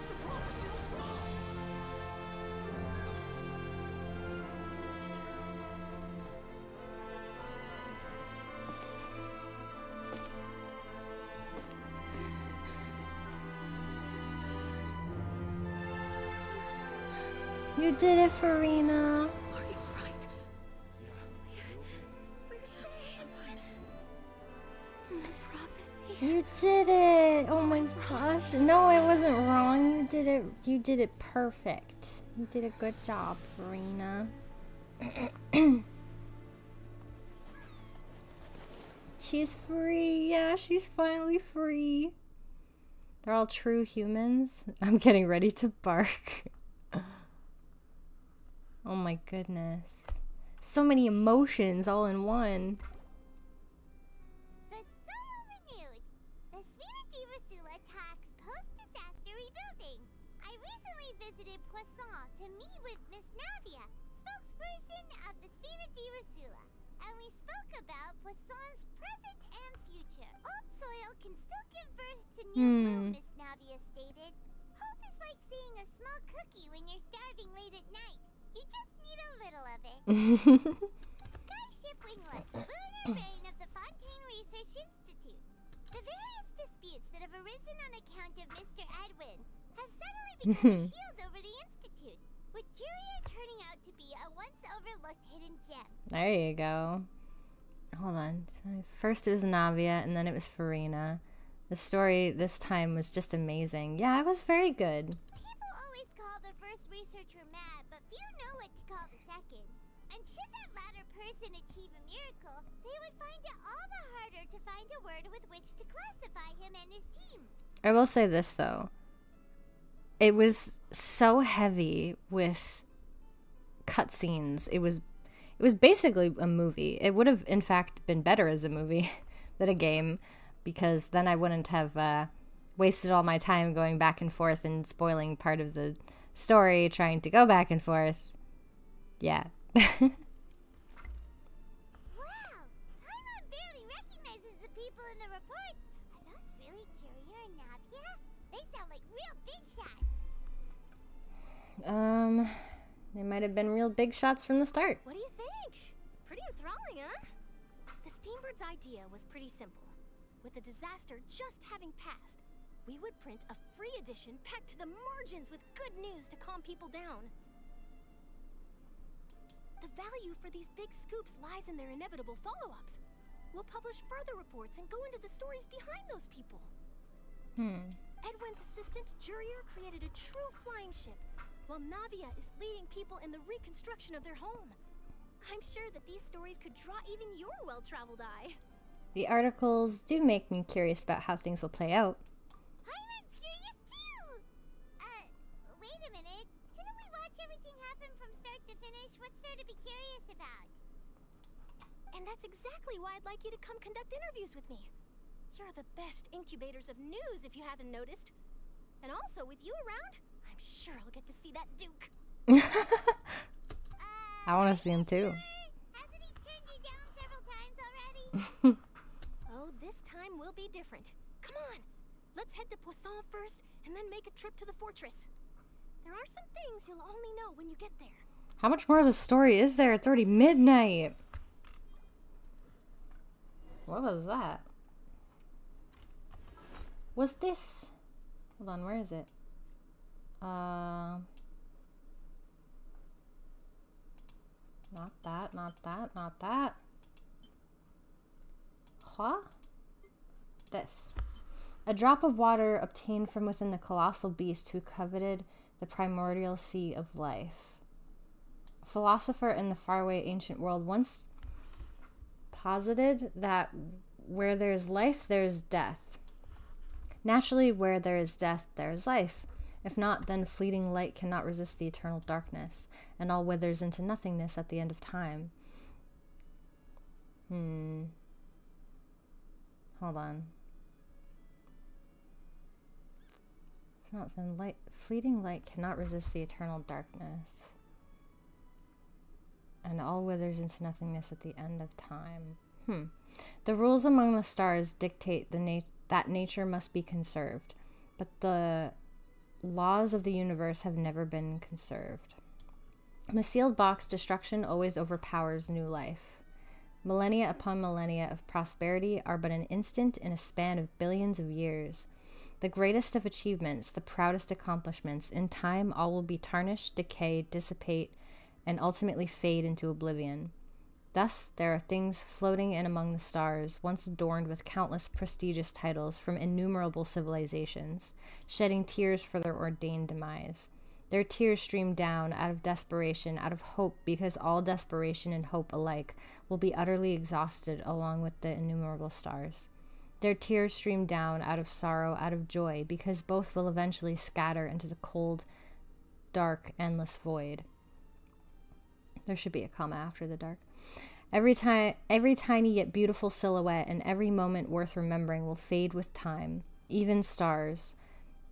The prophecy was wrong. You did it, Farina. Are you right? We're saved. The prophecy. You did it. Oh my gosh. No, I wasn't wrong. You did it. You did it perfect. You did a good job, Farina. She's free. Yeah, she's finally free. They're all true humans. I'm getting ready to bark. Oh my goodness. So many emotions all in one. The soul renewed. The Spina Rasula talks post-disaster rebuilding. I recently visited Poisson to meet with Miss Navia, spokesperson of the Spina Rasula, and we spoke about Poisson's present and future. Old soil can still give birth to new bloom, Miss Navia stated. Hope is like seeing a small cookie when you're starving late at night. You just need a little of it. Skyship Winglet, lunar brain of the Fontaine Research Institute. The various disputes that have arisen on account of Mr. Edwin have suddenly become a shield over the Institute, with Jurier turning out to be a once-overlooked hidden gem. There you go. Hold on. First it was Navia, and then it was Farina. The story this time was just amazing. Yeah, it was very good. People always call the first researcher mad, but few know what to call the second. And should that latter person achieve a miracle, they would find it all the harder to find a word with which to classify him and his team. I will say this though. It was so heavy with cutscenes. It was basically a movie. It would have in fact been better as a movie than a game, because then I wouldn't have wasted all my time going back and forth and spoiling part of the story, trying to go back and forth. Yeah. Wow! Paimon barely recognizes the people in the reports. Are those really Courier and Navia? They sound like real big shots. They might have been real big shots from the start. What do you think? Pretty enthralling, huh? The Steambird's idea was pretty simple. With the disaster just having passed, we would print a free edition packed to the margins with good news to calm people down. The value for these big scoops lies in their inevitable follow-ups. We'll publish further reports and go into the stories behind those people. Edwin's assistant, Jurier, created a true flying ship, while Navia is leading people in the reconstruction of their home. I'm sure that these stories could draw even your well-traveled eye. The articles do make me curious about how things will play out. Paimon's curious too! Wait a minute. Didn't we watch everything happen from start to finish? What's there to be curious about? And that's exactly why I'd like you to come conduct interviews with me. You're the best incubators of news, if you haven't noticed. And also, with you around, I'm sure I'll get to see that Duke. I want to see him too. Hasn't he turned you down several times already? Oh, this time will be different. Come on, let's head to Poisson first, and then make a trip to the fortress. There are some things you'll only know when you get there. How much more of the story is there? It's already midnight. What was that? Was this... Hold on, where is it? Not that, not that, not that. What? This. A drop of water obtained from within the colossal beast who coveted the primordial sea of life. A philosopher in the faraway ancient world once posited that where there is life, there is death. Naturally, where there is death, there is life. If not, then fleeting light cannot resist the eternal darkness, and all withers into nothingness at the end of time. Hold on. If not, then fleeting light cannot resist the eternal darkness, and all withers into nothingness at the end of time. The rules among the stars dictate that nature must be conserved, but the laws of the universe have never been conserved. In a sealed box, destruction always overpowers new life. Millennia upon millennia of prosperity are but an instant in a span of billions of years. The greatest of achievements, the proudest accomplishments, in time all will be tarnished, decay, dissipate, and ultimately fade into oblivion. Thus, there are things floating in among the stars, once adorned with countless prestigious titles from innumerable civilizations, shedding tears for their ordained demise. Their tears stream down out of desperation, out of hope, because all desperation and hope alike will be utterly exhausted along with the innumerable stars. Their tears stream down out of sorrow, out of joy, because both will eventually scatter into the cold, dark, endless void. There should be a comma after the dark. Every tiny yet beautiful silhouette and every moment worth remembering will fade with time, even stars.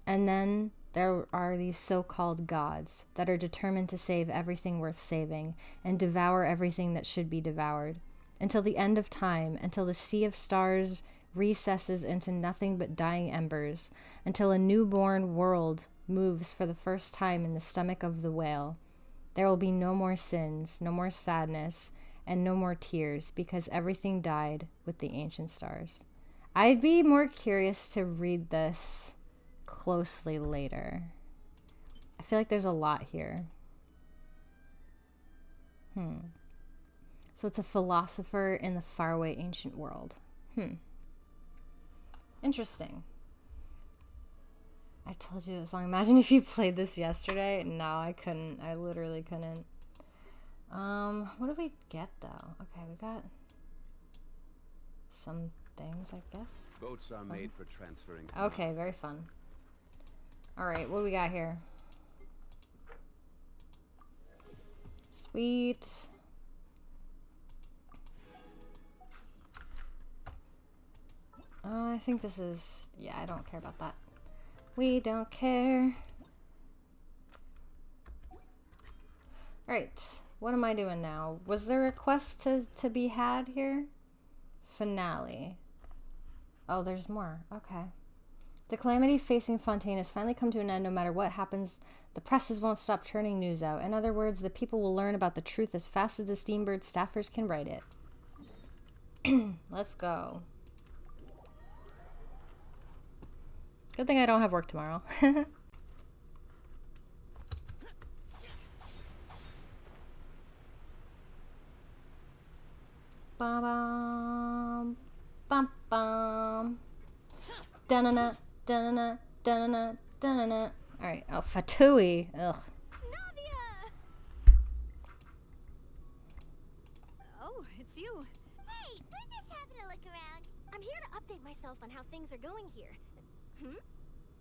And then there are these so-called gods that are determined to save everything worth saving and devour everything that should be devoured. Until the end of time, until the sea of stars recesses into nothing but dying embers, until a newborn world moves for the first time in the stomach of the whale. There will be no more sins, no more sadness, and no more tears, because everything died with the ancient stars. I'd be more curious to read this closely later. I feel like there's a lot here. So it's a philosopher in the faraway ancient world. Interesting. I told you it was long. Imagine if you played this yesterday. No, I couldn't. I literally couldn't. What do we get though? Okay, we got some things, I guess. Boats are made for transferring. Okay, very fun. Alright, what do we got here? Sweet. I think this is... yeah, I don't care about that. We don't care. Alright, what am I doing now? Was there a quest to be had here? Finale. Oh, there's more. Okay. The calamity facing Fontaine has finally come to an end. No matter what happens, the presses won't stop churning news out. In other words, the people will learn about the truth as fast as the Steambird staffers can write it. Let's go. Good thing I don't have work tomorrow. Bum bum bum bum. Dun-na-na, dun-na-na, dun-na-na, dun-na-na. Alright, oh, Fatui. Ugh. Oh, it's you. Hey, we're just having a look around. I'm here to update myself on how things are going here. Hmm?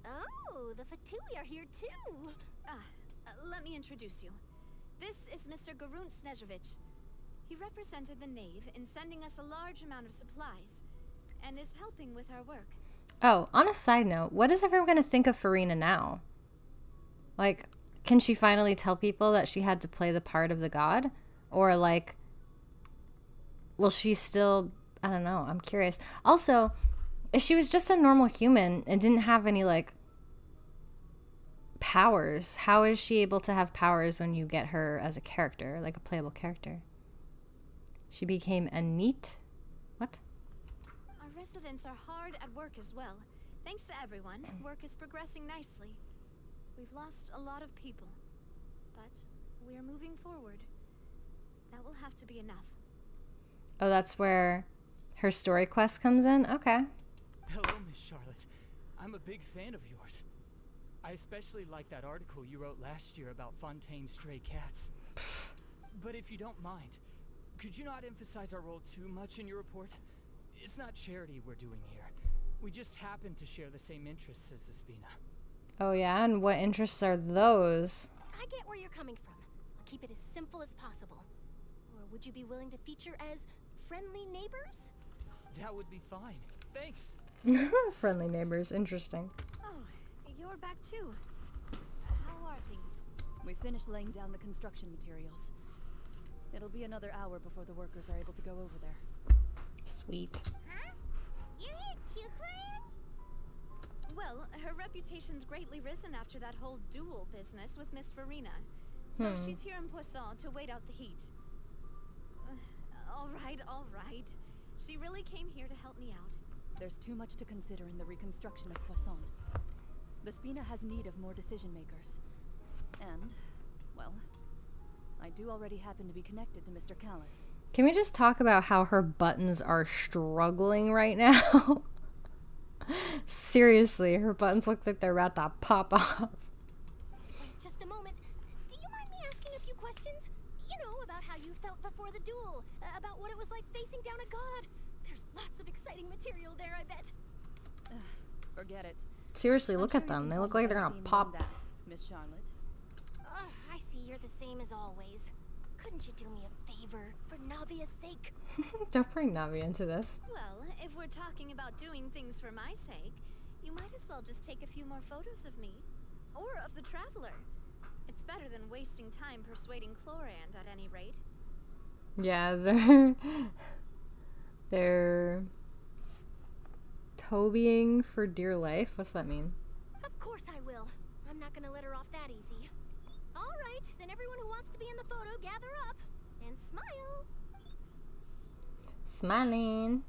Oh, the Fatui are here too. Let me introduce you. This is Mr. Garunt Snezhevich. He represented the Knave in sending us a large amount of supplies, and is helping with our work. Oh, on a side note, what is everyone going to think of Furina now? Like, can she finally tell people that she had to play the part of the god? Or, like, will she still... I don't know, I'm curious. Also, if she was just a normal human and didn't have any, like, powers, how is she able to have powers when you get her as a character, like a playable character? She became a neat... What? Our residents are hard at work as well. Thanks to everyone, work is progressing nicely. We've lost a lot of people, but we're moving forward. That will have to be enough. Oh, that's where her story quest comes in? Okay. Hello, Miss Charlotte. I'm a big fan of yours. I especially like that article you wrote last year about Fontaine's stray cats. But if you don't mind, could you not emphasize our role too much in your report? It's not charity we're doing here. We just happen to share the same interests as the Spina. Oh yeah, and what interests are those? I get where you're coming from. I'll keep it as simple as possible. Or would you be willing to feature as friendly neighbors? That would be fine. Thanks. Friendly neighbors, interesting. Oh, you're back too. How are things? We finished laying down the construction materials. It'll be another hour before the workers are able to go over there. Sweet. Huh? You're here too, Clarion? Well, her reputation's greatly risen after that whole duel business with Miss Farina. So she's here in Poisson to wait out the heat. All right. She really came here to help me out. There's too much to consider in the reconstruction of Poisson. The Spina has need of more decision makers. And, well, I do already happen to be connected to Mr. Callis. Can we just talk about how her buttons are struggling right now? Seriously, her buttons look like they're about to pop off. Wait just a moment. Do you mind me asking a few questions? You know, about how you felt before the duel. About what it was like facing down a god. There's lots of exciting material there, I bet. Forget it. Seriously, look at them. They look like they're gonna pop. Miss Charlotte. I see you're the same as always. Couldn't you do me a favor for Navia's sake? Don't bring Navi into this. Well, if we're talking about doing things for my sake, you might as well just take a few more photos of me. Or of the Traveler. It's better than wasting time persuading Chlorand at any rate. Yeah, they're Tobying for dear life? What's that mean? Of course I will. I'm not gonna let her off that easy. Alright, then everyone who wants to be in the photo, gather up. And smile. Smiling.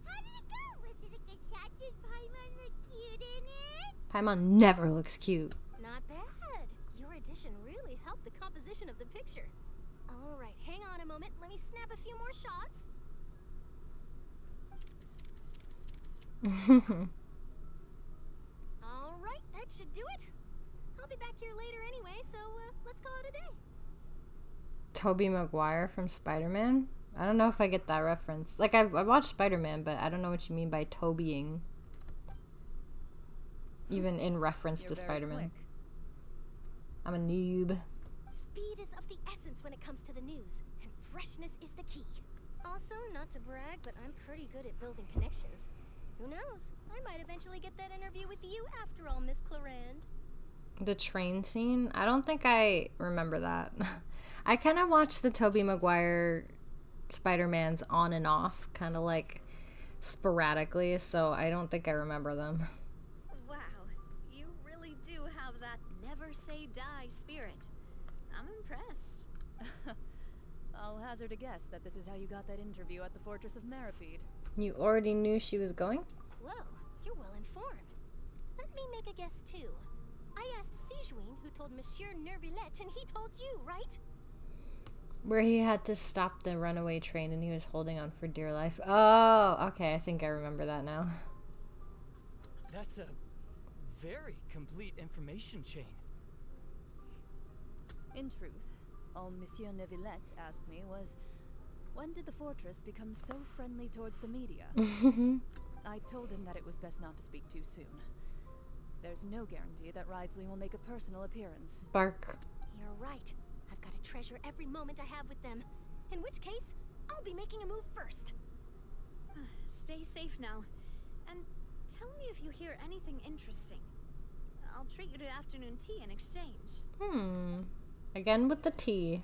How did it go? Was it a good shot? Did Paimon look cute in it? Paimon never looks cute. Not bad. Your addition really helped the composition of the picture. Alright, hang on a moment. Let me snap a few more shots. Alright, that should do it. I'll be back here later anyway, so let's call it a day. Tobey Maguire from Spider-Man? I don't know if I get that reference. Like, I watched Spider-Man, but I don't know what you mean by Tobying. Even in reference to Spider-Man. I'm a noob. Speed is of the essence when it comes to the news, and freshness is the key. Also, not to brag, but I'm pretty good at building connections. Who knows? I might eventually get that interview with you after all, Miss Clarand. The train scene? I don't think I remember that. I kind of watched the Tobey Maguire Spider-Mans on and off, kind of like sporadically, so I don't think I remember them. Wow, you really do have that never say die spirit. I'm impressed. I'll hazard a guess that this is how you got that interview at the Fortress of Meripede. You already knew she was going? Whoa, you're well informed. Let me make a guess too. I asked Sijuin, who told Monsieur Nervillette, and he told you, right? Where he had to stop the runaway train and he was holding on for dear life. Oh, okay, I think I remember that now. That's a very complete information chain. In truth, all Monsieur Neuvillette asked me was, when did the fortress become so friendly towards the media? I told him that it was best not to speak too soon. There's no guarantee that Ridesley will make a personal appearance. Bark. You're right. I've got to treasure every moment I have with them. In which case, I'll be making a move first. Stay safe now. And tell me if you hear anything interesting. I'll treat you to afternoon tea in exchange. Again with the tea.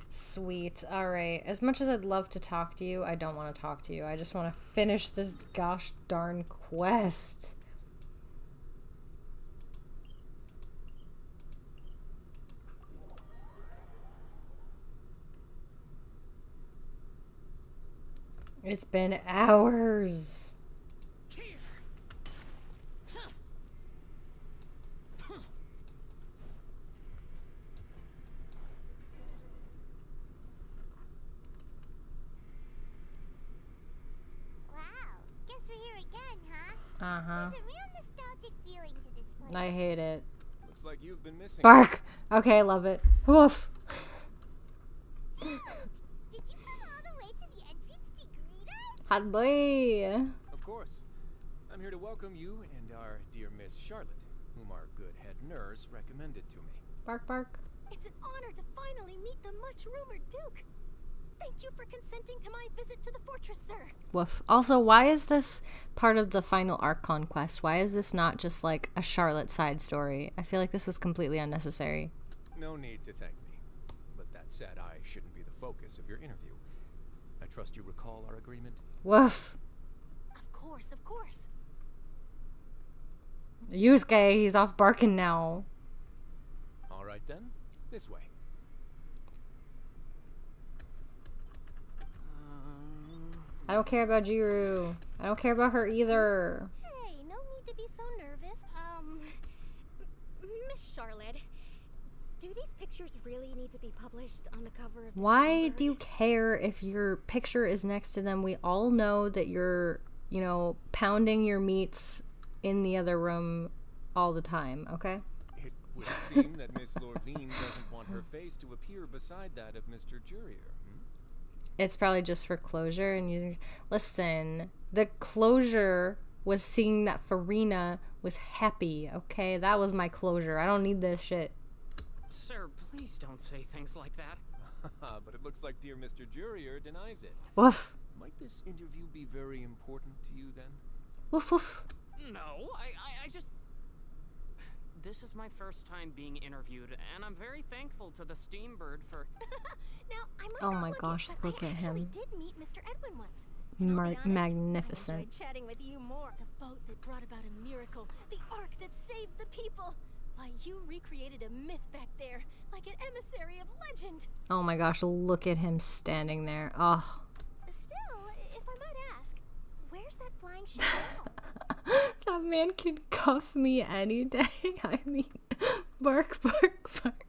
Sweet. Alright. As much as I'd love to talk to you, I don't want to talk to you. I just want to finish this gosh darn quest. It's been hours. There's a real nostalgic feeling to this place. I hate it. Looks like you've been missing. Bark! Okay, I love it. Woof! Did you come all the way to the entrance to greet us? Hot boy! Of course. I'm here to welcome you and our dear Miss Charlotte, whom our good head nurse recommended to me. Bark, bark. It's an honor to finally meet the much-rumored Duke. Thank you for consenting to my visit to the fortress, sir. Woof. Also, why is this part of the final Archon quest? Why is this not just like a Charlotte side story? I feel like this was completely unnecessary. No need to thank me. But that said, I shouldn't be the focus of your interview. I trust you recall our agreement? Woof. Of course, of course. Yusuke, he's off barking now. All right then, this way. I don't care about Jiru. I don't care about her either. Hey, no need to be so nervous. Miss Charlotte, do these pictures really need to be published on the cover of the Why do you care if your picture is next to them? We all know that you're, pounding your meats in the other room all the time, okay? It would seem that Miss Lorvine doesn't want her face to appear beside that of Mr. Jurier. It's probably just for closure and using. Listen, the closure was seeing that Farina was happy, okay? That was my closure. I don't need this shit. Sir, please don't say things like that. But it looks like dear Mr. Jurier denies it. Woof. Might this interview be very important to you then? Woof woof. No, I just... This is my first time being interviewed, and I'm very thankful to the Steambird for... Now, I might Oh not my look gosh, it, but look I at actually him. did meet Mr. Edwin once. And I'll be honest, Magnificent. I enjoyed chatting with you more. The boat that brought about a miracle, the ark that saved the people. Why, you recreated a myth back there, like an emissary of legend. Oh my gosh, look at him standing there. Oh. Still, if I might ask, where's that flying ship now? That man can cuff me any day. I mean, bark, bark, bark.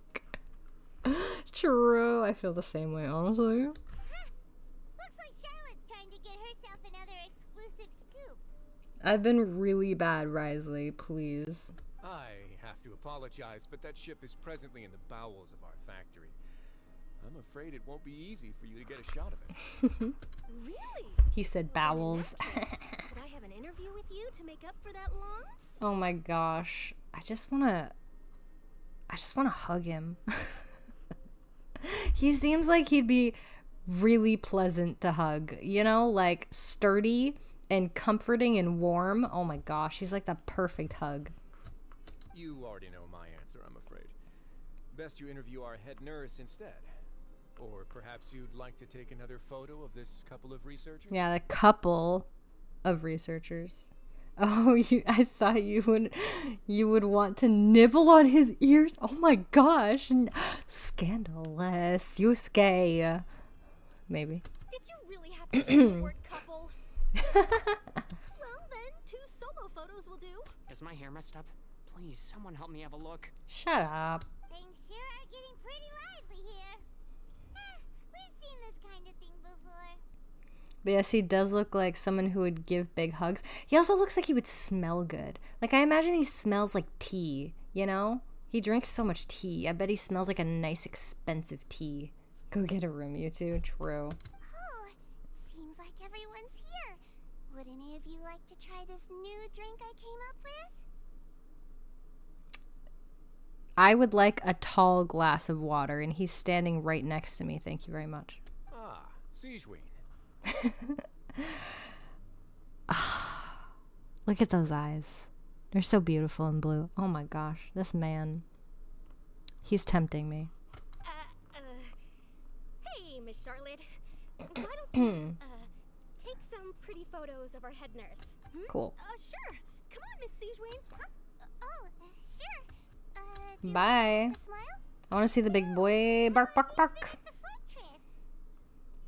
True. I feel the same way, honestly. Looks like Charlotte's trying to get herself another exclusive scoop. I've been really bad, Risley. Please. I have to apologize, but that ship is presently in the bowels of our factory. I'm afraid it won't be easy for you to get a shot of it. Really? He said bowels. Could I have an interview with you to make up for that loss? Oh my gosh. I just wanna hug him. He seems like he'd be really pleasant to hug, you know, like sturdy and comforting and warm. Oh my gosh, he's like the perfect hug. You already know my answer, I'm afraid. Best you interview our head nurse instead. Or perhaps you'd like to take another photo of this couple of researchers? Yeah, the couple of researchers. Oh, I thought you would want to nibble on his ears. Oh my gosh. Scandalous. You gay. Maybe. Did you really have to use the word couple? Well, then 2 solo photos will do. Is my hair messed up? Please, someone help me have a look. Shut up. Things sure are getting pretty lively here. We've seen this kind of thing before. But yes, he does look like someone who would give big hugs. He also looks like he would smell good. Like, I imagine he smells like tea, you know? He drinks so much tea. I bet he smells like a nice, expensive tea. Go get a room, you two. True. Oh, seems like everyone's here. Would any of you like to try this new drink I came up with? I would like a tall glass of water, and he's standing right next to me. Thank you very much. Ah, Siegeween. Look at those eyes. They're so beautiful and blue. Oh my gosh, this man. He's tempting me. Hey, Miss Charlotte. Why don't you, take some pretty photos of our head nurse? Cool. Sure. Come on, Miss Siegeween. Sure. Bye. I want to see the big boy. Bark, bark, bark.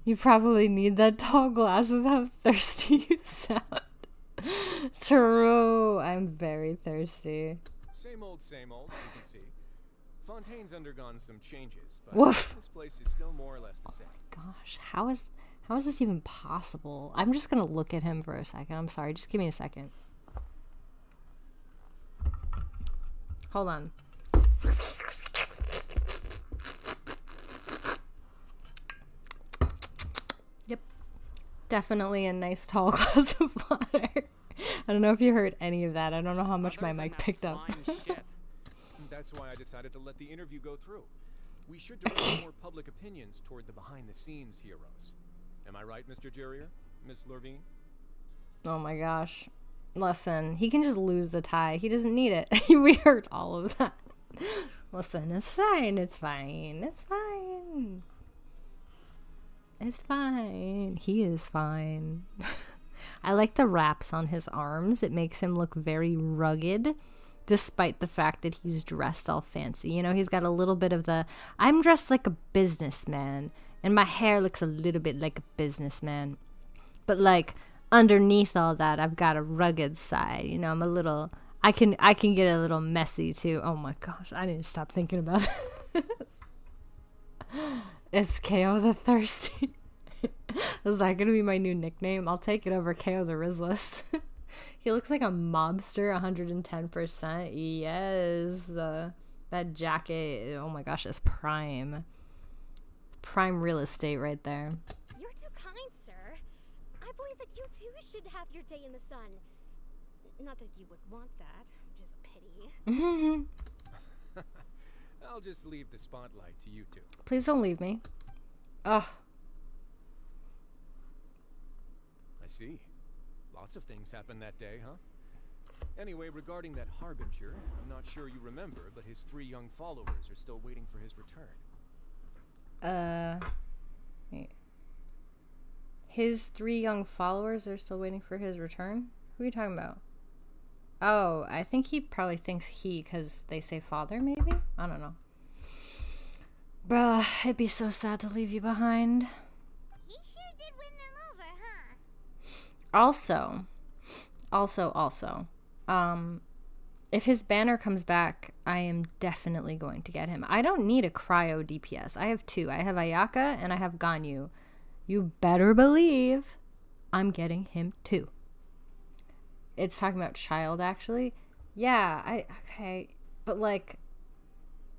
You probably need that tall glass with how thirsty you sound. True. I'm very thirsty. Same old, as you can see. Fontaine's undergone some changes, but Woof. this place is still more or less the same. Gosh, how is this even possible? I'm just gonna look at him for a second. I'm sorry, just give me a second. Hold on. Yep. Definitely a nice tall glass of water. I don't know if you heard any of that. I don't know how much my mic picked up. That's why I decided to let the interview go through. We should direct more public opinions toward the behind-the-scenes heroes. Am I right, Mr. Jurier? Miss Lurvine? Oh my gosh. Listen, he can just lose the tie. He doesn't need it. We heard all of that. Listen, it's fine. It's fine. It's fine. It's fine. He is fine. I like the wraps on his arms. It makes him look very rugged, despite the fact that he's dressed all fancy. You know, he's got a little bit of the, I'm dressed like a businessman, and my hair looks a little bit like a businessman. But like, underneath all that, I've got a rugged side. You know, I'm a little, I can get a little messy too. Oh my gosh, I need to stop thinking about this. It's Keiyo the Thirsty. Is that gonna be my new nickname? I'll take it over Keiyo the Rizless. He looks like a mobster 110%. Yes. That jacket, oh my gosh, is prime. Prime real estate right there. You're too kind, sir. I believe that you too should have your day in the sun. Not that you would want that, which is a pity. I'll just leave the spotlight to you two. Please don't leave me. Ugh. I see. Lots of things happened that day, huh? Anyway, regarding that Harbinger, I'm not sure you remember, but his 3 young followers are still waiting for his return. His 3 young followers are still waiting for his return? Who are you talking about? Oh, I think he probably thinks he, because they say father, maybe? I don't know. Bruh, it'd be so sad to leave you behind. He sure did win them over, huh? Also, if his banner comes back, I am definitely going to get him. I don't need a cryo DPS. I have 2. I have Ayaka and I have Ganyu. You better believe I'm getting him too. It's talking about child, actually. Yeah, okay. But like,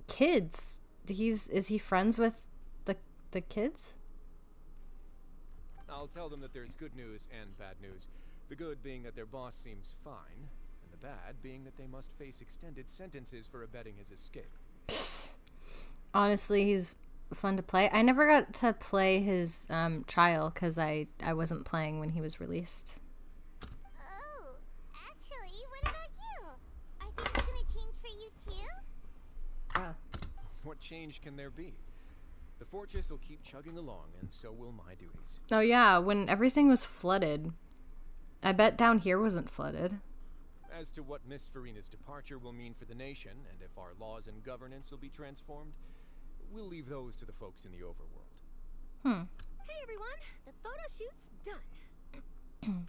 kids. Is he friends with the the kids? I'll tell them that there's good news and bad news. The good being that their boss seems fine, and the bad being that they must face extended sentences for abetting his escape. Honestly, he's fun to play. I never got to play his trial because I wasn't playing when he was released. Oh, actually, what about you? Are things gonna change for you too? What change can there be? The fortress will keep chugging along, and so will my duties. Oh yeah, when everything was flooded. I bet down here wasn't flooded. As to what Miss Farina's departure will mean for the nation, and if our laws and governance will be transformed, we'll leave those to the folks in the overworld. Hey everyone, the photo shoot's done.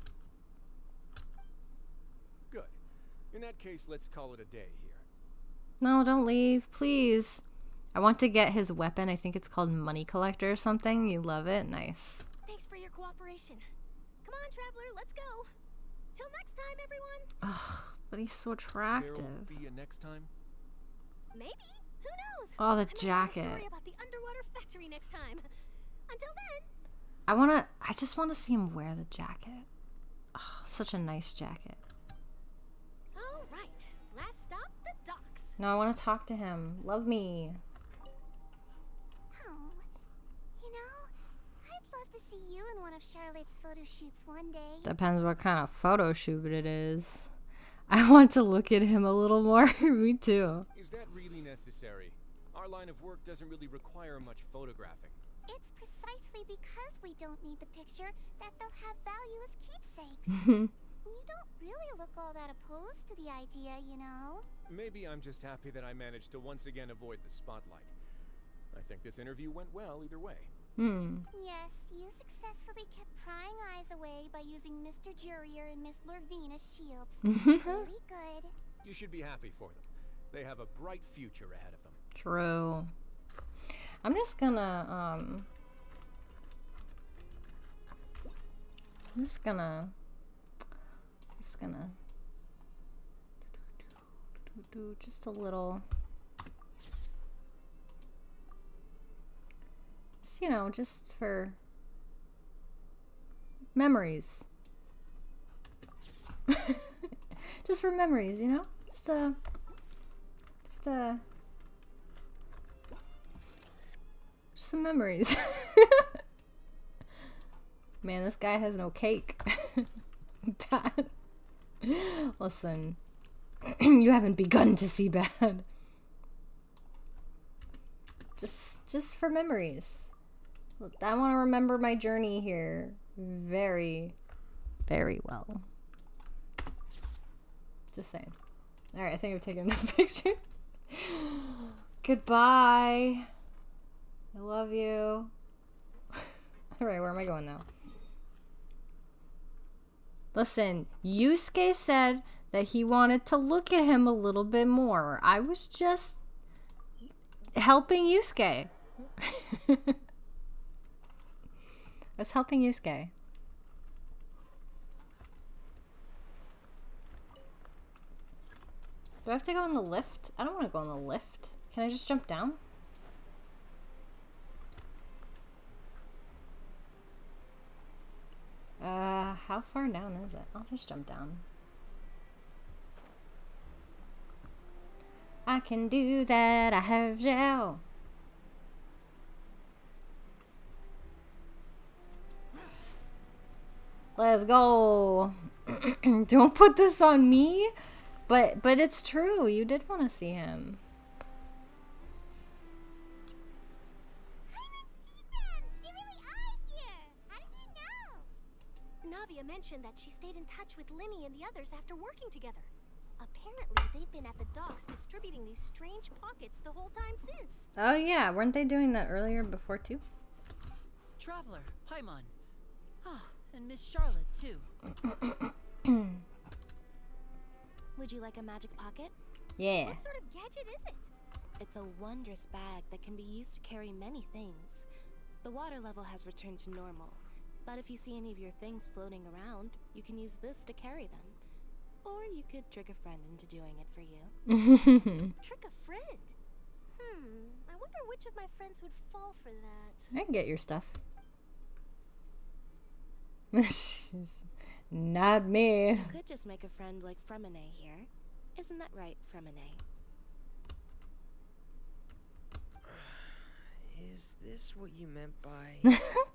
Good. In that case, let's call it a day here. No, don't leave, please. I want to get his weapon. I think it's called Money Collector or something. You love it? Nice. Thanks for your cooperation. Come on, Traveler, let's go. Till next time, everyone. Ugh, but he's so attractive. There'll be a next time? Maybe. Who knows? Oh, the I might have a jacket. story about the underwater factory next time. Until then. I just want to see him wear the jacket. Oh, such a nice jacket. All right. Last stop, the docks. No, I want to talk to him. Love me. Oh, you know, I'd love to see you in one of Charlotte's photo shoots one day. Depends what kind of photo shoot it is. I want to look at him a little more. Me too. Is that really necessary? Our line of work doesn't really require much photographing. It's precisely because we don't need the picture that they'll have value as keepsakes. You don't really look all that opposed to the idea, you know. Maybe I'm just happy that I managed to once again avoid the spotlight. I think this interview went well either way. Yes, you successfully kept prying eyes away by using Mr. Jurier and Miss Lorvina's shields. Very good. You should be happy for them. They have a bright future ahead of them. True. I'm just gonna do just a little, just, you know, just for memories. Just for memories, you know? Just some memories. Man, this guy has no cake. Bad. Listen, you haven't begun to see bad. Just for memories. I want to remember my journey here very, very well. Just saying. Alright, I think I've taken enough pictures. Goodbye. I love you. Alright, where am I going now? Listen, Yusuke said that he wanted to look at him a little bit more. I was just helping Yusuke. I was helping Yusuke. Do I have to go on the lift? I don't want to go on the lift. Can I just jump down? How far down is it? I'll just jump down. I can do that, I have gel. Let's go. Don't put this on me. But it's true. You did want to see him. Navia mentioned that she stayed in touch with Linny and the others after working together. Apparently, they've been at the docks distributing these strange pockets the whole time since. Oh yeah, weren't they doing that earlier before too? Traveler, Paimon. Ah, and Miss Charlotte too. Would you like a magic pocket? Yeah. What sort of gadget is it? It's a wondrous bag that can be used to carry many things. The water level has returned to normal, but if you see any of your things floating around, you can use this to carry them. Or you could trick a friend into doing it for you. Trick a friend? I wonder which of my friends would fall for that. I can get your stuff. Not me. You could just make a friend like Fremine here. Isn't that right, Fremine? Is this what you meant by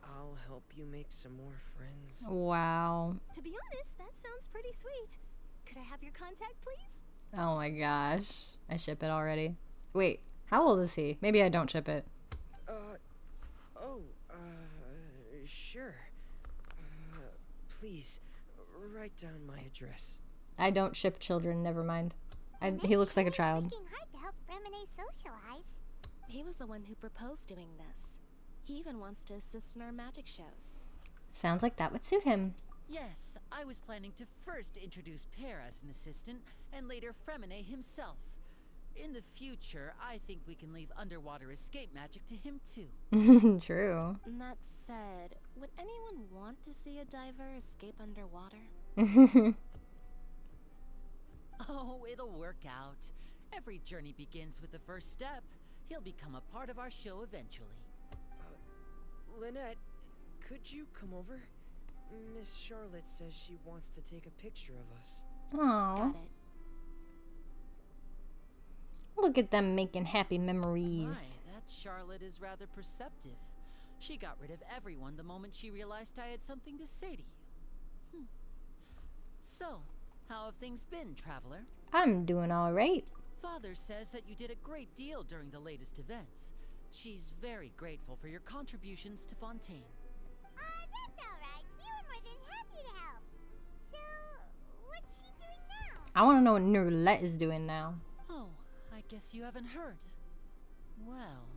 I'll help you make some more friends? Wow. To be honest, that sounds pretty sweet. Could I have your contact, please? Oh my gosh. I ship it already. Wait, how old is he? Maybe I don't ship it. Sure. Please, write down my address. I don't ship children, never mind. He looks like a child. Working hard to help Fremine socialize. He was the one who proposed doing this. He even wants to assist in our magic shows. Sounds like that would suit him. Yes, I was planning to first introduce Pear as an assistant, and later Fremine himself. In the future, I think we can leave underwater escape magic to him too. True. That said, would anyone want to see a diver escape underwater? Oh, it'll work out. Every journey begins with the first step. He'll become a part of our show eventually. Lynette, could you come over? Miss Charlotte says she wants to take a picture of us. Aww. Got it. Look at them making happy memories. My, that Charlotte is rather perceptive. She got rid of everyone the moment she realized I had something to say to you. So, how have things been, Traveler? I'm doing all right. Father says that you did a great deal during the latest events. She's very grateful for your contributions to Fontaine. That's alright. We were more than happy to help. So, what's she doing now? I want to know what Nerulette is doing now. Oh, I guess you haven't heard. Well,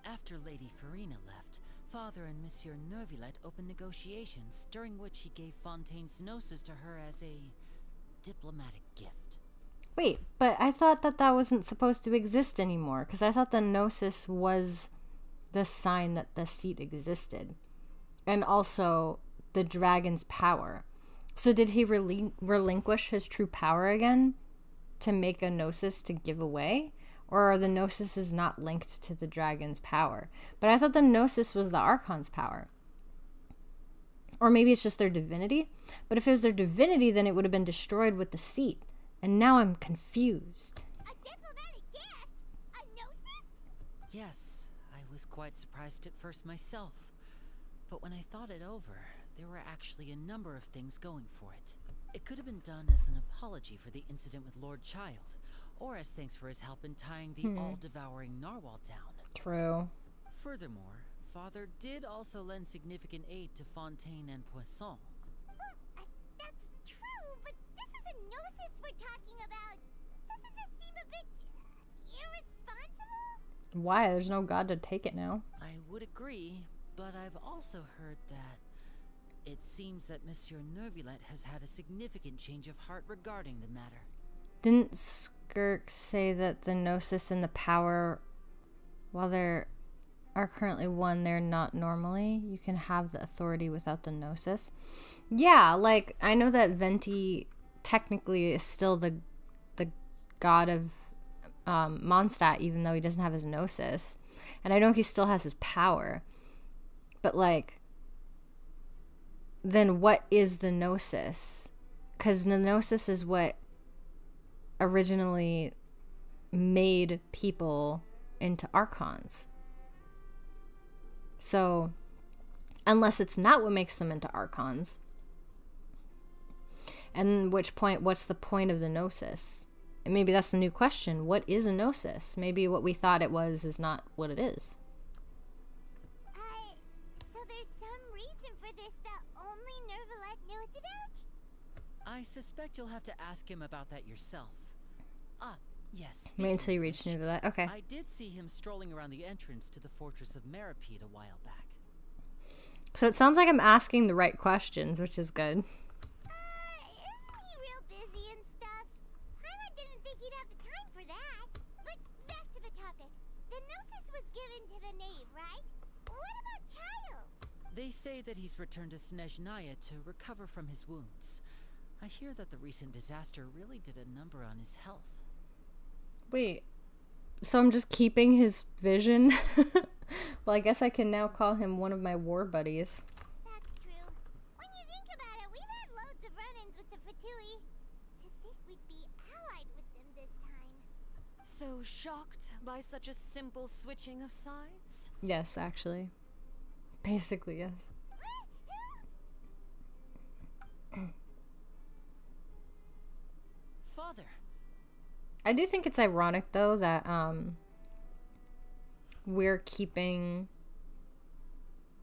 after Lady Farina left, Father and Monsieur Nervillette opened negotiations, during which he gave Fontaine's gnosis to her as a diplomatic gift. Wait, but I thought that wasn't supposed to exist anymore, because I thought the gnosis was the sign that the seat existed. And also the dragon's power. So did he relinquish his true power again to make a gnosis to give away? Or are the gnosises not linked to the dragon's power? But I thought the gnosis was the Archon's power. Or maybe it's just their divinity? But if it was their divinity, then it would have been destroyed with the seat. And now I'm confused. A diplomatic gift? A gnosis? Yes, I was quite surprised at first myself. But when I thought it over, there were actually a number of things going for it. It could have been done as an apology for the incident with Lord Child, or as thanks for his help in tying the all-devouring narwhal down. True. Furthermore, Father did also lend significant aid to Fontaine and Poisson. Well, that's true, but this is a gnosis we're talking about. Doesn't this seem a bit irresponsible? Why? There's no god to take it now. I would agree, but I've also heard that it seems that Monsieur Nervillette has had a significant change of heart regarding the matter. Didn't Skirk say that the gnosis and the power, while there are currently one, they're not normally? You can have the authority without the gnosis. Yeah, like, I know that Venti technically is still the god of Mondstadt, even though he doesn't have his gnosis. And I know he still has his power. But, like, then what is the gnosis? Because the gnosis is what originally made people into Archons. So, unless it's not what makes them into Archons, and which point, what's the point of the gnosis? And maybe that's the new question. What is a gnosis? Maybe what we thought it was is not what it is. So there's some reason for this that only Nervillette knows about? I suspect you'll have to ask him about that yourself. Ah, yes. Wait until you reach Nervillette. Okay. I did see him strolling around the entrance to the Fortress of Meripede a while back. So it sounds like I'm asking the right questions, which is good. Isn't he real busy and stuff? Paimon didn't think he'd have the time for that. But back to the topic. The gnosis was given to the knave, right? What about Child? They say that he's returned to Snezhnaya to recover from his wounds. I hear that the recent disaster really did a number on his health. Wait, So I'm just keeping his vision. Well, I guess I can now call him one of my war buddies. That's true. When you think about it, we've had loads of run-ins with the Fatui. To think we'd be allied with them this time. So shocked by such a simple switching of sides? Yes, actually. Basically, yes. Father. I do think it's ironic, though, that we're keeping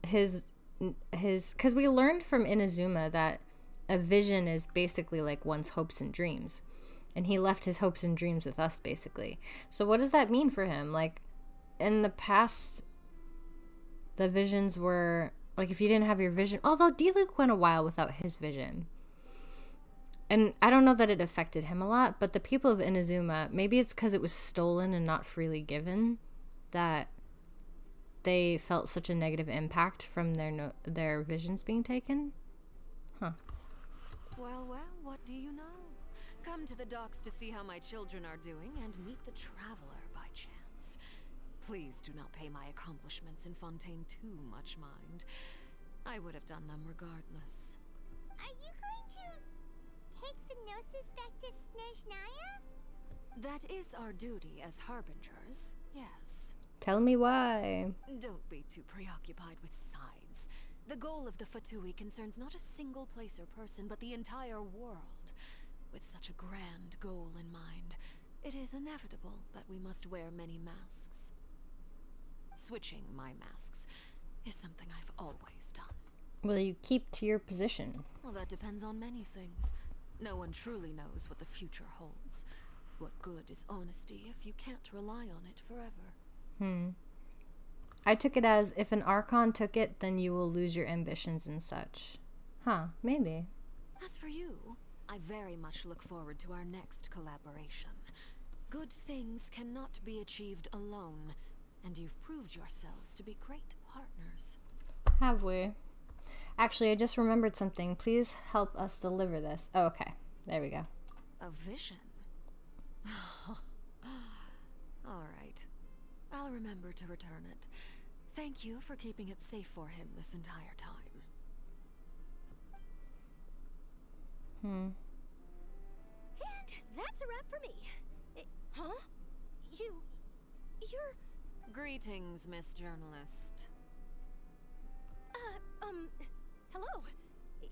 his because we learned from Inazuma that a vision is basically like one's hopes and dreams, and he left his hopes and dreams with us, basically. So what does that mean for him? Like, in the past, the visions were like, if you didn't have your vision, although D-Luke went a while without his vision, and I don't know that it affected him a lot, but the people of Inazuma, maybe it's because it was stolen and not freely given, that they felt such a negative impact from their visions being taken. Huh. Well, what do you know? Come to the docks to see how my children are doing and meet the traveler by chance. Please do not pay my accomplishments in Fontaine too much mind. I would have done them regardless. Are you going to take the Gnosis back to Snezhnaya? That is our duty as harbingers, yes. Tell me why. Don't be too preoccupied with sides. The goal of the Fatui concerns not a single place or person, but the entire world. With such a grand goal in mind, it is inevitable that we must wear many masks. Switching my masks is something I've always done. Will you keep to your position? Well, that depends on many things. No one truly knows what the future holds. What good is honesty if you can't rely on it forever? I took it as, if an Archon took it, then you will lose your ambitions and such. Huh, maybe. As for you, I very much look forward to our next collaboration. Good things cannot be achieved alone, and you've proved yourselves to be great partners. Have we? Actually, I just remembered something. Please help us deliver this. Oh, okay. There we go. A vision? All right. I'll remember to return it. Thank you for keeping it safe for him this entire time. And that's a wrap for me. Huh? You're... Greetings, Miss Journalist. Hello.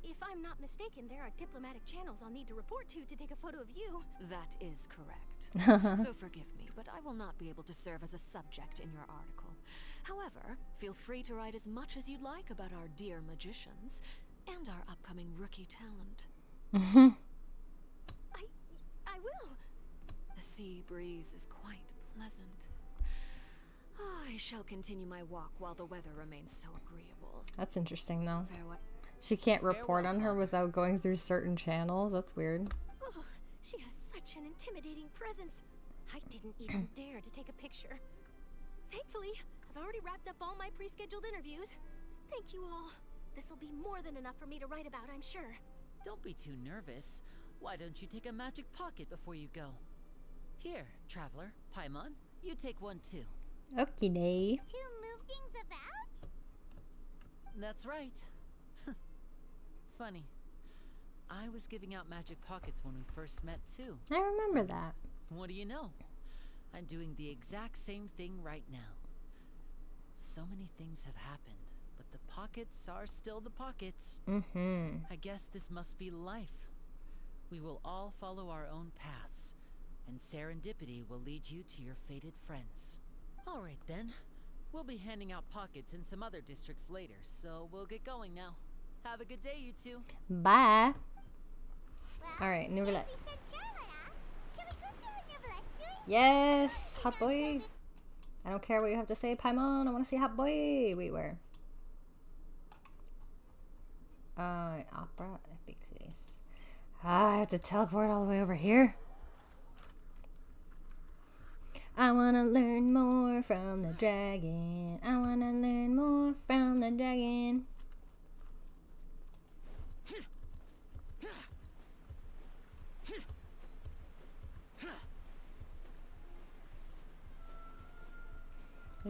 If I'm not mistaken, there are diplomatic channels I'll need to report to take a photo of you. That is correct. So forgive me, but I will not be able to serve as a subject in your article. However, feel free to write as much as you'd like about our dear magicians and our upcoming rookie talent. I will. The sea breeze is quite pleasant. I shall continue my walk while the weather remains so agreeable. That's interesting, though. Farewell. She can't report on her without going through certain channels. That's weird. Oh, she has such an intimidating presence. I didn't even dare to take a picture. Thankfully, I've already wrapped up all my pre-scheduled interviews. Thank you all. This'll be more than enough for me to write about, I'm sure. Don't be too nervous. Why don't you take a magic pocket before you go? Here, traveler, Paimon, you take one too. Okie day. To move things about? That's right. Funny. I was giving out magic pockets when we first met too. I remember that. What do you know? I'm doing the exact same thing right now. So many things have happened, but the pockets are still the pockets. I guess this must be life. We will all follow our own paths, and serendipity will lead you to your fated friends. All right then. We'll be handing out pockets in some other districts later, so we'll get going now. Have a good day, you two. Bye. Well, Alright, Nouvellette. we said Charlotte, huh? Shall we go see what Nouvellette's doing? Yes, hot boy. I don't care what you have to say, Paimon. I want to see hot boy. Wait, where? Opera, Epic Face. I have to teleport all the way over here. I want to learn more from the dragon. I want to learn more from the dragon.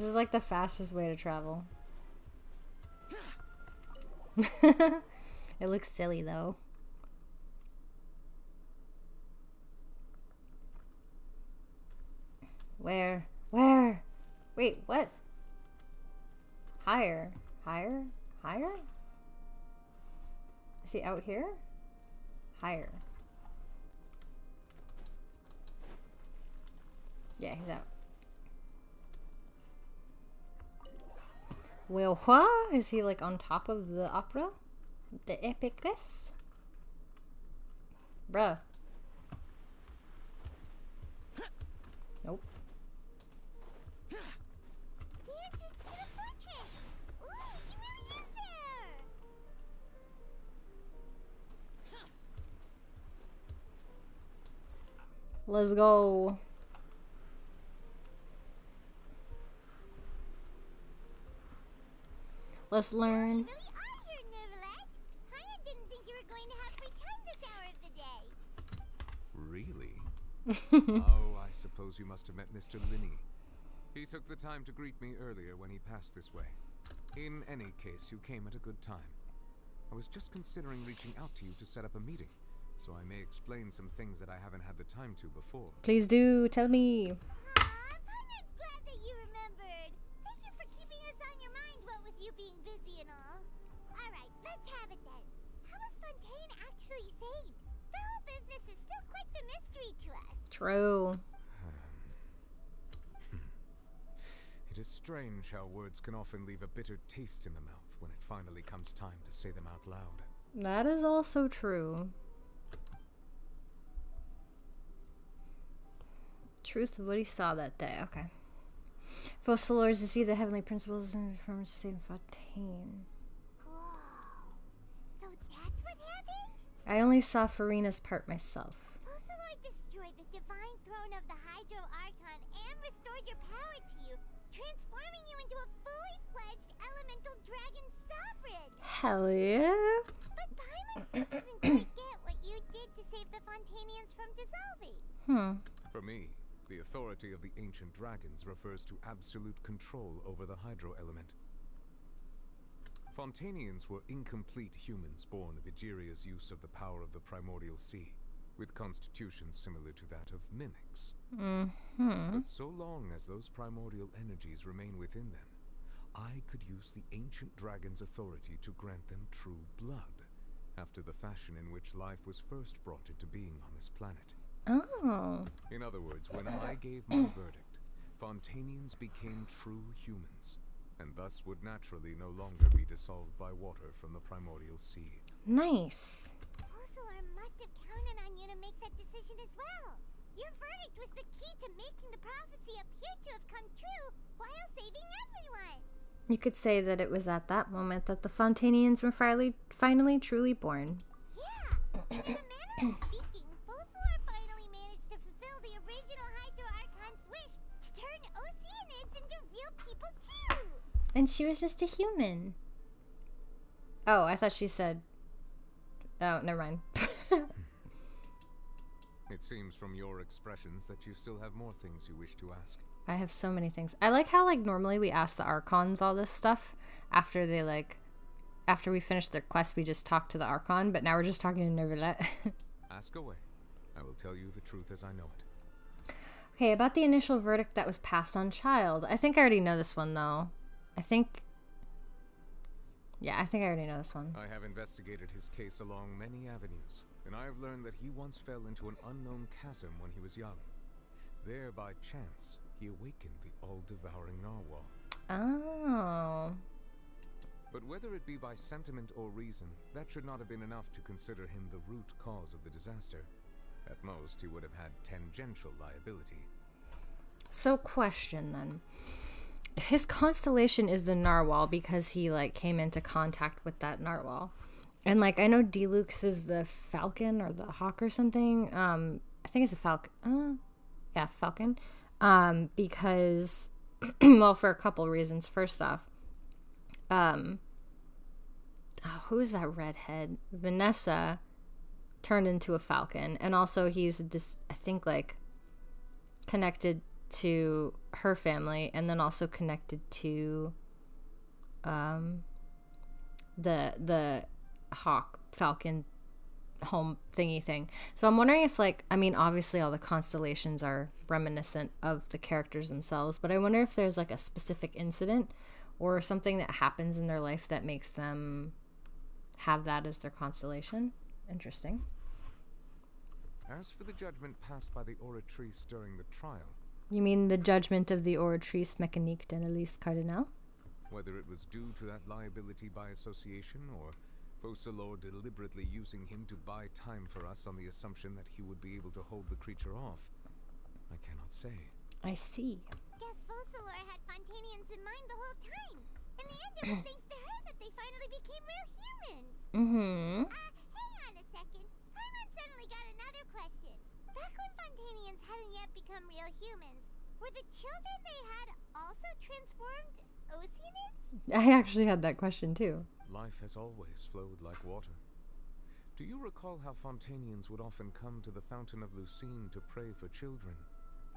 This is like the fastest way to travel. It looks silly though. Where? Where? Wait, what? Higher. Higher? Higher? Is he out here? Higher. Yeah, he's out. Well, what? Is he like on top of the opera? The epicness? Bruh. Nope. The entrance to the fortress! Ooh, he really is there! Let's go. Let's learn. Really? Oh, I suppose you must have met Mr. Linney. He took the time to greet me earlier when he passed this way. In any case, you came at a good time. I was just considering reaching out to you to set up a meeting, so I may explain some things that I haven't had the time to before. Please do, tell me. Paimon's glad that you remembered. Thank you for keeping us on your mind, what with you being busy and all. Alright, let's have it then. How was Fontaine actually saved? The whole business is still quite the mystery to us. True. It is strange how words can often leave a bitter taste in the mouth when it finally comes time to say them out loud. That is also true. Truth of what he saw that day. Okay. Fossil lords to see the heavenly principles from St. Fontaine. So that's what happened? I only saw Farina's part myself. Fossil Lord destroyed the divine throne of the Hydro Archon and restored your power to you, transforming you into a fully fledged elemental dragon sovereign. Hell yeah. But Paimon still doesn't quite get what you did to save the Fontainians from dissolving. For me, the authority of the ancient dragons refers to absolute control over the hydro element. Fontainians were incomplete humans born of Egeria's use of the power of the primordial sea, with constitutions similar to that of mimics. But so long as those primordial energies remain within them, I could use the ancient dragon's authority to grant them true blood, after the fashion in which life was first brought into being on this planet. Oh. In other words, when I gave my verdict, Fontainians became true humans, and thus would naturally no longer be dissolved by water from the primordial sea. Nice. Fossilor must have counted on you to make that decision as well. Your verdict was the key to making the prophecy appear to have come true while saving everyone. You could say that it was at that moment that the Fontainians were finally truly born. Yeah. In a manner of speaking, Fossilor finally managed to fulfill the original Hydro Archon's wish to turn Oceanids into real people too. And she was just a human. Oh, I thought she said... Oh, never mind. It seems from your expressions that you still have more things you wish to ask. I have so many things. I like how, like, normally we ask the Archons all this stuff after they, like... After we finish their quest, we just talk to the Archon, but now we're just talking to Neuvillette. Ask away. I will tell you the truth as I know it. Okay, about the initial verdict that was passed on Child. I think I already know this one, though. I think I already know this one. I have investigated his case along many avenues, and I have learned that he once fell into an unknown chasm when he was young. There, by chance, he awakened the all-devouring narwhal. Oh. But whether it be by sentiment or reason, that should not have been enough to consider him the root cause of the disaster. At most, he would have had tangential liability. So, question then. If his constellation is the narwhal because he, like, came into contact with that narwhal, and, like, I know Delux is the falcon or the hawk or something. I think it's a falcon. Yeah, falcon. Because, well, for a couple reasons. First off, who is that redhead? Vanessa turned into a falcon, and also he's I think, like, connected to her family, and then also connected to the hawk falcon home thingy thing. So I'm wondering if, like, I mean, obviously all the constellations are reminiscent of the characters themselves, but I wonder if there's like a specific incident or something that happens in their life that makes them have that as their constellation. Interesting. As for the judgment passed by the Oratrice during the trial, You mean the judgment of the Oratrice Mécanique d'Analyse Cardinal? whether it was due to that liability by association or Focalor deliberately using him to buy time for us on the assumption that he would be able to hold the creature off, I cannot say. I see. Guess Focalor had Fontainians in mind the whole time. In the end, it was thanks to her that they finally became real humans. Mm-hmm. Hang on a second. Paimon suddenly got another question. Back when Fontainians hadn't yet become real humans, were the children they had also transformed Oceanids? I actually had that question too. Life has always flowed like water. Do you recall how Fontainians would often come to the Fountain of Lucine to pray for children?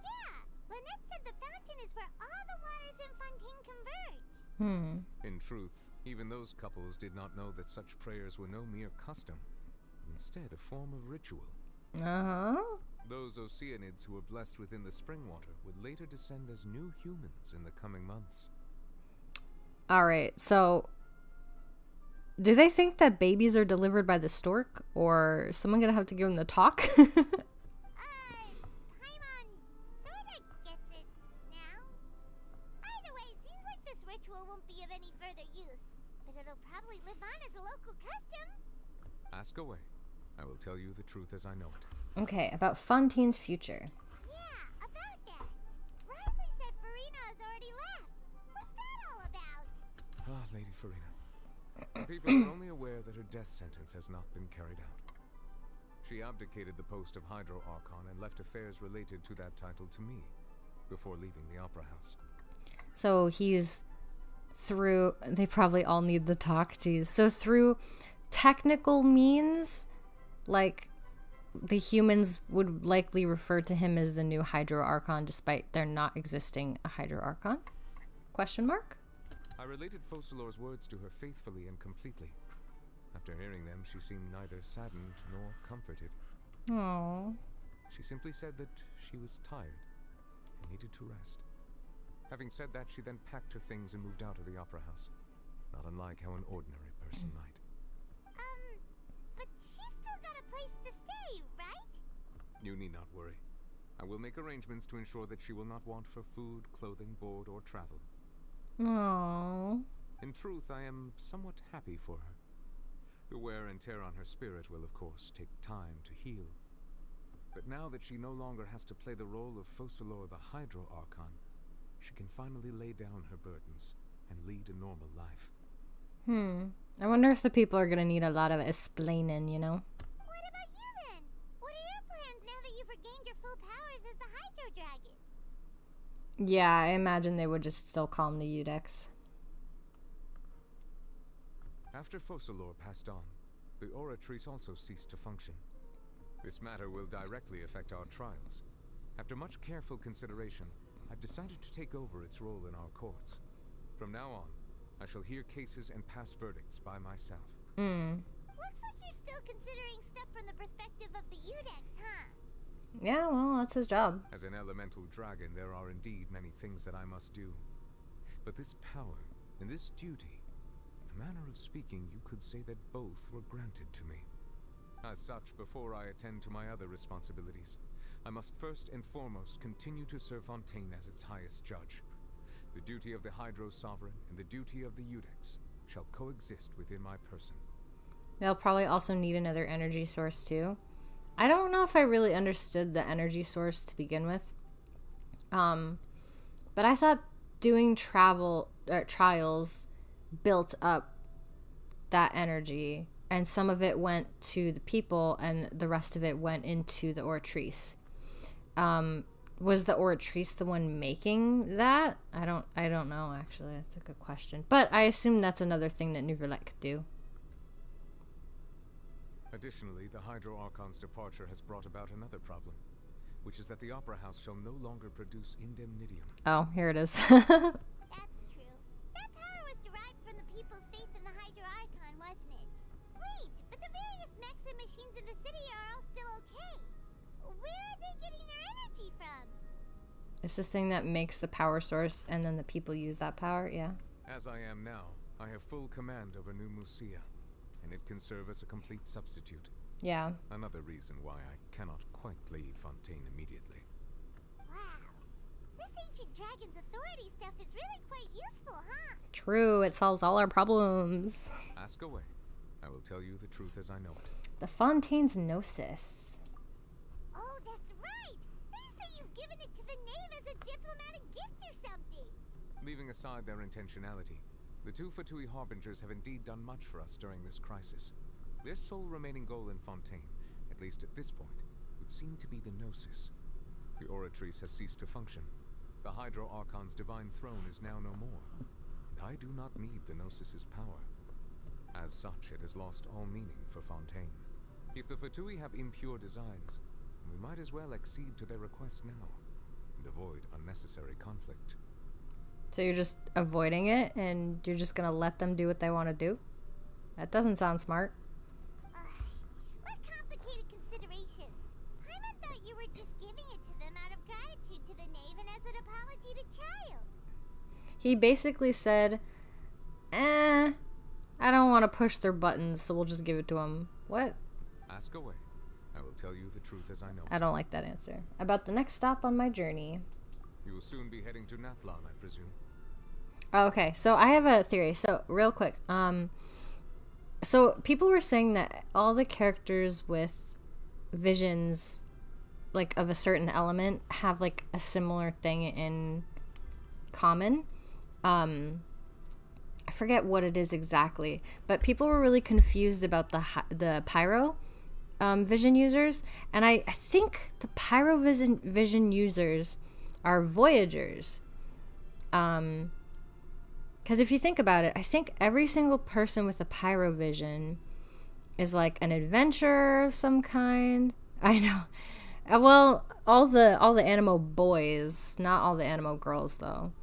Yeah, Lynette said the fountain is where all the waters in Fontaine converge. In truth, even those couples did not know that such prayers were no mere custom, instead a form of ritual. Uh-huh. Those Oceanids who were blessed within the spring water would later descend as new humans in the coming months. All right, so do they think that babies are delivered by the stork, or is someone gonna have to give them the talk? Paimon sorta gets it now. Either way, seems like this ritual won't be of any further use, but it'll probably live on as a local custom. Ask away. I will tell you the truth as I know it. Okay, about Fontaine's future. Yeah, about that. Risley said Farina has already left. What's that all about? Ah, Lady Farina. People are only aware that her death sentence has not been carried out. She abdicated the post of Hydro Archon and left affairs related to that title to me before leaving the Opera House. So he's through, they probably all need the talk, geez. So through technical means, like, the humans would likely refer to him as the new Hydro Archon despite there not existing a Hydro Archon? Question mark? I related Focalor's words to her faithfully and completely. After hearing them, she seemed neither saddened nor comforted. Aww. She simply said that she was tired and needed to rest. Having said that, she then packed her things and moved out of the Opera House, not unlike how an ordinary person might. But she's still got a place to stay, right? You need not worry. I will make arrangements to ensure that she will not want for food, clothing, board, or travel. Aww. In truth, I am somewhat happy for her. The wear and tear on her spirit will, of course, take time to heal. But now that she no longer has to play the role of Focalor the Hydro Archon, she can finally lay down her burdens and lead a normal life. I wonder if the people are gonna need a lot of explaining, you know? What about you then? What are your plans now that you've regained your full powers as the Hydro Dragon? Yeah, I imagine they would just still call him the Udex. After Focalor passed on, the Oratrice also ceased to function. This matter will directly affect our trials. After much careful consideration, I've decided to take over its role in our courts. From now on, I shall hear cases and pass verdicts by myself. Looks like you're still considering stuff from the perspective of the Udex, huh? Yeah, well, that's his job. As an elemental dragon, there are indeed many things that I must do. But this power and this duty, in a manner of speaking, you could say that both were granted to me. As such, before I attend to my other responsibilities, I must first and foremost continue to serve Fontaine as its highest judge. The duty of the Hydro Sovereign and the duty of the Udex shall coexist within my person. They'll probably also need another energy source too. I don't know if I really understood the energy source to begin with. But I thought doing trials built up that energy, and some of it went to the people and the rest of it went into the Oratrice. Was the Oratrice the one making that? I don't know, actually. That's a good question. But I assume that's another thing that Neuvillette could do. Additionally, the Hydro Archon's departure has brought about another problem. which is that the Opera House shall no longer produce indemnitium. Oh, here it is. That's true. That power was derived from the people's faith in the Hydro Archon, wasn't it? Wait, but the various mechs and machines in the city are all still okay. Where are they getting their energy from? It's the thing that makes the power source, and then the people use that power, yeah. As I am now, I have full command over New Musia, and it can serve as a complete substitute. Yeah. Another reason why I cannot quite leave Fontaine immediately. Wow. This ancient dragon's authority stuff is really quite useful, huh? True, it solves all our problems. Ask away. I will tell you the truth as I know it. The Fontaine's Gnosis. Oh, that's right! They say you've given it to the knave as a diplomatic gift or something! Leaving aside their intentionality, the two Fatui Harbingers have indeed done much for us during this crisis. Their sole remaining goal in Fontaine, at least at this point, would seem to be the Gnosis. The Oratrice has ceased to function. The Hydro Archon's divine throne is now no more. And I do not need the Gnosis's power. As such, it has lost all meaning for Fontaine. If the Fatui have impure designs, we might as well accede to their request now, and avoid unnecessary conflict. So you're just avoiding it, and you're just gonna let them do what they want to do? That doesn't sound smart. What complicated considerations? Paimon thought you were just giving it to them out of gratitude to the knave and as an apology to Child. He basically said, I don't want to push their buttons, so we'll just give it to them. What? Ask away. I will tell you the truth as I know. I don't like that answer. About the next stop on my journey. You will soon be heading to Natlan, I presume. Okay, so I have a theory. So real quick, so people were saying that all the characters with visions, like of a certain element, have like a similar thing in common. I forget what it is exactly, but people were really confused about the pyro vision users, and I think the pyro vision users are Voyagers. Because if you think about it, I think every single person with a pyro vision is like an adventurer of some kind. I know. Well, all the Animo boys, not all the Animo girls though.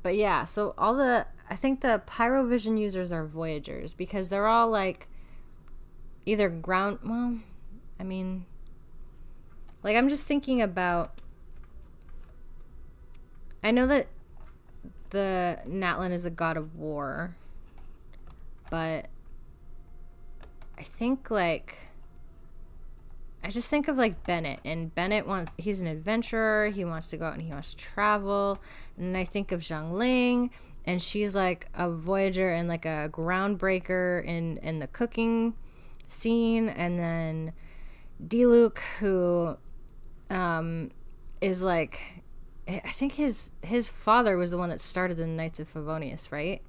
But yeah, so I think the pyro vision users are Voyagers because they're all like either I'm just thinking about, I know that the Natlan is the god of war, but I think I just think of like Bennett, and Bennett he's an adventurer, he wants to go out and he wants to travel, and I think of Zhangling, and she's like a voyager and like a groundbreaker in the cooking scene, and then Diluc, who is like, I think his father was the one that started the Knights of Favonius, right?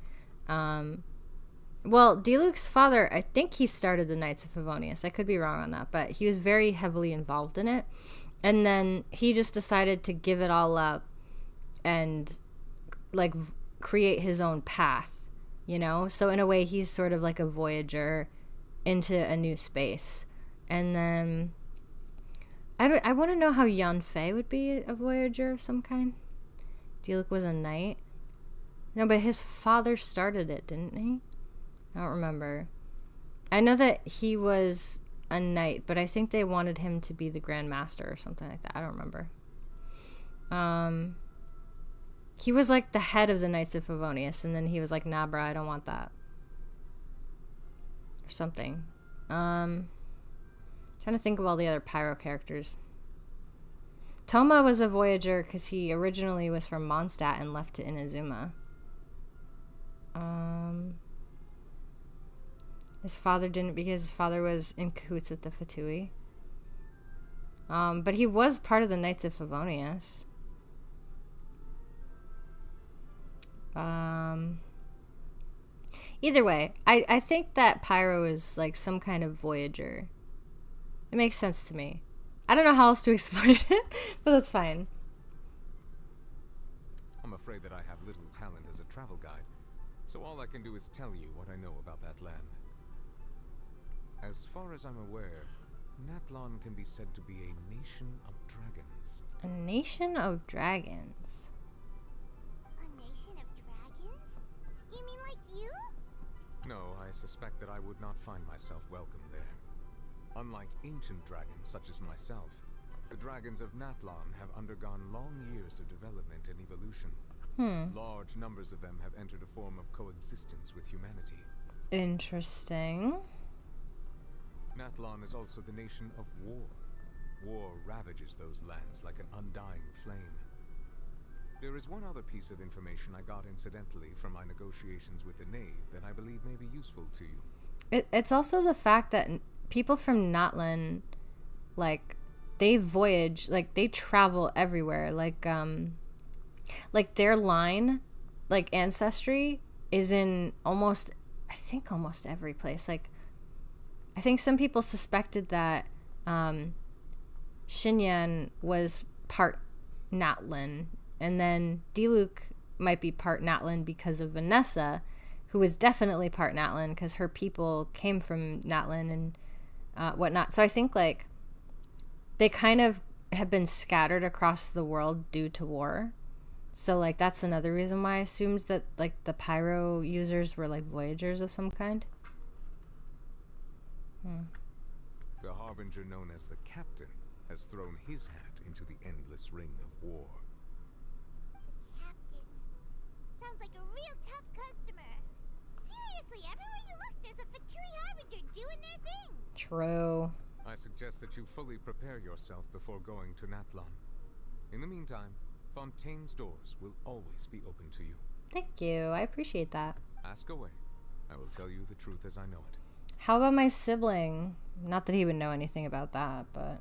Well, Diluc's father, I think he started the Knights of Favonius. I could be wrong on that, but he was very heavily involved in it. And then he just decided to give it all up and like create his own path, you know? So in a way, he's sort of like a voyager into a new space. And then I want to know how Yanfei would be a voyager of some kind. Diluc was a knight. No, but his father started it, didn't he? I don't remember. I know that he was a knight, but I think they wanted him to be the Grand Master or something like that. I don't remember. He was like the head of the Knights of Favonius, and then he was like, nah, bro, I don't want that. Or something. Trying to think of all the other pyro characters. Toma was a voyager because he originally was from Mondstadt and left to Inazuma. His father didn't, because his father was in cahoots with the Fatui. But he was part of the Knights of Favonius. Either way, I think that Pyro is like some kind of voyager. It makes sense to me. I don't know how else to explain it, but that's fine. I'm afraid that I have little talent as a travel guide, so all I can do is tell you what I know about that land. As far as I'm aware, Natlon can be said to be a nation of dragons. A nation of dragons. A nation of dragons? You mean like you? No, I suspect that I would not find myself welcome there. Unlike ancient dragons such as myself, the dragons of Natlon have undergone long years of development and evolution. Large numbers of them have entered a form of coexistence with humanity. Interesting. Natlon is also the nation of war. War ravages those lands like an undying flame. There is one other piece of information I got incidentally from my negotiations with the Knave that I believe may be useful to you. It's also the fact that people from Natlon, like, they voyage, like, they travel everywhere. Like their line, like, ancestry is in almost every place. Like, I think some people suspected that Xinyan was part Natlon, and then Diluc might be part Natlon because of Vanessa, who was definitely part Natlon because her people came from Natlon and whatnot. So I think, like, they kind of have been scattered across the world due to war. So, like, that's another reason why I assumed that, like, the pyro users were, like, voyagers of some kind. The harbinger known as the Captain has thrown his hat into the endless ring of war. Captain. Sounds like a real tough customer. Seriously, everywhere you look, there's a Fatui harbinger doing their thing. True. I suggest that you fully prepare yourself before going to Natlon. In the meantime, Fontaine's doors will always be open to you. Thank you. I appreciate that. Ask away. I will tell you the truth as I know it. How about my sibling? Not that he would know anything about that, but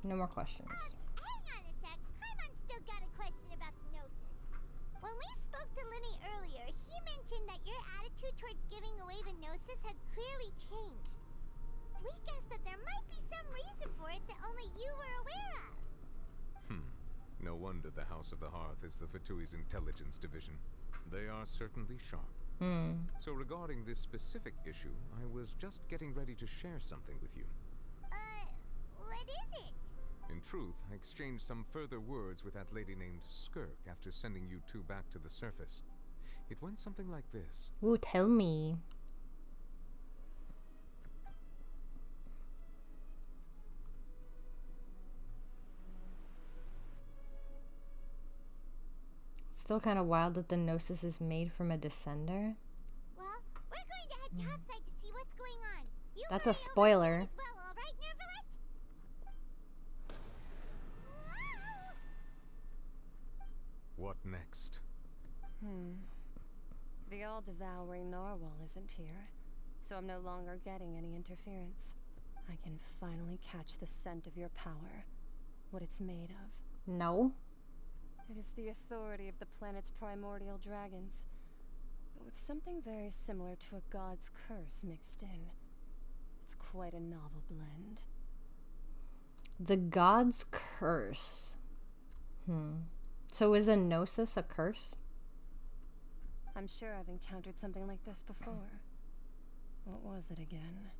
no more questions. Hang on a sec. Paimon's still got a question about the Gnosis. When we spoke to Linny earlier, he mentioned that your attitude towards giving away the Gnosis had clearly changed. We guessed that there might be some reason for it that only you were aware of. No wonder the House of the Hearth is the Fatui's intelligence division. They are certainly sharp. So regarding this specific issue, I was just getting ready to share something with you. What is it? In truth, I exchanged some further words with that lady named Skirk after sending you two back to the surface. It went something like this. Ooh, tell me. Still kind of wild that the Gnosis is made from a descender. Well, we're going to head topside to see what's going on. You That's a spoiler. as well, all right, Nervalet? What next? The all-devouring narwhal isn't here, so I'm no longer getting any interference. I can finally catch the scent of your power, what it's made of. No. It is the authority of the planet's primordial dragons, but with something very similar to a god's curse mixed in. It's quite a novel blend. The god's curse. So is a Gnosis a curse? I'm sure I've encountered something like this before. What was it again?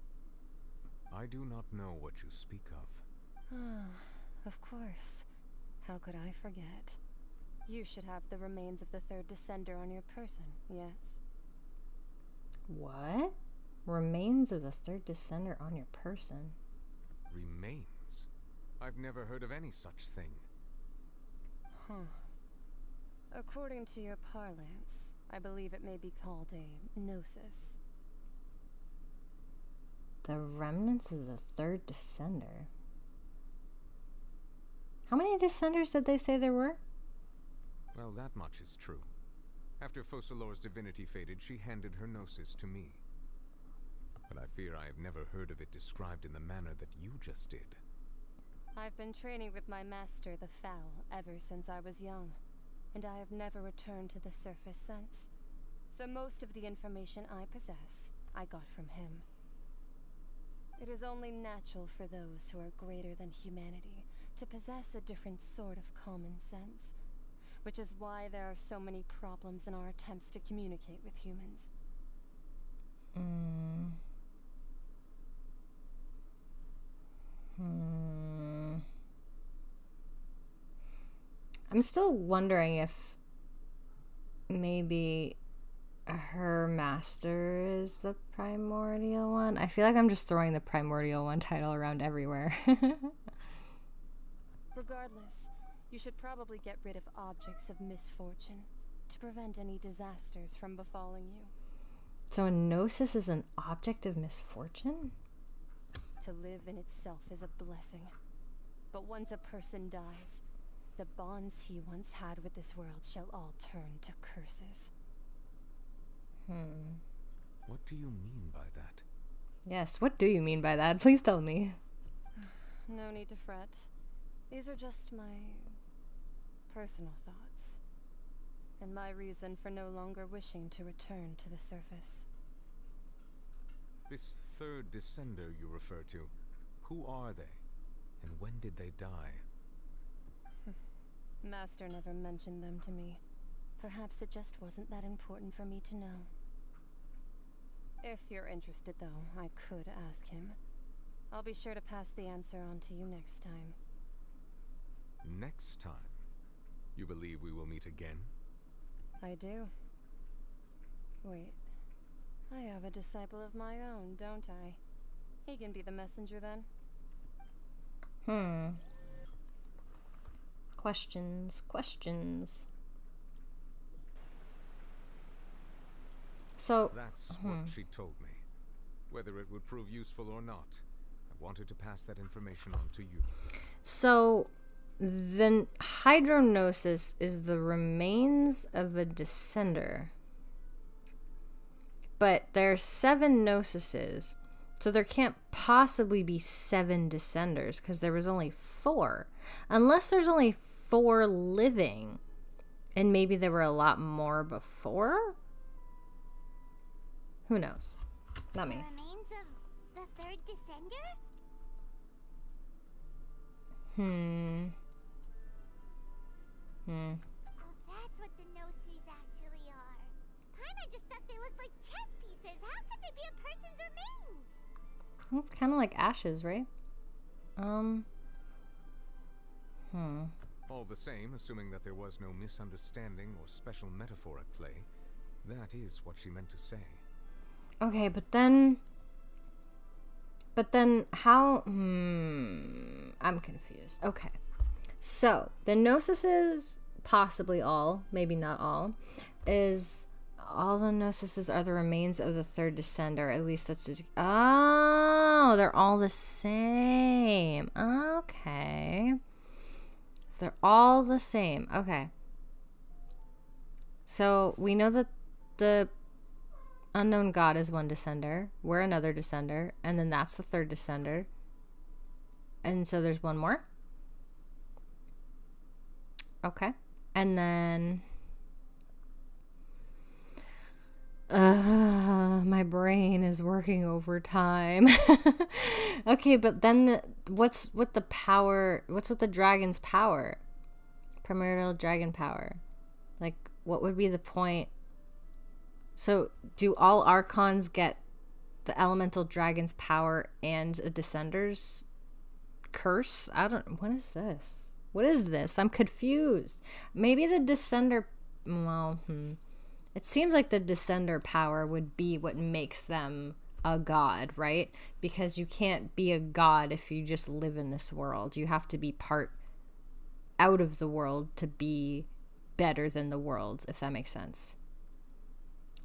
I do not know what you speak of. Of course. How could I forget? You should have the remains of the third descender on your person, yes? What? Remains of the third descender on your person? Remains? I've never heard of any such thing. According to your parlance, I believe it may be called a gnosis. The remnants of the third descender? How many descenders did they say there were? Well, that much is true. After Focalor's divinity faded, she handed her gnosis to me. But I fear I have never heard of it described in the manner that you just did. I've been training with my master, the Foul, ever since I was young, and I have never returned to the surface since. So most of the information I possess, I got from him. It is only natural for those who are greater than humanity to possess a different sort of common sense, which is why there are so many problems in our attempts to communicate with humans. I'm still wondering if maybe her master is the primordial one. I feel like I'm just throwing the primordial one title around everywhere. Regardless, you should probably get rid of objects of misfortune to prevent any disasters from befalling you. So a gnosis is an object of misfortune? To live in itself is a blessing. But once a person dies, the bonds he once had with this world shall all turn to curses. What do you mean by that? Yes, what do you mean by that? Please tell me. No need to fret. These are just my personal thoughts. And my reason for no longer wishing to return to the surface. This third descender you refer to, who are they? And when did they die? Master never mentioned them to me. Perhaps it just wasn't that important for me to know. If you're interested, though, I could ask him. I'll be sure to pass the answer on to you next time. Next time? You believe we will meet again? I do. Wait. I have a disciple of my own, don't I? He can be the messenger then. Questions. So that's what she told me. Whether it would prove useful or not, I wanted to pass that information on to you. So the hydrognosis is the remains of a descender. But there's 7 gnosises. So there can't possibly be 7 descenders because there was only 4. Unless there's only 4 living. And maybe there were a lot more before? Who knows? Not me. The remains of the third descender? So that's what the gnosis actually are. Paimon just thought they looked like chess pieces. How could they be a person's remains? Well, it's kind of like ashes, right? All the same, assuming that there was no misunderstanding or special metaphor at play, that is what she meant to say. Okay, but then how? I'm confused. Okay, so the gnosises, possibly all, maybe not all, is all the gnosises are the remains of the third descender. At least that's what. Oh, they're all the same. Okay, so they're all the same. Okay, so we know that the unknown god is one descender. We're another descender. And then that's the third descender. And so there's one more. Okay. And then... my brain is working overtime. Okay, but then what's with the power? What's with the dragon's power? Primordial dragon power. Like, what would be the point? So, do all Archons get the elemental dragon's power and a descender's curse? What is this? What is this? I'm confused. Maybe the descender... Well, It seems like the descender power would be what makes them a god, right? Because you can't be a god if you just live in this world. You have to be part out of the world to be better than the world, if that makes sense.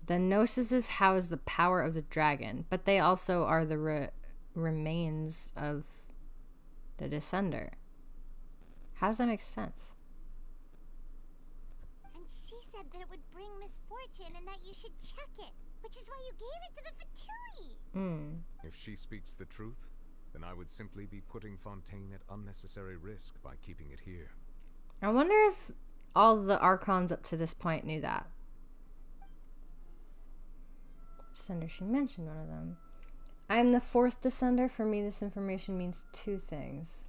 The Gnosises house the power of the dragon, but they also are the remains of the Descender. How does that make sense? And she said that it would bring misfortune and that you should check it, which is why you gave it to the Fatui. If she speaks the truth, then I would simply be putting Fontaine at unnecessary risk by keeping it here. I wonder if all the Archons up to this point knew that. Descender, she mentioned one of them. I am the 4th Descender. For me, this information means 2 things.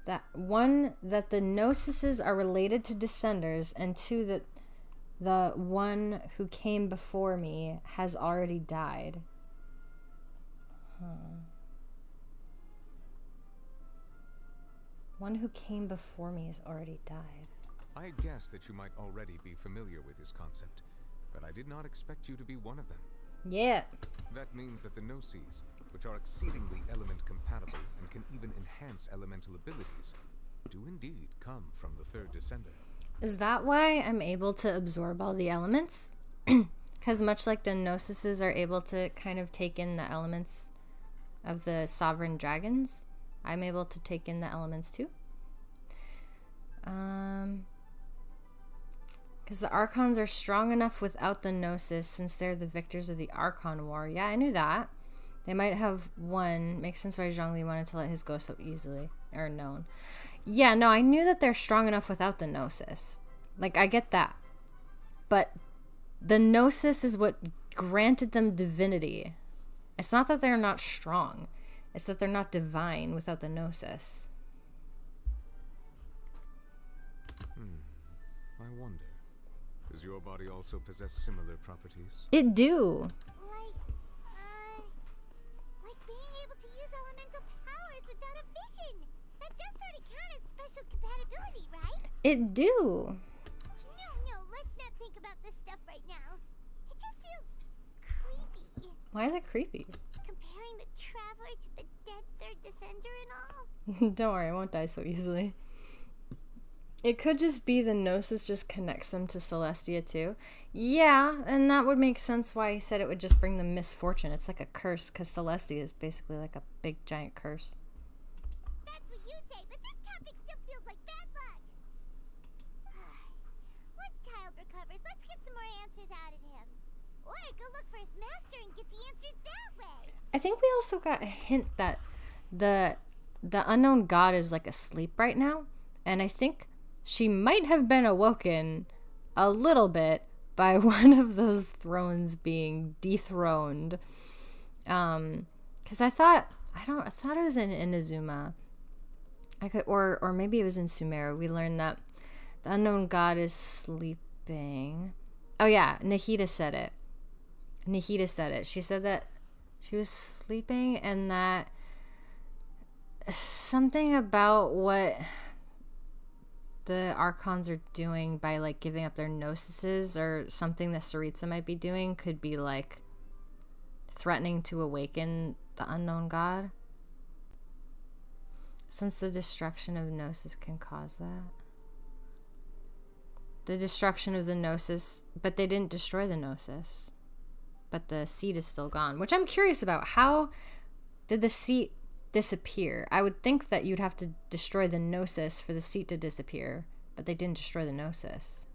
That 1, that the Gnosises are related to Descenders, and 2, that the one who came before me has already died. One who came before me has already died. I guess that you might already be familiar with this concept, but I did not expect you to be one of them. Yeah. That means that the Gnosis, which are exceedingly element compatible and can even enhance elemental abilities, do indeed come from the third descender. Is that why I'm able to absorb all the elements? Because much like the Gnosis are able to kind of take in the elements of the sovereign dragons, I'm able to take in the elements too. Because the Archons are strong enough without the Gnosis since they're the victors of the Archon War. Yeah, I knew that. They might have won. Makes sense why Zhongli wanted to let his go so easily. Or known. Yeah, no, I knew that they're strong enough without the Gnosis. Like, I get that. But the Gnosis is what granted them divinity. It's not that they're not strong. It's that they're not divine without the Gnosis. I wonder. Does your body also possess similar properties? It do. Like being able to use elemental powers without a vision. That does sort of count as special compatibility, right? It do. No, let's not think about this stuff right now. It just feels creepy. Why is it creepy? Comparing the Traveler to the dead third descender and all. Don't worry, I won't die so easily. It could just be the Gnosis just connects them to Celestia too. Yeah, and that would make sense why he said it would just bring them misfortune. It's like a curse, because Celestia is basically like a big giant curse. That's what you say, but this topic still feels like bad luck. Once Child recovers, let's get some more answers out of him. Or go look for his master and get the answers that way. I think we also got a hint that the unknown god is like asleep right now, and I think she might have been awoken a little bit by one of those thrones being dethroned. Because I thought it was in Inazuma. Or maybe it was in Sumeru. We learned that the unknown god is sleeping. Oh yeah, Nahida said it. She said that she was sleeping and that something about what the Archons are doing by like giving up their Gnosises or something that Saritsa might be doing could be like threatening to awaken the unknown god. Since the destruction of Gnosis can cause that. The destruction of the Gnosis, but they didn't destroy the Gnosis. But the seat is still gone, which I'm curious about. How did the seat disappear? I would think that you'd have to destroy the Gnosis for the seat to disappear, but they didn't destroy the Gnosis.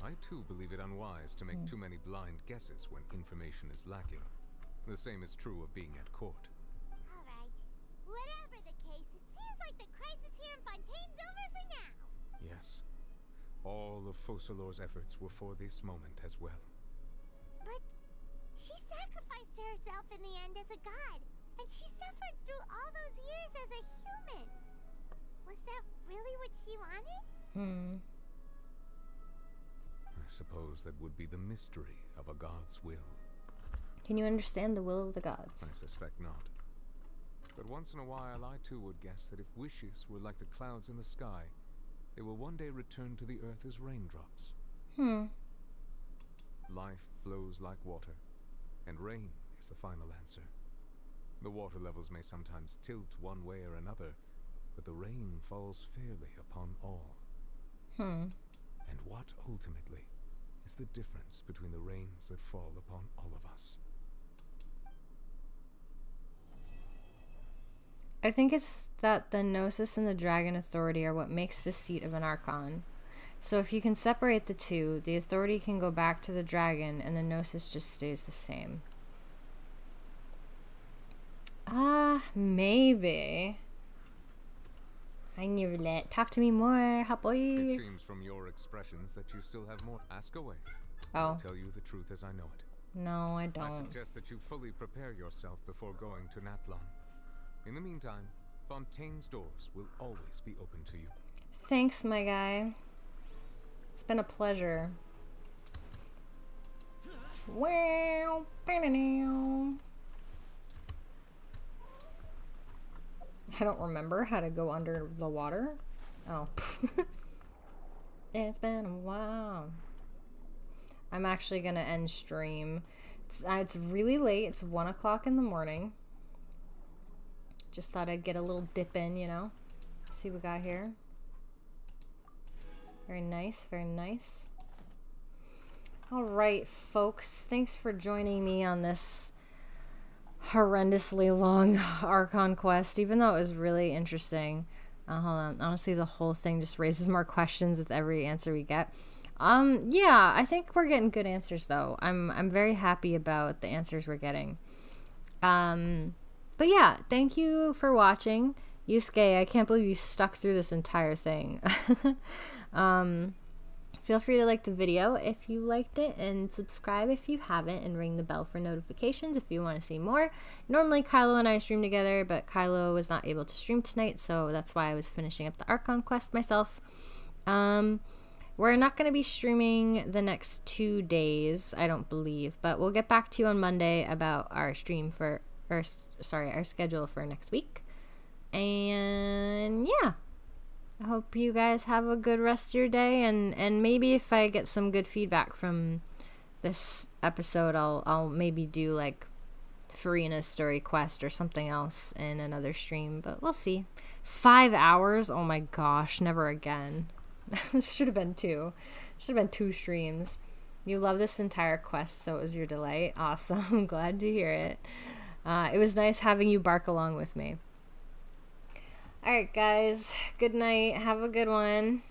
I too believe it unwise to make too many blind guesses when information is lacking. The same is true of being at court. Alright, whatever the case, it seems like the crisis here in Fontaine's over for now. Yes. All of Focalor's efforts were for this moment as well. But she sacrificed herself in the end as a god. And she suffered through all those years as a human. Was that really what she wanted? I suppose that would be the mystery of a god's will. Can you understand the will of the gods? I suspect not. But once in a while, I too would guess that if wishes were like the clouds in the sky, they will one day return to the earth as raindrops. Life flows like water, and rain is the final answer. The water levels may sometimes tilt one way or another, but the rain falls fairly upon all. And what, ultimately, is the difference between the rains that fall upon all of us? I think it's that the Gnosis and the Dragon Authority are what makes the seat of an Archon. So if you can separate the two, the Authority can go back to the Dragon, and the Gnosis just stays the same. Maybe. I never let. Talk to me more, hot boy. It seems from your expressions that you still have more. Ask away. Oh. I'll tell you the truth as I know it. No, I don't. I suggest that you fully prepare yourself before going to Natlan. In the meantime, Fontaine's doors will always be open to you. Thanks, my guy. It's been a pleasure. Wow. I don't remember how to go under the water. Oh. It's been a while. I'm actually gonna end stream. It's really late. It's 1 o'clock in the morning. Just thought I'd get a little dip in, you know. See what we got here. Very nice, very nice. Alright, folks. Thanks for joining me on this horrendously long Archon quest, even though it was really interesting. Hold on. Honestly, the whole thing just raises more questions with every answer we get. Yeah, I think we're getting good answers, though. I'm very happy about the answers we're getting. But yeah, thank you for watching. Yusuke, I can't believe you stuck through this entire thing. Feel free to like the video if you liked it, and subscribe if you haven't, and ring the bell for notifications if you want to see more. Normally Kailo and I stream together, but Kailo was not able to stream tonight, so that's why I was finishing up the Archon quest myself. We're not going to be streaming the next 2 days, I don't believe, but we'll get back to you on Monday about our stream for, our schedule for next week. And yeah. I hope you guys have a good rest of your day, and maybe if I get some good feedback from this episode, I'll maybe do like Farina's story quest or something else in another stream, but we'll see. 5 hours? Oh my gosh, never again. This should have been 2. Should have been 2 streams. You love this entire quest, so it was your delight. Awesome. I'm glad to hear it. It was nice having you bark along with me. Alright guys, good night, have a good one.